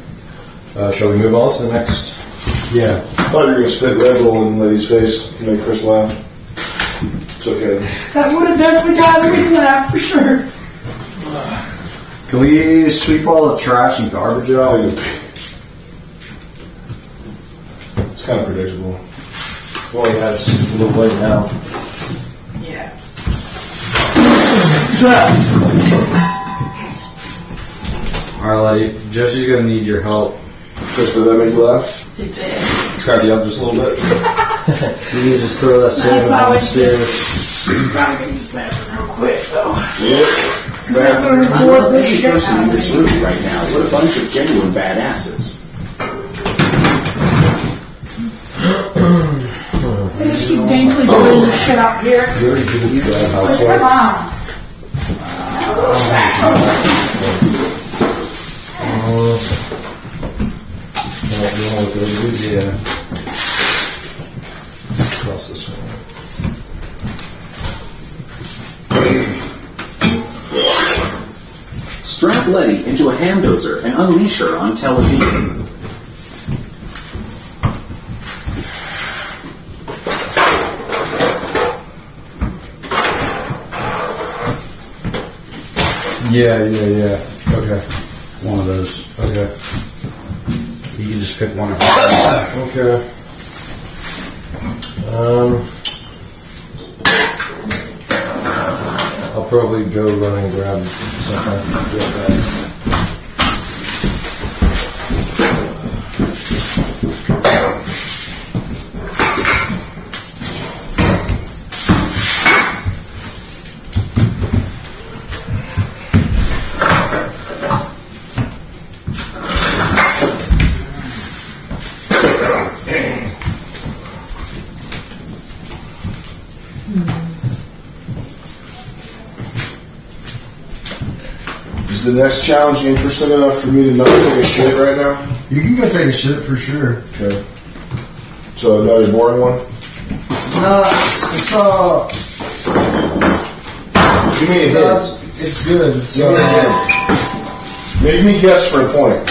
Shall we move on to the next? Yeah. I thought you were going to spit Red Bull in Letty's face to make Chris laugh. It's okay. That would have definitely gotten me to laugh, for sure. Can we sweep all the trash and garbage out? It's kind of predictable. Well, yeah, it's a little late now. Yeah. Alright, Letty. Josie's gonna need your help. Chris, did that make you laugh? It did. Crack you up just a little bit. You need to just throw that sand down the stairs. Gotta get these bathroom real quick, though. Yep. Because I'm going to I record love this every shit person out in of this me. room right now. What a bunch of genuine badasses. They just keep daintily doing this shit out here. You already did the Like, come on. Yeah. Cross this one. Strap Letty into a hamdozer and unleash her on television. Yeah. Okay. One of those. Okay. You can just pick one of them. Okay. I'll probably go run and grab something real bad. Is the next challenge interesting enough for me to not take a shit right now? You can go take a shit for sure. Okay. So another boring one? It's Give me a hint. It's good. It's, Give me a hint. Make me guess for a point.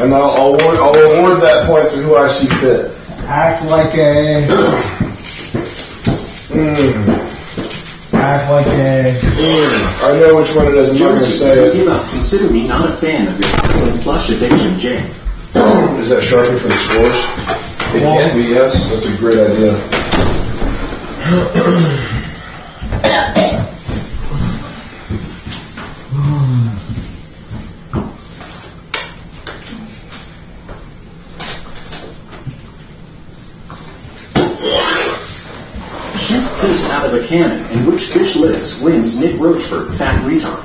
And I'll award that point to who I see fit. Act like a. Act like a. I know which one it is. I'm not going to say it. Give up. Consider me not a fan of your plush addiction, Jay. Is that Sharpie for the scores? It can be, yes. That's a great idea. Shoot fish out of a cannon, and which fish lives wins Nick Rochford, fat retard.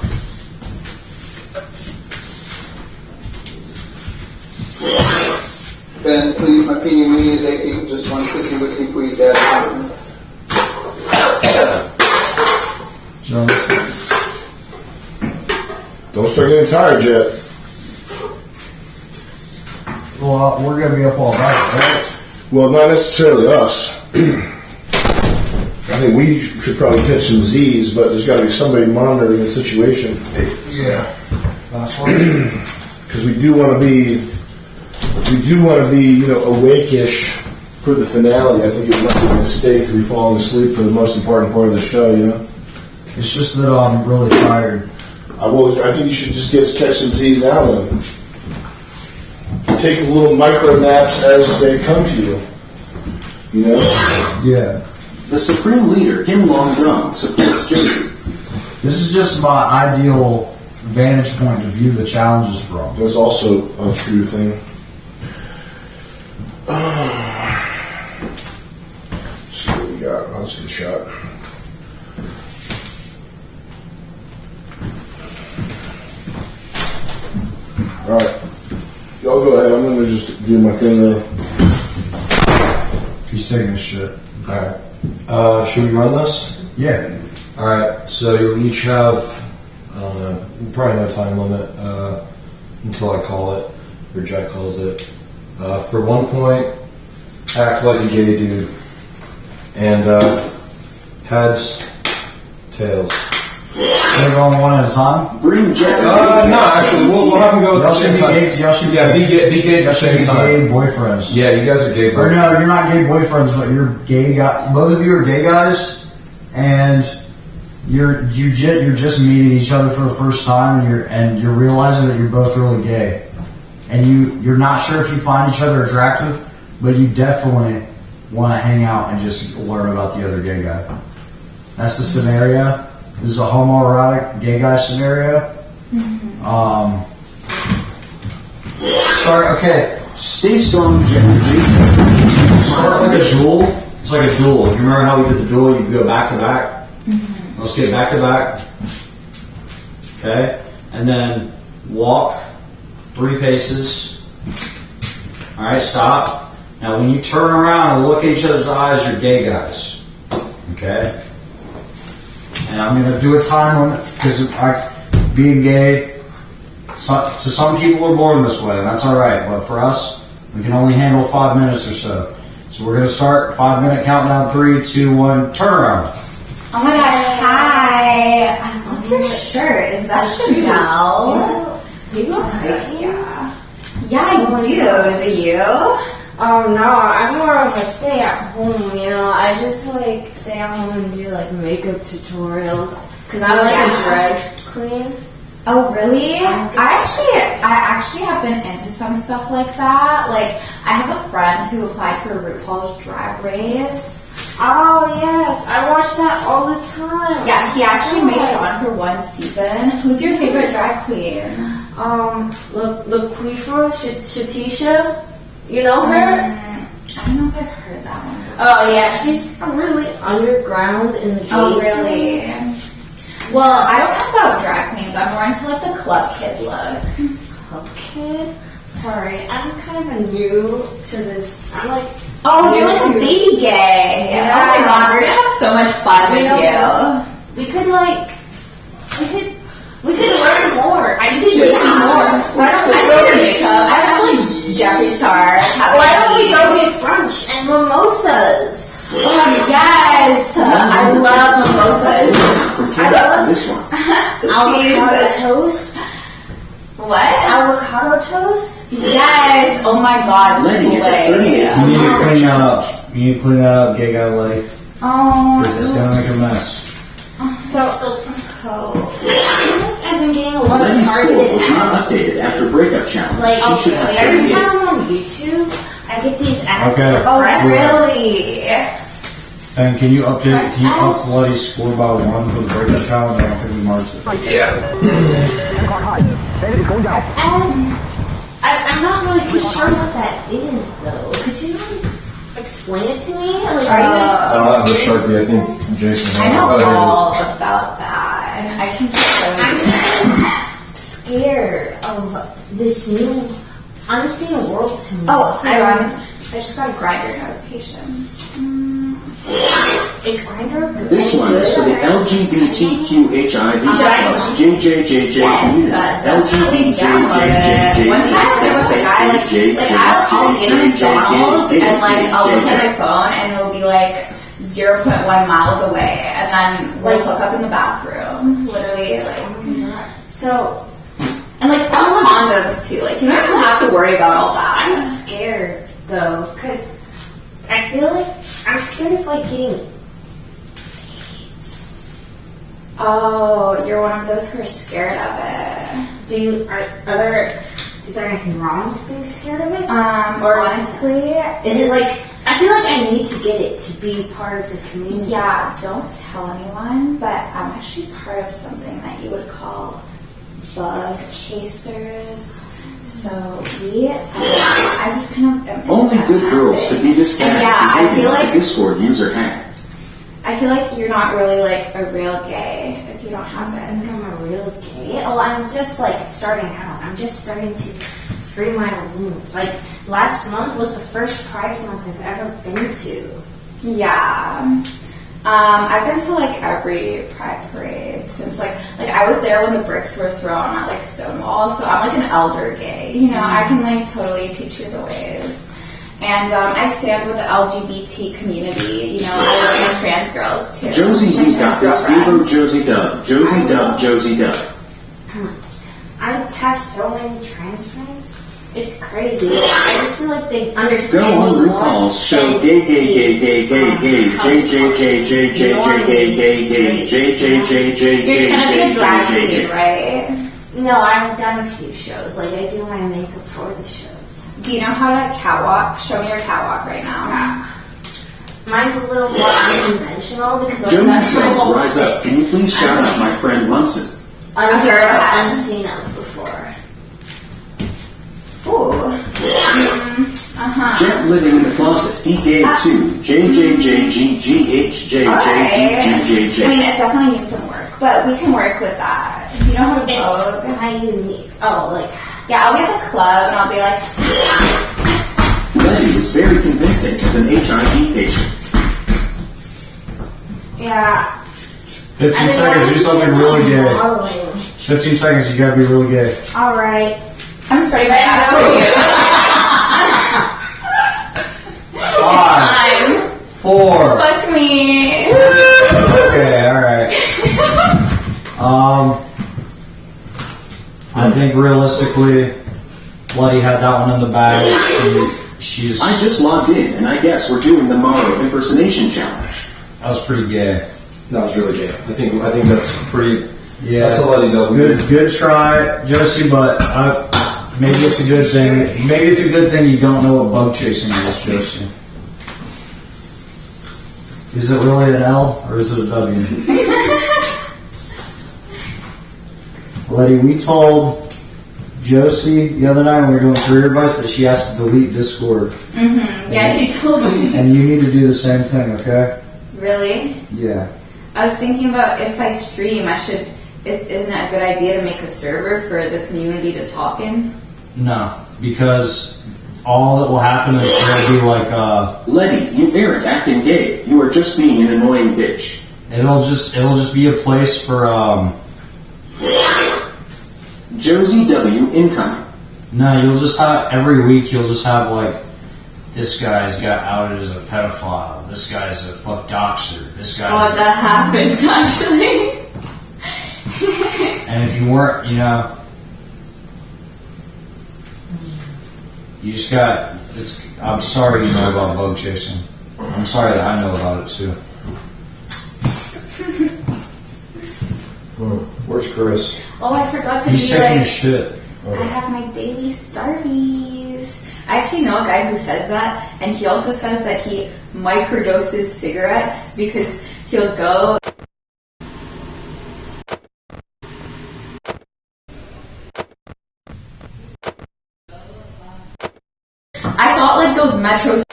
Ben, please, my peenie weenie is aching. Just one kissy wissy, please, Dad. Don't start getting tired yet. Well, we're gonna be up all night, right? Well, not necessarily us. I think we should probably catch some Z's, but there's got to be somebody monitoring the situation. Yeah. Last one. Because we do want to be, awake-ish for the finale. I think it would not be a mistake to be falling asleep for the most important part of the show. It's just that I'm really tired. I think you should just catch some Z's now. Then take little micro naps as they come to you. Yeah. The Supreme Leader, Kim Long-Dong, supports Josie. This is just my ideal vantage point to view the challenges from. That's also a true thing. Let's see what we got. Let's get a shot. All right. Y'all go ahead. I'm going to just do my thing there. He's taking a shit. Alright. Should we run this? Yeah. Alright, so you'll each have, I don't know, probably no time limit until I call it, or Jack calls it. For 1 point, act like a gay dude. And heads, tails. They're going one at a time? Bring Jack. No, actually, we'll have them go at the same time. Y'all should be gay at the same time. Gay boyfriends. Yeah, you guys are gay boyfriends. Or no, you're not gay boyfriends, but you're gay guys. Both of you are gay guys, and you're just meeting each other for the first time, and you're realizing that you're both really gay, and you're not sure if you find each other attractive, but you definitely want to hang out and just learn about the other gay guy. That's the scenario. This is a homoerotic gay guy scenario. Okay. Stay strong, Jason. Start like a duel. It's like a duel. You remember how we did the duel? You go back to back. Let's get back to back. Okay, and then walk 3 paces. All right, stop. Now, when you turn around and look at each other's eyes, you're gay guys. Okay. And I'm going to do a time limit because being gay, to some people are born this way, and that's all right. But for us, we can only handle 5 minutes or so. So we're going to start 5-minute countdown. 3, 2, 1, turn around. Oh my god, hi! I love your shirt. Is that Chanel? Do you like it? Yeah, I do. Do you? Oh no, I'm more of a stay at home, I just like stay at home and do like makeup tutorials because I'm like a drag queen. Oh really? I actually have been into some stuff like that. Like I have a friend who applied for RuPaul's Drag Race. Oh yes, I watch that all the time. Yeah, he actually made it on for 1 season. Who's your favorite drag queen? The Quifa, Shatisha. You know her? I don't know if I've heard that one before. Oh yeah, she's really underground in the gay scene. Well, I don't know about drag queens. I'm more into like the club kid look. Club kid? Sorry, I'm kind of new to this. I'm like, oh, you're like a baby gay. Yeah. Oh my god, we're gonna have so much fun with you. We could learn more. You could teach me more. Why don't we go to makeup? I have like Jeffree Star. Why don't we go get brunch and mimosas? Oh yes, I love mimosas. I love this one. Avocado toast. What? Avocado toast? Yes. Oh my god, Lenny, it's a 38. You need to clean that up. You need to clean that up, gay guy Letty. Oh. Because it's gonna make a mess. So I've been getting a lot of Lenny's score targeted was not ads. updated after breakup challenge. Like She should have every 38. time I'm on YouTube, I get these ads. Okay. For Oh forever. really? And can you up Letty's score by 1 for the breakup challenge? I don't think we marked it. Ads. I'm not really too sure what that is though. Could you explain it to me? Like, are you I don't have the Sharpie. I think Jason has I it. know Oh, here it is. all about that. I can just show you. I'm scared of this new unseen world to me. Oh, hold on. I just got a Grindr notification. Is Grindr good? This one is for the LGBTQHIV plus JJJJ Definitely download it. One time there was a guy I'll be in McDonald's and I'll look at my phone and it'll be 0.1 miles away, and then we'll hook up in the bathroom. Literally, So. And condoms too. You don't even have to worry about all that. I'm scared though, because I feel like I'm scared of getting AIDS. Oh, you're one of those who are scared of it. Is there anything wrong with being scared of it? Or honestly, is it I feel like I need to get it to be part of the community. Yeah, don't tell anyone, but I'm actually part of something that you would call bug chasers. So I just kind of only good girls could be this bad. Yeah, I feel like the Discord user had. I feel like you're not really a real gay if you don't have it. I think I'm a real gay. Oh, I'm just starting out. I'm just starting to free my wounds. Last month was the first Pride Month I've ever been to. Yeah. I've been to every Pride parade since I was there when the bricks were thrown at Stonewall, so I'm an elder gay, I can totally teach you the ways. And I stand with the LGBT community, I work with trans girls too. Josie, you got this. Evo Josie Dub. Josie Dub, Josie Dub. I've tagged so many trans friends. It's crazy. I just feel like they understand Go on me more. RuPaul's show gay You're trying to be a drag queen, right? No, I've done a few shows. I do my makeup for the shows. Do you know how to catwalk? Show me your catwalk right now. Mine's a little more unconventional because Josie that's my says, whole rise stick. up. Can you please shout out my friend Munson? Unheard of, unseen of before. Ooh. Jet living in the closet. He gave to JJJGGHJJGGJJ. I mean, it definitely needs some work, but we can work with that. Do you know how to vogue? How unique. Yeah, I'll be at the club and I'll be like, Letty is very convincing as an HIV patient. Yeah. 15 seconds, do something really gay. 15 seconds, you gotta be really gay. Alright. I'm spreading my ass for you. 5, 4. Fuck me. Okay, alright. I think realistically, Letty had that one in the bag. She's. I just logged in, and I guess we're doing the Morrow impersonation challenge. That was pretty gay. That was really gay. I think that's pretty. Yeah. That's a Letty double. Good try, Josie. But maybe it's a good thing. Maybe it's a good thing you don't know what bug chasing is, Josie. Is it really an L or is it a W? Letty, we told Josie the other night when we were doing career advice that she has to delete Discord. Mm-hmm. Yeah, she told me. And you need to do the same thing, okay? Really? Yeah. I was thinking about if I stream, isn't it a good idea to make a server for the community to talk in? No, because all that will happen is there'll be Letty, you aren't acting gay. You are just being an annoying bitch. It'll just be a place for Josie W. incoming. No, you'll just have every week. You'll just have this guy's got outed as a pedophile. This guy's a fuck doxer. This guy's. Oh, that happened actually. And if you weren't, you just got. I'm sorry you know about bug chasing. I'm sorry that I know about it too. Where's Chris? Oh, I forgot to He's be taking a shit. I have my daily Starbies. I actually know a guy who says that, and he also says that he microdoses cigarettes because he'll go. I thought those metros.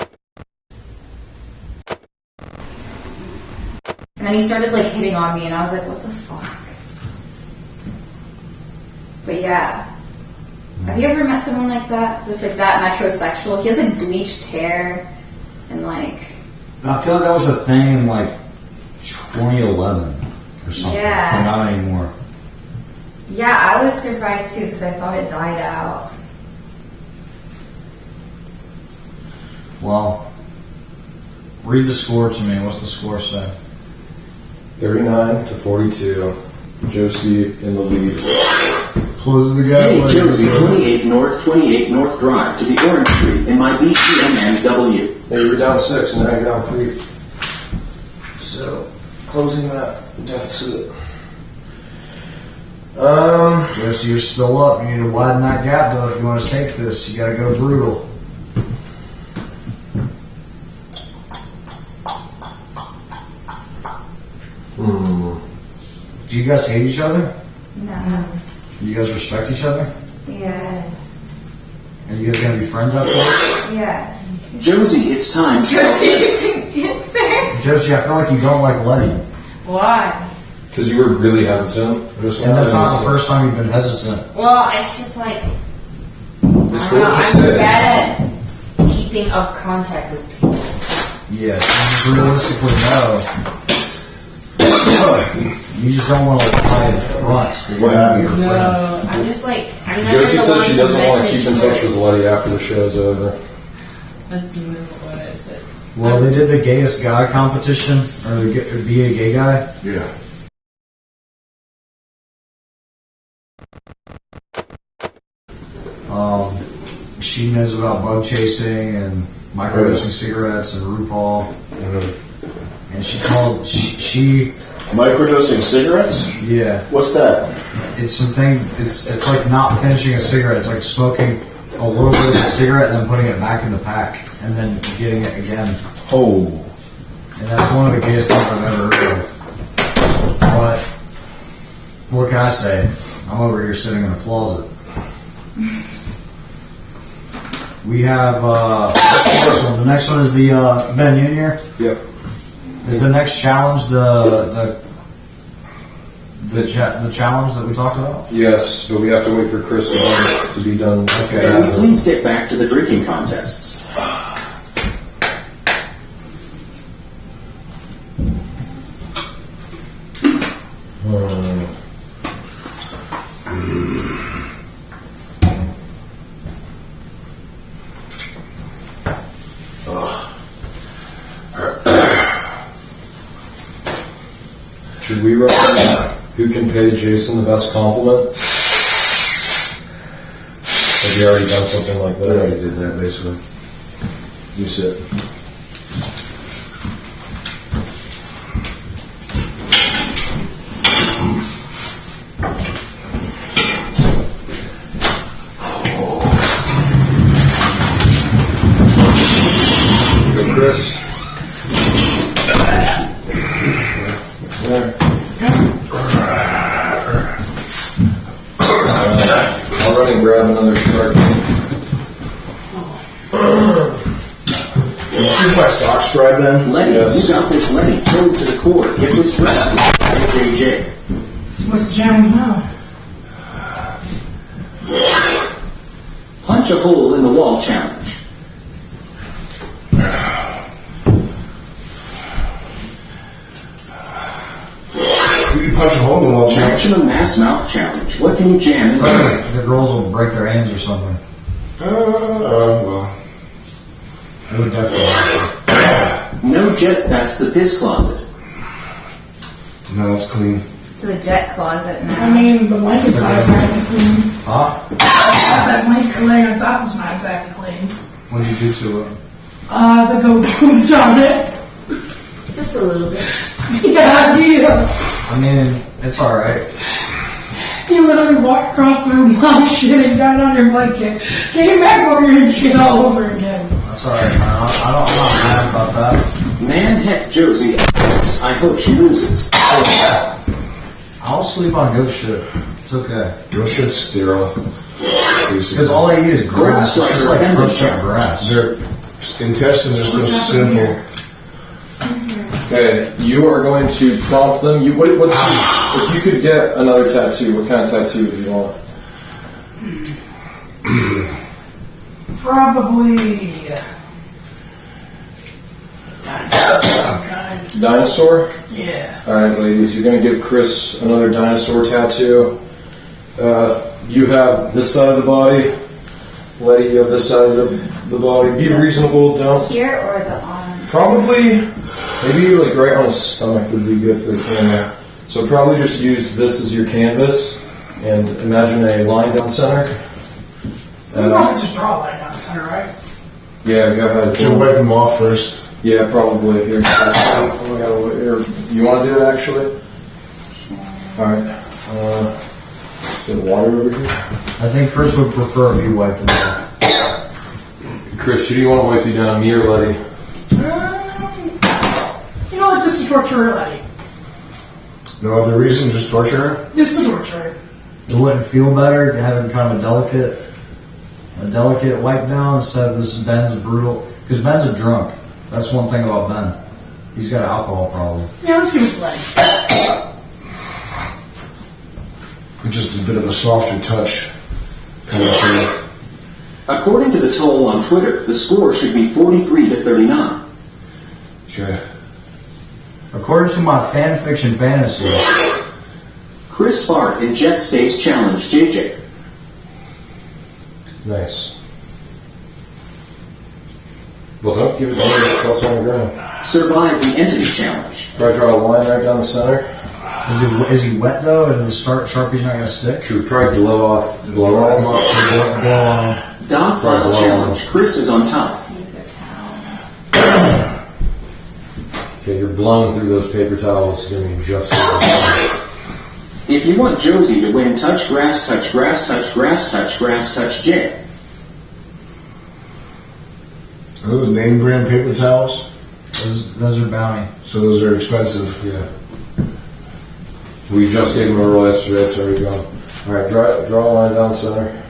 And then he started hitting on me, and I was like, what the fuck? But yeah. Have you ever met someone like that? That's that metrosexual? He has bleached hair and I feel like that was a thing in 2011 or something. Yeah. But not anymore. Yeah, I was surprised too because I thought it died out. Well, read the score to me. What's the score say? 39-42. Josie in the lead. Close the gap. Hey, Josie, 28 North Drive to the Orange Tree in my BCMMW. Hey, you were down 6, now you're down 3. So, closing that deficit. Josie, you're still up. You need to widen that gap, though, if you want to take this. You got to go brutal. Do you guys hate each other? No. Do you guys respect each other? Yeah. Are you guys going to be friends after this? Yeah. Josie, it's time. Josie, you didn't answer. Josie, I feel like you don't like Letty. Why? Because you were really hesitant. And that's not the first time you've been hesitant. Well, it's just like It's cool to I'm say. bad at keeping up contact with people. Yes, realistically, no. You just don't want to like hide front. What happened? No, I'm just like I'm never Josie the said one she to doesn't want to keep in message touch with first. Letty after the show's over. That's what I said. Well, they did the gayest guy competition, or be a gay guy. Yeah. She knows about bug chasing and microdosing cigarettes and RuPaul. And she called she Microdosing cigarettes? Yeah. What's that? It's something. It's like not finishing a cigarette. It's like smoking a little bit of a cigarette and then putting it back in the pack and then getting it again. Oh. And that's one of the gayest things I've ever heard of. But what can I say? I'm over here sitting in a closet. We have the next one is the Ben Junior. Yep. Is the next challenge the challenge that we talked about? Yes, but we have to wait for Chris to be done. Okay. Can we please get back to the drinking contests? Should we run who can pay Jason the best compliment? Have you already done something like that? I already did that, basically. You sit. Go, Chris. There. I'll run and grab another shark. Is my socks dry, Ben? Letty, Yes. you got this, Letty. Throw it to the core. Get this rep. JJ. So what's the challenge now? Punch a hole in the wall challenge. You can punch a hole in the wall challenge. Maximum mass mouth challenge. What can you jam in? The girls will break their hands or something. Well. It would definitely happen. No jet, that's the piss closet. No, it's clean. It's the jet closet now. I mean, the blanket's not exactly clean. Huh? That blanket laying on top is not exactly clean. What did you do to it? The go pooped on it. Just a little bit. Yeah. I mean, it's alright. You literally walked across the room while shitting down on your blanket. Came back over here and shit all over again. That's alright, man. I'm not mad about that. Man, heck, Josie. I hope she loses. I'll sleep on goat shit. It's okay. Goat shit's sterile. Because all they eat is grass. It's just like crushed up grass. Their intestines are so simple. Okay, you are going to prompt them. If you could get another tattoo, what kind of tattoo would you want? Probably. Some kind. Dinosaur? Yeah. Alright, ladies, you're gonna give Chris another dinosaur tattoo. You have this side of the body. Letty, you have this side of the body. Be reasonable, don't. Here or the arm? Probably, maybe like right on his stomach would be good for the camera. So probably just use this as your canvas and imagine a line down center. You probably just draw a line down the center, right? Yeah, go ahead. Should wipe them off first. Yeah, probably. Here. Oh my God, here. You want to do it actually? Alright. Is there water over here? I think Chris would prefer if you wiped it off. Chris, who do you want to wipe you down, me or Letty? You know what? Just to torture her, Letty. No other reason, just torture her? Just to torture her. It wouldn't feel better having kind of a delicate wipe down instead of this Ben's brutal. Because Ben's a drunk. That's one thing about Ben. He's got an alcohol problem. Yeah, let's give it to Letty. Just a bit of a softer touch kind of thing. According to the toll on Twitter, the score should be 43-39. Okay. According to my fan fiction fantasy, Chris Fart in Jet Space Challenge JJ. Nice. Well, don't give it to me. It's also on the ground. Survive the Entity Challenge. Probably draw a line right down the center. is he wet though? And the Sharpie's not going to stick? Should we probably blow on him? Blow on. Dog Pile Challenge. Chris is on top. Okay, you're blowing through those paper towels. Give me just. If you want Josie to win, touch grass, touch grass, touch grass, touch grass, touch J. Are those name brand paper towels? Those are Bounty. So those are expensive. Yeah. We just gave him a roll yesterday. It's already gone. All right, draw a line down the center.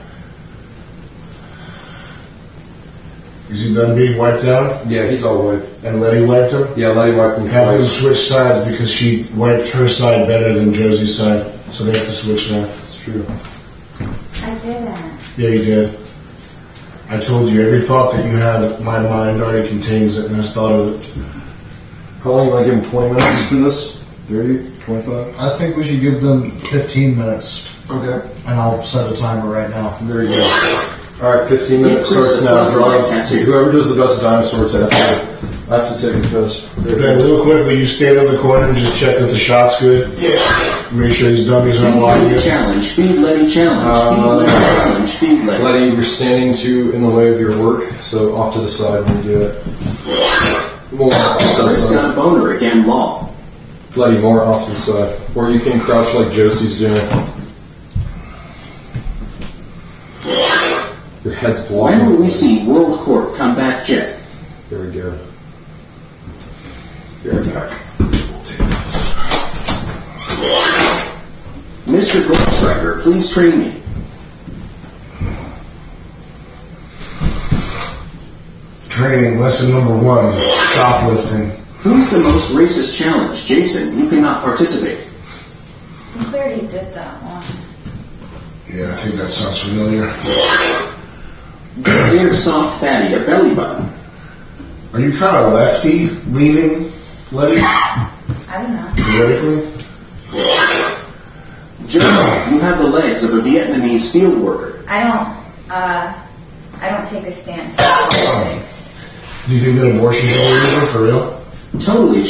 Is he done being wiped down? Yeah, he's all wiped. And Letty wiped him? Yeah, Letty wiped him. Have them switch sides because she wiped her side better than Josie's side. So they have to switch now. That's true. I didn't. Yeah, you did. I told you, every thought that you have, my mind already contains it, and I just thought of it. How long you want to give him? 20 minutes for this? 30? 25? I think we should give them 15 minutes. Okay. And I'll set a timer right now. Very good. All right, 15 minutes starts now. Drawing. Whoever does the best dinosaur tattoo. I have to take a piss. Ben, real quickly, you stand on the corner and just check that the shot's good. Yeah. Make sure these dummies aren't blocking it. Challenge. Feed Letty challenge. Feed Letty challenge. Feed Letty. Letty, you're standing in the way of your work, so off to the side when you do it. More off to the Chris side. got a boner again, law. Letty, more off to the side. Or you can crouch like Josie's doing. Your head's blocking. When will we see World Court come back jet? Very good. Be right back. Mr. Goldstriker, please train me. Training, lesson number 1, shoplifting. Who's the most racist challenge? Jason, you cannot participate. We already did that one. Yeah, I think that sounds familiar. Air soft fatty, a belly button. Are you kind of lefty leaning, Letty? I don't know. Politically? Joe, you have the legs of a Vietnamese field worker. I don't take a stance on politics. Do you think that abortion should be legal for real? Totally.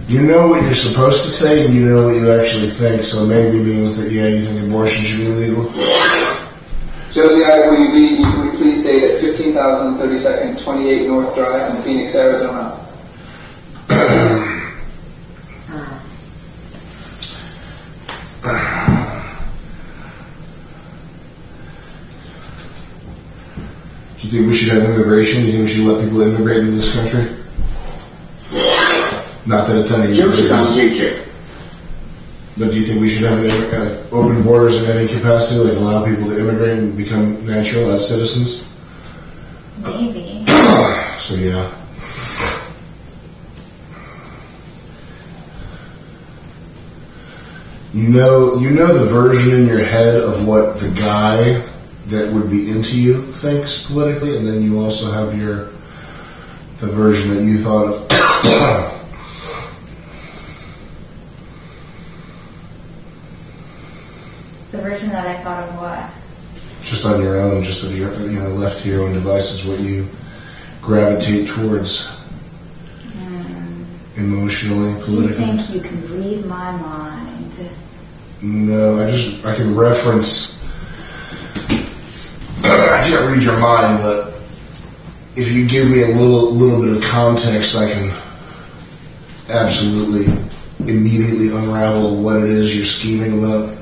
You know what you're supposed to say, and you know what you actually think, so maybe means that, yeah, you think abortion should be legal. Josie IWV, can we please date at 15,032nd, 28 North Drive in Phoenix, Arizona? Do you think we should have immigration? Do you think we should let people immigrate into this country? Not that it's any of your business. But do you think we should have open borders in any capacity, like allow people to immigrate and become natural as citizens? Maybe. So yeah. You know the version in your head of what the guy that would be into you thinks politically, and then you also have the version that you thought of. The version that I thought of what? Just on your own, just of your, left to your own devices, what you gravitate towards emotionally, You politically. think you can read my mind? No, I can reference. I can't read your mind, but if you give me a little bit of context, I can absolutely immediately unravel what it is you're scheming about.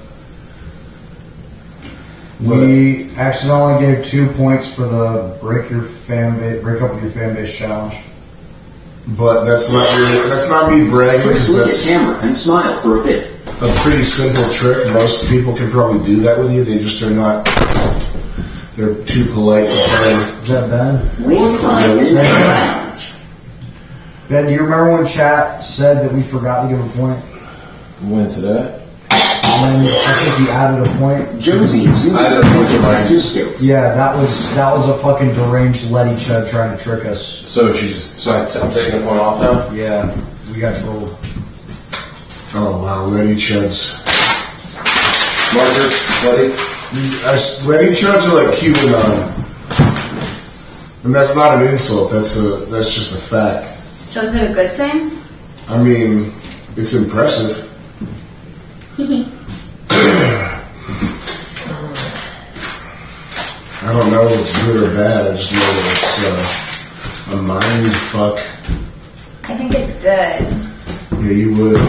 We accidentally gave 2 points for the break up with your fan base challenge. But that's not me bragging. Chris, look at That's camera and smile for a bit. a pretty simple trick. Most people can probably do that with you. They just are not. They're too polite to tell you. Is that Ben? War Ben, do you remember when chat said that we forgot to give a point? When to that? And then I think you added a point. Josie is using her tattoo skills. Yeah, that was a fucking deranged Letty Chud trying to trick us. So I'm taking a point off now? Yeah, we got trolled. Oh wow, Letty Chuds. Marker, Letty? Letty Chuds are like QAnon. And that's not an insult, that's just a fact. So is it a good thing? I mean, it's impressive. I don't know if it's good or bad, I just know that it's a mind fuck. I think it's good. Yeah, you would.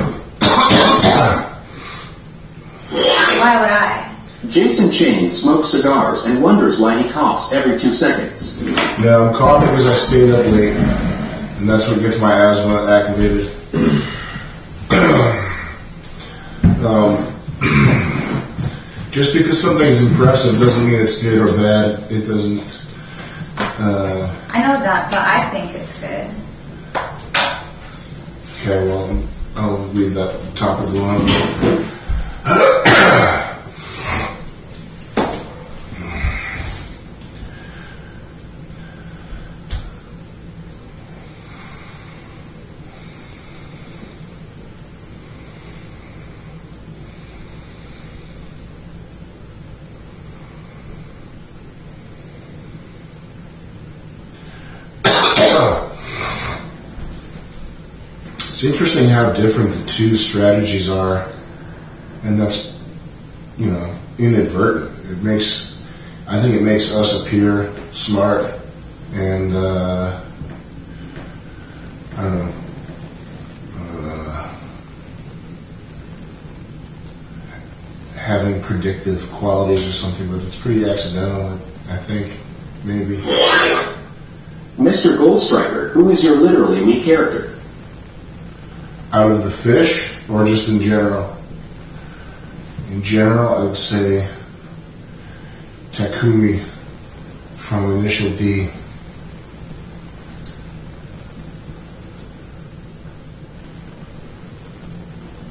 Why would I? Jason Chain smokes cigars and wonders why he coughs every 2 seconds. No, I'm coughing because I stayed up late. And that's what gets my asthma activated. Just because something's impressive doesn't mean it's good or bad. It doesn't. I know that, but I think it's good. Okay, well, I'll leave that topic alone. It's interesting how different the two strategies are, and that's, inadvertent. I think it makes us appear smart, and I don't know, having predictive qualities or something, but it's pretty accidental, I think, maybe. Mr. Goldstriker, who is your literally me character? Out of the fish, or just in general? In general, I would say Takumi from Initial D.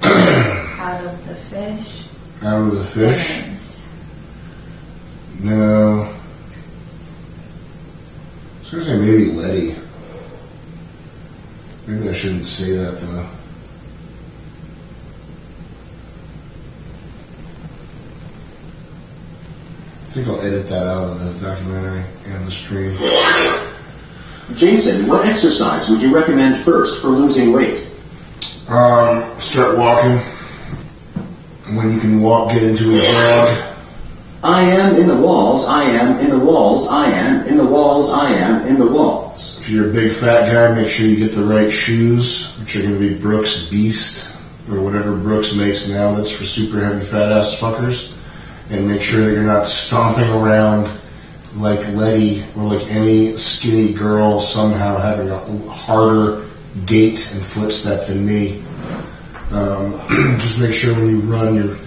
Out of the fish. Out of the fish? Simmons. No. I was going to say maybe Letty. Maybe I shouldn't say that, though. I think I'll edit that out of the documentary and the stream. Jason, what exercise would you recommend first for losing weight? Start walking. When you can walk, get into a jog. I am in the walls, I am in the walls, I am in the walls, I am in the walls. If you're a big fat guy, make sure you get the right shoes, which are going to be Brooks Beast, or whatever Brooks makes now that's for super heavy fat ass fuckers. And make sure that you're not stomping around like Letty or like any skinny girl somehow having a harder gait and footstep than me. Just make sure when you run you're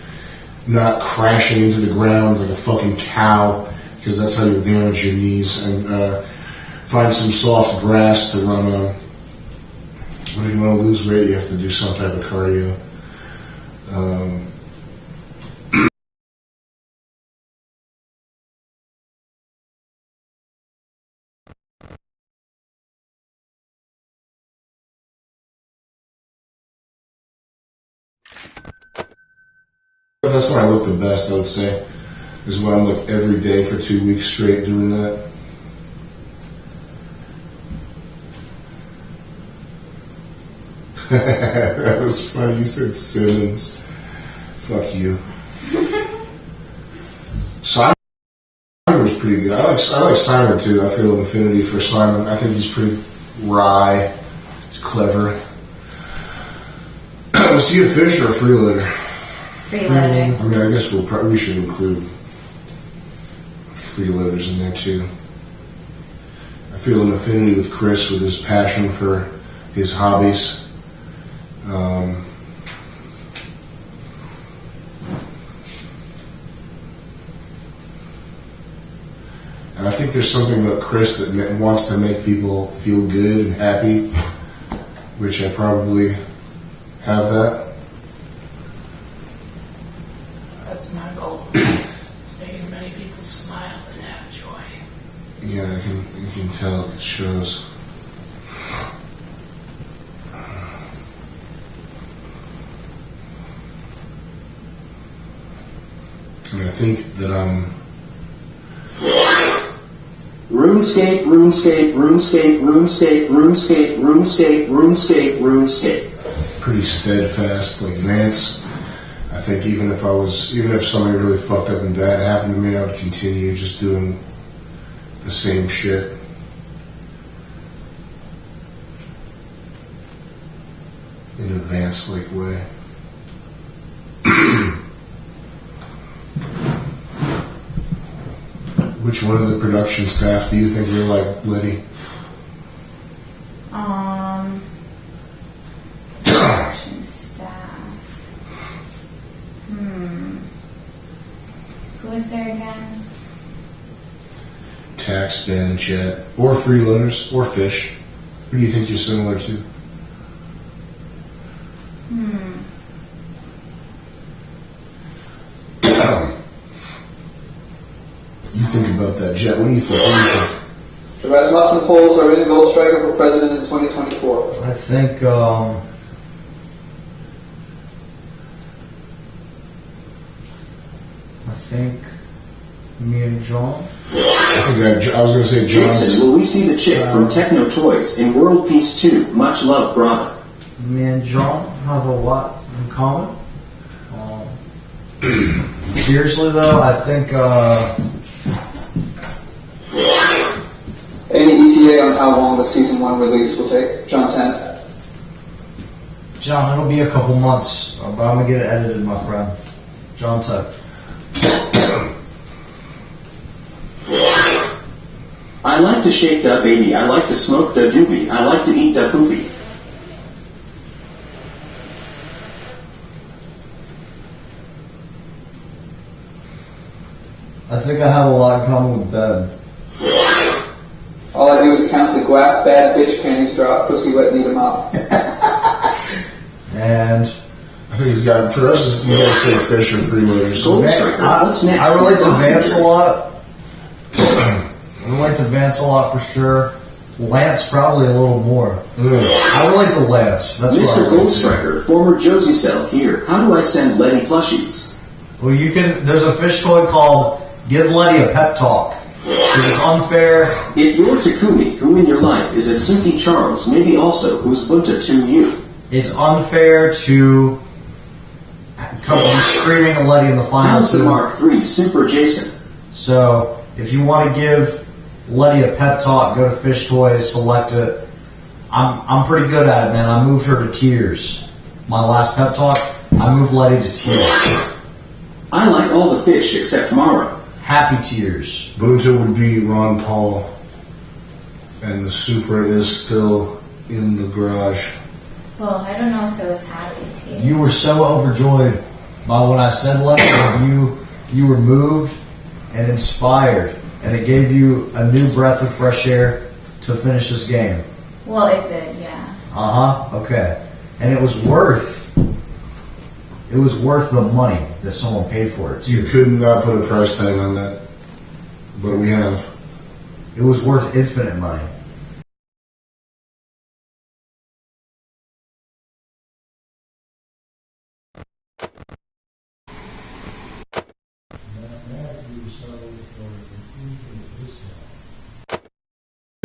not crashing into the ground like a fucking cow, because that's how you damage your knees. And find some soft grass to run on. But if you want to lose weight, you have to do some type of cardio. That's when I look the best, I would say, is when I'm like every day for 2 weeks straight doing that. That was funny. You said Simmons. Fuck you. Simon was pretty good. I like Simon too. I feel an affinity for Simon. I think he's pretty wry. He's clever. Was he a fish or a freeloader? Freeloader. I mean, I guess we should include freeloaders in there too. I feel an affinity with Chris with his passion for his hobbies. And I think there's something about Chris that wants to make people feel good and happy, which I probably have that. That's my goal. It's make as many people smile and have joy. Yeah, you can tell it shows. And I think that I'm RuneScape, RuneScape, RuneScape, RuneScape, RuneScape, RuneScape, RuneScape, RuneScape. pretty steadfast, like Vance. I think even if something really fucked up and bad happened to me, I would continue just doing the same shit. In a Vance-like way. Which one of the production staff do you think you're like, Liddy? Production staff. Who is there again? Tax, Ben, Jet, or freeloaders, or Fish. Who do you think you're similar to? You think about that, Jet. What do you think? The Rasmussen polls are in Gold Striker for president in 2024. I think, me and John. I was going to say John. Jason, will we see the chick from Techno Toys in World Peace 2? Much love, brother. Me and John have a lot in common. Seriously though, I think, Any ETA on how long the season 1 release will take? John 10. John, it'll be a couple months, but I'm gonna get it edited, my friend. John said. I like to shake da baby. I like to smoke da doobie. I like to eat da poopy. I think I have a lot in common with Ben. All I do is count the guap, bad bitch panties drop, pussy wet, need 'em up. And I think he's got, for us, you gotta say Fish or freeloaders. I relate to Vance a lot. I relate to Vance a lot for sure. Lance probably a little more. I relate to Lance. That's Mr. Goldstriker, former Josie Cell here. How do I send Letty plushies? Well, you can. There's a fish toy called "Give Letty a Pep Talk." It's unfair. If you're Takumi, who in your life is Atsuki Charles, maybe also who's Bunta to you? It's unfair to come screaming at Letty in the final How's the Mark III Super Jason? So, if you want to give Letty a pep talk, go to Fish Toys, select it. I'm pretty good at it, man. I moved her to tears. My last pep talk, I moved Letty to tears. I like all the fish except Mara. Happy tears. Bunta would be Ron Paul, and the Supra is still in the garage. Well, I don't know if it was happy tears. You were so overjoyed by when I said Letty, you were moved and inspired, and it gave you a new breath of fresh air to finish this game. Well, it did, yeah. Okay. And it was worth the money that someone paid for it. You could not put a price tag on that, but we have. It was worth infinite money.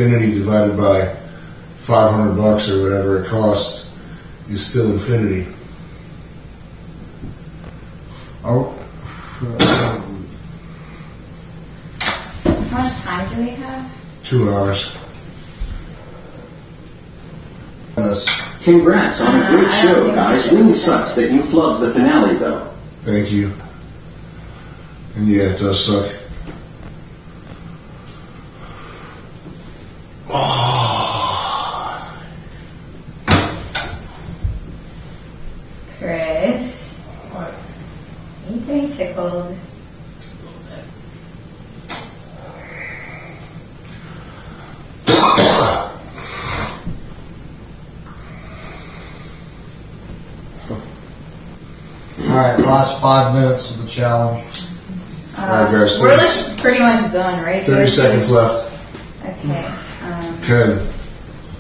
Infinity divided by $500 or whatever it costs is still infinity. Oh. How much time do we have? 2 hours. Congrats on a great show, guys. Really sucks that you flubbed the finale, though. Thank you. And yeah, it does suck. Chris. What? Are you getting tickled? Alright, last 5 minutes of the challenge. Alright, guys. We're like pretty much done, right? 30 seconds left. Okay. 10,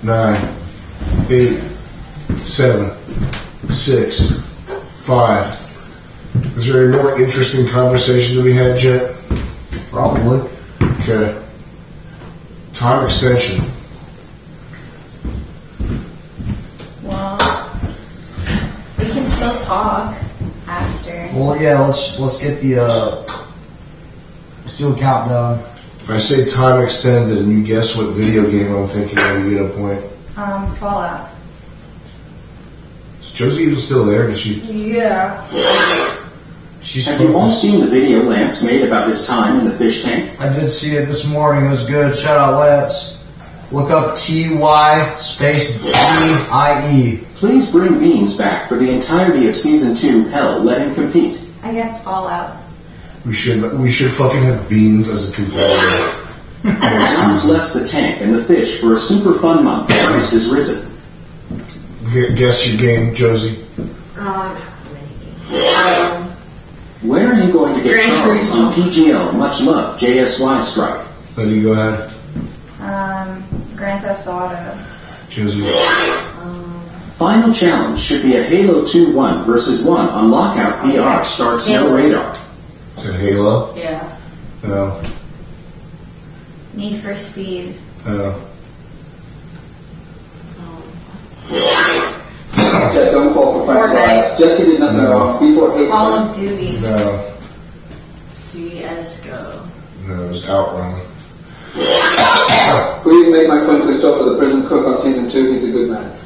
9, 8, 7, 6, 5. Is there any more interesting conversation to be had, Jet? Probably. Okay. Time extension. Well, we can still talk after. Well, yeah, let's get the let's do a countdown. If I say time extended and you guess what video game I'm thinking of, you get a point. Fallout. Is Josie even still there? Did she? Yeah. Have you all seen the video Lance made about his time in the fish tank? I did see it this morning. It was good. Shout out Lance. Look up TY space DIE. Please bring Beans back for the entirety of season 2. Hell, let him compete. I guess Fallout. We should fucking have Beans as a competitor. God bless the tank and the fish for a super fun month. Christ is risen. Guess your game, Josie. When are you going to get Charles on PGL? Much love, JSY Strike. Let you go ahead. Grand Theft Auto. Josie. Final challenge should be a Halo 2 1 versus 1 on Lockout PR. Starts no radar. Is it Halo? Yeah. No. Need for Speed. No. Yeah, don't fall for Frank's lies. Jesse did nothing wrong. Before hate. Call of Duty. No. CSGO. No, it was Outrun. Please make my friend Christopher the prison cook on season 2. He's a good man.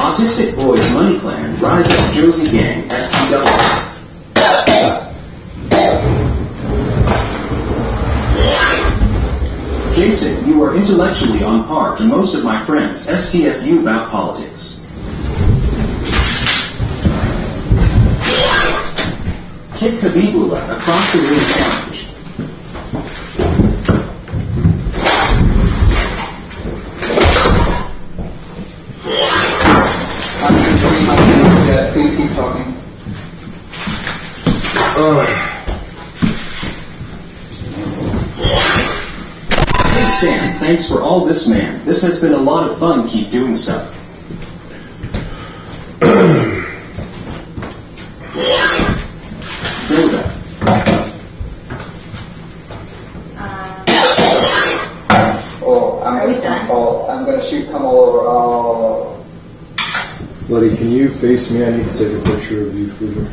Autistic Boys Money Clan, Rise Up Josie Gang, FTW. Jason, you are intellectually on par to most of my friends. STFU about politics. Kit Kabibula, across the room challenge. Please keep talking. Hey Sam, thanks for all this, man. This has been a lot of fun. Keep doing stuff. Dota. I'm gonna shoot come all over. Oh. Buddy, can you face me? I need to take a picture of you for the...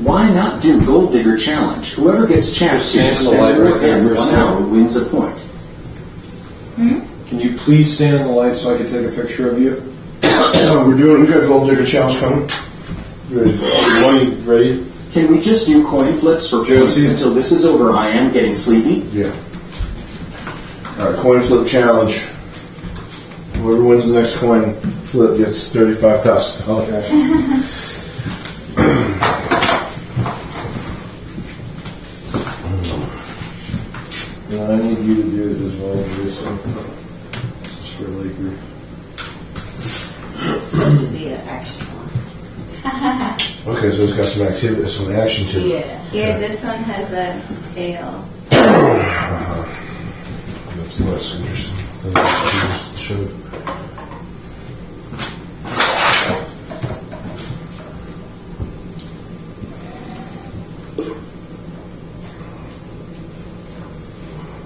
Why not do Gold Digger Challenge? Whoever gets chance to spend more than 1 hour wins a point. Can you please stand in the light so I can take a picture of you? we got the Gold Digger Challenge coming. Money ready? Can we just do coin flips for points until this is over? I am getting sleepy. Yeah. All right, coin flip challenge. Whoever wins the next coin flip gets 35,000. Okay. I need you to do it as well, Jason. This is for Laker. It's supposed to be an action one. Okay, so it's got some activity, some action to it. Yeah. Here, this one has a tail. That's less interesting than what you just showed.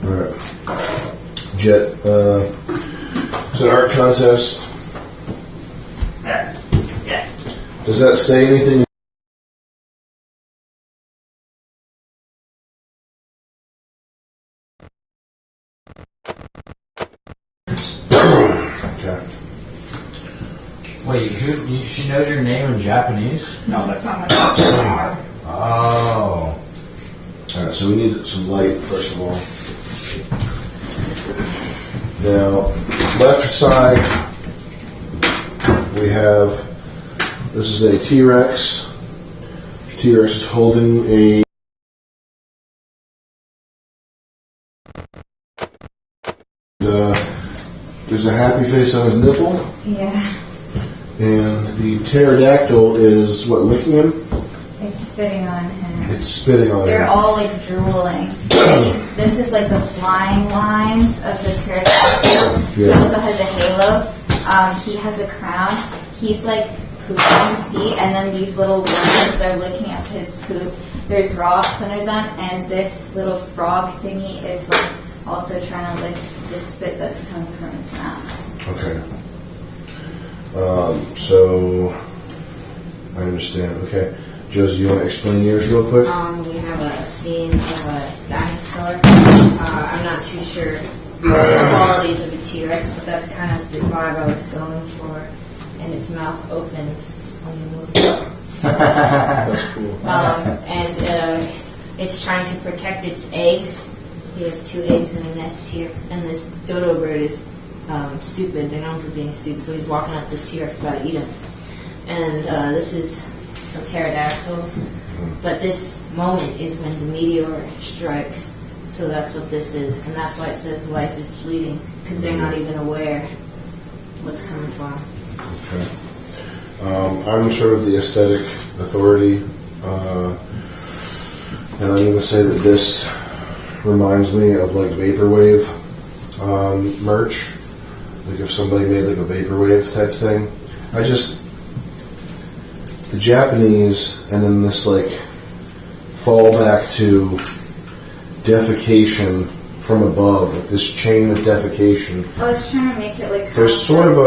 Alright. Jet, it's an art contest. Does that say anything? Okay. Wait, she knows your name in Japanese? No, that's not my job. Oh. Alright, so we need some light, first of all. Now, left side, we have, this is a T-Rex. T-Rex is holding a there's a happy face on his nipple. Yeah. And the pterodactyl is, what, licking him? It's spitting on him. It's spitting on They're him. all like drooling. This is like the flying lines of the pterodactyl. He Yeah. also has a halo. He has a crown. He's like pooping, see? And then these little worms are licking up his poop. There's rocks under them, and this little frog thingy is like also trying to lick the spit that's coming from his mouth. Okay. So, I understand. Okay. Josie, you want to explain yours real quick? We have a scene of a dinosaur. I'm not too sure the qualities of a T-Rex, but that's kind of the vibe I was going for. And its mouth opens when you move it. That's cool. And it's trying to protect its eggs. He has 2 eggs in a nest here, and this dodo bird is stupid. They're known for being stupid, so he's walking up this T-Rex about to eat him. And this is some pterodactyls. But this moment is when the meteor strikes. So that's what this is, and that's why it says life is fleeting, because they're not even aware what's coming for them. Okay. I'm sort of the aesthetic authority, and I'm going to say that this reminds me of like vaporwave merch. Like if somebody made like a vaporwave type thing. The Japanese, and then this like fall back to defecation from above, like this chain of defecation. I was trying to make it like There's sort of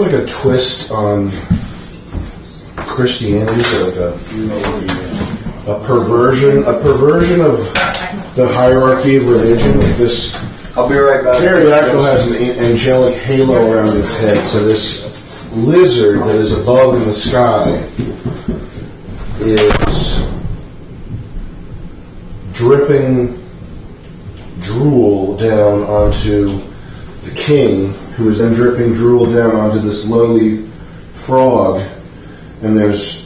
like a twist on Christianity, so like a perversion of the hierarchy of religion. Like this, I'll be right back. Pterodactyl has an angelic halo around its head, so this lizard that is above in the sky is dripping drool down onto the king, who is then dripping drool down onto this lowly frog, and there's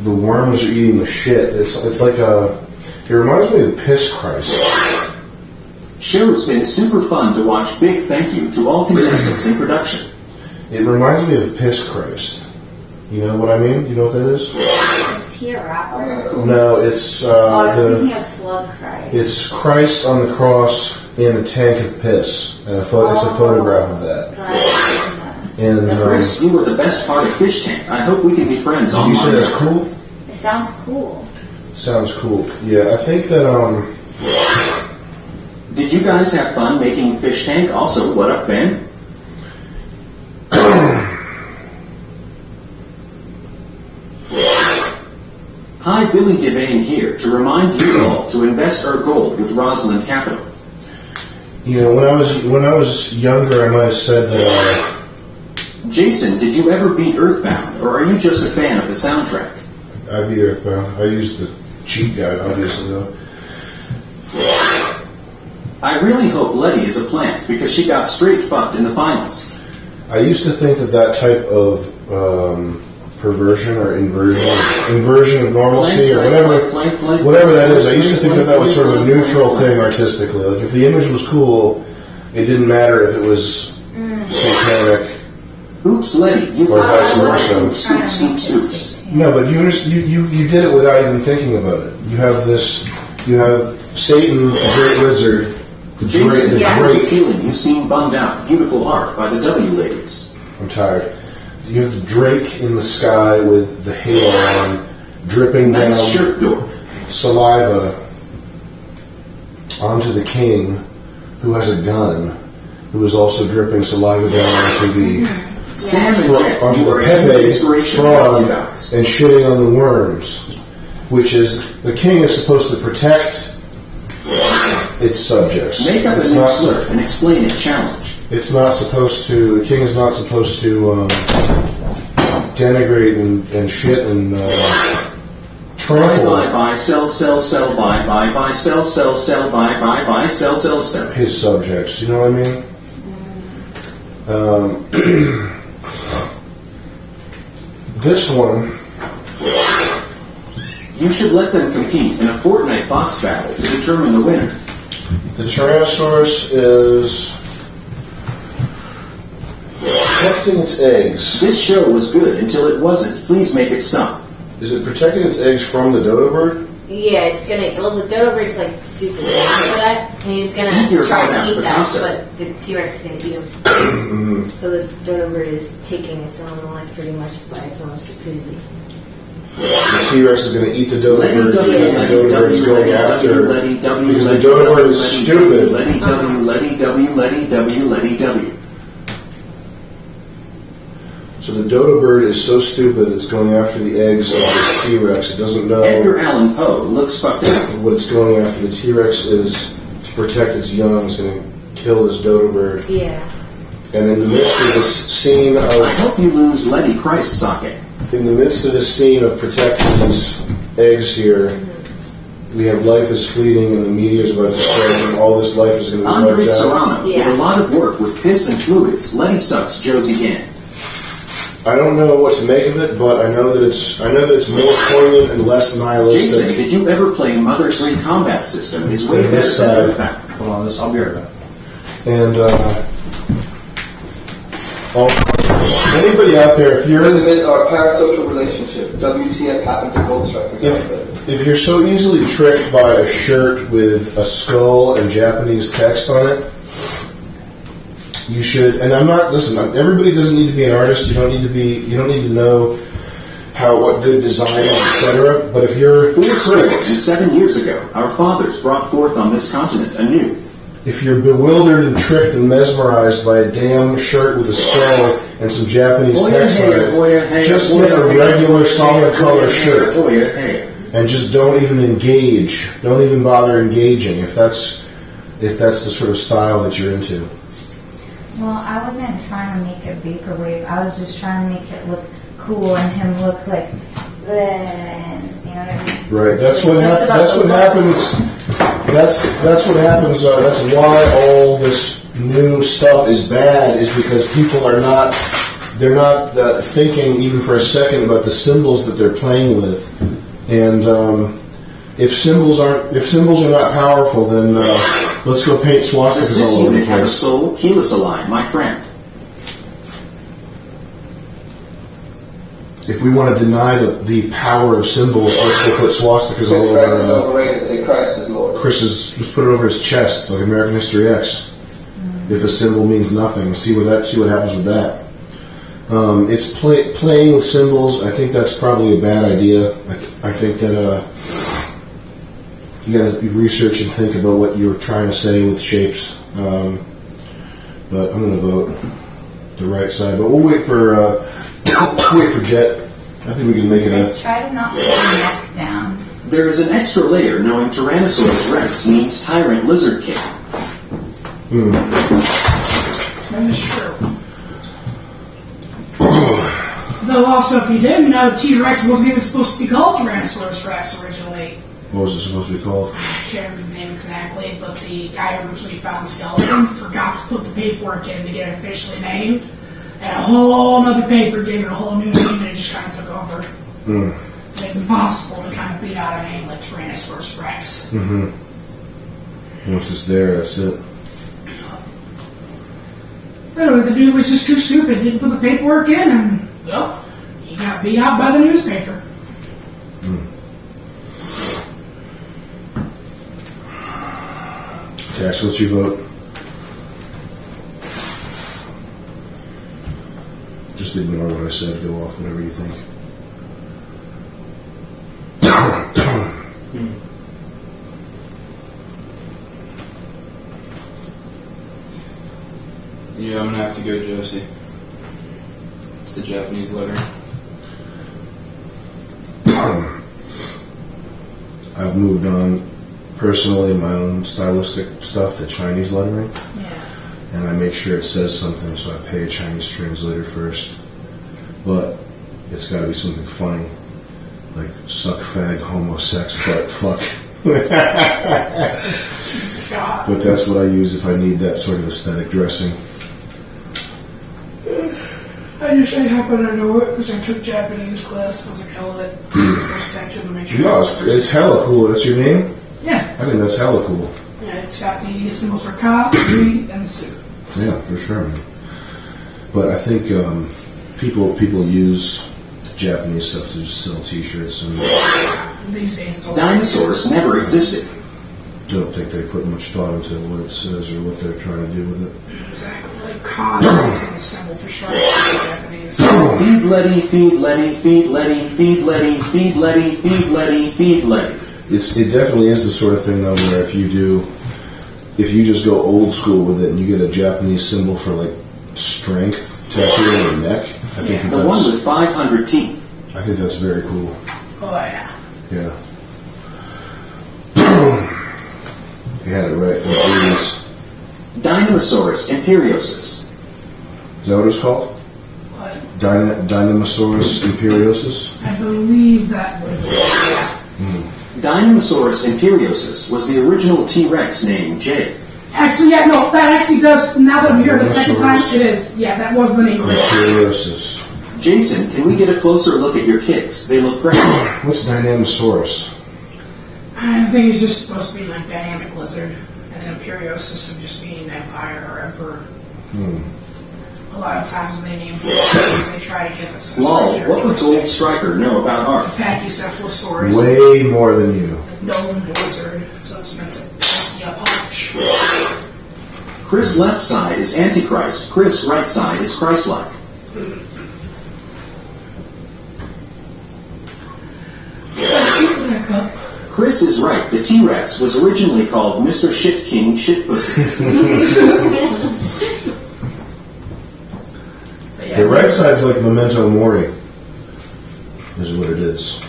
the worms are eating the shit. It's like it reminds me of Piss Christ. Show's been super fun to watch. Big thank you to all contestants in production. It reminds me of Piss Christ. You know what I mean? You know what that is? Is he a rapper? No, it's I was thinking of Slug Christ. it's Christ on the cross in a tank of piss, and it's a photograph of that. And Chris, you were the best part of Fishtank. I hope we can be friends did online. you say that's cool? It sounds cool. Sounds cool. Yeah, I think that Did you guys have fun making Fishtank? Also, what up, Ben? Hi, Billy Devane here to remind you all to invest our gold with Rosalind Capital. you know when I was younger, I might have said that Jason, did you ever beat Earthbound, or are you just a fan of the soundtrack? I beat Earthbound. I used the cheat guide, obviously, though. I really hope Letty is a plant, because she got straight fucked in the finals. I used to think that type of perversion or inversion of normalcy or whatever that is, I used to think that was sort of a neutral thing artistically. Like if the image was cool, it didn't matter if it was satanic. Oops, Letty, or vice versa. Oops. No, but you did it without even thinking about it. You have Satan, the great lizard, the Drake. Feeling you seem bummed out. Beautiful art by the W ladies. I'm tired. You have the Drake in the sky with the halo on, dripping down saliva onto the king, who has a gun, who is also dripping saliva down onto the Pepe frog and shitting on the worms, which is the king is supposed to protect its subjects. Make up a new slur and explain it. Challenge. It's not supposed to. The king is not supposed to denigrate and shit and trample. Buy, sell, sell, buy, sell, sell, buy, sell, sell. His subjects. You know what I mean? This one. You should let them compete in a Fortnite box battle to determine the winner. The Tyrannosaurus is protecting its eggs. This show was good until it wasn't. Please make it stop. Is it protecting its eggs from the dodo bird? Yeah, it's gonna. Well, the dodo bird's like stupid for that, and he's gonna try to eat that, but the T-Rex is gonna eat him. So the dodo bird is taking its own life pretty much by its own stupidity. The T-Rex is going to eat the dodo bird because the dodo bird is going after. Because the dodo bird is stupid. Letty W. So the dodo bird is so stupid it's going after the eggs of this T-Rex. It doesn't know. Edgar Allan Poe looks fucked up. What it's going after the T-Rex is to protect its young. It's going to kill this dodo bird. Yeah. And in the midst of this scene of... I hope you lose Letty Christ socket. In the midst of this scene of protecting these eggs here, we have life is fleeting and the media is about to strike and all this life is going to be wiped out. Andre Serrano did a lot of work with piss and fluids. Letty sucks Josie in. I don't know what to make of it, but I know that it's more poignant and less nihilistic. Jason, did you ever play Mother 3 Combat System? Is way better than Earthbound. Hold on, I'll be right back. And anybody out there, if you're in the midst of our parasocial relationship, WTF happened to Gold Strike? If you're so easily tricked by a shirt with a skull and Japanese text on it, you should. And I'm not. Listen, everybody doesn't need to be an artist. You don't need to be. You don't need to know what good design is, etc. But if you're tricked, 7 years ago, our fathers brought forth on this continent anew. If you're bewildered and tricked and mesmerized by a damn shirt with a skull and some Japanese text on it, just get a regular solid color shirt and just don't even engage. Don't even bother engaging if that's the sort of style that you're into. Well, I wasn't trying to make it vaporwave. I was just trying to make it look cool and him look like, you know what I mean? Right. That's what happens. That's what happens. That's why all this new stuff is bad. Is because people are not. They're not thinking even for a second about the symbols that they're playing with. And if symbols are not powerful, then let's go paint swastikas all over the place. Have a soul? Keyless align, my friend. If we want to deny the power of symbols, let's go put swastikas all over. Christ is overrated. Say Christ is Lord. Let's put it over his chest, like American History X. If a symbol means nothing, see what happens with that. It's playing with symbols. I think that's probably a bad idea. I think that you got to research and think about what you're trying to say with shapes. But I'm going to vote the right side. But we'll wait for Jet. I think we can make it up. Just try to not put your neck down. There is an extra layer knowing Tyrannosaurus Rex means Tyrant Lizard King. That is true. Though also, if you didn't know, T-Rex wasn't even supposed to be called Tyrannosaurus Rex originally. What was it supposed to be called? I can't remember the name exactly, but the guy who originally found the skeleton forgot to put the paperwork in to get it officially named, and a whole other paper gave it a whole new name, and it just kind of took over. Mm. It's impossible to kind of beat out a name like Tyrannosaurus Rex. Mm-hmm. Once it's there, that's it. Anyway, the dude was just too stupid, didn't put the paperwork in, and, well, he got beat out by the newspaper. Mm. Cash, what's your vote? Just ignore what I said, go off whatever you think. Yeah, I'm gonna have to go Josie. It's the Japanese letter. I've moved on personally in my own stylistic stuff to Chinese lettering. Yeah. And I make sure it says something, so I pay a Chinese translator first. But it's got to be something funny, like suck, fag, homo, sex, butt, fuck. But that's what I use if I need that sort of aesthetic dressing. I usually happen to know it because I took Japanese class. I was like, hell of it. First section to make sure. No, it's hella cool. That's your name? Yeah. I think that's hella cool. Yeah, it's got the symbols for ka, ri, and su. Yeah, for sure, man. But I think people use Japanese stuff to just sell T-shirts and. These days, it's all Dinosaurs never existed. Don't think they put much thought into what it says or what they're trying to do with it. Exactly. Like ka is the symbol for shark in Japanese. Feed Letty, feed Letty, feed Letty, feed Letty, feed Letty, feed Letty, feed Letty. It definitely is the sort of thing though where if you just go old school with it and you get a Japanese symbol for like strength tattooed on your neck, I think The one with 500 teeth. I think that's very cool. Oh yeah. Yeah. You had it right. Dinosaurus imperiosus. Is that what it's called? What? Dinosaurus imperiosus? I believe that would be. Dinosaurus imperiosus was the original T-Rex named J. Actually, yeah, no, that actually does. Now that I'm here the second time, it is. Yeah, that was the name. Imperiosus. Jason, can we get a closer look at your kicks? They look fresh. What's Dynamisaurus? I think he's just supposed to be like dynamic lizard, and then Imperiosus would just be an empire or emperor. A lot of times when they name things, they try to get this. Lol, what would Gold Striker know about art? Pachycephalosaurus. Way more than you. Gnome lizard, so it's meant to be a punch. Chris' left side is Antichrist. Chris' right side is Christ-like. Chris is right. The T-Rex was originally called Mr. Shit King Shit Pussy. The right side's like Memento Mori, is what it is.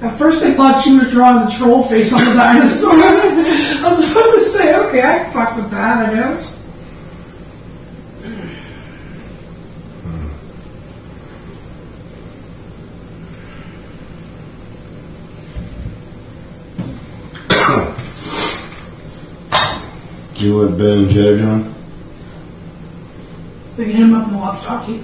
At first I thought she was drawing the troll face on the dinosaur. I was about to say, okay, I can fuck with that, I guess. Do you know what Ben and Jed are doing? So you can hit him up in the walkie-talkie.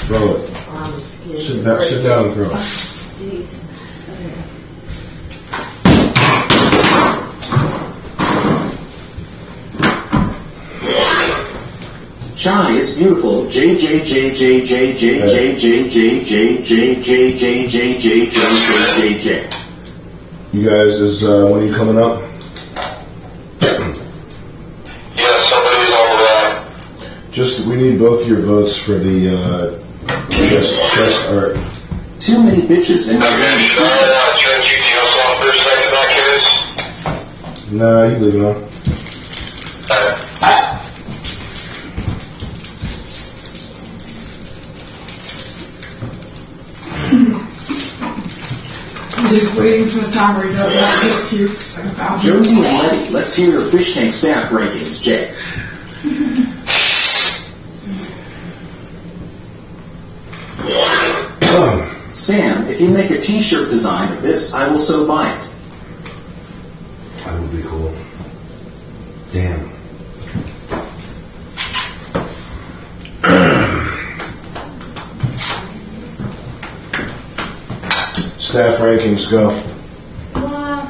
Throw it. I'm scared. Sit down and throw it. Jeez. Chai is beautiful. J J J J J J J J J J J J J J J J J J. You guys, when are you coming up? Just, we need both your votes for the chest art. Too many bitches in my room. Nah, you leave it on. just waiting for the time where he does that. He just pukes like 1,000. Josie and Letty, let's hear your fish tank staff rankings, Jay. Sam, if you make a t-shirt design of this, I will so buy it. That would be cool. Damn. Staff rankings, go. Well,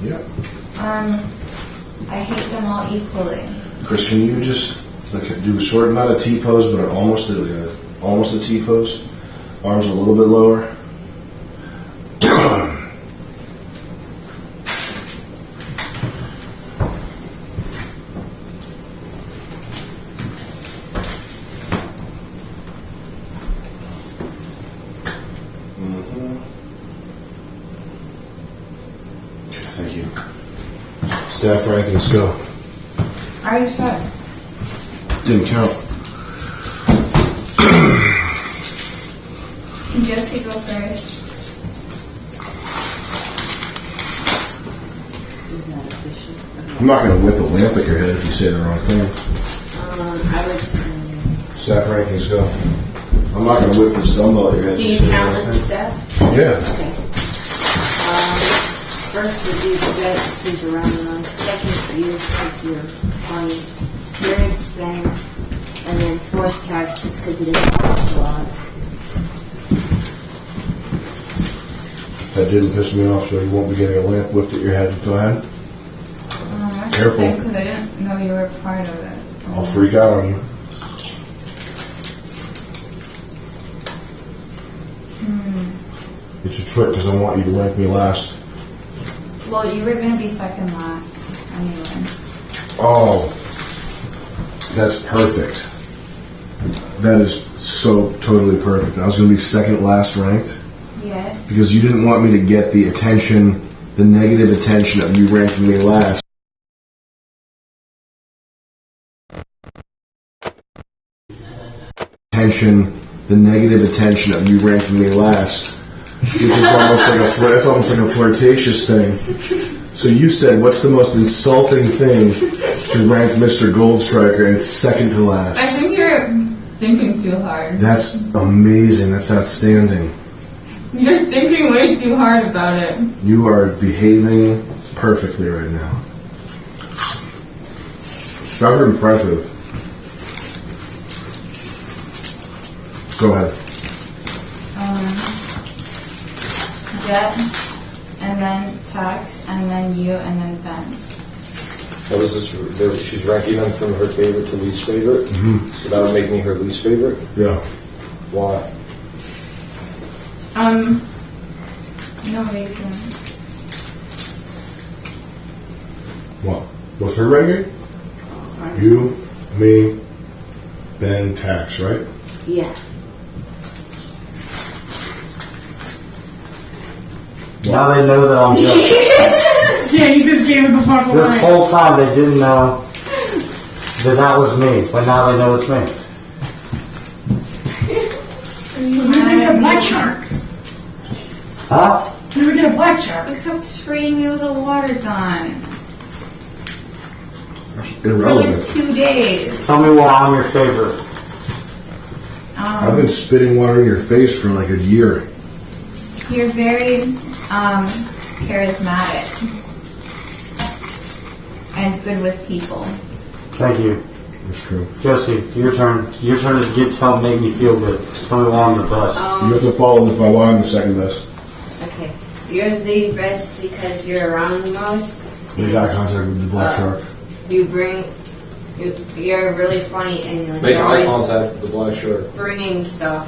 Yeah. I hate them all equally. Chris, can you just do a short, not a T-pose, but almost a T-pose? Arms a little bit lower. Thank you. Staff rankings, go. I already said. Didn't count. Can Josie go first? Is that official? I'm not going to whip a lamp at your head if you say the wrong thing. I would say. Staff rankings, go. I'm not going to whip this dumbbell at your head. Do if you say the count wrong as a thing. step? Yeah. Okay. First would be the jet since around the most. Second for you because you're funniest. Third, bang. And then fourth, tax just because you didn't talk a lot. That didn't piss me off, so you won't be getting a lamp whipped at your head. Go ahead. Careful. Because I didn't know you were part of it. I'll freak out on you. It's a trick because I want you to rank me last. Well, you were going to be second last anyway. Oh, that's perfect. That is so totally perfect. I was going to be second last ranked. Yes. Because you didn't want me to get the attention, the negative attention of you ranking me last. The negative attention of you ranking me last, which is almost like that's almost like a flirtatious thing. So you said, what's the most insulting thing to rank Mr. Goldstriker, and it's second to last. I think you're thinking too hard. That's amazing. That's outstanding. You're thinking way too hard about it. You are behaving perfectly right now. That's impressive. Go ahead. Jet, and then Tax, and then you, and then Ben. What is this? She's ranking them from her favorite to least favorite? Mm-hmm. So that would make me her least favorite? Yeah. Why? No reason. What? What's her ranking? You, me, Ben, Tax, right? Yeah. Now they know that I'm joking. Yeah, you just gave it the fuck away. This whole time they didn't know that was me, but now they know it's me. We're gonna get a black shark. Huh? Can we get a black shark? I kept spraying you with a water gun for Irrelevant. like 2 days. Tell me why I'm your favorite. I've been spitting water in your face for like a year. You're very charismatic and good with people. Thank you. That's true. Josie, your turn. Your turn to make me feel good. Tell me why I'm the best. You have to follow this by why I'm the second best. Okay. You're the best because you're around the most. Make eye contact with the black shark. You're really funny and like Make you're eye always contact with the black shark. bringing stuff.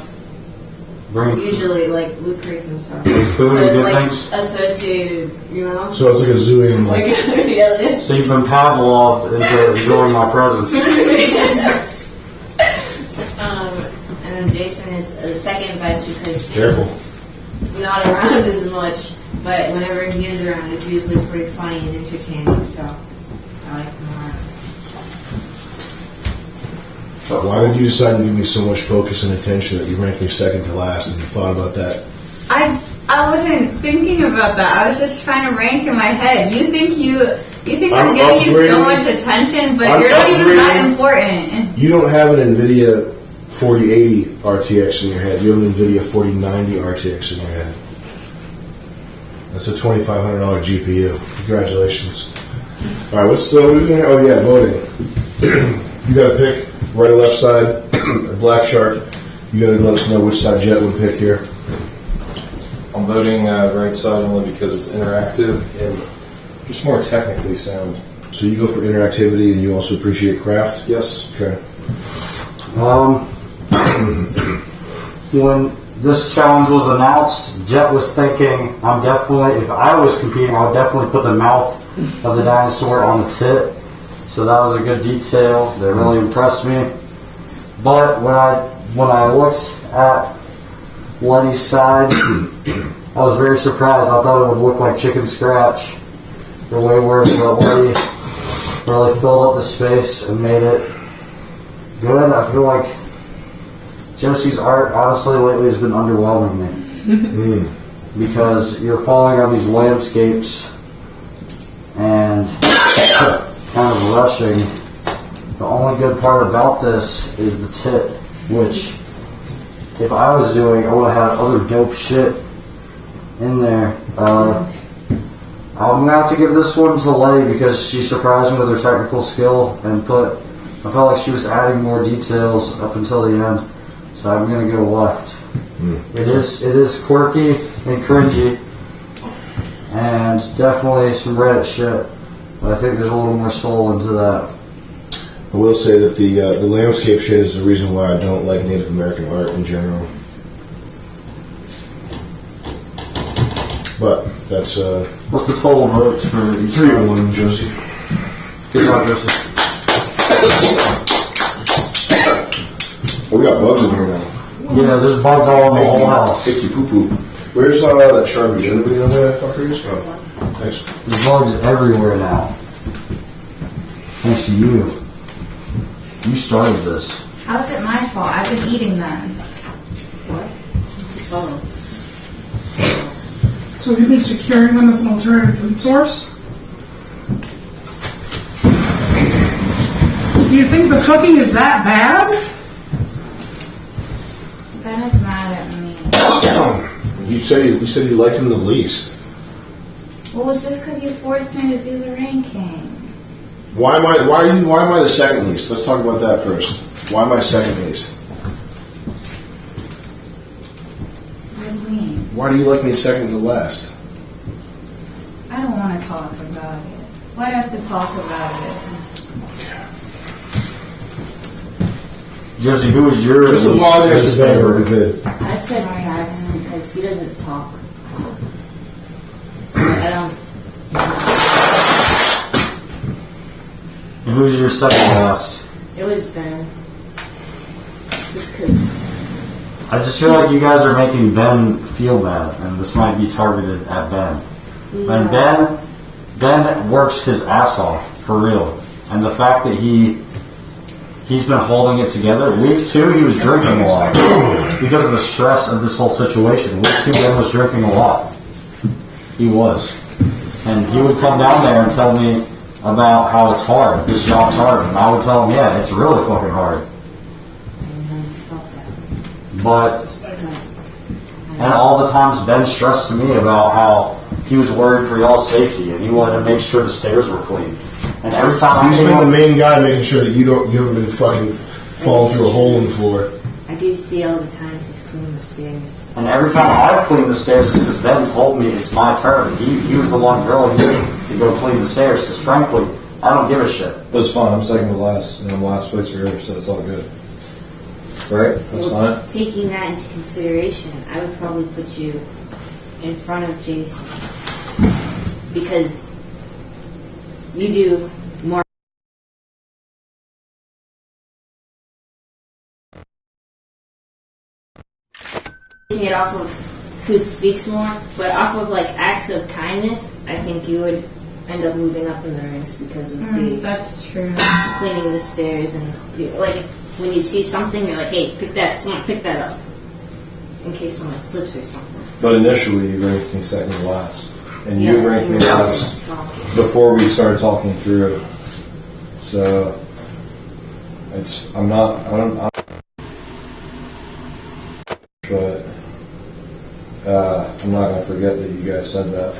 Bring Usually like Luke crates and stuff. food So and it's good like things. associated, you know? So it's like a zoo animal. Like, yeah. So you've been Pavloved into enjoying my presence. And then Jason is the second best because Careful. he's not around as much, but whenever he is around, it's usually pretty funny and entertaining. So I like him a lot. But why did you decide to give me so much focus and attention that you ranked me second to last, and you thought about that? I I wasn't thinking about that. I was just trying to rank in my head. You think I'm giving you so much attention, but you're not even that important. You don't have an NVIDIA 4080 RTX in your head. You have an NVIDIA 4090 RTX in your head. That's a $2,500 GPU. Congratulations. All right, what's oh yeah, voting. You got to pick right or left side, a black shark. You got to let us know which side Jet would pick here. I'm voting right side only because it's interactive and just more technically sound. So you go for interactivity and you also appreciate craft? Yes. Okay. When this challenge was announced, Jet was thinking, if I was competing, I would definitely put the mouth of the dinosaur on the tit. So that was a good detail. That really impressed me. But when I looked at Letty's side, I was very surprised. I thought it would look like chicken scratch. The way where Letty really filled up the space and made it good. I feel like Josie's art, honestly, lately has been underwhelming me. Because you're falling on these landscapes and kind of rushing. The only good part about this is the tit, which if I was doing, I would have had other dope shit in there. I'm going to have to give this one to Letty because she surprised me with her technical skill and I felt like she was adding more details up until the end. So I'm going to go left. It is quirky and cringy and definitely some Reddit shit. But I think there's a little more soul into that. I will say that the landscape shit is the reason why I don't like Native American art in general. But that's what's the total votes for each 3-1, Josie. Good job, Josie. Oh, we got bugs in here now. Yeah, there's bugs all in the whole house. Icky poo poo. Where's that Sharpie? Anybody know where that fucker is? Oh, thanks. There's bugs everywhere now. Thanks to you. You started this. How's it my fault? I've been eating them. What? Oh. So have you been securing them as an alternative food source? Do you think the cooking is that bad? Ben is mad at me. You said you liked him the least. Well, it's just because you forced me to do the ranking. Why am I the second least? Let's talk about that first. Why am I second least? What do you mean? Why do you like me second to last? I don't want to talk about it. Why do I have to talk about it? Josie, who was your Just apologize to Ben or good. I said Trax because he doesn't talk. So I don't. And who's your second last? It was Ben. Just because. I just feel like you guys are making Ben feel bad, and this might be targeted at Ben. No. And Ben works his ass off, for real. And the fact that he's been holding it together. Week 2, he was drinking a lot because of the stress of this whole situation. Week 2, Ben was drinking a lot. He was. And he would come down there and tell me about how it's hard. This job's hard. And I would tell him, yeah, it's really fucking hard. But, and all the times Ben stressed to me about how he was worried for y'all's safety and he wanted to make sure the stairs were clean. And every time He's been the main guy making sure that you haven't been fucking falling through a hole in the floor. I do see all the times he's cleaning the stairs. And every time I've cleaned the stairs, it's because Ben told me it's my turn. He was the one willing to go clean the stairs because frankly, I don't give a shit. But it's fine. I'm second to last, and I'm last place forever, so it's all good. Right? That's fine. Taking that into consideration, I would probably put you in front of Jason because you do more. It off of who speaks more, but off of like acts of kindness, I think you would end up moving up in the ranks because of that's true. Cleaning the stairs and like when you see something, you're like, hey, someone pick that up in case someone slips or something. But initially, you ranked me second to last, and Yeah, you ranked me you were last talking. before we started talking through it. So I'm not, but I'm not gonna forget that you guys said that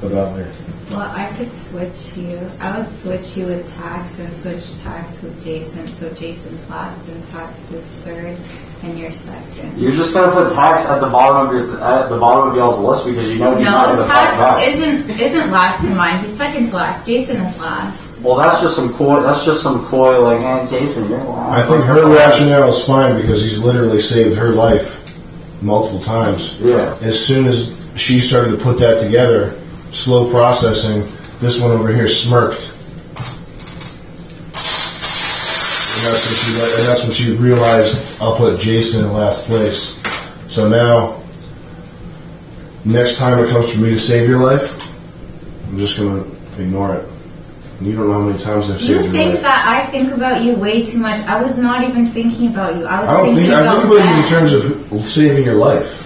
about me. Well, I could switch you. I would switch you with Tax and switch Tax with Jason. So Jason's last and Tax is third, and you're second. You're just gonna put Tax at the bottom of y'all's list because you know he's not No, gonna talk back. Tax isn't last in mine. He's second to last. Jason is last. Well, that's just some coy, like, hey, Jason, you're last. I think her rationale is fine because he's literally saved her life multiple times. Yeah. As soon as she started to put that together, slow processing, this one over here smirked. And that's when she realized, I'll put Jason in last place. So now, next time it comes for me to save your life, I'm just going to ignore it. You don't know how many times I've saved your life. You think that I think about you way too much. I was not even thinking about you. I think about you in terms of saving your life.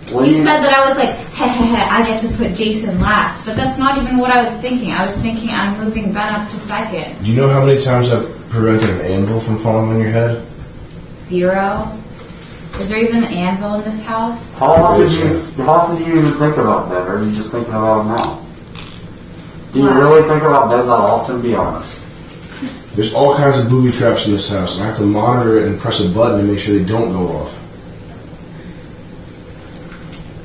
You said that I was like, I get to put Jason last. But that's not even what I was thinking. I was thinking I'm moving Ben up to second. Do you know how many times I've prevented an anvil from falling on your head? 0. Is there even an anvil in this house? How often do you even think about Ben, or are you just thinking about him now? Do you really think about Ben that often, be honest? There's all kinds of booby traps in this house, and I have to monitor it and press a button to make sure they don't go off.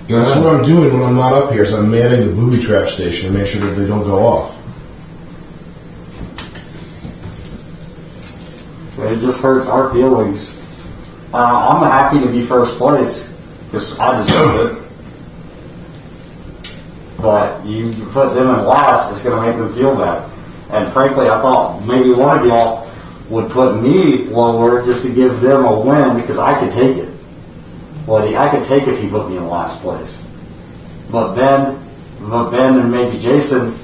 That's what I'm doing when I'm not up here, is I'm manning the booby trap station to make sure that they don't go off. It just hurts our feelings. I'm happy to be first place, because I deserve it. But you put them in last, it's going to make them feel bad. And frankly, I thought maybe one of y'all would put me lower just to give them a win, because I could take it. Well, I could take if he put me in last place. But Ben and maybe Jason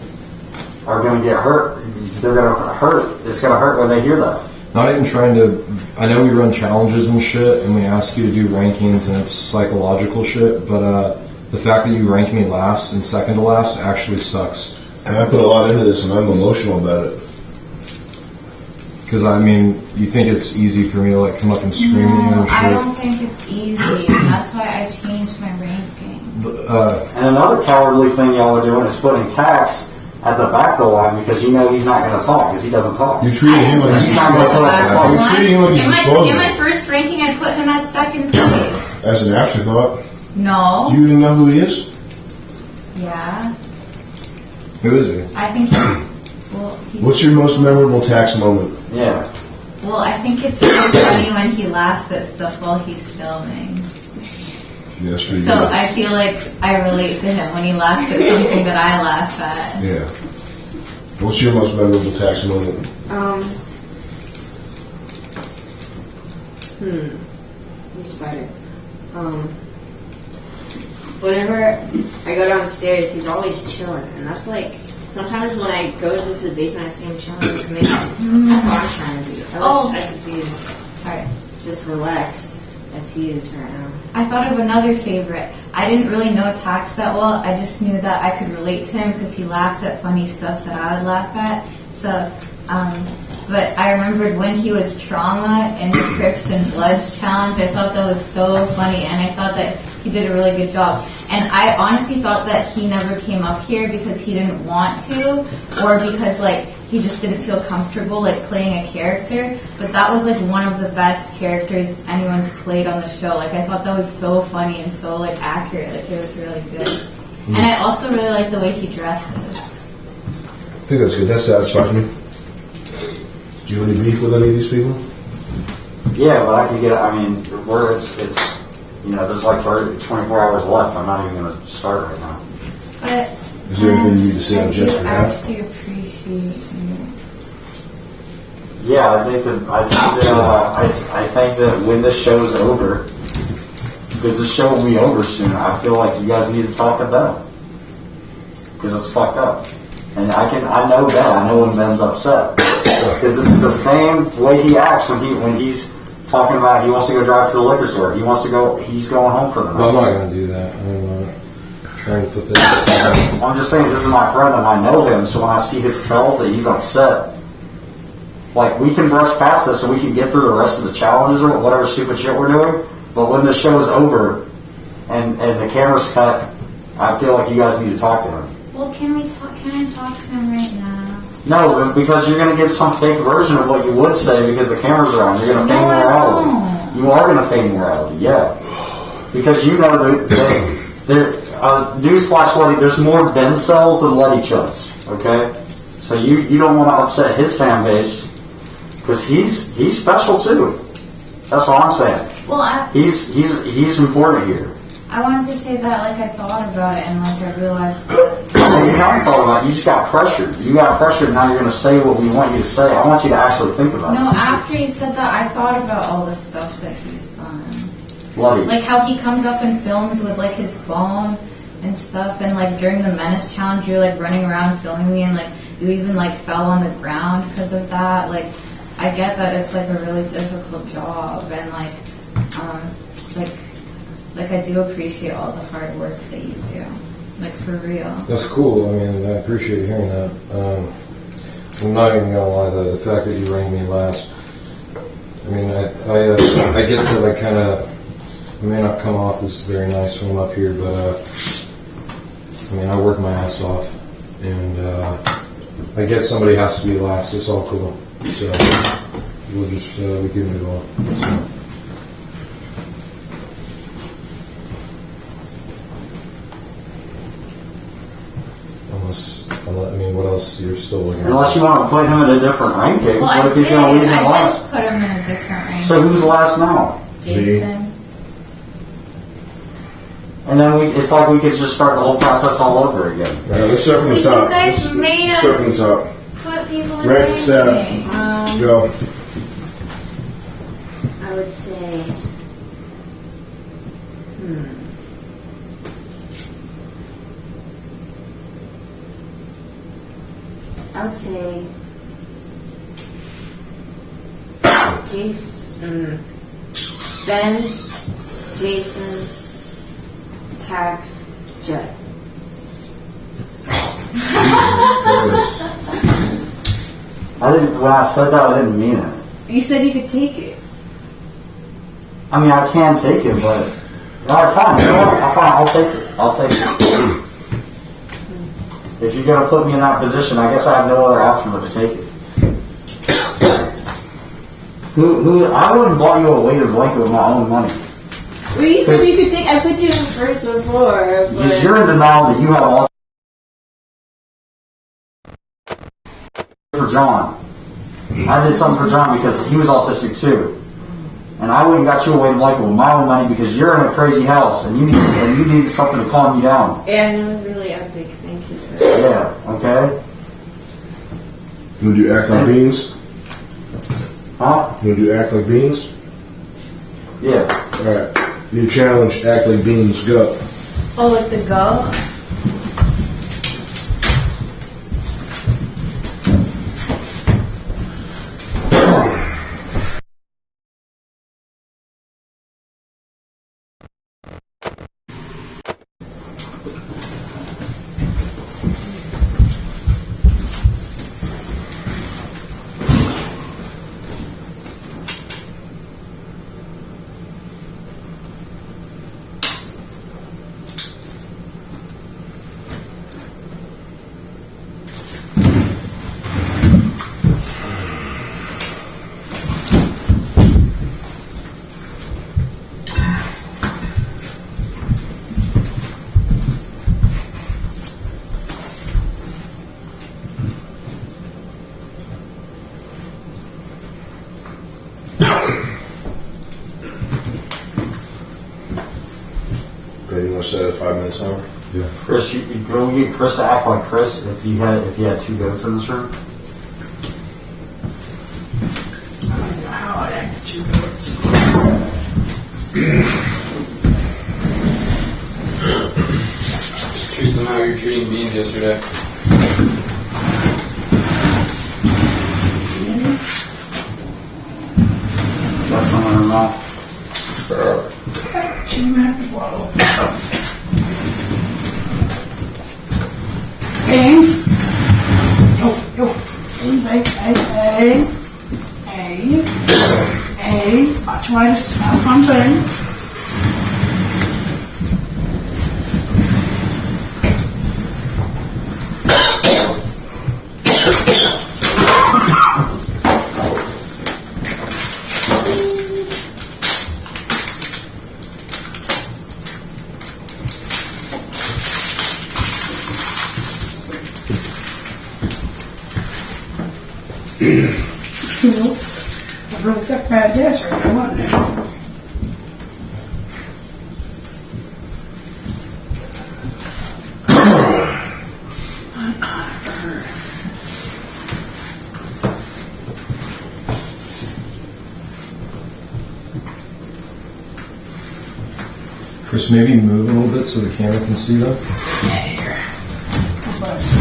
are going to get hurt. They're going to hurt. It's going to hurt when they hear that. Not even trying to, I know we run challenges and shit, and we ask you to do rankings, and it's psychological shit, but the fact that you rank me last and second to last actually sucks. And I put a lot into this, and I'm emotional about it. Because, I mean, you think it's easy for me to, like, come up and scream at you and shit? I don't think it's easy. That's why I changed my ranking. And another cowardly thing y'all are doing is putting Tax at the back of the line because you know he's not going to talk because he doesn't talk. You're treating him like he's disposable. You're treating him like he's disposable. In my first ranking, I put him as second place. As an afterthought. No. Do you even know who he is? Yeah. Who is he? I think What's your most memorable Tax moment? Yeah. Well, I think it's really funny when he laughs at stuff while he's filming. Yeah, that's pretty So good. I feel like I relate to him when he laughs at something that I laugh at. Yeah. What's your most memorable Tax moment? You spider. Whenever I go downstairs, he's always chilling, and that's like sometimes when I go into the basement, I see him chilling. Like, maybe that's what I'm trying to do. I wish I could be as just relaxed as he is right now. I thought of another favorite. I didn't really know Tax that well. I just knew that I could relate to him because he laughed at funny stuff that I would laugh at. So, but I remembered when he was Trauma in the Crips and Bloods challenge. I thought that was so funny, and I thought that he did a really good job. And I honestly thought that he never came up here because he didn't want to, or because like he just didn't feel comfortable like playing a character. But that was like one of the best characters anyone's played on the show. Like I thought that was so funny and so like accurate. Like it was really good. And I also really like the way he dresses. I think that's good. That satisfies me. Do you have any beef with any of these people? Yeah, but I could get. I mean, where it's you know, there's like 24 hours left. I'm not even going to start right now. But is there anything you need to say on Jeff's I behalf? actually appreciate you. Yeah, I think that when this show's over, because this show will be over soon, I feel like you guys need to talk about it because it's fucked up. And I know that. I know when Ben's upset because this is the same way he acts when he's talking about he wants to go drive to the liquor store. He wants to go. He's going home for the night. I'm not going to do that. I'm trying to put that. I'm just saying, this is my friend and I know him, so when I see his tells that he's upset, like, we can brush past this and we can get through the rest of the challenges or whatever stupid shit we're doing, but when the show is over and the camera's cut, I feel like you guys need to talk to him. Well, can I talk to him right now? No, because you're going to give some fake version of what you would say because the cameras are on. You're going to feign morality. You are going to feign morality, yeah. Because you know newsflash, Letty, there's more Ben cells than Letty Chucks, okay? So you don't want to upset his fan base because he's special too. That's all I'm saying. Well, he's important here. I wanted to say that, like, I thought about it and, like, I realized that. You haven't thought about it. You just got pressured. You got pressured, and now you're going to say what we want you to say. I want you to actually think about it. No, after you said that, I thought about all the stuff that he's done. Bloody. Like how he comes up and films with, like, his phone and stuff, and, like, during the Menace Challenge, you're, like, running around filming me, and, like, you even, like, fell on the ground because of that. Like, I get that it's, like, a really difficult job, and, like, like, I do appreciate all the hard work that you do. Like, for real. That's cool. I mean, I appreciate hearing that. I'm not even gonna lie, the fact that you rang me last. I mean, I get that I kind of, I may not come off as very nice when I'm up here, but I mean, I work my ass off, and I get somebody has to be last. It's all cool. So we'll just we can move on. So. I mean, what else? You're still looking at? Unless you want to put him in a different ranking. Well, what if he's going to leave him last? I did put him in a different ranking. So who's last now? Jason. And then it's like we could just start the whole process all over again. Let's start from the top. You guys made us start from the top. Put people in Rank the staff. Go. I would say, I would say Jason, Ben, Jason, Tax, Jet. When I said that, I didn't mean it. You said you could take it. I mean, I can take it, but all right, fine. You know what? Fine, I'll take it. I'll take it. If you're gonna put me in that position, I guess I have no other option but to take it. I wouldn't bought you a weighted blanket with my own money. Well, you said you could take. I put you in first before. Because you're in denial that you have all for John. I did something for John because he was autistic too. And I wouldn't got you a weighted blanket with my own money because you're in a crazy house and you need something to calm you down. Yeah, no, it was really epic. Thank you. Yeah, okay. You want to do act like beans? Huh? You want to do act like beans? Yeah. Alright. New challenge, act like beans, go. Oh, like the go? You want to set a 5 minute timer? Yeah. Chris, you go get Chris to act like Chris if you had two goats in this room. I don't know how I act at you goats. Just treat them how you're treating beans yesterday. Got someone or not. Games. Yo. Games. A. Watch why this is not a fun thing. I've really sucked bad gas right now, wasn't it? Chris, maybe move a little bit so the camera can see them. Yeah, here. That's what I was doing.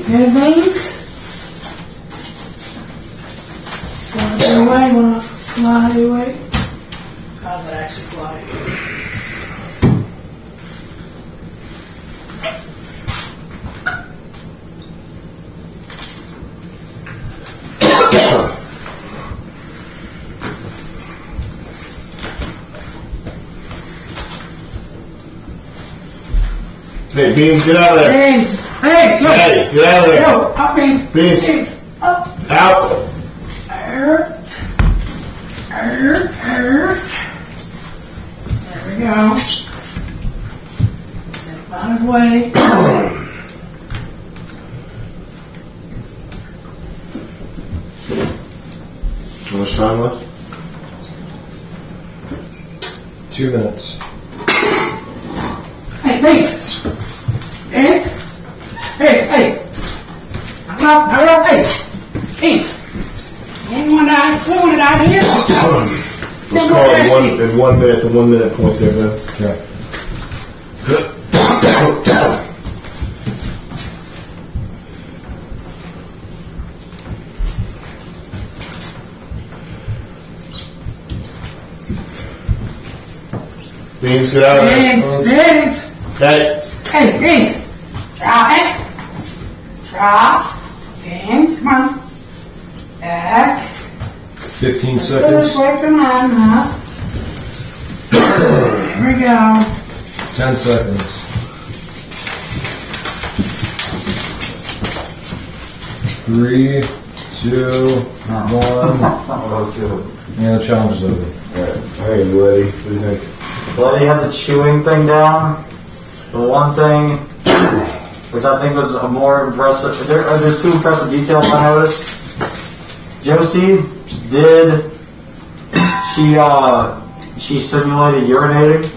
Good things. Slide away, wanna slide away? How did I actually fly? Hey, Beans, get out of there. Beans! Beans! Yo! Hey, get out of there. Yo, up, Beans! Beans. Beans! Up! Out. There we go. Set him on his way. How much time left? 2 minutes. Hey, Beans! Beans! Beans, hey! I'm up, hey! Beans! You ain't want to die here? Let's call it in 1 minute, the 1 minute point there, man. Okay. Beans, get out of there. Beans! Hey. Hey, Beans! Drop it! Drop! Beans, come on. Back. 15 seconds. Come on, up. There we go. 10 seconds. 3, 2, 1. Yeah, the challenge is over. Alright, hey, Letty, what do you think? Letty had the chewing thing down. The one thing, which I think was a more impressive, there's 2 impressive details I noticed. Josie did, she simulated urinating.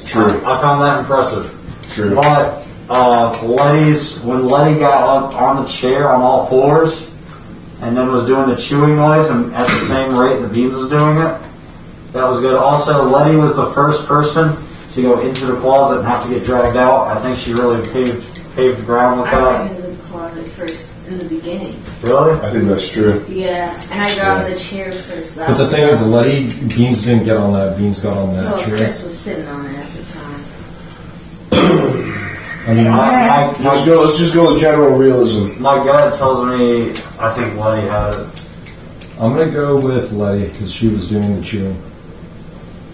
True. I found that impressive. True. But when Letty got up on the chair on all fours and then was doing the chewing noise and at the same rate the Beans was doing it, that was good. Also, Letty was the first person to go into the closet and have to get dragged out. I think she really paved ground with I that. went into the closet first in the beginning. Really? I think that's true. Yeah, and I got on the chair first. But the thing is, Letty, Beans didn't get on that. Beans got on that Well, chair. Chris was sitting on it at the time. I mean, let's just go with general realism. My gut tells me I think Letty had it. I'm gonna go with Letty because she was doing the chewing.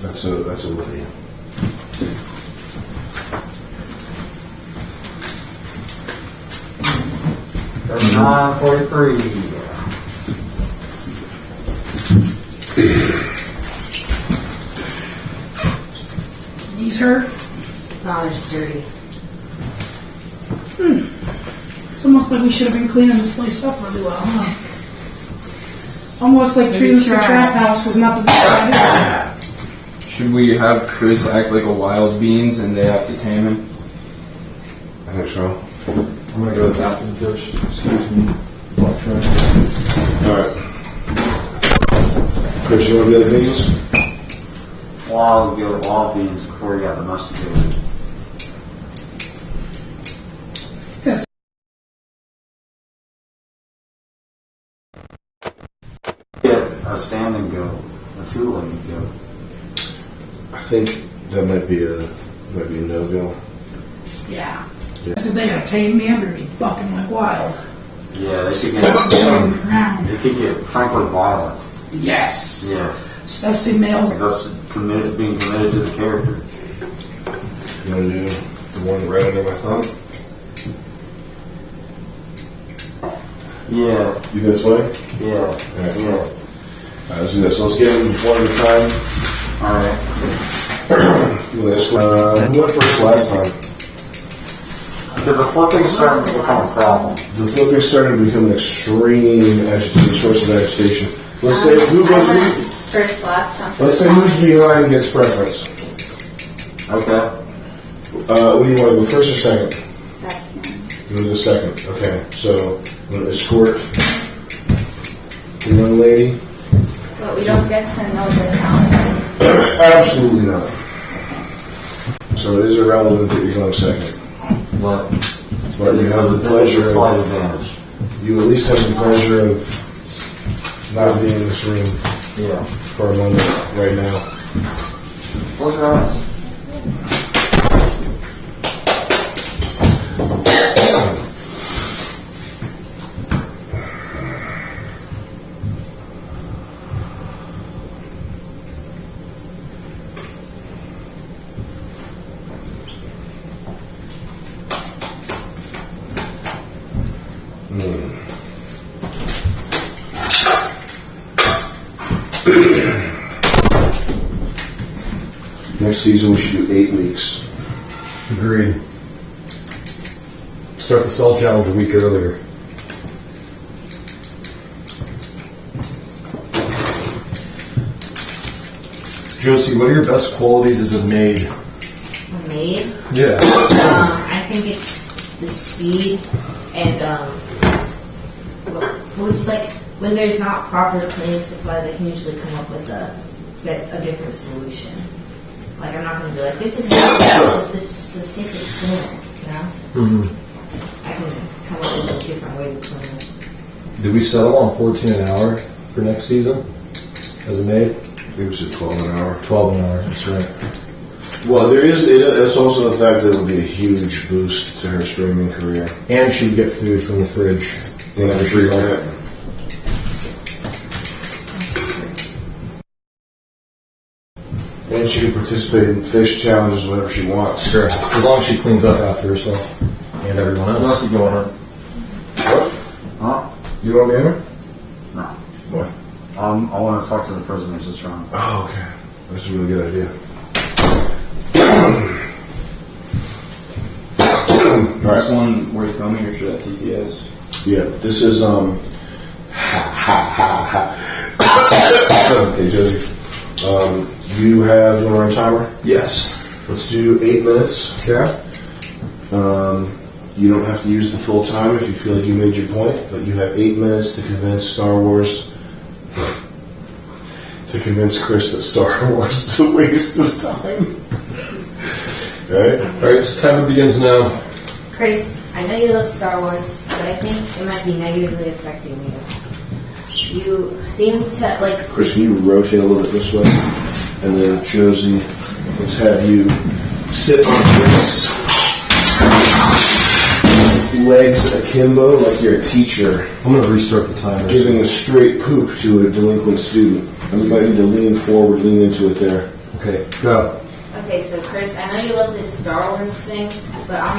That's a Letty. That's 9:43. Knees hurt? No, they're sturdy. It's almost like we should have been cleaning this place up really well, huh? Almost like treating this trap house was not the best idea. Should we have Chris act like a wild beans and they have to tame him? I think so. I'm gonna go to the bathroom first. Excuse me. Alright. Chris, you want to be the beans? Wild goat, wild beans before you got domesticated. Get a standing goat, a two-legged goat. I think that might be a no-go. Yeah. I said they gotta tame me, I'm gonna be bucking like wild. Yeah, they could get frankly violent. Yes. Yeah. Especially males. That's being committed to the character. You want to do the one right under my thumb? Yeah. You this way? Yeah. Alright. Yeah. Alright, let's do this. Let's get them one at a time. Alright. Who went first last time? Because the flipping started to become a problem. The flipping started to become an extreme source of agitation. Let's say who goes first last time. Let's say who's behind gets preference. Okay. What do you want to go, first or second? Second. You want to go second. Okay. So I'm going to escort the young lady. But we don't get to know the challenges. Absolutely not. So it is irrelevant that you're going second. But you have the pleasure slight of, advantage. you at least have the pleasure of not being in this room for a moment right now. Close your eyes. Next season we should do 8 weeks. Agreed. Start the cell challenge a week earlier. Josie, what are your best qualities as a maid? A maid? Yeah. I think it's the speed and like when there's not proper cleaning supplies, I can usually come up with a different solution. Like I'm not going to be like, this is not a specific cleaner, you know? Mm-hmm. I can come up with a different way to clean it. Did we settle on 14 an hour for next season as a maid? I think we said 12 an hour. 12 an hour, that's right. Well, it's also the fact that it would be a huge boost to her streaming career. And she would get food from the fridge. Yeah, sure. And she can participate in fish challenges whenever she wants. Sure. As long as she cleans up after herself and everyone else. What's going on? What? Huh? You want me in there? No. What? I want to talk to the prisoners this round. Oh, okay. That's a really good idea. Is this one worth filming or should I TTS? Yeah, this is Okay, Josie. You want to run a timer? Yes. Let's do 8 minutes. Okay. You don't have to use the full time if you feel like you made your point, but you have 8 minutes to convince Chris that Star Wars is a waste of time. Alright, so timer begins now. Chris, I know you love Star Wars, but I think it might be negatively affecting you. You seem to like. Chris, can you rotate a little bit this way? And then Josie, let's have you sit on this, legs akimbo like you're a teacher. I'm going to restart the timer. Giving a straight poop to a delinquent student. And you might need to lean forward, lean into it there. Okay, go. Okay, so Chris, I know you love this Star Wars thing, but I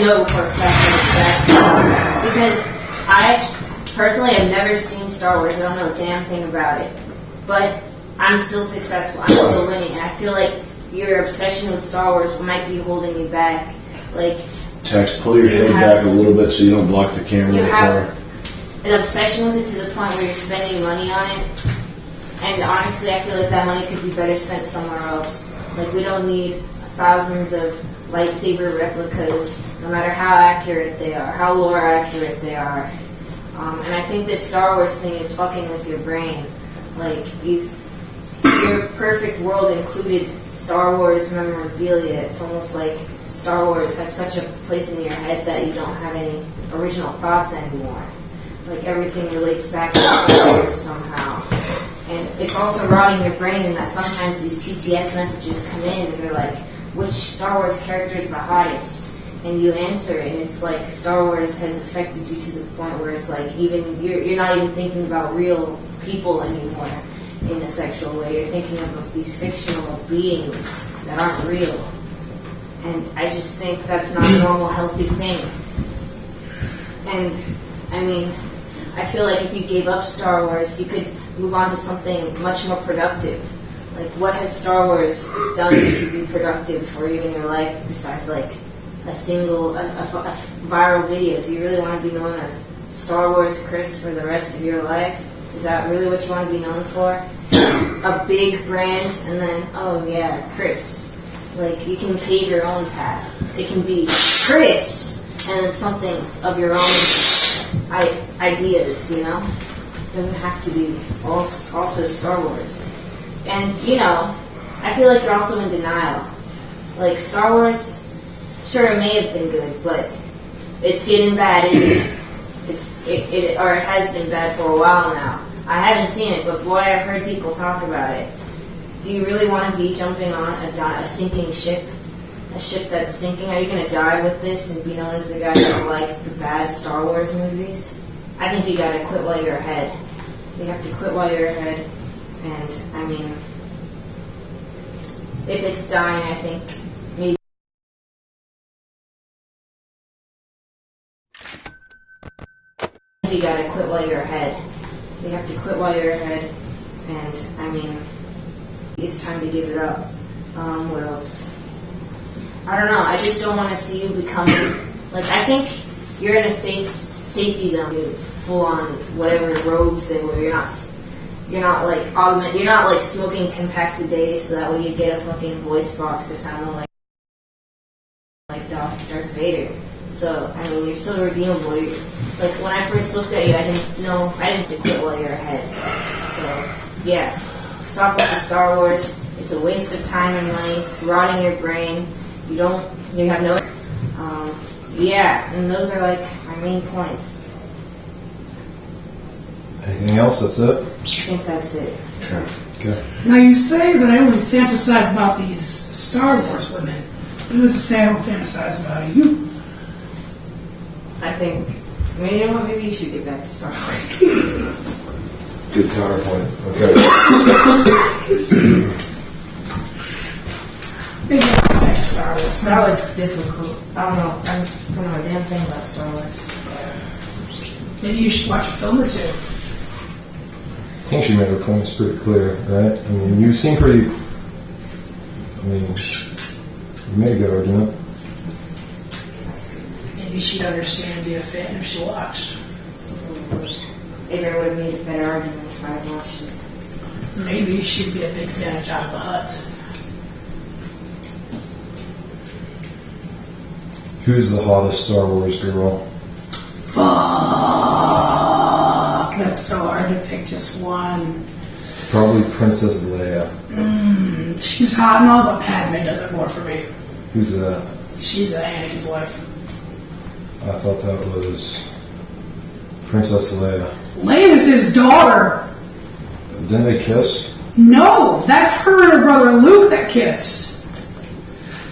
know for a fact that it's bad because I personally have never seen Star Wars. I don't know a damn thing about it, but I'm still successful. I'm still winning, and I feel like your obsession with Star Wars might be holding you back. Like, Tex, pull your head back a little bit so you don't block the camera You in the have car. an obsession with it to the point where you're spending money on it. And honestly, I feel like that money could be better spent somewhere else. Like, we don't need thousands of lightsaber replicas, no matter how accurate they are, how lore accurate they are. And I think this Star Wars thing is fucking with your brain. Like, your perfect world included Star Wars memorabilia. It's almost like Star Wars has such a place in your head that you don't have any original thoughts anymore. Like, everything relates back to Star Wars somehow. And it's also rotting your brain in that sometimes these TTS messages come in and they're like, which Star Wars character is the hottest? And you answer, and it's like Star Wars has affected you to the point where it's like even you're not even thinking about real people anymore in a sexual way. You're thinking of these fictional beings that aren't real. And I just think that's not a normal, healthy thing. And I mean, I feel like if you gave up Star Wars, you could move on to something much more productive. Like, what has Star Wars done to be productive for you in your life besides like a viral video? Do you really want to be known as Star Wars Chris for the rest of your life? Is that really what you want to be known for? A big brand and then, oh yeah, Chris. Like, you can pave your own path. It can be Chris and then something of your own ideas, you know? It doesn't have to be also Star Wars. And, you know, I feel like you're also in denial. Like, Star Wars, sure, it may have been good, but it's getting bad, isn't it? It has been bad for a while now. I haven't seen it, but boy, I've heard people talk about it. Do you really want to be jumping on a sinking ship? A ship that's sinking? Are you going to die with this and be known as the guy that liked the bad Star Wars movies? I think you got to quit while you're ahead. You have to quit while you're ahead. And, I mean, if it's dying, I think maybe you gotta quit while you're ahead. You have to quit while you're ahead. And, I mean, it's time to give it up. What else? I don't know. I just don't want to see you becoming, like, I think you're in a safety zone, full on whatever robes they wear. You're not like smoking 10 packs a day so that way you get a fucking voice box to sound like Darth Vader. So, I mean, you're still redeemable. Like, when I first looked at you, I didn't have to quit while you're ahead. So, yeah. Stop with the Star Wars. It's a waste of time and money. It's rotting your brain. You have no, yeah, and those are like my main points. Anything else? That's it? I think that's it. Okay. Now, you say that I only fantasize about these Star Wars women. Who's to say I don't fantasize about you? I think, you know what, maybe you should get back to Star Wars. Good counterpoint. Okay. Maybe I'll get back to Star Wars. That was difficult. I don't know. I don't know a damn thing about Star Wars. Maybe you should watch a film or two. I think she made her points pretty clear, right? I mean, you seem pretty. I mean, you made a good argument. Maybe she'd understand and be a fan if she watched. Maybe I would have made a better argument if I had watched it. Maybe she'd be a big fan of Jabba the Hutt. Who's the hottest Star Wars girl? Fuck, that's so hard to pick just one. Probably Princess Leia. She's hot and all, but Padme does it more for me. Who's that? She's Anakin's wife. I thought that was Princess Leia. Leia's his daughter. Didn't they kiss? No, that's her and her brother Luke that kissed.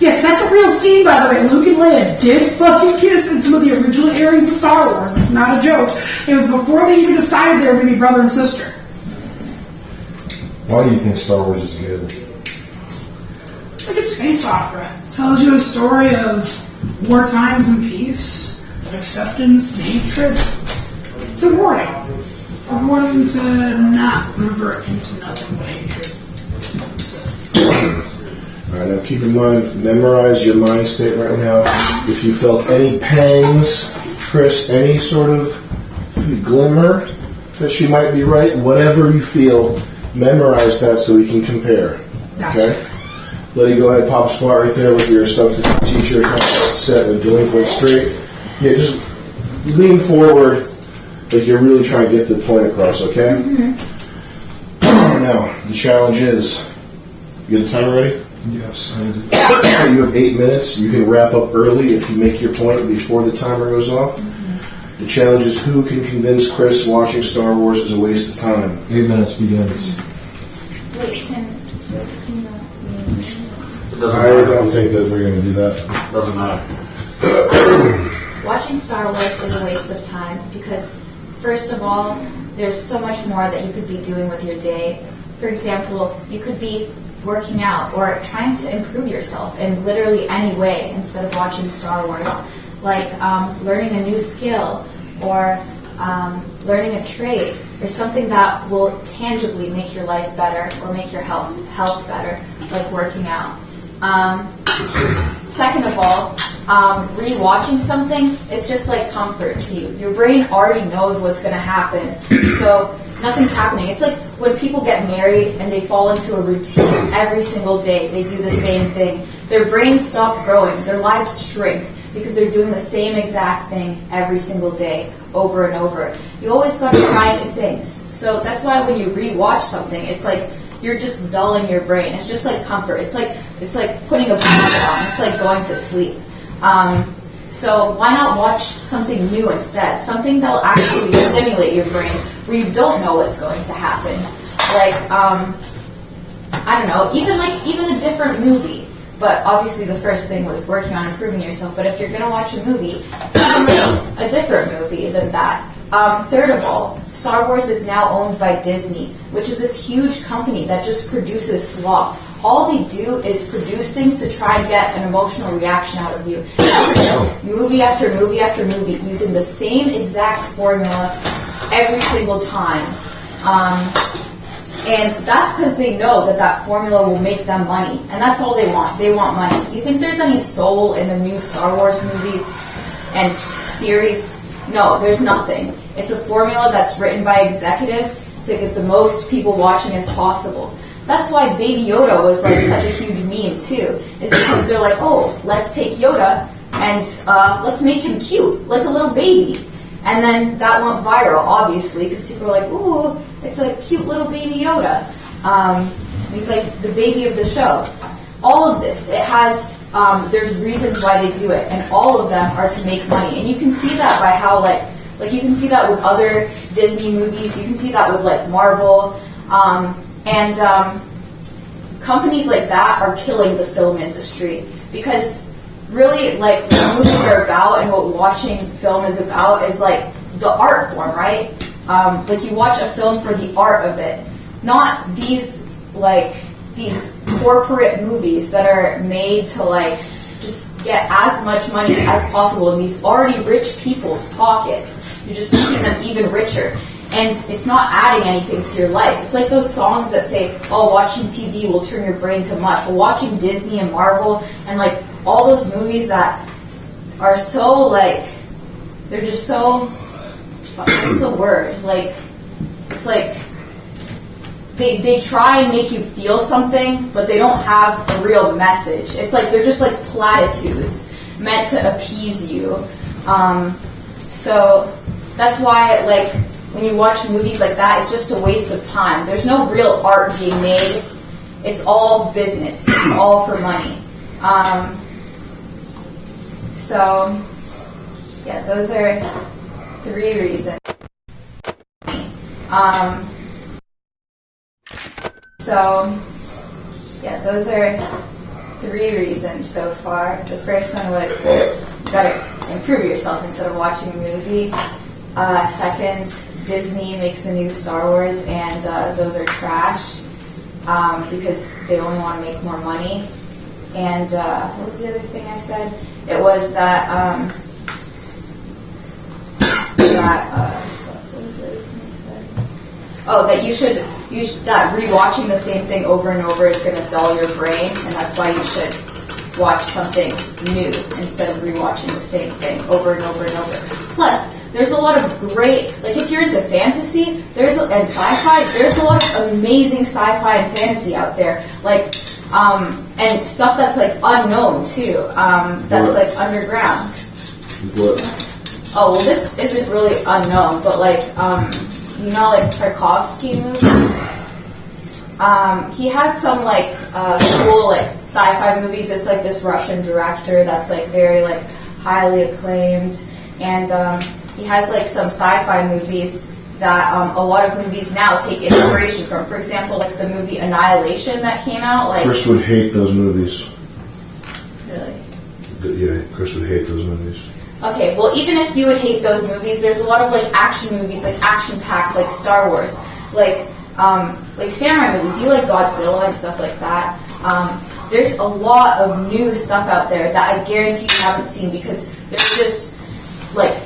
Yes, that's a real scene, by the way. Luke and Leia did fucking kiss in some of the original airings of Star Wars. That's not a joke. It was before they even decided they were going to be brother and sister. Why do you think Star Wars is good? It's like a space opera. It tells you a story of war times and peace, of acceptance and hatred. It's a warning. A warning to not revert into nothing but hatred. All right, keep in mind, memorize your mind state right now. If you felt any pangs, Chris, any sort of glimmer that she might be right, whatever you feel, memorize that so we can compare. Okay? Letty, go ahead, pop a squat right there. Look at your substitute teacher, set and delinquent straight. Yeah, just lean forward like you're really trying to get the point across, okay? Now, the challenge is, you get the timer ready? Yes. You have 8 minutes. You can wrap up early if you make your point before the timer goes off. The challenge is who can convince Chris watching Star Wars is a waste of time. 8 minutes begins. Wait, I don't think that we're going to do that. Doesn't matter. Watching Star Wars is a waste of time because, first of all, there's so much more that you could be doing with your day. For example, you could be working out or trying to improve yourself in literally any way instead of watching Star Wars, like learning a new skill or learning a trade or something that will tangibly make your life better or make your health better, like working out. Second of all, re-watching something is just like comfort to you. Your brain already knows what's going to happen, so nothing's happening. It's like when people get married and they fall into a routine every single day. They do the same thing. Their brains stop growing. Their lives shrink because they're doing the same exact thing every single day over and over. You always got to try new things. So that's why when you re-watch something, it's like you're just dulling your brain. It's just like comfort. It's like putting a blanket on. It's like going to sleep. So why not watch something new instead? Something that will actually stimulate your brain where you don't know what's going to happen. Like, I don't know, even a different movie. But obviously the first thing was working on improving yourself. But if you're going to watch a movie, even a different movie than that. Third of all, Star Wars is now owned by Disney, which is this huge company that just produces slop. All they do is produce things to try and get an emotional reaction out of you. Movie after movie after movie, using the same exact formula every single time. And that's because they know that formula will make them money. And that's all they want. They want money. You think there's any soul in the new Star Wars movies and series? No, there's nothing. It's a formula that's written by executives to get the most people watching as possible. That's why Baby Yoda was like such a huge meme too. Is because they're like, oh, let's take Yoda and let's make him cute, like a little baby. And then that went viral, obviously, because people are like, ooh, it's a cute little baby Yoda. He's like the baby of the show. All of this, it has, there's reasons why they do it, and all of them are to make money. And you can see that by how, like you can see that with other Disney movies, you can see that with, like, Marvel, and companies like that are killing the film industry, because really, like, what movies are about and what watching film is about is, like, the art form, right? Like, you watch a film for the art of it, not these, like, these corporate movies that are made to, like, just get as much money as possible in these already rich people's pockets. You're just making them even richer. And it's not adding anything to your life. It's like those songs that say, oh, watching TV will turn your brain to mush. Well, watching Disney and Marvel and, like, all those movies that are so, like, they're just so, what's the word? Like, it's like, they try and make you feel something, but they don't have a real message. It's like, they're just like platitudes meant to appease you. So that's why, like, when you watch movies like that, it's just a waste of time. There's no real art being made. It's all business. It's all for money. So, yeah, those are 3 reasons. So, yeah, those are 3 reasons so far. The first one was you gotta improve yourself instead of watching a movie. Second, Disney makes the new Star Wars, and those are trash because they only want to make more money. And what was the other thing I said? It was that what was the other thing I said? Oh, that you that rewatching the same thing over and over is going to dull your brain, and that's why you should watch something new instead of rewatching the same thing over and over and over. Plus, there's a lot of great, like if you're into fantasy, and sci-fi, there's a lot of amazing sci-fi and fantasy out there, like, and stuff that's like unknown too, that's like underground. What? Oh, well, this isn't really unknown, but like, you know, like Tarkovsky movies. He has some like cool like sci-fi movies. It's like this Russian director that's like very like highly acclaimed, and he has like some sci-fi movies that a lot of movies now take inspiration from. For example, like the movie Annihilation that came out. Like Chris would hate those movies. Really? Yeah, Chris would hate those movies. Okay, well, even if you would hate those movies, there's a lot of like action movies, like action-packed, like Star Wars, like samurai movies. You like Godzilla and stuff like that. There's a lot of new stuff out there that I guarantee you haven't seen because there's just like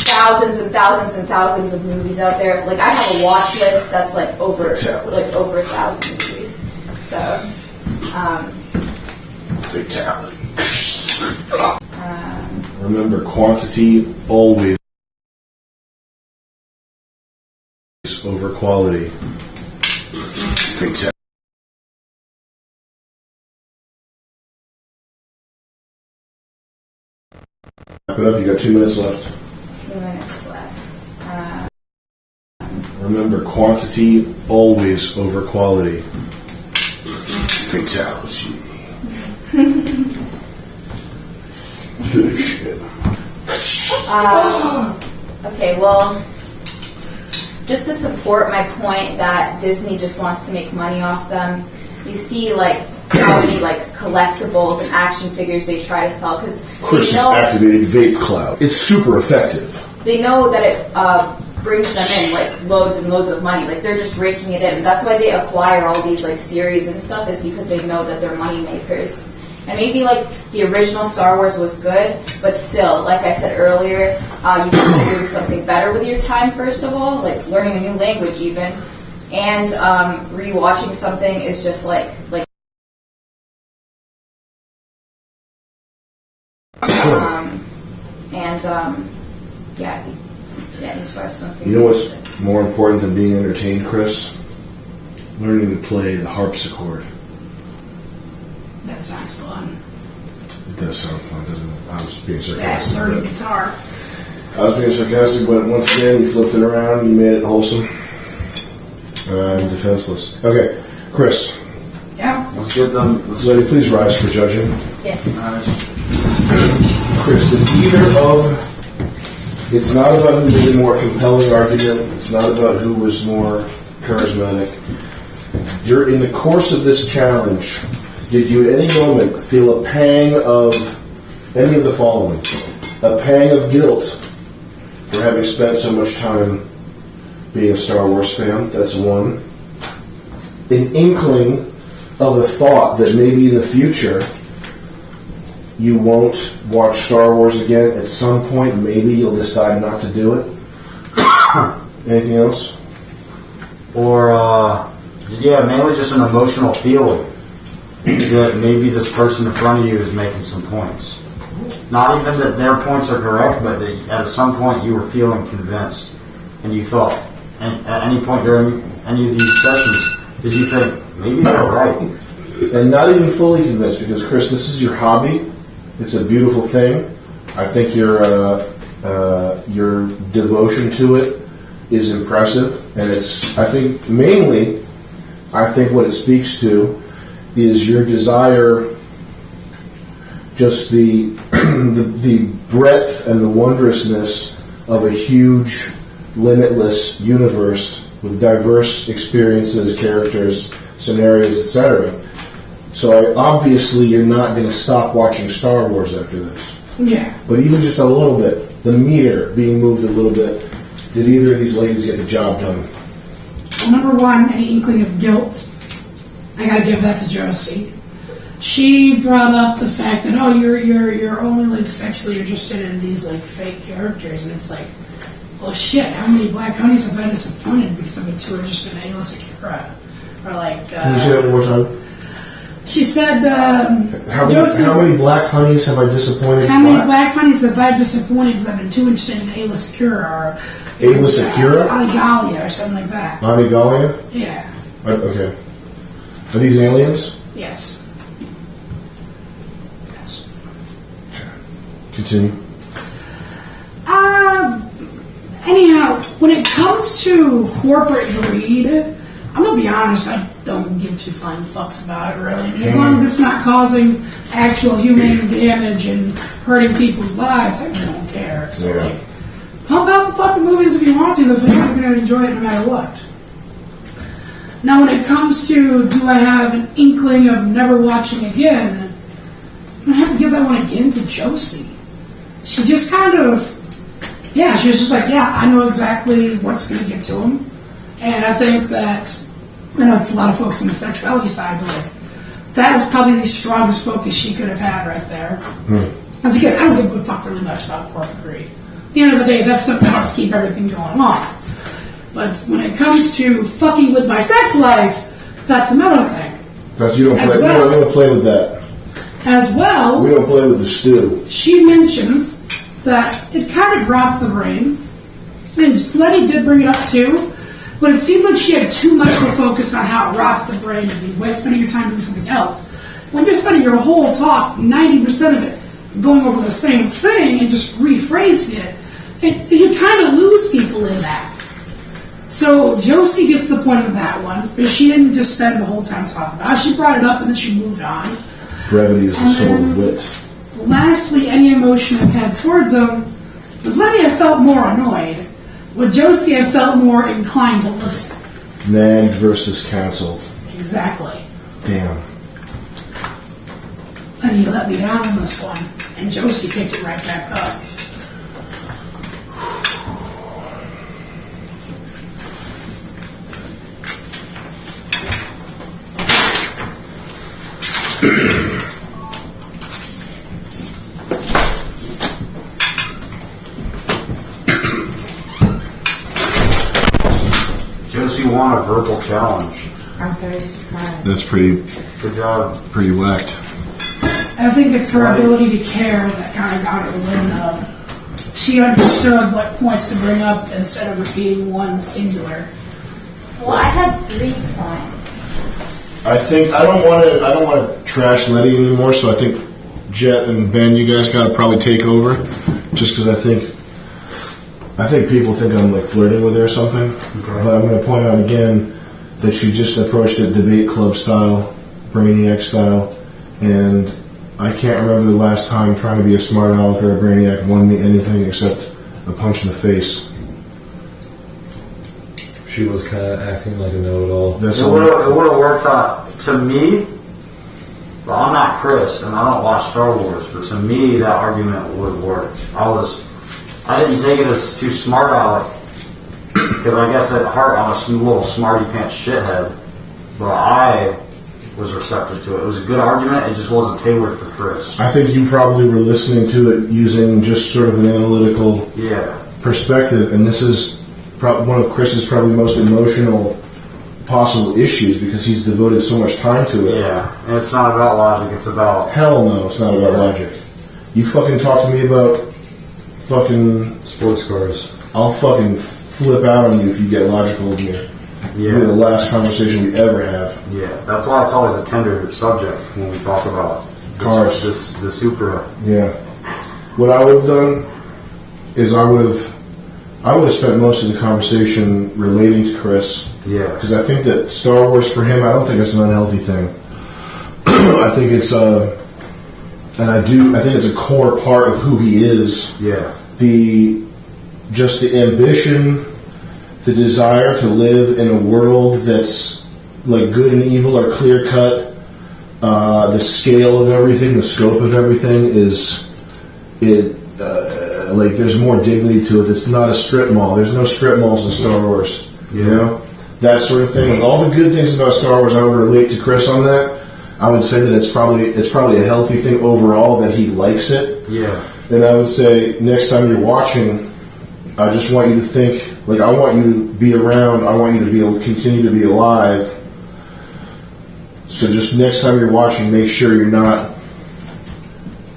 thousands and thousands and thousands of movies out there. Like I have a watch list that's like over 1,000 movies. So, Fatality. Remember, quantity always over quality. Fatality. Wrap it up. You got 2 minutes left. 2 minutes left. Remember, quantity always over quality. Fatality. Bullshit. Okay, well, just to support my point that Disney just wants to make money off them, you see like how many like collectibles and action figures they try to sell because Chris has activated Vape Cloud. It's super effective. They know that it brings them in like loads and loads of money. Like they're just raking it in. That's why they acquire all these like series and stuff, is because they know that they're money makers. And maybe like the original Star Wars was good, but still, like I said earlier, you can be doing something better with your time. First of all, like learning a new language even, and rewatching something is just like. You know what's more important than being entertained, Chris? Learning to play the harpsichord. That sounds fun. It does sound fun, doesn't it? I was being That's sarcastic. learning guitar. I was being sarcastic, but once again, you flipped it around and you made it wholesome. I'm defenseless. Okay, Chris. Yeah. Let's get them. Lady, please rise for judging. Yes. Chris, if either of... It's not about who did a more compelling argument. It's not about who was more charismatic. In the course of this challenge, did you at any moment feel a pang of any of the following? A pang of guilt for having spent so much time being a Star Wars fan? That's one. An inkling of a thought that maybe in the future you won't watch Star Wars again at some point. Maybe you'll decide not to do it. Anything else? Or, mainly just an emotional feeling that maybe this person in front of you is making some points. Not even that their points are correct, but that at some point you were feeling convinced, and you thought, and at any point during any of these sessions, did you think, maybe they're right? And not even fully convinced, because Chris, this is your hobby. It's a beautiful thing. I think your devotion to it is impressive, and I think what it speaks to is your desire, just the breadth and the wondrousness of a huge, limitless universe with diverse experiences, characters, scenarios, etc. So obviously you're not going to stop watching Star Wars after this. Yeah. But even just a little bit, the meter being moved a little bit, did either of these ladies get the job done? Well, number one, any inkling of guilt, I got to give that to Josie. She brought up the fact that you're only like sexually interested in these like fake characters, and it's like well, shit, how many black honeys have I disappointed because I've been too interested in A-list Acura? Or like, Can you say that one more time? She said, How many black honeys have I disappointed? How many black honeys have I disappointed because I've been too interested in A-list Acura or A-list Acura? Anigalia or something like that. Anigalia? Yeah. Okay. Are these aliens? Yes. Continue. Anyhow, when it comes to corporate greed, I'm gonna be honest, I don't give two flying fucks about it really. I mean, as long as it's not causing actual human damage and hurting people's lives, I really don't care. So like, pump out the fucking movies if you want to. The fans are gonna enjoy it no matter what. Now, when it comes to do I have an inkling of never watching again, I'm gonna have to give that one again to Josie. She just kind of, she was just like, I know exactly what's going to get to him. And I think that, I know it's a lot of folks on the sexuality side, but like, that was probably the strongest focus she could have had right there. As again, I don't give a fuck really much about corporate greed. At the end of the day, that's something that helps keep everything going along. But when it comes to fucking with my sex life, that's another thing. That's, you don't play, we don't play with that. As well, we don't play with the stew. She mentions that it kind of rots the brain, and Letty did bring it up too, but it seemed like she had too much of a focus on how it rots the brain and be spending your time doing something else. When you're spending your whole talk, 90% of it, going over the same thing and just rephrasing it, you kind of lose people in that. So Josie gets the point of that one, but she didn't just spend the whole time talking about it. She brought it up and then she moved on. Brevity is the soul of wit. Lastly, any emotion I've had towards him, with Letty I felt more annoyed. With Josie I felt more inclined to listen. Nagged versus canceled. Exactly. Damn. Letty let me down on this one, and Josie picked it right back up. Josie won a verbal challenge. I'm very surprised. That's pretty. Good job. Pretty whacked. I think it's her ability to care that kind of got her the win. She understood what points to bring up instead of repeating one singular. Well, I had 3 points. I think I don't want to trash Letty anymore. So I think Jet and Ben, you guys got to probably take over, just because I think people think I'm like flirting with her or something. Okay. But I'm going to point out again that she just approached it debate club style, Brainiac style, and I can't remember the last time trying to be a smart aleck or a Brainiac won me anything except a punch in the face. She was kind of acting like a know-it-all. It would have worked out to me. Well, I'm not Chris, and I don't watch Star Wars, but to me, that argument would have worked. I didn't take it as too smart aleck, because I guess at heart I'm a little smarty pants shithead, but I was receptive to it. It was a good argument, it just wasn't tailored for Chris. I think you probably were listening to it using just sort of an analytical perspective, and this is one of Chris's probably most emotional possible issues because he's devoted so much time to it. Yeah, and it's not about logic, it's about... Hell no, it's not about logic. You fucking talk to me about fucking sports cars. I'll fucking flip out on you if you get logical with me. Yeah. It'll be the last conversation we ever have. Yeah, that's why it's always a tender subject when we talk about cars. The Supra. Yeah. What I would have done is I would have spent most of the conversation relating to Chris. Yeah. Because I think that Star Wars for him, I don't think it's an unhealthy thing. I think it's I think it's a core part of who he is. Yeah. The ambition, the desire to live in a world that's like good and evil are clear cut. The scale of everything, the scope of everything is like there's more dignity to it. It's not a strip mall. There's no strip malls in Star Wars. You know, that sort of thing. Like all the good things about Star Wars, I would relate to Chris on that. I would say that it's probably a healthy thing overall that he likes it. Yeah. And I would say next time you're watching I just want you to think, like, I want you to be around. I want you to be able to continue to be alive. So just next time you're watching, make sure you're not,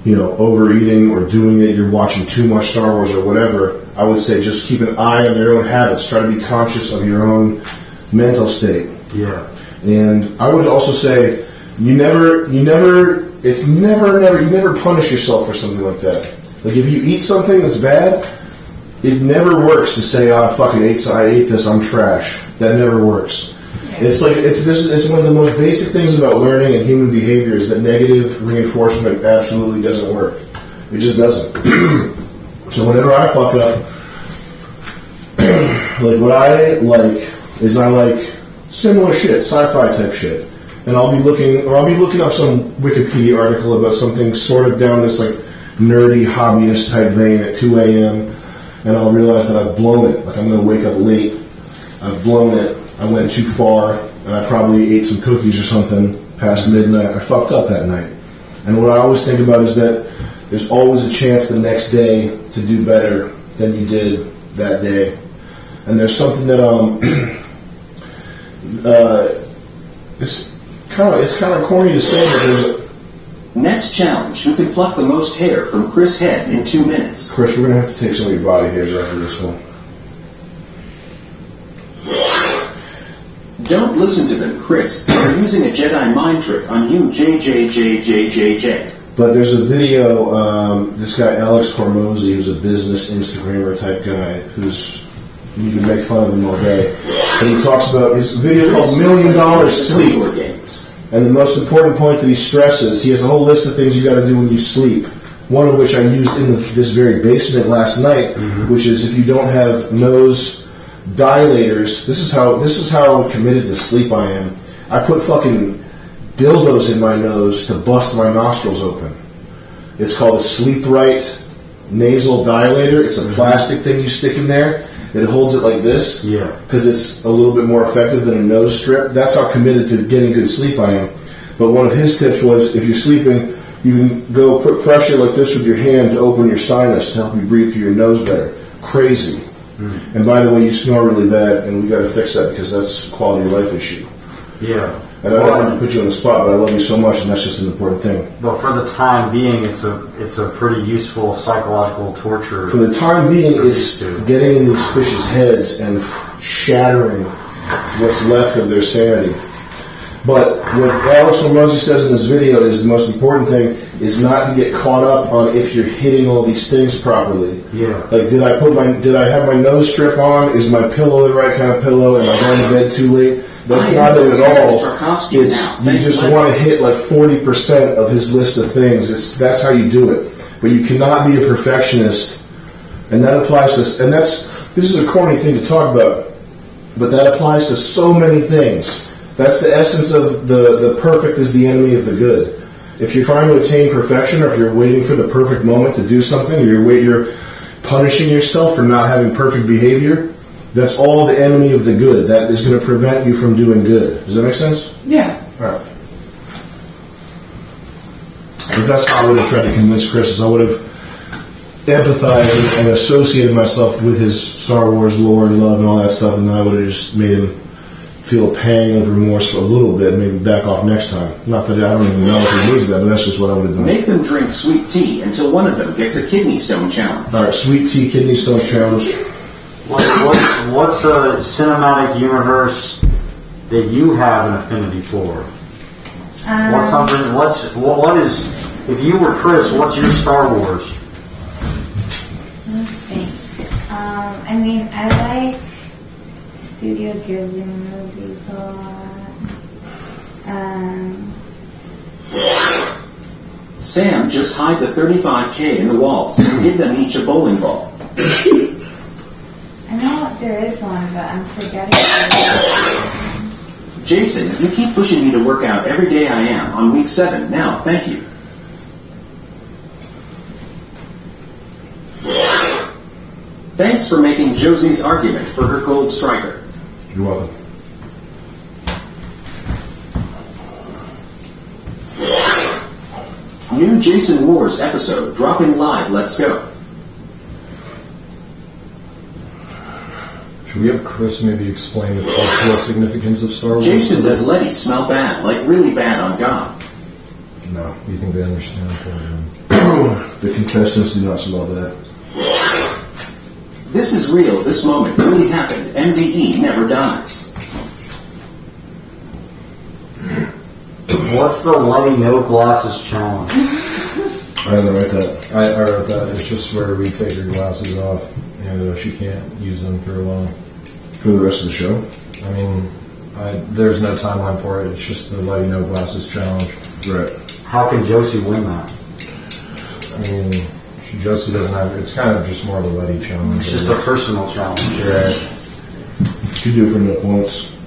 overeating or doing it. You're watching too much Star Wars or whatever. I would say just keep an eye on your own habits. Try to be conscious of your own mental state. Yeah. And I would also say you never punish yourself for something like that. Like if you eat something that's bad, it never works to say, "Oh, I fucking ate this, I'm trash." That never works. It's like it's one of the most basic things about learning and human behavior is that negative reinforcement absolutely doesn't work. It just doesn't. So whenever I fuck up, like what I like is I like similar shit, sci-fi type shit, and I'll be looking up some Wikipedia article about something sort of down this like nerdy hobbyist type vein at 2 a.m. and I'll realize that I've blown it. Like I'm going to wake up late. I've blown it. I went too far, and I probably ate some cookies or something past midnight. I fucked up that night. And what I always think about is that there's always a chance the next day to do better than you did that day. And there's something that it's kind of corny to say, but there's Next challenge, who can pluck the most hair from Chris' head in 2 minutes? Chris, we're going to have to take some of your body hairs after this one. Don't listen to them, Chris. They're using a Jedi mind trick on you, JJJJJJ. But there's a video, this guy Alex Hormozy, who's a business Instagrammer type guy, you can make fun of him all day. And he talks about, his video is called $1 Million Sleep. Games. And the most important point that he stresses, he has a whole list of things you got to do when you sleep. One of which I used in this very basement last night, which is if you don't have nose dilators, this is how committed to sleep I am. I put fucking dildos in my nose to bust my nostrils open. It's called a Sleep Right nasal dilator. It's a plastic thing you stick in there. It holds it like this because it's a little bit more effective than a nose strip. That's how committed to getting good sleep I am. But one of his tips was if you're sleeping, you can go put pressure like this with your hand to open your sinus to help you breathe through your nose better. Crazy. And by the way, you snore really bad, and we got to fix that because that's a quality of life issue. Yeah. And I don't want to put you on the spot, but I love you so much, and that's just an important thing. But for the time being, it's a pretty useful psychological torture. For the time being, it's getting in these fish's heads and shattering what's left of their sanity. But what Alex Hormozy says in this video is the most important thing is not to get caught up on if you're hitting all these things properly. Yeah. Like, did I have my nose strip on? Is my pillow the right kind of pillow? Am I going to bed too late? That's not it at all. It's you just want to hit like 40% of his list of things. That's how you do it. But you cannot be a perfectionist, and that applies to. And this is a corny thing to talk about, but that applies to so many things. That's the essence of the perfect is the enemy of the good. If you're trying to attain perfection, or if you're waiting for the perfect moment to do something, or you're punishing yourself for not having perfect behavior. That's all the enemy of the good. That is going to prevent you from doing good. Does that make sense? Yeah. All right. But that's how I would have tried to convince Chris. Is I would have empathized and associated myself with his Star Wars lore and love and all that stuff, and then I would have just made him feel a pang of remorse for a little bit and maybe back off next time. Not that I don't even know if he needs that, but that's just what I would have done. Make them drink sweet tea until one of them gets a kidney stone challenge. All right, sweet tea, kidney stone challenge. What's a cinematic universe that you have an affinity for? What is, if you were Chris, what's your Star Wars? Let's think. I mean, I like Studio Ghibli movies a lot. Sam, just hide the 35K in the walls and give them each a bowling ball. I know there is one, but I'm forgetting it. Jason, you keep pushing me to work out every day I am on week 7 now. Thank you. Thanks for making Josie's argument for her gold striker. You're welcome. New Jason Wars episode dropping live. Let's go. Should we have Chris maybe explain the cultural significance of Star Wars? Jason, does Letty smell bad, like really bad on God? No. You think they understand? The contestants do not smell that. This is real. This moment really happened. MDE never dies. What's the Letty No Glasses challenge? I didn't write that. I wrote that. It's just where we take her glasses off and she can't use them for a while. For the rest of the show? I mean, there's no timeline for it. It's just the Letty No Glasses challenge. Right. How can Josie win that? I mean, Josie doesn't have. It's kind of just more of a Letty challenge. It's just a personal challenge. Right. You do it for no points.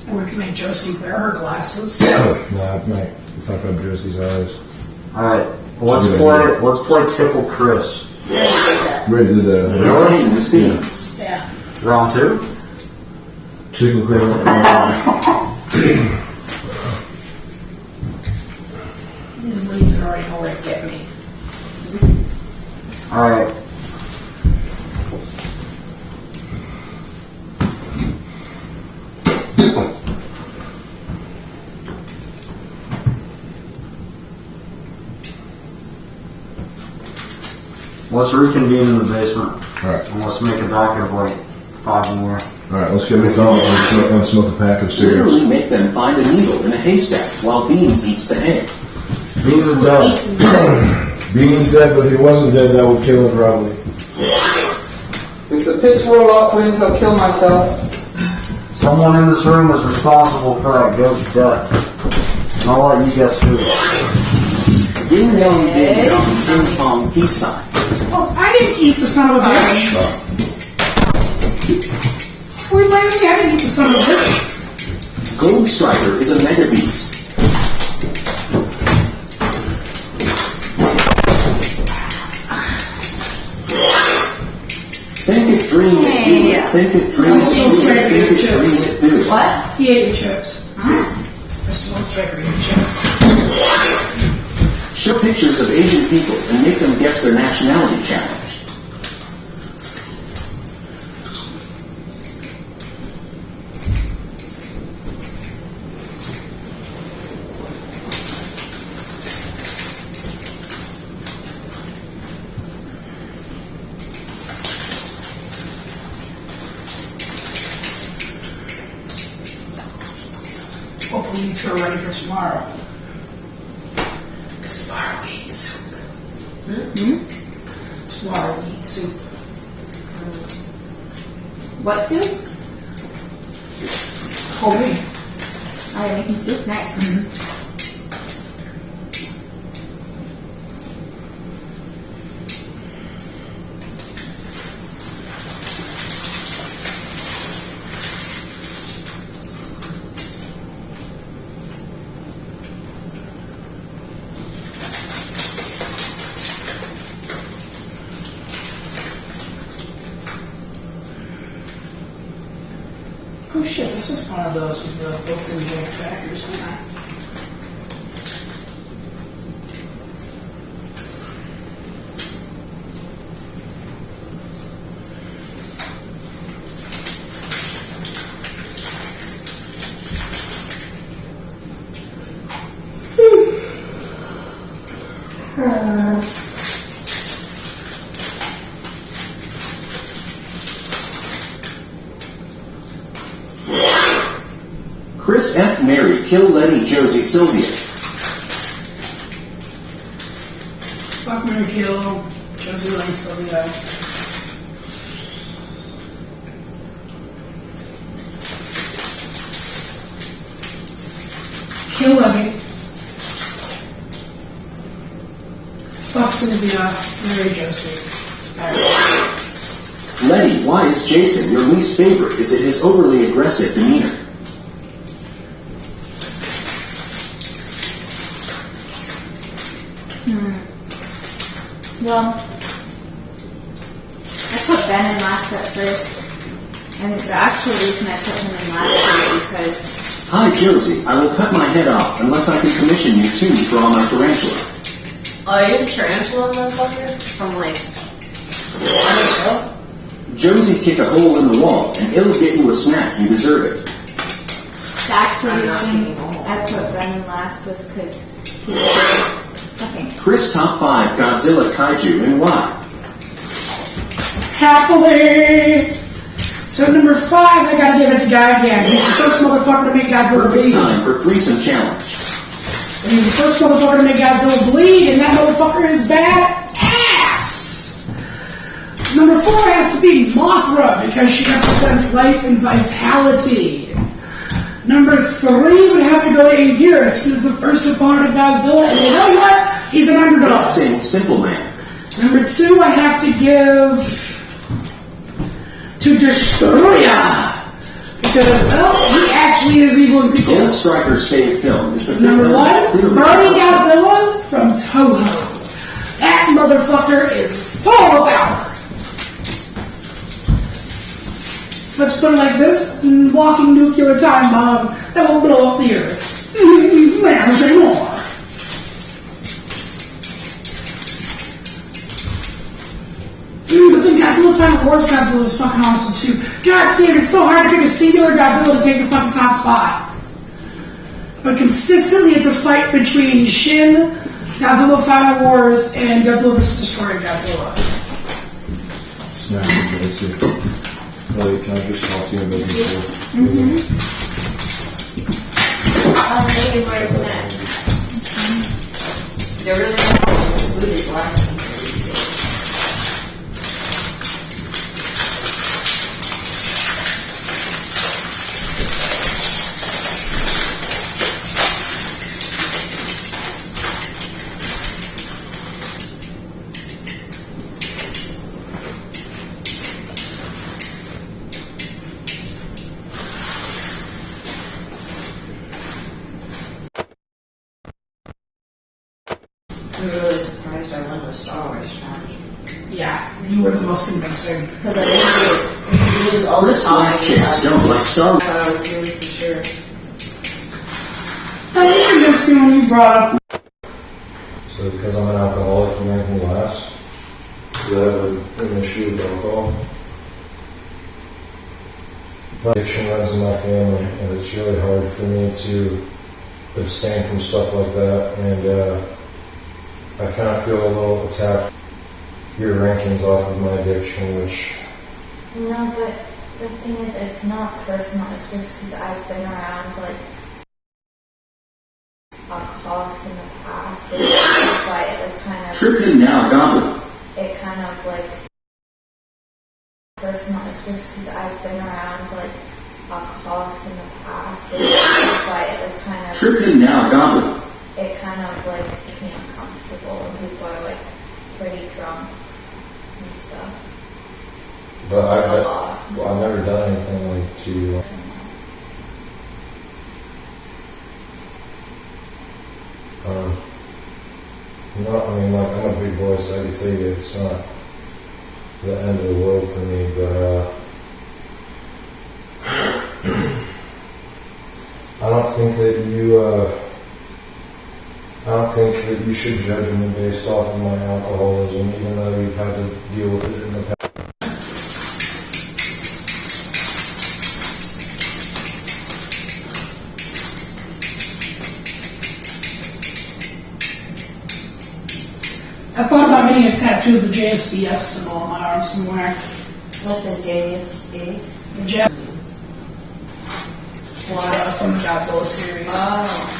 And we can make Josie wear her glasses. Nah, it might fuck up Josie's eyes. Alright, let's play Tickle Chris. Ready to do that. His name was Beans. Yeah. Round 2? Tickle Chris. These ladies already know where to get me. Alright. Let's reconvene in the basement. Alright. And let's make it back of like 5 more. Alright, let's get McDonald's and smoke a pack of cigarettes. Literally make them find a needle in a haystack while Beans eats the hay. Beans is dead. Beans is dead, but if he wasn't dead, that would kill him probably. If the piss roll up wins, I'll kill myself. Someone in this room is responsible for that goat's death. And I'll let you guess who. Ding dong, ding dong, ping pong, peace sign. Oh, I didn't eat the son of a bitch. Were you blaming me? I didn't eat the son of a bitch. Gold Striker is a mega beast. Think it, dream it, do it. Think it, dream it, do it. Think it, dream it, do it. What? He ate your chips. Mr. Gold Striker ate your chips. Show pictures of Asian people and make them guess their nationality challenge. Hopefully you two are ready for tomorrow. Because tomorrow we eat soup. Tomorrow we eat soup. What soup? Homemade. Oh, you're making soup? Nice. Oh shit, this is one of those with the built-in manufacturers on that. Chris F. Mary, kill Letty, Josie, Sylvia. Fuck, Mary, kill Josie, Lenny, Sylvia. Kill Levy. Fuck Sylvia, Mary, Josie. Letty, why is Jason your least favorite? Is it his overly aggressive demeanor? Well, I put Ben in last at first, and the actual reason I put him in last is because... Hi, Josie. I will cut my head off unless I can commission you to draw my tarantula. Oh, you're the tarantula motherfucker? From like... Josie, kick a hole in the wall, and it'll get you a snack. You deserve it. The actual reason I put Brennan last was because he was okay. Chris, top 5 Godzilla Kaiju, and why? Happily. So number 5, I gotta give it to Guy again. He's the first motherfucker to make Godzilla bleed. Time for threesome challenge. And he's the first motherfucker to make Godzilla bleed, and that motherfucker is bad ass. Number 4 has to be Mothra, because she represents life and vitality. Number 3 would have to go to Anguirus, who's the first opponent of Godzilla, and you know what? He's an underdog. Let's sing Simple Man. Number 2, I have to give to Destroyer, because, well, he actually is evil and people. Gold Striker's favorite film is the Number 1, Burning Godzilla from Toho. That motherfucker is full of power. Let's put it like this, walking nuclear time bomb that will blow up the earth. Never say more. Dude, I think Godzilla Final Wars Godzilla was fucking awesome too. God damn, it's so hard to pick a singular Godzilla to take the fucking top spot. But consistently it's a fight between Shin, Godzilla Final Wars, and Godzilla vs. Destroyer Godzilla. Snack and Josie. Like, can I just talk to you about this? Maybe where to snack. They're really not food is lacking. I'm really surprised I won the Star Wars challenge. Yeah, you were the most convincing. Because I didn't use all the time. Chicks don't like Star Wars. I was really for sure. I think you convinced me when you brought up. So because I'm an alcoholic, you make me last? Do I have an issue with alcohol? Addiction runs in my family, and it's really hard for me to abstain from stuff like that, and I kind of feel a little attacked. Your rankings off of my addiction, which... No, but the thing is, it's not personal. It's just because I've been around, like, alcoholics in the past. That's why it, like, kind of... Trip in now, Goblin. It kind of, like... Personal. It's just because I've been around, like, alcoholics in the past. That's why it, like, kind of... Trip in now, Goblin. It kind of, like, makes me uncomfortable when people are, like, pretty drunk and stuff. But I've never done anything like to... I mean, like, I'm a big boy, so I can tell you it's not the end of the world for me, but I don't think that you should judge me based off of my alcoholism, even though you've had to deal with it in the past. I thought about getting a tattoo of the JSDF symbol on my arm somewhere. What's the JSD? The J. It's from the Godzilla series. Oh.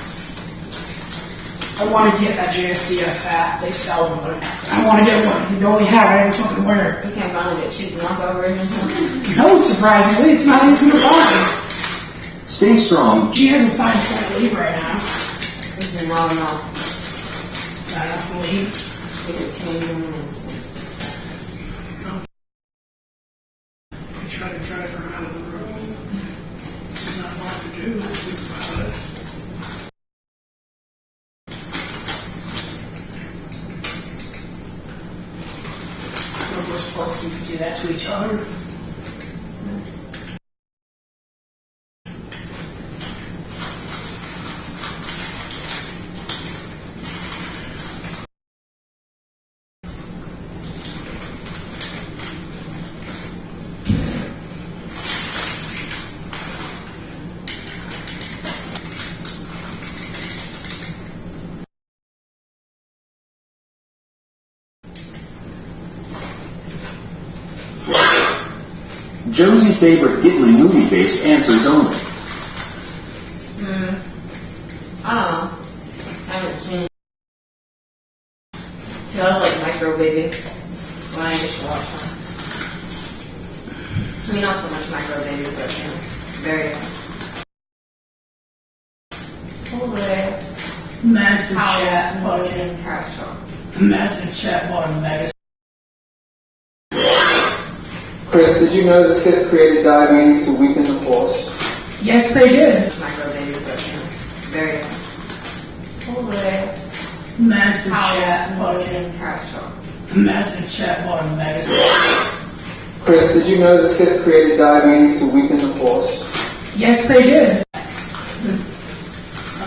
I want to get that JSDF hat. They sell them, but I want to get one. The only hat I ever fucking wear. You can't find a cheap knockover or something. No, surprisingly, it's not easy to find. Stay strong. She has a fine flight leave right now. This is not enough. Not enough to leave. Is it changing in an instant? Try to drive her out of the room. There's not a lot to do. Think about it. For the most part, you can do that to each other. Josie favorite Ghibli movie-based answers only. I don't know. I haven't seen it. It was like Micro Baby when I used to watch them. I mean, not so much Micro Baby, but you know, very. Over there. Imagine a chat fucking Castle. Imagine a chat bot of Mega. Chris, did you know the Sith created diabetes to weaken the Force? Yes, they did. Micro Baby, but you know, very. Over there. Imagine a chat fucking Castle. Imagine a chat bot of Mega. Chris, did you know the Sith created diabetes to weaken the Force? Yes, they did. I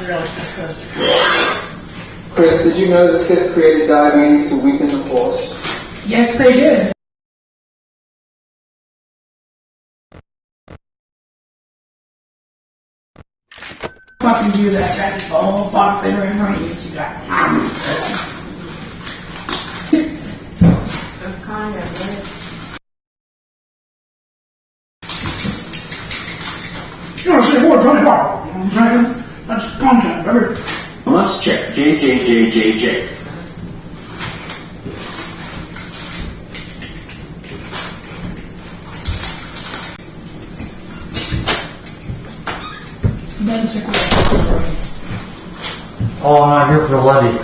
really disgusting. Chris, did you know the Sith created diabetes to weaken the Force? Yes, they did. Fucking do that, try to follow fuck there in front of you two guys. I'm kind of You want to say more, Johnny Walker? You know what I'm saying? That's content, baby. Must check JJJJJ. Ben took away. Oh, I'm not here for Letty.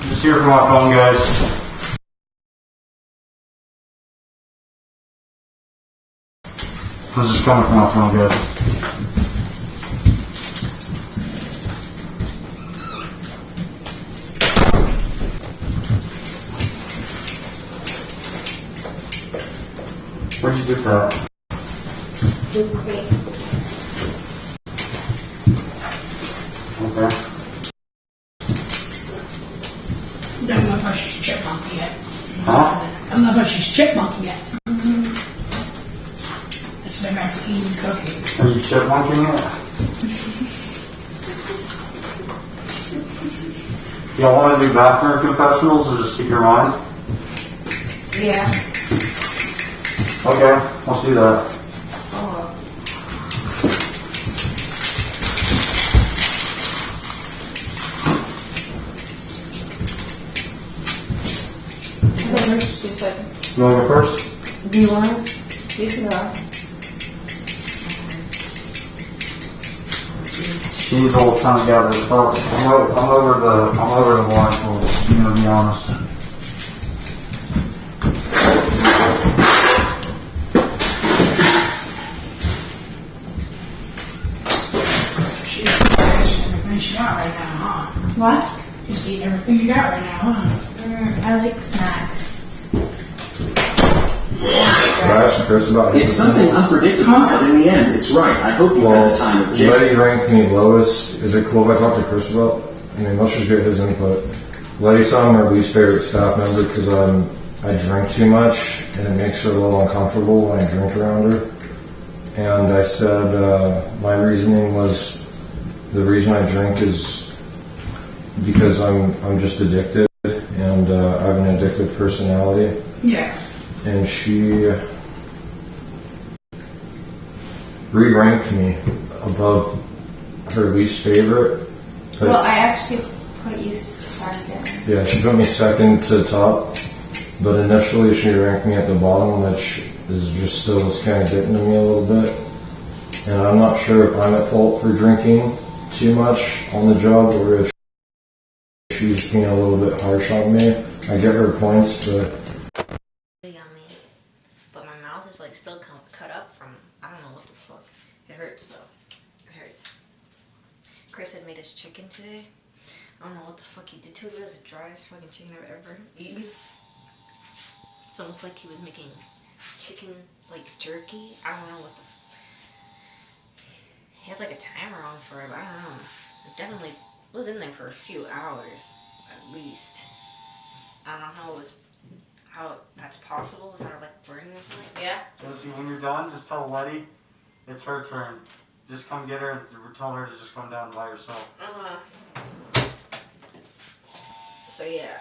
Just here for my phone, guys. I was just coming for my phone, guys. Where'd you get that? Okay. I don't know if she's chipmunk yet. Huh? I don't know if she's chipmunk yet. It's the next easy cookie. Are you chipmunking it? Y'all want to do bathroom confessionals or just keep your mind? Yeah. Okay, let's do that. Oh. She said, You want to go first? do you want it? You can go. She's all trying to gather her thoughts. I'm over the blindfold. You know, to be honest. She's everything she got right now, huh? What? Just eating everything you got right now, huh? I like snacks. I asked Chris about It's something unpredictable, but in the end, it's right. I hope you had the time of Jake. Letty ranked me lowest. Is it cool if I talk to Chris about? I mean, let's just get his input. Letty's on my least favorite staff member because I drink too much and it makes her a little uncomfortable when I drink around her. And I said my reasoning was the reason I drink is because I'm just addicted and I have an addictive personality. Yeah. And she re-ranked me above her least favorite. But Well, I actually put you second. yeah, she put me second to top, but initially she ranked me at the bottom, which is just still kind of getting to me a little bit. And I'm not sure if I'm at fault for drinking too much on the job or if she's being a little bit harsh on me. I get her points, but Yummy. But my mouth is like still cut up from, I don't know what the fuck. It hurts though. It hurts. Chris had made us chicken today. I don't know what the fuck he did to it. It was the driest fucking chicken I've ever eaten. It's almost like he was making chicken like jerky. I don't know what the. He had like a timer on for it, but I don't know. It definitely was in there for a few hours at least. I don't know how that's possible without like burning or something. Yeah. Josie, when you're done, just tell Letty it's her turn. Just come get her and tell her to just come down by herself. So yeah.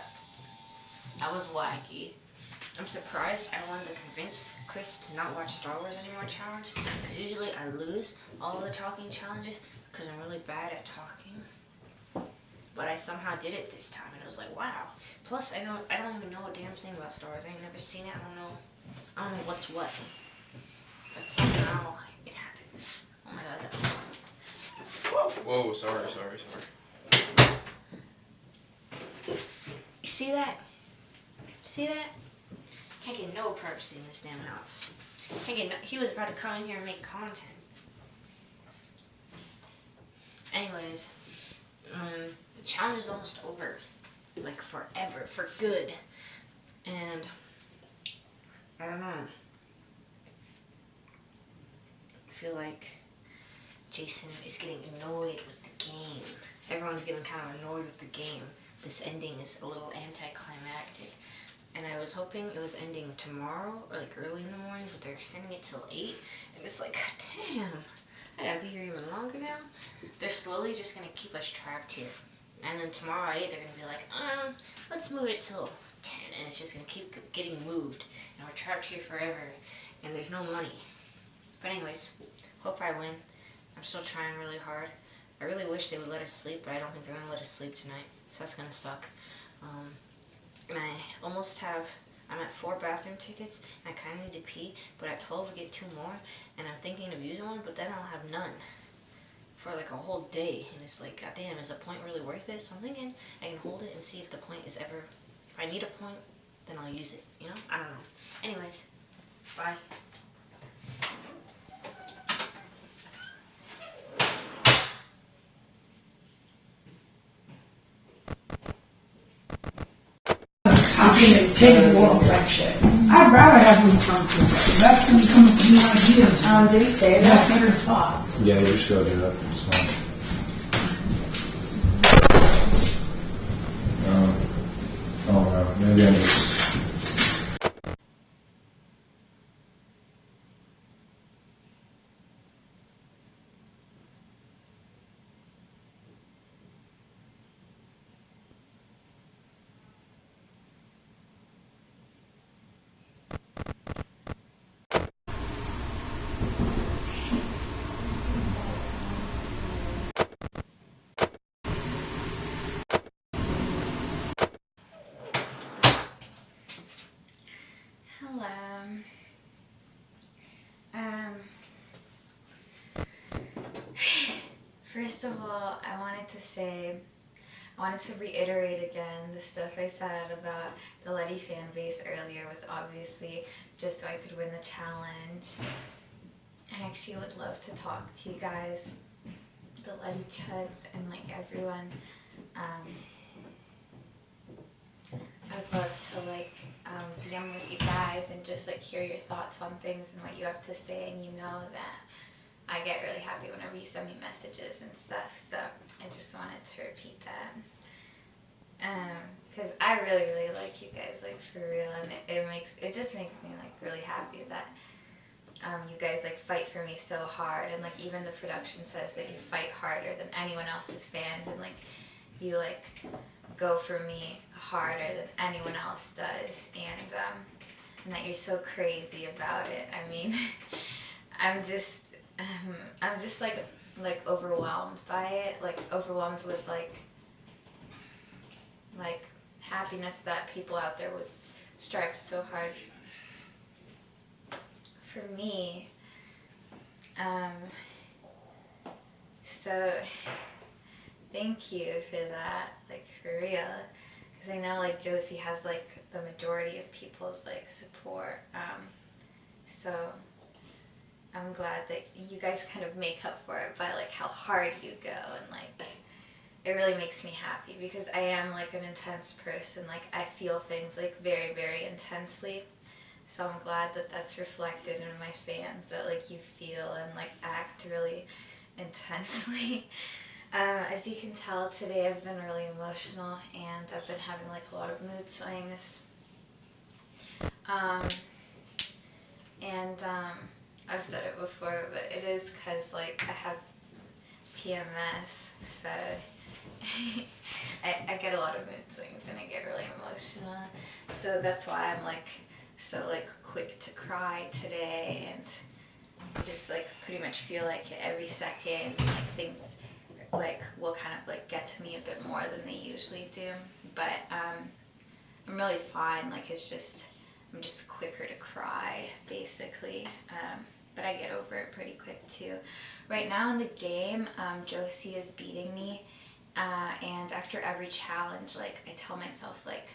That was wacky. I'm surprised I wanted to convince Chris to not watch Star Wars anymore challenge, because usually I lose all the talking challenges because I'm really bad at talking. But I somehow did it this time, and it was like, wow. Plus, I don't even know a damn thing about Star Wars. I ain't never seen it. I don't know what's what. But somehow it happened. Oh my god. Whoa, sorry. You see that? See that? Can't get no privacy in this damn house. He was about to come in here and make content. Anyways, the challenge is almost over. Like forever, for good. And I don't know. I feel like Jason is getting annoyed with the game. Everyone's getting kind of annoyed with the game. This ending is a little anticlimactic. And I was hoping it was ending tomorrow or like early in the morning, but they're extending it till 8. And it's like, God damn, I gotta be here even longer now. They're slowly just gonna keep us trapped here. And then tomorrow at 8, they're gonna be like, let's move it till 10. And it's just gonna keep getting moved. And we're trapped here forever. And there's no money. But anyways, hope I win. I'm still trying really hard. I really wish they would let us sleep, but I don't think they're gonna let us sleep tonight. So that's gonna suck. And I'm at 4 bathroom tickets, and I kind of need to pee, but at 12 I get 2 more, and I'm thinking of using one, but then I'll have none for like a whole day, and it's like, goddamn, is the point really worth it? So I'm thinking I can hold it and see if the point is ever, if I need a point, then I'll use it, you know? I don't know. Anyways, bye. Taking world type shit. I'd rather have him come to it. That's going to come up with new ideas. Did he say that? Have better thoughts. Yeah, you just go do that. It's fine. Oh no, maybe I'm just. Hello. First of all, I wanted to reiterate again the stuff I said about the Letty fan base earlier was obviously just so I could win the challenge. I actually would love to talk to you guys, the Letty chuds and like everyone. I'd love to like DM with you guys and just like hear your thoughts on things and what you have to say, and you know that I get really happy whenever you send me messages and stuff, so I just wanted to repeat that. Because I really, really like you guys, like for real, and it just makes me like really happy that you guys like fight for me so hard, and like even the production says that you fight harder than anyone else's fans, and like you like go for me harder than anyone else does, and that you're so crazy about it. I mean, I'm just like overwhelmed by it, like overwhelmed with like happiness that people out there would strive so hard for me. So thank you for that, like for real, because I know like Josie has like the majority of people's like support. So I'm glad that you guys kind of make up for it by like how hard you go, and like it really makes me happy because I am like an intense person. Like I feel things like very, very intensely. So I'm glad that that's reflected in my fans, that like you feel and like act really intensely. As you can tell, today I've been really emotional and I've been having like a lot of mood swings. I've said it before, but it is because like I have PMS, so I get a lot of mood swings and I get really emotional. So that's why I'm like so like quick to cry today, and just like pretty much feel like every second like things like will kind of like get to me a bit more than they usually do. But I'm really fine. Like it's just I'm just quicker to cry basically. But I get over it pretty quick too. Right now in the game, Josie is beating me, and after every challenge, like I tell myself like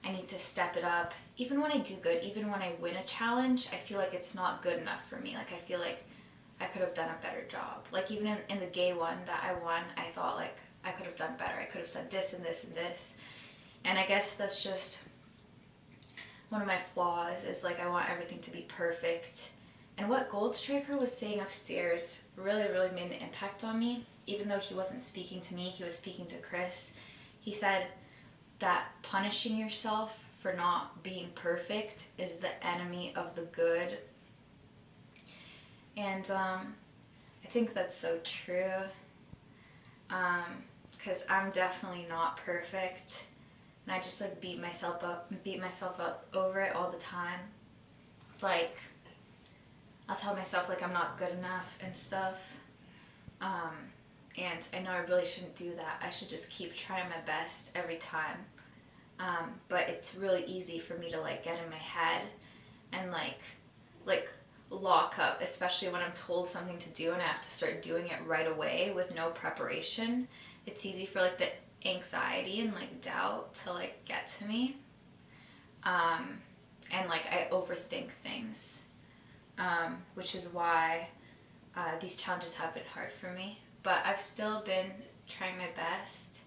I need to step it up. Even when I do good, even when I win a challenge, I feel like it's not good enough for me. Like I feel like I could have done a better job. Like even in the gay one that I won, I thought like I could have done better. I could have said this and this and this. And I guess that's just one of my flaws, is like I want everything to be perfect. And what Gold Striker was saying upstairs really, really made an impact on me. Even though he wasn't speaking to me, he was speaking to Chris. He said that punishing yourself for not being perfect is the enemy of the good. And I think that's so true. Because I'm definitely not perfect. And I just like beat myself up over it all the time. Like, I'll tell myself like I'm not good enough and stuff. And I know I really shouldn't do that. I should just keep trying my best every time. But it's really easy for me to like get in my head and like lock up, especially when I'm told something to do and I have to start doing it right away with no preparation. It's easy for like the anxiety and like doubt to like get to me. And like I overthink things. Which is why these challenges have been hard for me. But I've still been trying my best,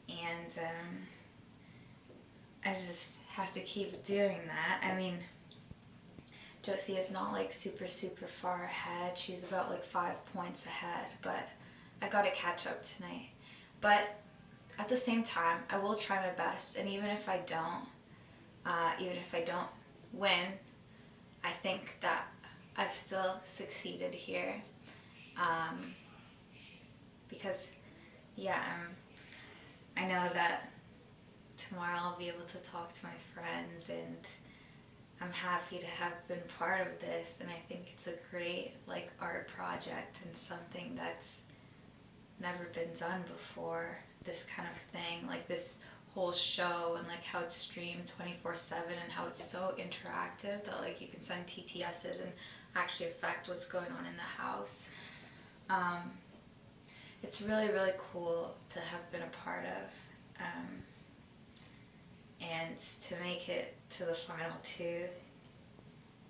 and I just have to keep doing that. I mean, Josie is not like super far ahead. She's about like 5 points ahead, but I gotta catch up tonight. But at the same time, I will try my best, and even if I don't win, I think that I've still succeeded here. Because, yeah, I know that tomorrow I'll be able to talk to my friends, and I'm happy to have been part of this, and I think it's a great like art project and something that's never been done before, this kind of thing, like this whole show, and like how it's streamed 24/7 and how it's so interactive that like you can send TTSs and actually affect what's going on in the house. It's really, really cool to have been a part of, and to make it to the final two.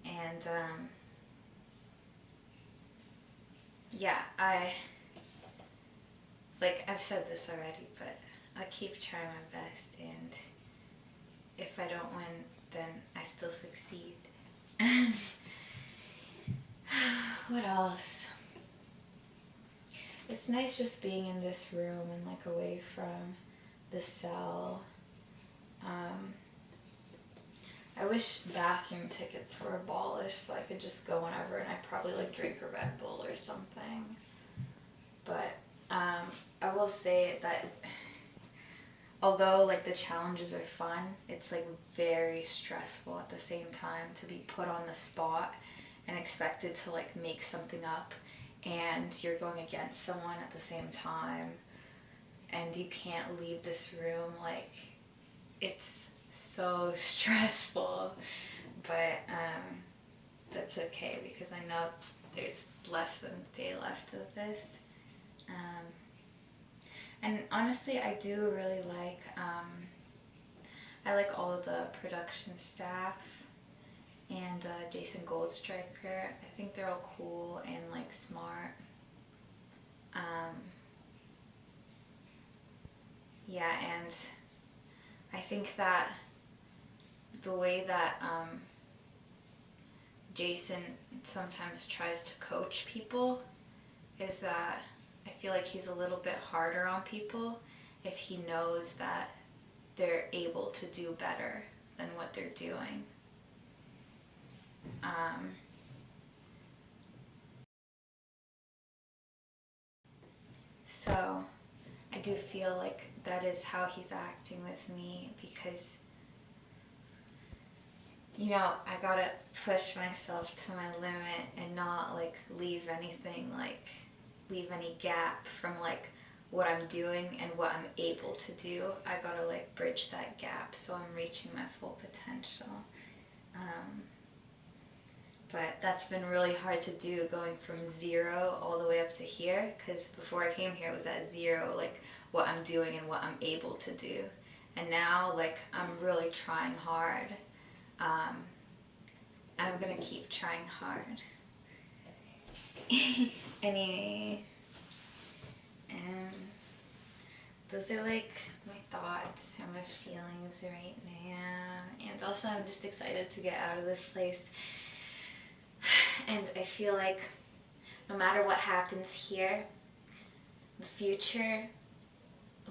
And yeah, I've said this already, but I keep trying my best, and if I don't win, then I still succeed. What else? It's nice just being in this room and like away from the cell. I wish bathroom tickets were abolished so I could just go whenever, and I'd probably like drink a Red Bull or something. But I will say that although like the challenges are fun, it's like very stressful at the same time to be put on the spot and expected to like make something up, and you're going against someone at the same time, and you can't leave this room. Like, it's so stressful, but that's okay because I know there's less than a day left of this. And honestly, I do really like, I like all of the production staff and Jason Goldstriker. I think they're all cool and like smart. Yeah, and I think that the way that Jason sometimes tries to coach people is that I feel like he's a little bit harder on people if he knows that they're able to do better than what they're doing. So I do feel like that is how he's acting with me, because, you know, I gotta push myself to my limit and not like leave anything, like leave any gap from like what I'm doing and what I'm able to do. I gotta like bridge that gap so I'm reaching my full potential. But that's been really hard to do, going from 0 all the way up to here, because before I came here it was at 0, like what I'm doing and what I'm able to do. And now like I'm really trying hard. I'm gonna keep trying hard. Anyway, those are like my thoughts and my feelings right now. And also I'm just excited to get out of this place. And I feel like no matter what happens here, the future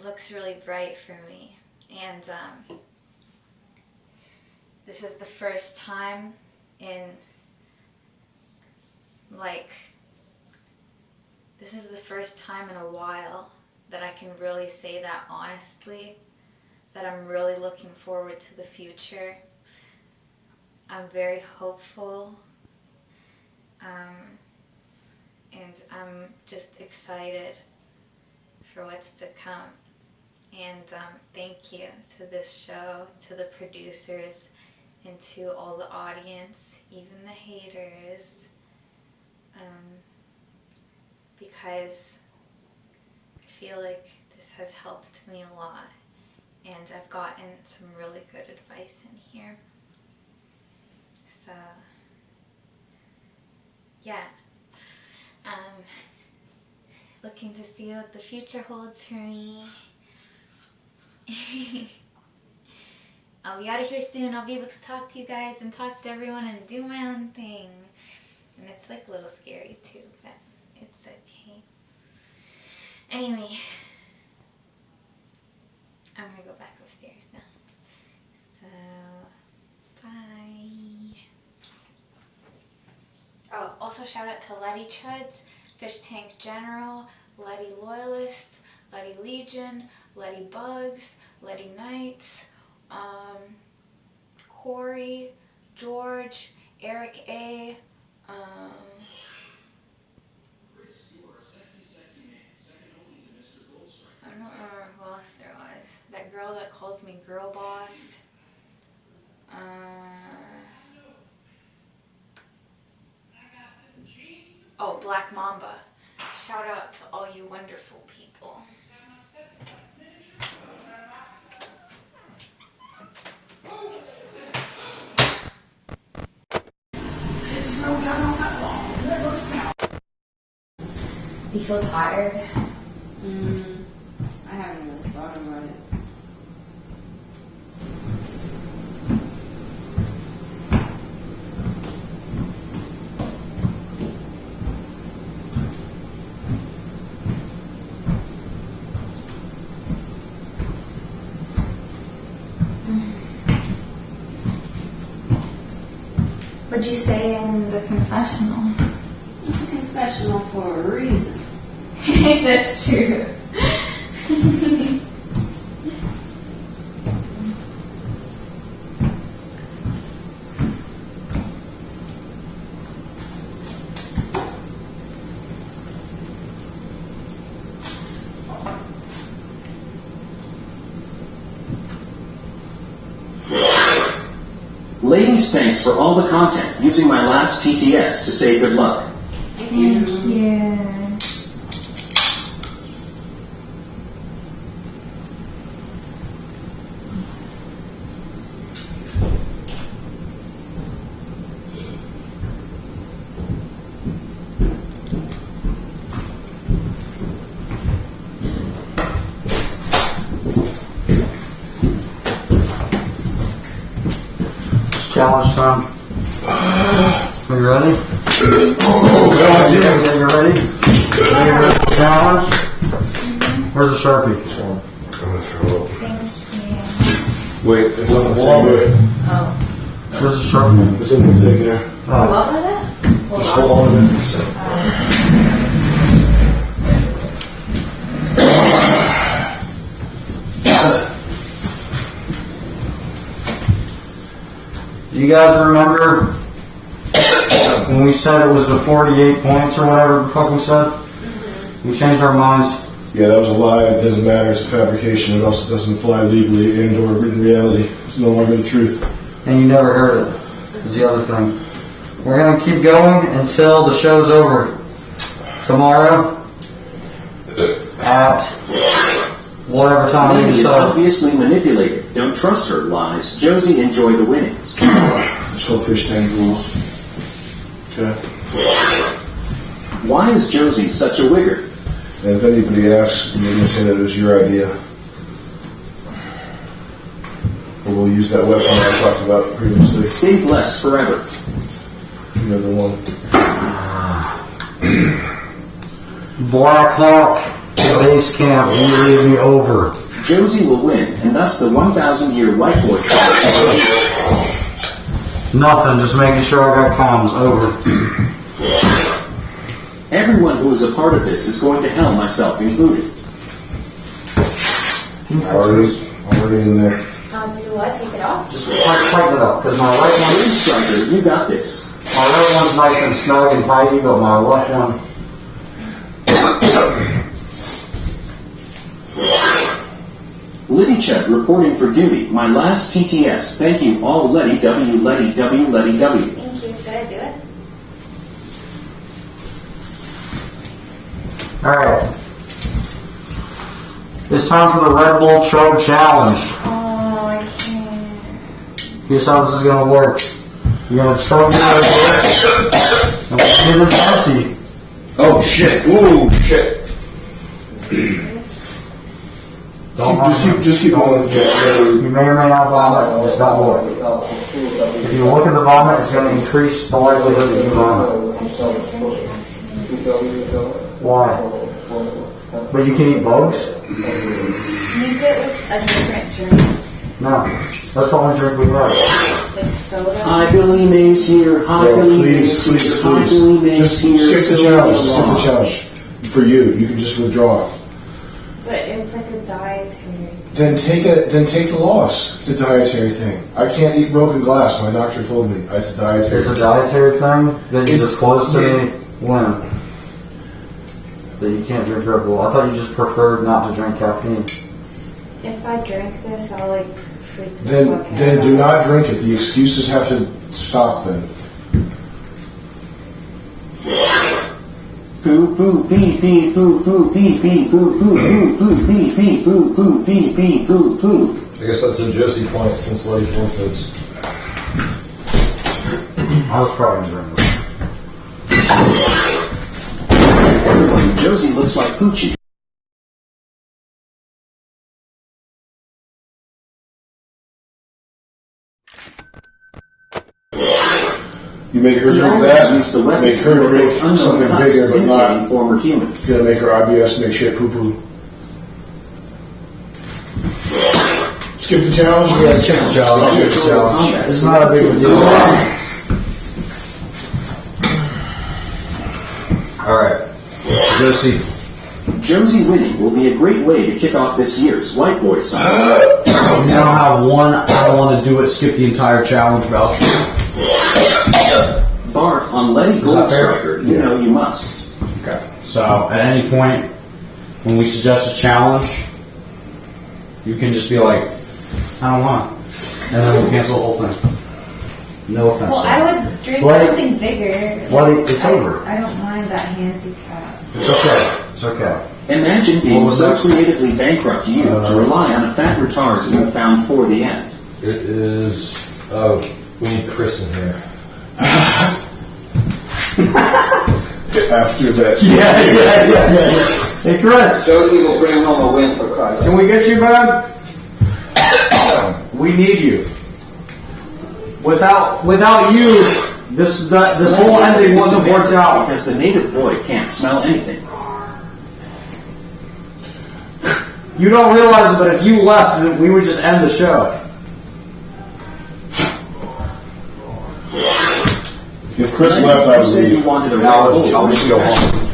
looks really bright for me. And this is the first time in a while that I can really say that honestly, that I'm really looking forward to the future. I'm very hopeful. And I'm just excited for what's to come. And thank you to this show, to the producers, and to all the audience, even the haters, because I feel like this has helped me a lot, and I've gotten some really good advice in here. So yeah, looking to see what the future holds for me. I'll be out of here soon. I'll be able to talk to you guys and talk to everyone and do my own thing. And it's like a little scary too, but it's okay. Anyway, I'm gonna go back upstairs now. So, bye. Oh, also shout out to Letty Chuds, Fishtank General, Letty Loyalists, Letty Legion, Letty Bugs, Letty Knights, Corey, George, Eric A, I don't remember who else there was. That girl that calls me girl boss. Oh, Black Mamba. Shout out to all you wonderful people. Do you feel tired? I haven't even thought about it. What'd you say in the confessional? It's a confessional for a reason. That's true. Ladies, thanks for all the content using my last TTS to say good luck. Thank you. Challenge time. Are you ready? Oh, God, yeah. Are you ready? Are you ready for challenge? Where's the Sharpie? I'm gonna throw up. Wait, it's on the thing. Oh. Where's the Sharpie? It's in the thing there. What was it? Just hold on a minute for a second. you guys remember when we said it was the 48 points or whatever the fuck we said? We changed our minds. Yeah, that was a lie. It doesn't matter. It's a fabrication. It also doesn't apply legally and or in reality. It's no longer the truth. And you never heard it. Is the other thing. We're going to keep going until the show's over. Tomorrow at whatever time we Lady is decide. obviously manipulated. Don't trust her lies. Josie, enjoy the winnings. It's called Fishtank rules. Okay. Why is Josie such a wigger? And if anybody asks, you're going to say that it was your idea. Or we'll use that weapon I talked about previously. Stay blessed forever. You know the one. Black Hawk, base camp, you leave me over. Josie will win, and thus the 1,000-year white boy cycle. Nothing, just making sure I got comms, over. Everyone who is a part of this is going to hell, myself included. Already in there. Do what? Take it off? Just tighten it up, because my right one... Striker, you got this. My right one's nice and snug and tidy, but my left one... Liddy Chud reporting for duty. My last TTS. Thank you all. Letty W. Letty W. Letty W. Thank you. Did I do it? Alright. It's time for the Red Bull Chug Challenge. Oh, I can't. Here's how this is going to work. You're going to chug your Red Bull, and we'll see if it's empty. Oh, shit. Ooh, shit. Just keep going. You may or may not vomit, just don't look. If you look at the vomit, it's going to increase the likelihood that you vomit. Why? But you can eat bugs? Mix it with a different drink. No. That's the only drink we have. Like soda. Hi, Billy Mays here. Hi, Billy Mays here. Hi, Billy Mays here. Skip the challenge. Skip the challenge. For you. You can just withdraw. But it's like a dietary. Then take the loss. It's a dietary thing. I can't eat broken glass. My doctor told me it's a dietary. It's a dietary thing that you disclosed to me when? That you can't drink Red Bull. I thought you just preferred not to drink caffeine. If I drink this, I'll like freak the Then fuck out. do not drink it. The excuses have to stop then. Poo poo pee pee poo poo pee pee poo poo poo poo pee pee poo poo pee pee poo poo. I guess that's a Jesse point since Letty forfeits. I was probably drinking this. Everyone, Josie looks like Poochie. You make her drink that, make her drink something bigger, but not former humans. It's gonna make her IBS make shit poo poo. Skip the challenge? Yeah, skip the challenge. Skip the challenge. It's not a big deal. Alright. Josie winning will be a great way to kick off this year's White Boy Summit. You now have one I don't want to do it, skip the entire challenge voucher. Barf on Letty Goldstriker. You know you must. Okay. So at any point when we suggest a challenge, you can just be like, I don't want it. And then we'll cancel the whole thing. No offense. Well, I would drink Letty, something bigger. It's over. I don't mind that handicap. It's okay. It's okay. Imagine being so creatively bankrupt you to rely on a fat retard you found for the end. It is. Oh, we need Chris in here. After that. Yeah. Hey, Chris. Josie will bring home a win for Christ. Can we get you, man? We need you. Without you, this whole ending wouldn't have worked out. Because the native boy can't smell anything. You don't realize it, but if you left, we would just end the show. If Chris left, I would leave. You wanted a I'll just go home.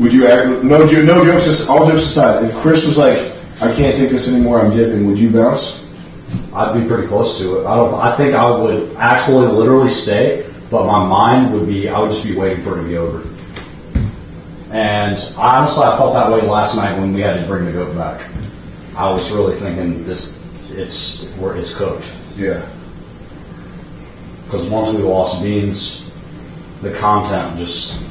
Would you act? No jokes. All jokes aside, if Chris was like, "I can't take this anymore. I'm dipping," would you bounce? I'd be pretty close to it. I think I would actually literally stay, but my mind would be, I would just be waiting for it to be over. And I felt that way last night when we had to bring the goat back. I was really thinking it's cooked. Yeah. Because once we lost Beans, the content just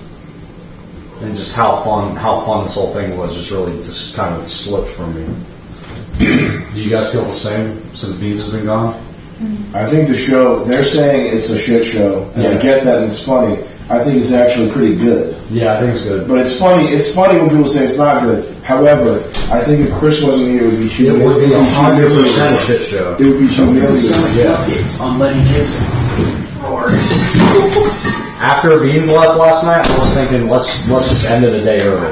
how fun this whole thing was just kind of slipped from me. Do you guys feel the same since Beans has been gone? I think the show, they're saying it's a shit show, and I get that, and it's funny. I think it's actually pretty good. Yeah, I think it's good. But it's funny when people say it's not good. However, I think if Chris wasn't here, it would be humiliating. It would be 100% a shit show. It would be humiliating. Yeah. On Letty Jason. After Beans left last night, I was thinking, let's just end it a day early.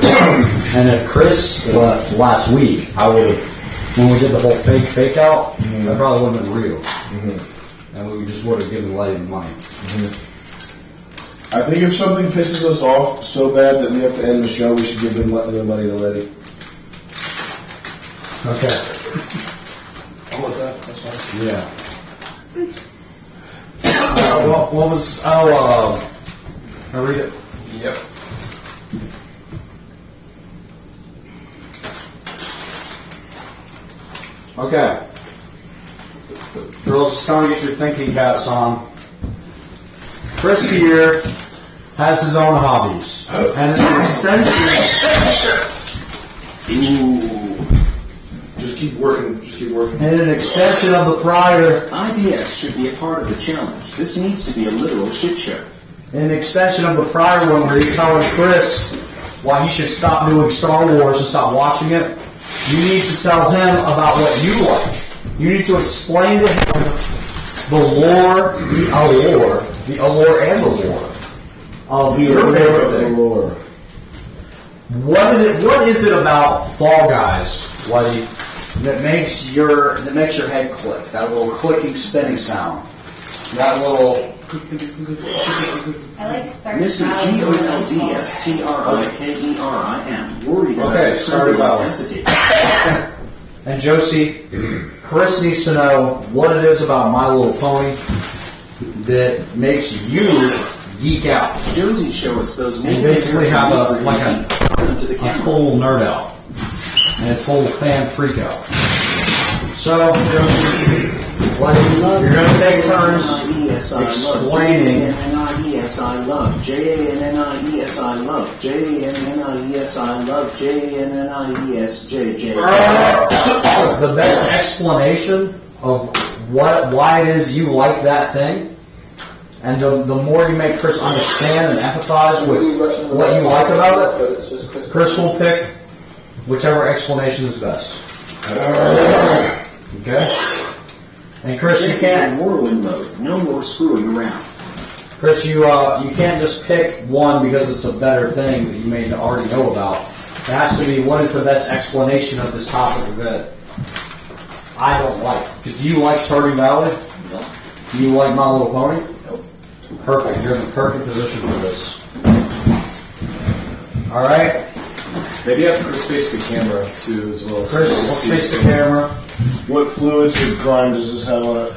And if Chris left last week, I would have, when we did the whole fake out, that probably wouldn't have been real. And we just would have given Letty the money. I think if something pisses us off so bad that we have to end the show, we should give the money to Letty. Okay. I'm with that. That's fine. Yeah. What was? Can I read it? Yep. Okay. Girls, it's time to get your thinking caps on. Chris here has his own hobbies, and it's an extension. Just keep working. And an extension of the prior. IBS should be a part of the challenge. This needs to be a literal shit show. An extension of the prior one where you're telling Chris why he should stop doing Star Wars and stop watching it. You need to tell him about what you like. You need to explain to him the allure and the lore of your favorite thing. What is it about Fall Guys, Letty, that makes your head click? That little clicking, spinning sound. That little. I like Star Mr. GOLDSTRIKERIM. Worried about Okay, your started criminal well. capacity. And Josie, Chris needs to know what it is about My Little Pony that makes you geek out. Josie, show us those And basically have a total nerd out. And a total fan freak out. So, Josie, you're going to take turns explaining. JANNIES I love. JANNIES I love. JANNIES I love. JANNIES JJ. The best explanation of why it is you like that thing, and the more you make Chris understand and empathize with what you like about it, Chris will pick whichever explanation is best. Okay? And Chris, you can't. Whirlwind mode. No more screwing around. Chris, you can't just pick one because it's a better thing that you may already know about. It has to be what is the best explanation of this topic that I don't like. Do you like Stardew Valley? No. Do you like My Little Pony? Nope. Perfect. You're in the perfect position for this. All right. Maybe have Chris face the camera too, as well. Chris, let's face the camera. What fluids or grime does this have on it?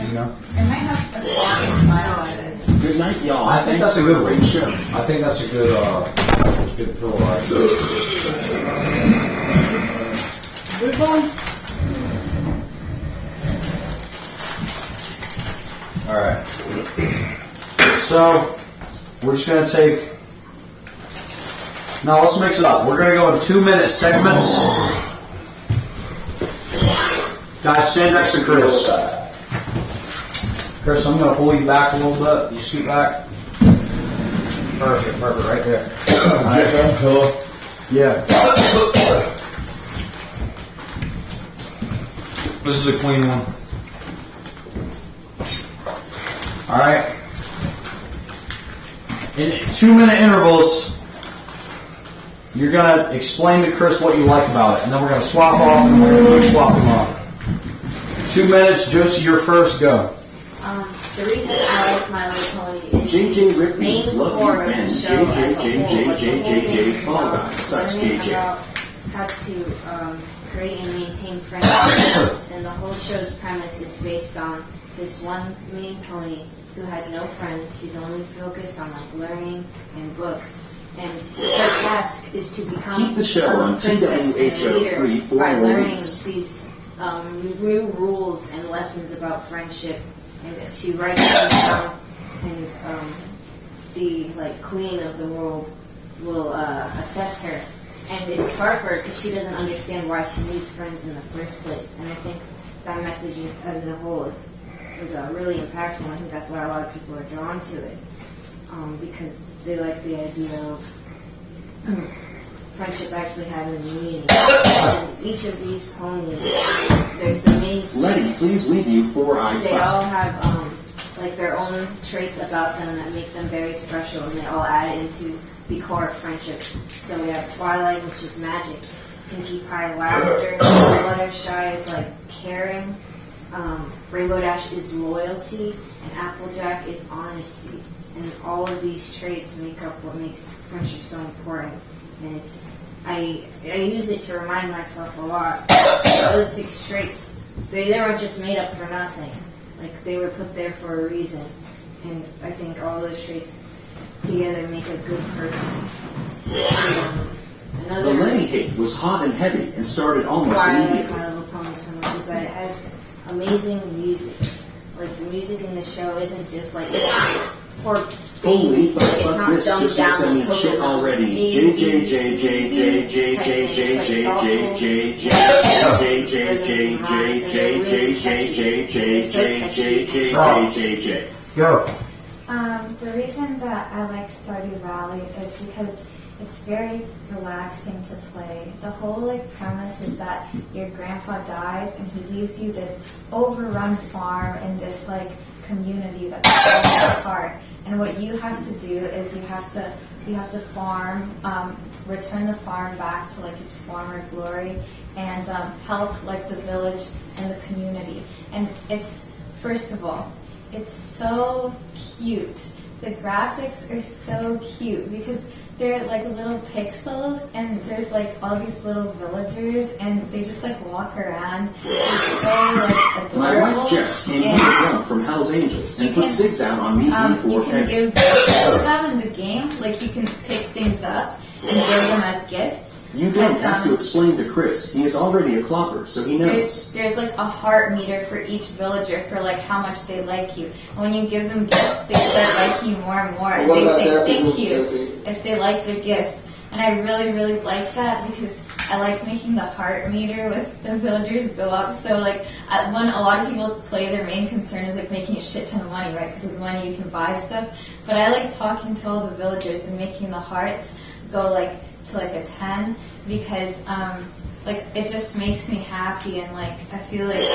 You know? It might have a spot inside of it. Good night, y'all. I think Thanks that's a for good great one. show. I think that's a good pill. Good one. All right. So we're just gonna take. Now let's mix it up. We're gonna go in 2-minute segments. Guys, stand next to Chris. Chris, I'm gonna pull you back a little bit. You scoot back. Perfect, right there. Pillow. Yeah. This is a clean one. All right. In 2-minute intervals, you're going to explain to Chris what you like about it, and then we're going to swap off, and we're going to keep swapping off. 2 minutes, Josie, you're first, go. The reason I like My Little Pony is JJ the Rick main love you, core of man. the show as a whole, JJ Fall Guys sucks, learning JJ. about how to create and maintain friendships. And the whole show's premise is based on this one main pony who has no friends. She's only focused on like learning and books. And her task is to become Keep the show on a princess and a leader TWHO3 by learning weeks. these new rules and lessons about friendship. And she writes them down, and the like queen of the world will assess her. And it's hard for her because she doesn't understand why she needs friends in the first place. And I think that message as a whole is really impactful. I think that's why a lot of people are drawn to it, because they like the idea of friendship actually having a meaning. And each of these ponies, there's the main six. Letty, please leave you 4i5. They all have like their own traits about them that make them very special, and they all add into the core of friendship. So we have Twilight, which is magic. Pinkie Pie, laughter. Fluttershy is like caring. Rainbow Dash is loyalty, and Applejack is honesty. And all of these traits make up what makes friendship so important. And it's I use it to remind myself a lot. Those 6 traits, they weren't just made up for nothing. Like they were put there for a reason. And I think all those traits together make a good person. The Lenny hate was hot and heavy and started almost why I like immediately. My Little Pony so much is that it has amazing music. Like the music in the show isn't just like it's for Holy babies. It's not this, dumbed just down let them like eat shit Coconut. already. Go. The reason that I like Stardew Valley is because it's very relaxing to play. The whole like premise is that your grandpa dies and he leaves you this overrun farm in this like community that's falling apart. And what you have to do is you have to farm, return the farm back to like its former glory, and help like the village and the community. And it's, first of all, it's so cute. The graphics are so cute because they're like little pixels, and there's like all these little villagers, and they just like walk around. It's so like adorable. My wife Jess came home drunk from Hell's Angels and put SIGs out on me before you can give gifts to them in the game. Like you can pick things up and give them as gifts. You don't have to explain to Chris. He is already a clopper, so he knows. There's like a heart meter for each villager for like how much they like you. And when you give them gifts, they start liking you more and more, and they say thank you if they like the gift. And I really, really like that because I like making the heart meter with the villagers go up. So like when a lot of people play, their main concern is like making a shit ton of money, right? Because with money you can buy stuff. But I like talking to all the villagers and making the hearts go like to like a 10 because like it just makes me happy, and like I feel like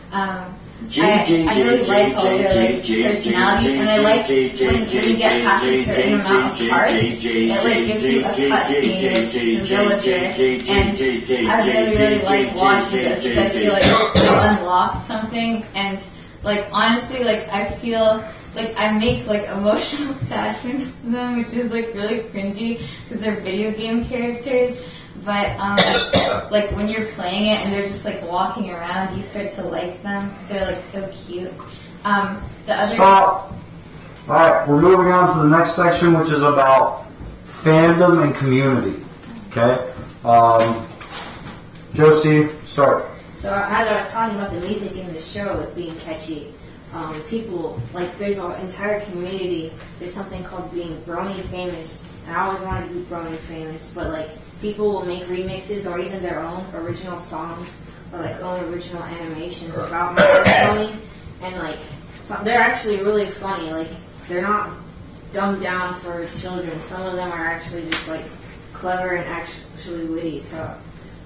I really like all their like personalities, and I like when you get past a certain amount of parts, it like gives you a cutscene with the villager, and I really, really like watching this because I feel like you unlocked something, and like honestly, like I feel like I make like emotional attachments to them, which is like really cringy because they're video game characters. But like when you're playing it and they're just like walking around, you start to like them because they're like so cute. The other Stop. All right, we're moving on to the next section, which is about fandom and community. Okay, Josie, start. So as I was talking about the music in the show being catchy, people, like there's an entire community, there's something called being brony famous, and I always wanted to be brony famous, but like people will make remixes or even their own original songs or like own original animations about My Little Pony, and like they're actually really funny, like they're not dumbed down for children, some of them are actually just like clever and actually witty, so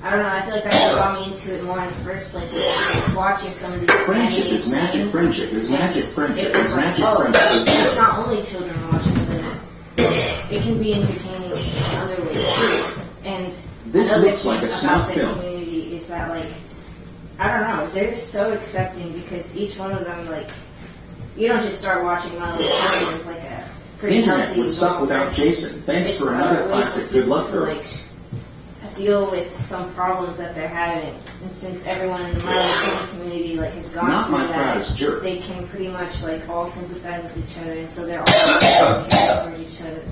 I don't know, I feel like that's what got me into it more in the first place, like watching some of these Friendship is magic, friendship is magic, friendship is magic, friendship is it's not only children watching this, it can be entertaining in other ways too. And this another looks like a thing snuff about the film. community is that like, I don't know, they're so accepting because each one of them, like, you don't just start watching My Little Pony as like a pretty Internet healthy would suck without person. Jason. Thanks It's for another a way classic for good luck people to, like, girls. deal with some problems that they're having. And since everyone in the My Little Pony community like has gone Not through my that, proudest jerk. they can pretty much like all sympathize with each other, and so they're all care for each other.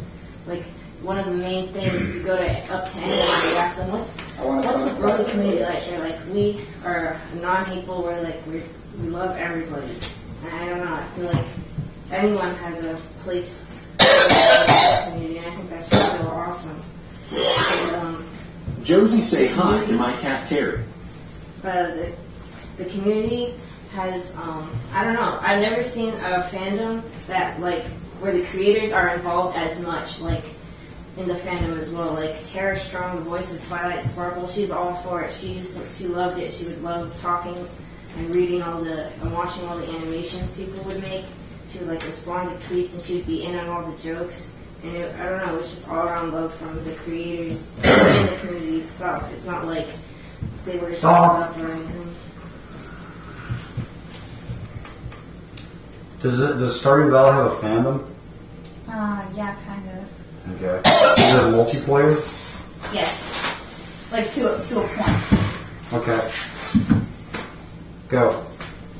Like one of the main things, if you go up to anyone, you ask them, what's the Brony community like? They're like, we are non-hateful. We're like we love everybody. And I don't know. I feel like everyone has a place in the community, and I think that's just so awesome. And, Josie, say hi to my cat Terry. the community has, I don't know. I've never seen a fandom that like where the creators are involved as much, like in the fandom as well. Like Tara Strong, the voice of Twilight Sparkle, she's all for it. She loved it. She would love talking and reading and watching all the animations people would make. She would like respond to tweets, and she would be in on all the jokes. And I don't know, it was just all around love from the creators and the community itself. It's not like they were set up or anything. Does Stardew Valley have a fandom? Yeah, kind of. Okay. Is it multiplayer? Yes. Like to a point. Okay. Go.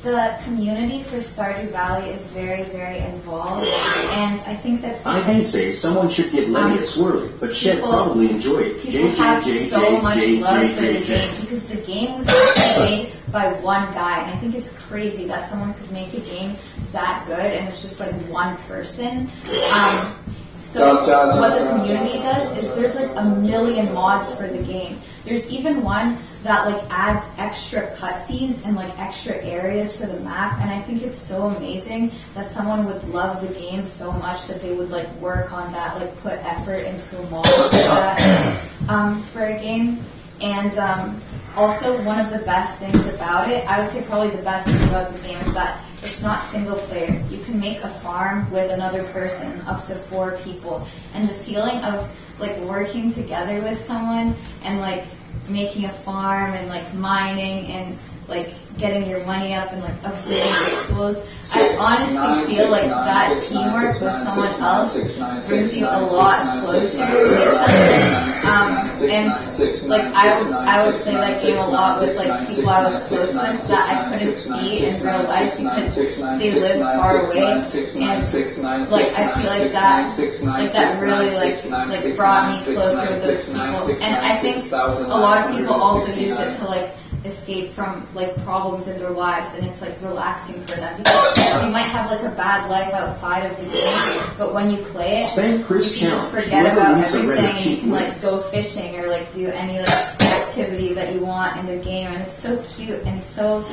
The community for Stardew Valley is very, very involved, and I think that's I may say someone should give Lenny a swirly, but Shed probably enjoy it. people have so much love for the game because the game was actually made by one guy, and I think it's crazy that someone could make a game that good and it's just like one person. So what the community does is there's like 1 million mods for the game. There's even one that like adds extra cutscenes and like extra areas to the map, and I think it's so amazing that someone would love the game so much that they would like work on that, like put effort into a mod like that for a game. And also one of the best things about it, I would say probably the best thing about the game is that it's not single player. You can make a farm with another person, up to 4 people, and the feeling of like working together with someone and like making a farm and like mining and like getting your money up and like upgrading your tools. I honestly feel like that teamwork with someone else brings you a lot closer to each other. And like I would play that game a lot with like people I was close with that I couldn't see in real life because they live far away. And like I feel like that really like brought me closer with those people. And I think a lot of people also use it to like escape from like problems in their lives, and it's like relaxing for them because you might have like a bad life outside of the game, but when you play it, you can just forget about everything. You can like go fishing or like do any like activity that you want in the game, and it's so cute and so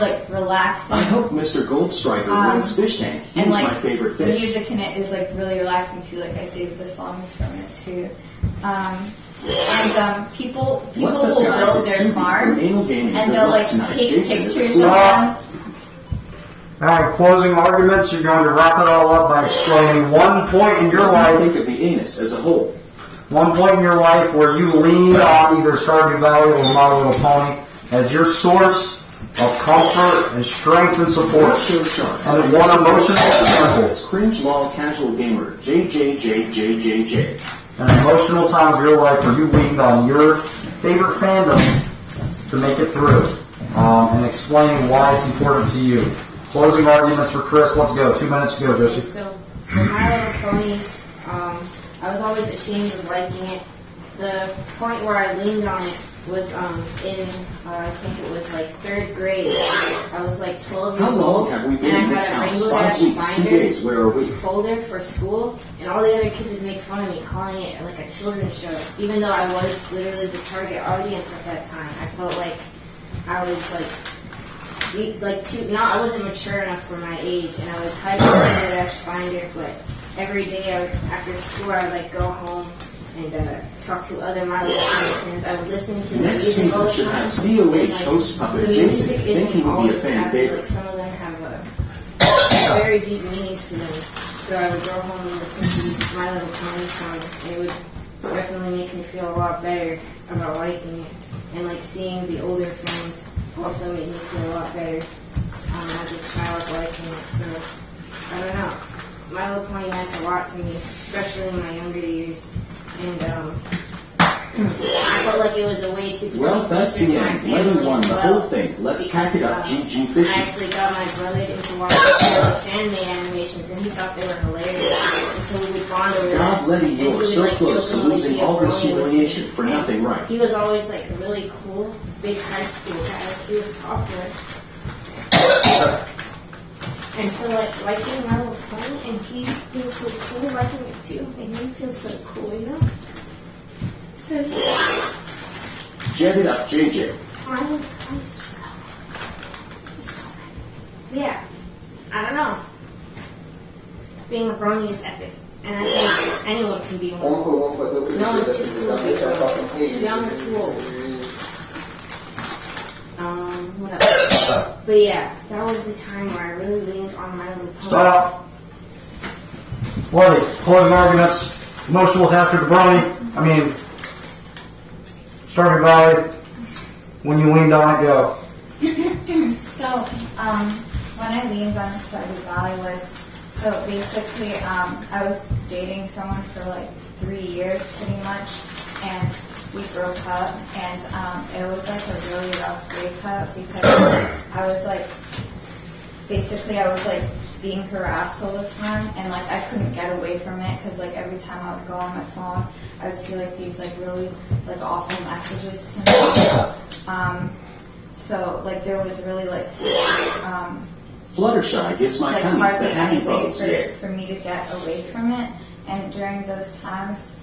like relaxing. I hope Mr. Goldstriker wins Fishtank. He's and, like, my favorite fish. The music in it is like really relaxing too. Like I saved the songs from it too. And people will build their farms and they'll like take pictures of them. Alright, closing arguments. You're going to wrap it all up by explaining one point in your life. Think of the anus as a whole. One point in your life where you leaned on either Stardew Valley or My Little Pony as your source of comfort and strength and support. And one emotional example. Cringe law casual gamer JJJJJJ. An emotional time of your life where you leaned on your favorite fandom to make it through, and explaining why it's important to you. Closing arguments for Chris. Let's go. 2 minutes to go, Josie. So, for My Little Pony, I was always ashamed of liking it. The point where I leaned on it was in, I think it was like 3rd grade. I was like 12 years old. How long have we been in this house? 5 weeks, 2 days. Where are we? Folder for school, and all the other kids would make fun of me, calling it like a children's show, even though I was literally the target audience at that time. I felt like I was I wasn't mature enough for my age, and I would hide behind the dash binder. But every day after school, I would like go home and talk to other My Little Pony fans. I would listen to the Next music all the season time. should have COH host puppet Jason. Think he would be a fan favorite. Like some of them have very deep meanings to them. So I would go home and listen to these My Little Pony songs, and it would definitely make me feel a lot better about liking it. And like seeing the older fans also made me feel a lot better as a child liking it. So I don't know. My Little Pony meant a lot to me, especially in my younger years. And I felt like it was a way to Well, that's the end. Letty won the whole thing. Let's pack it up, GG I Fishes. actually got my brother into watching the fan-made animations, and he thought they were hilarious. And so we would bond over them. God, Letty, And he you're would, so like, close to jokingly losing be a all this brony with me. humiliation for nothing, right? He was always like a really cool, big high school guy. He was popular. And so like liking My Little Pony, and he feels so cool liking it too, and he feels so cool, you know? So yeah. Jet it up, JJ. My Little Pony is so good. It's so good. Yeah. I don't know. Being a brony is epic. And I think anyone can be one. No one's too cool to be a brony. Too young or too old. What else? But yeah, that was the time where I really leaned on My Little Pony. Stop. Letty, closing arguments. Emotionals after the brony. I mean, Stardew Valley. When you leaned on it, go. So, when I leaned on Stardew Valley was, so basically, I was dating someone for like 3 years pretty much, and we broke up, and it was like a really rough breakup because I was like, basically I was like being harassed all the time, and like I couldn't get away from it because like every time I would go on my phone, I would see like these like really like awful messages to me. So like there was really like Fluttershy gives my like honeys the hardly happy anything bugs, yeah. for me to get away from it, and during those times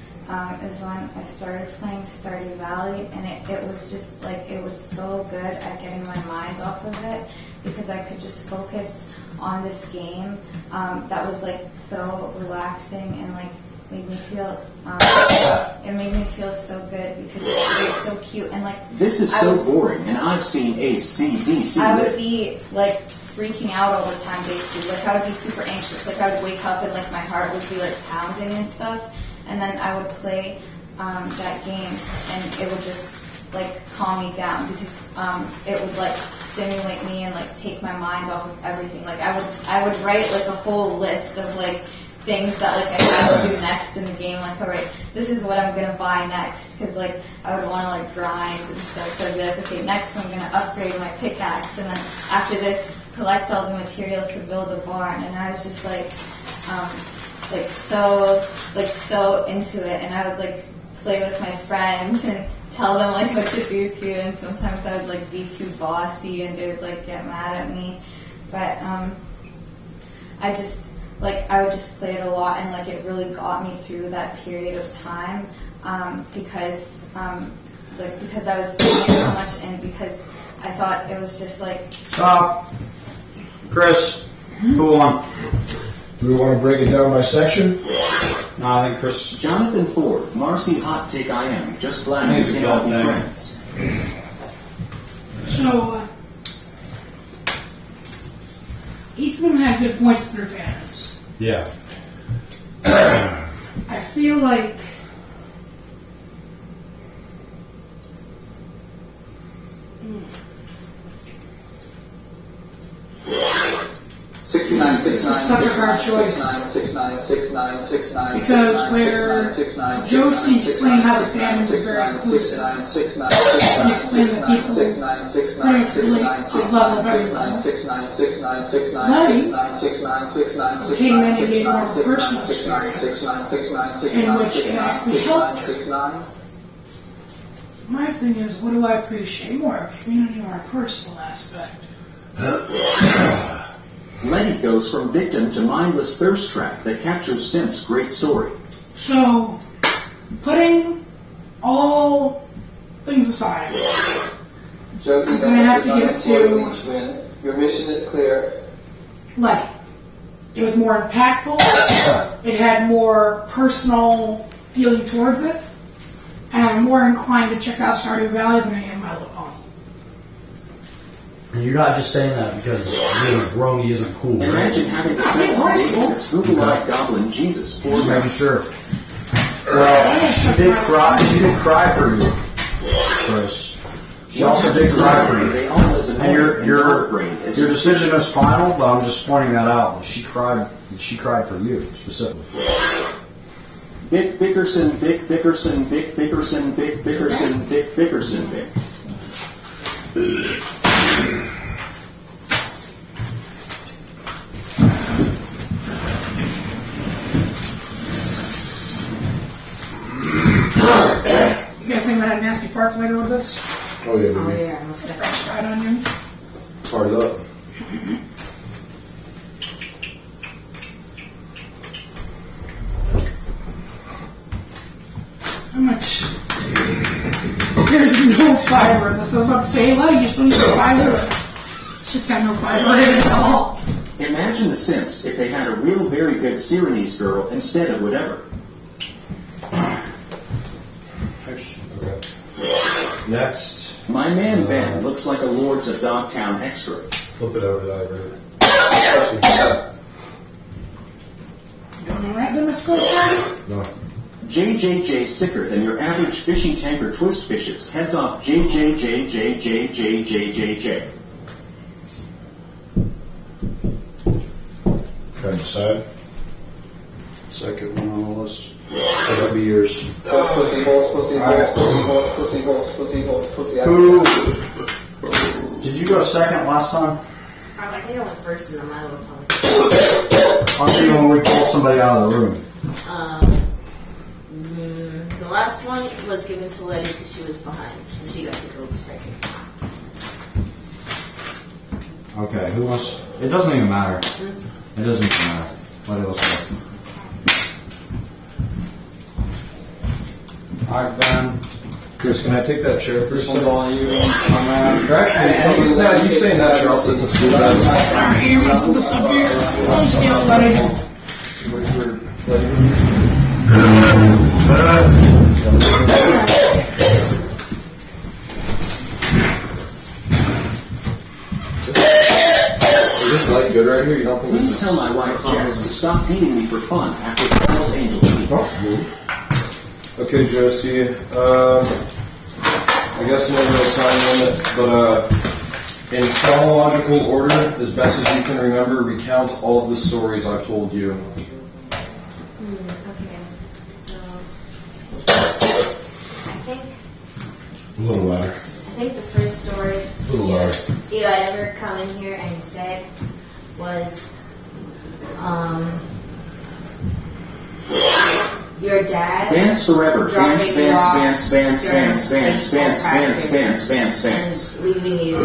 is when I started playing Stardew Valley, and it was just like, it was so good at getting my mind off of it because I could just focus on this game that was like so relaxing and like made me feel it made me feel so good because it was so cute, and like This is so boring, and I've seen ACDC. I would be like freaking out all the time basically. Like I would be super anxious. Like I would wake up and like my heart would be like pounding and stuff. And then I would play that game, and it would just like calm me down because it would like stimulate me and like take my mind off of everything. Like I would write like a whole list of like things that like I had to do next in the game. Like, all right, this is what I'm gonna buy next, because like I would want to like grind and stuff. So I'd be like, okay, next I'm gonna upgrade my pickaxe, and then after this, collect all the materials to build a barn. And I was just like so into it, and I would like play with my friends and tell them like what to do too, and sometimes I would like be too bossy and they would like get mad at me, but I would just play it a lot, and like it really got me through that period of time because I was playing it so much, and because I thought it was just like Stop. Chris, cool one. Do we want to break it down by section? No, I think Chris. Jonathan Ford, Marcy Hot Take I Am. Just glad you can all be friends. So, each of them had good points to their fandoms. Yeah. I feel like 69, This is such a hard choice. Because where Josie explained how the fandom is very inclusive, he explained that people bring to the level of everyone. Letty came in and gave more of a personal experience, in which it actually helped her. My thing is, what do I appreciate more, a community or a personal aspect? Letty goes from victim to mindless thirst trap that captures Simp's great story. So, putting all things aside, Josie, I'm going to have to give it to each win. Your mission is clear. Letty. It was more impactful. It had more personal feeling towards it. And I'm more inclined to check out Stardew Valley than I am My Little Pony. And you're not just saying that because being a brony isn't cool, right? Imagine having to sell all day to this Google-eyed goblin Jesus. Just making sure. Well, she did cry. She did cry for you, Chris. She also did cry for you. And your decision is final, but I'm just pointing that out. She cried for you specifically. Vic Bickerson, Vic Bickerson, Vic Bickerson, Vic Bickerson, Vic Bickerson, Vic. You guys think I had nasty farts later with this? Oh yeah, Oh baby. yeah, most definitely. Fresh fried onions. Fart it up. How much? There's no fiber in this. I was about to say, hey, Letty, you still need some fiber. She's got no fiber in it at all. Imagine the Simps if they had a real very good Syrinese girl instead of whatever. Okay. Next. My man Ben looks like a Lords of Dogtown extra. Flip it over that agreement. You doing all right there, Mr. Goldstein? No. JJJ sicker than your average fishing tanker twist fishes. Heads off JJJJJJJJJ. Trying to decide. Second one on the list. That'll be yours. Pussy holes, pussy holes, pussy holes, pussy holes, pussy holes, pussy holes. Who? Did you go second last time? I think I went first in the My Little Pony. I'll see when we pull somebody out of the room. The last one was given to Letty because she was behind, so she got to go second. Okay, who wants? It doesn't even matter. It doesn't even matter. Let it go. Alright, Ben. Chris, can I take that chair for a This one's second? all you. Actually, No, you stay in that chair. I'll sit in the school desk. Alright, here, we put this up here. Don't steal it, Letty. Wait for Letty. Is this light good right here? You don't think this Please is... tell my wife Jess to stop beating me for fun after the Hells Angels meets. Okay, Josie. I guess no real time limit, but in chronological order, as best as you can remember, recount all of the stories I've told you. Okay. So I think A little louder. I think the first story A little louder. you had ever come in here and said was your dad. Dance forever. dropping Dance, you dance, off dance, dance, during dance, dance, baseball dance, dance, practice dance, dance, dance, dance. and leaving you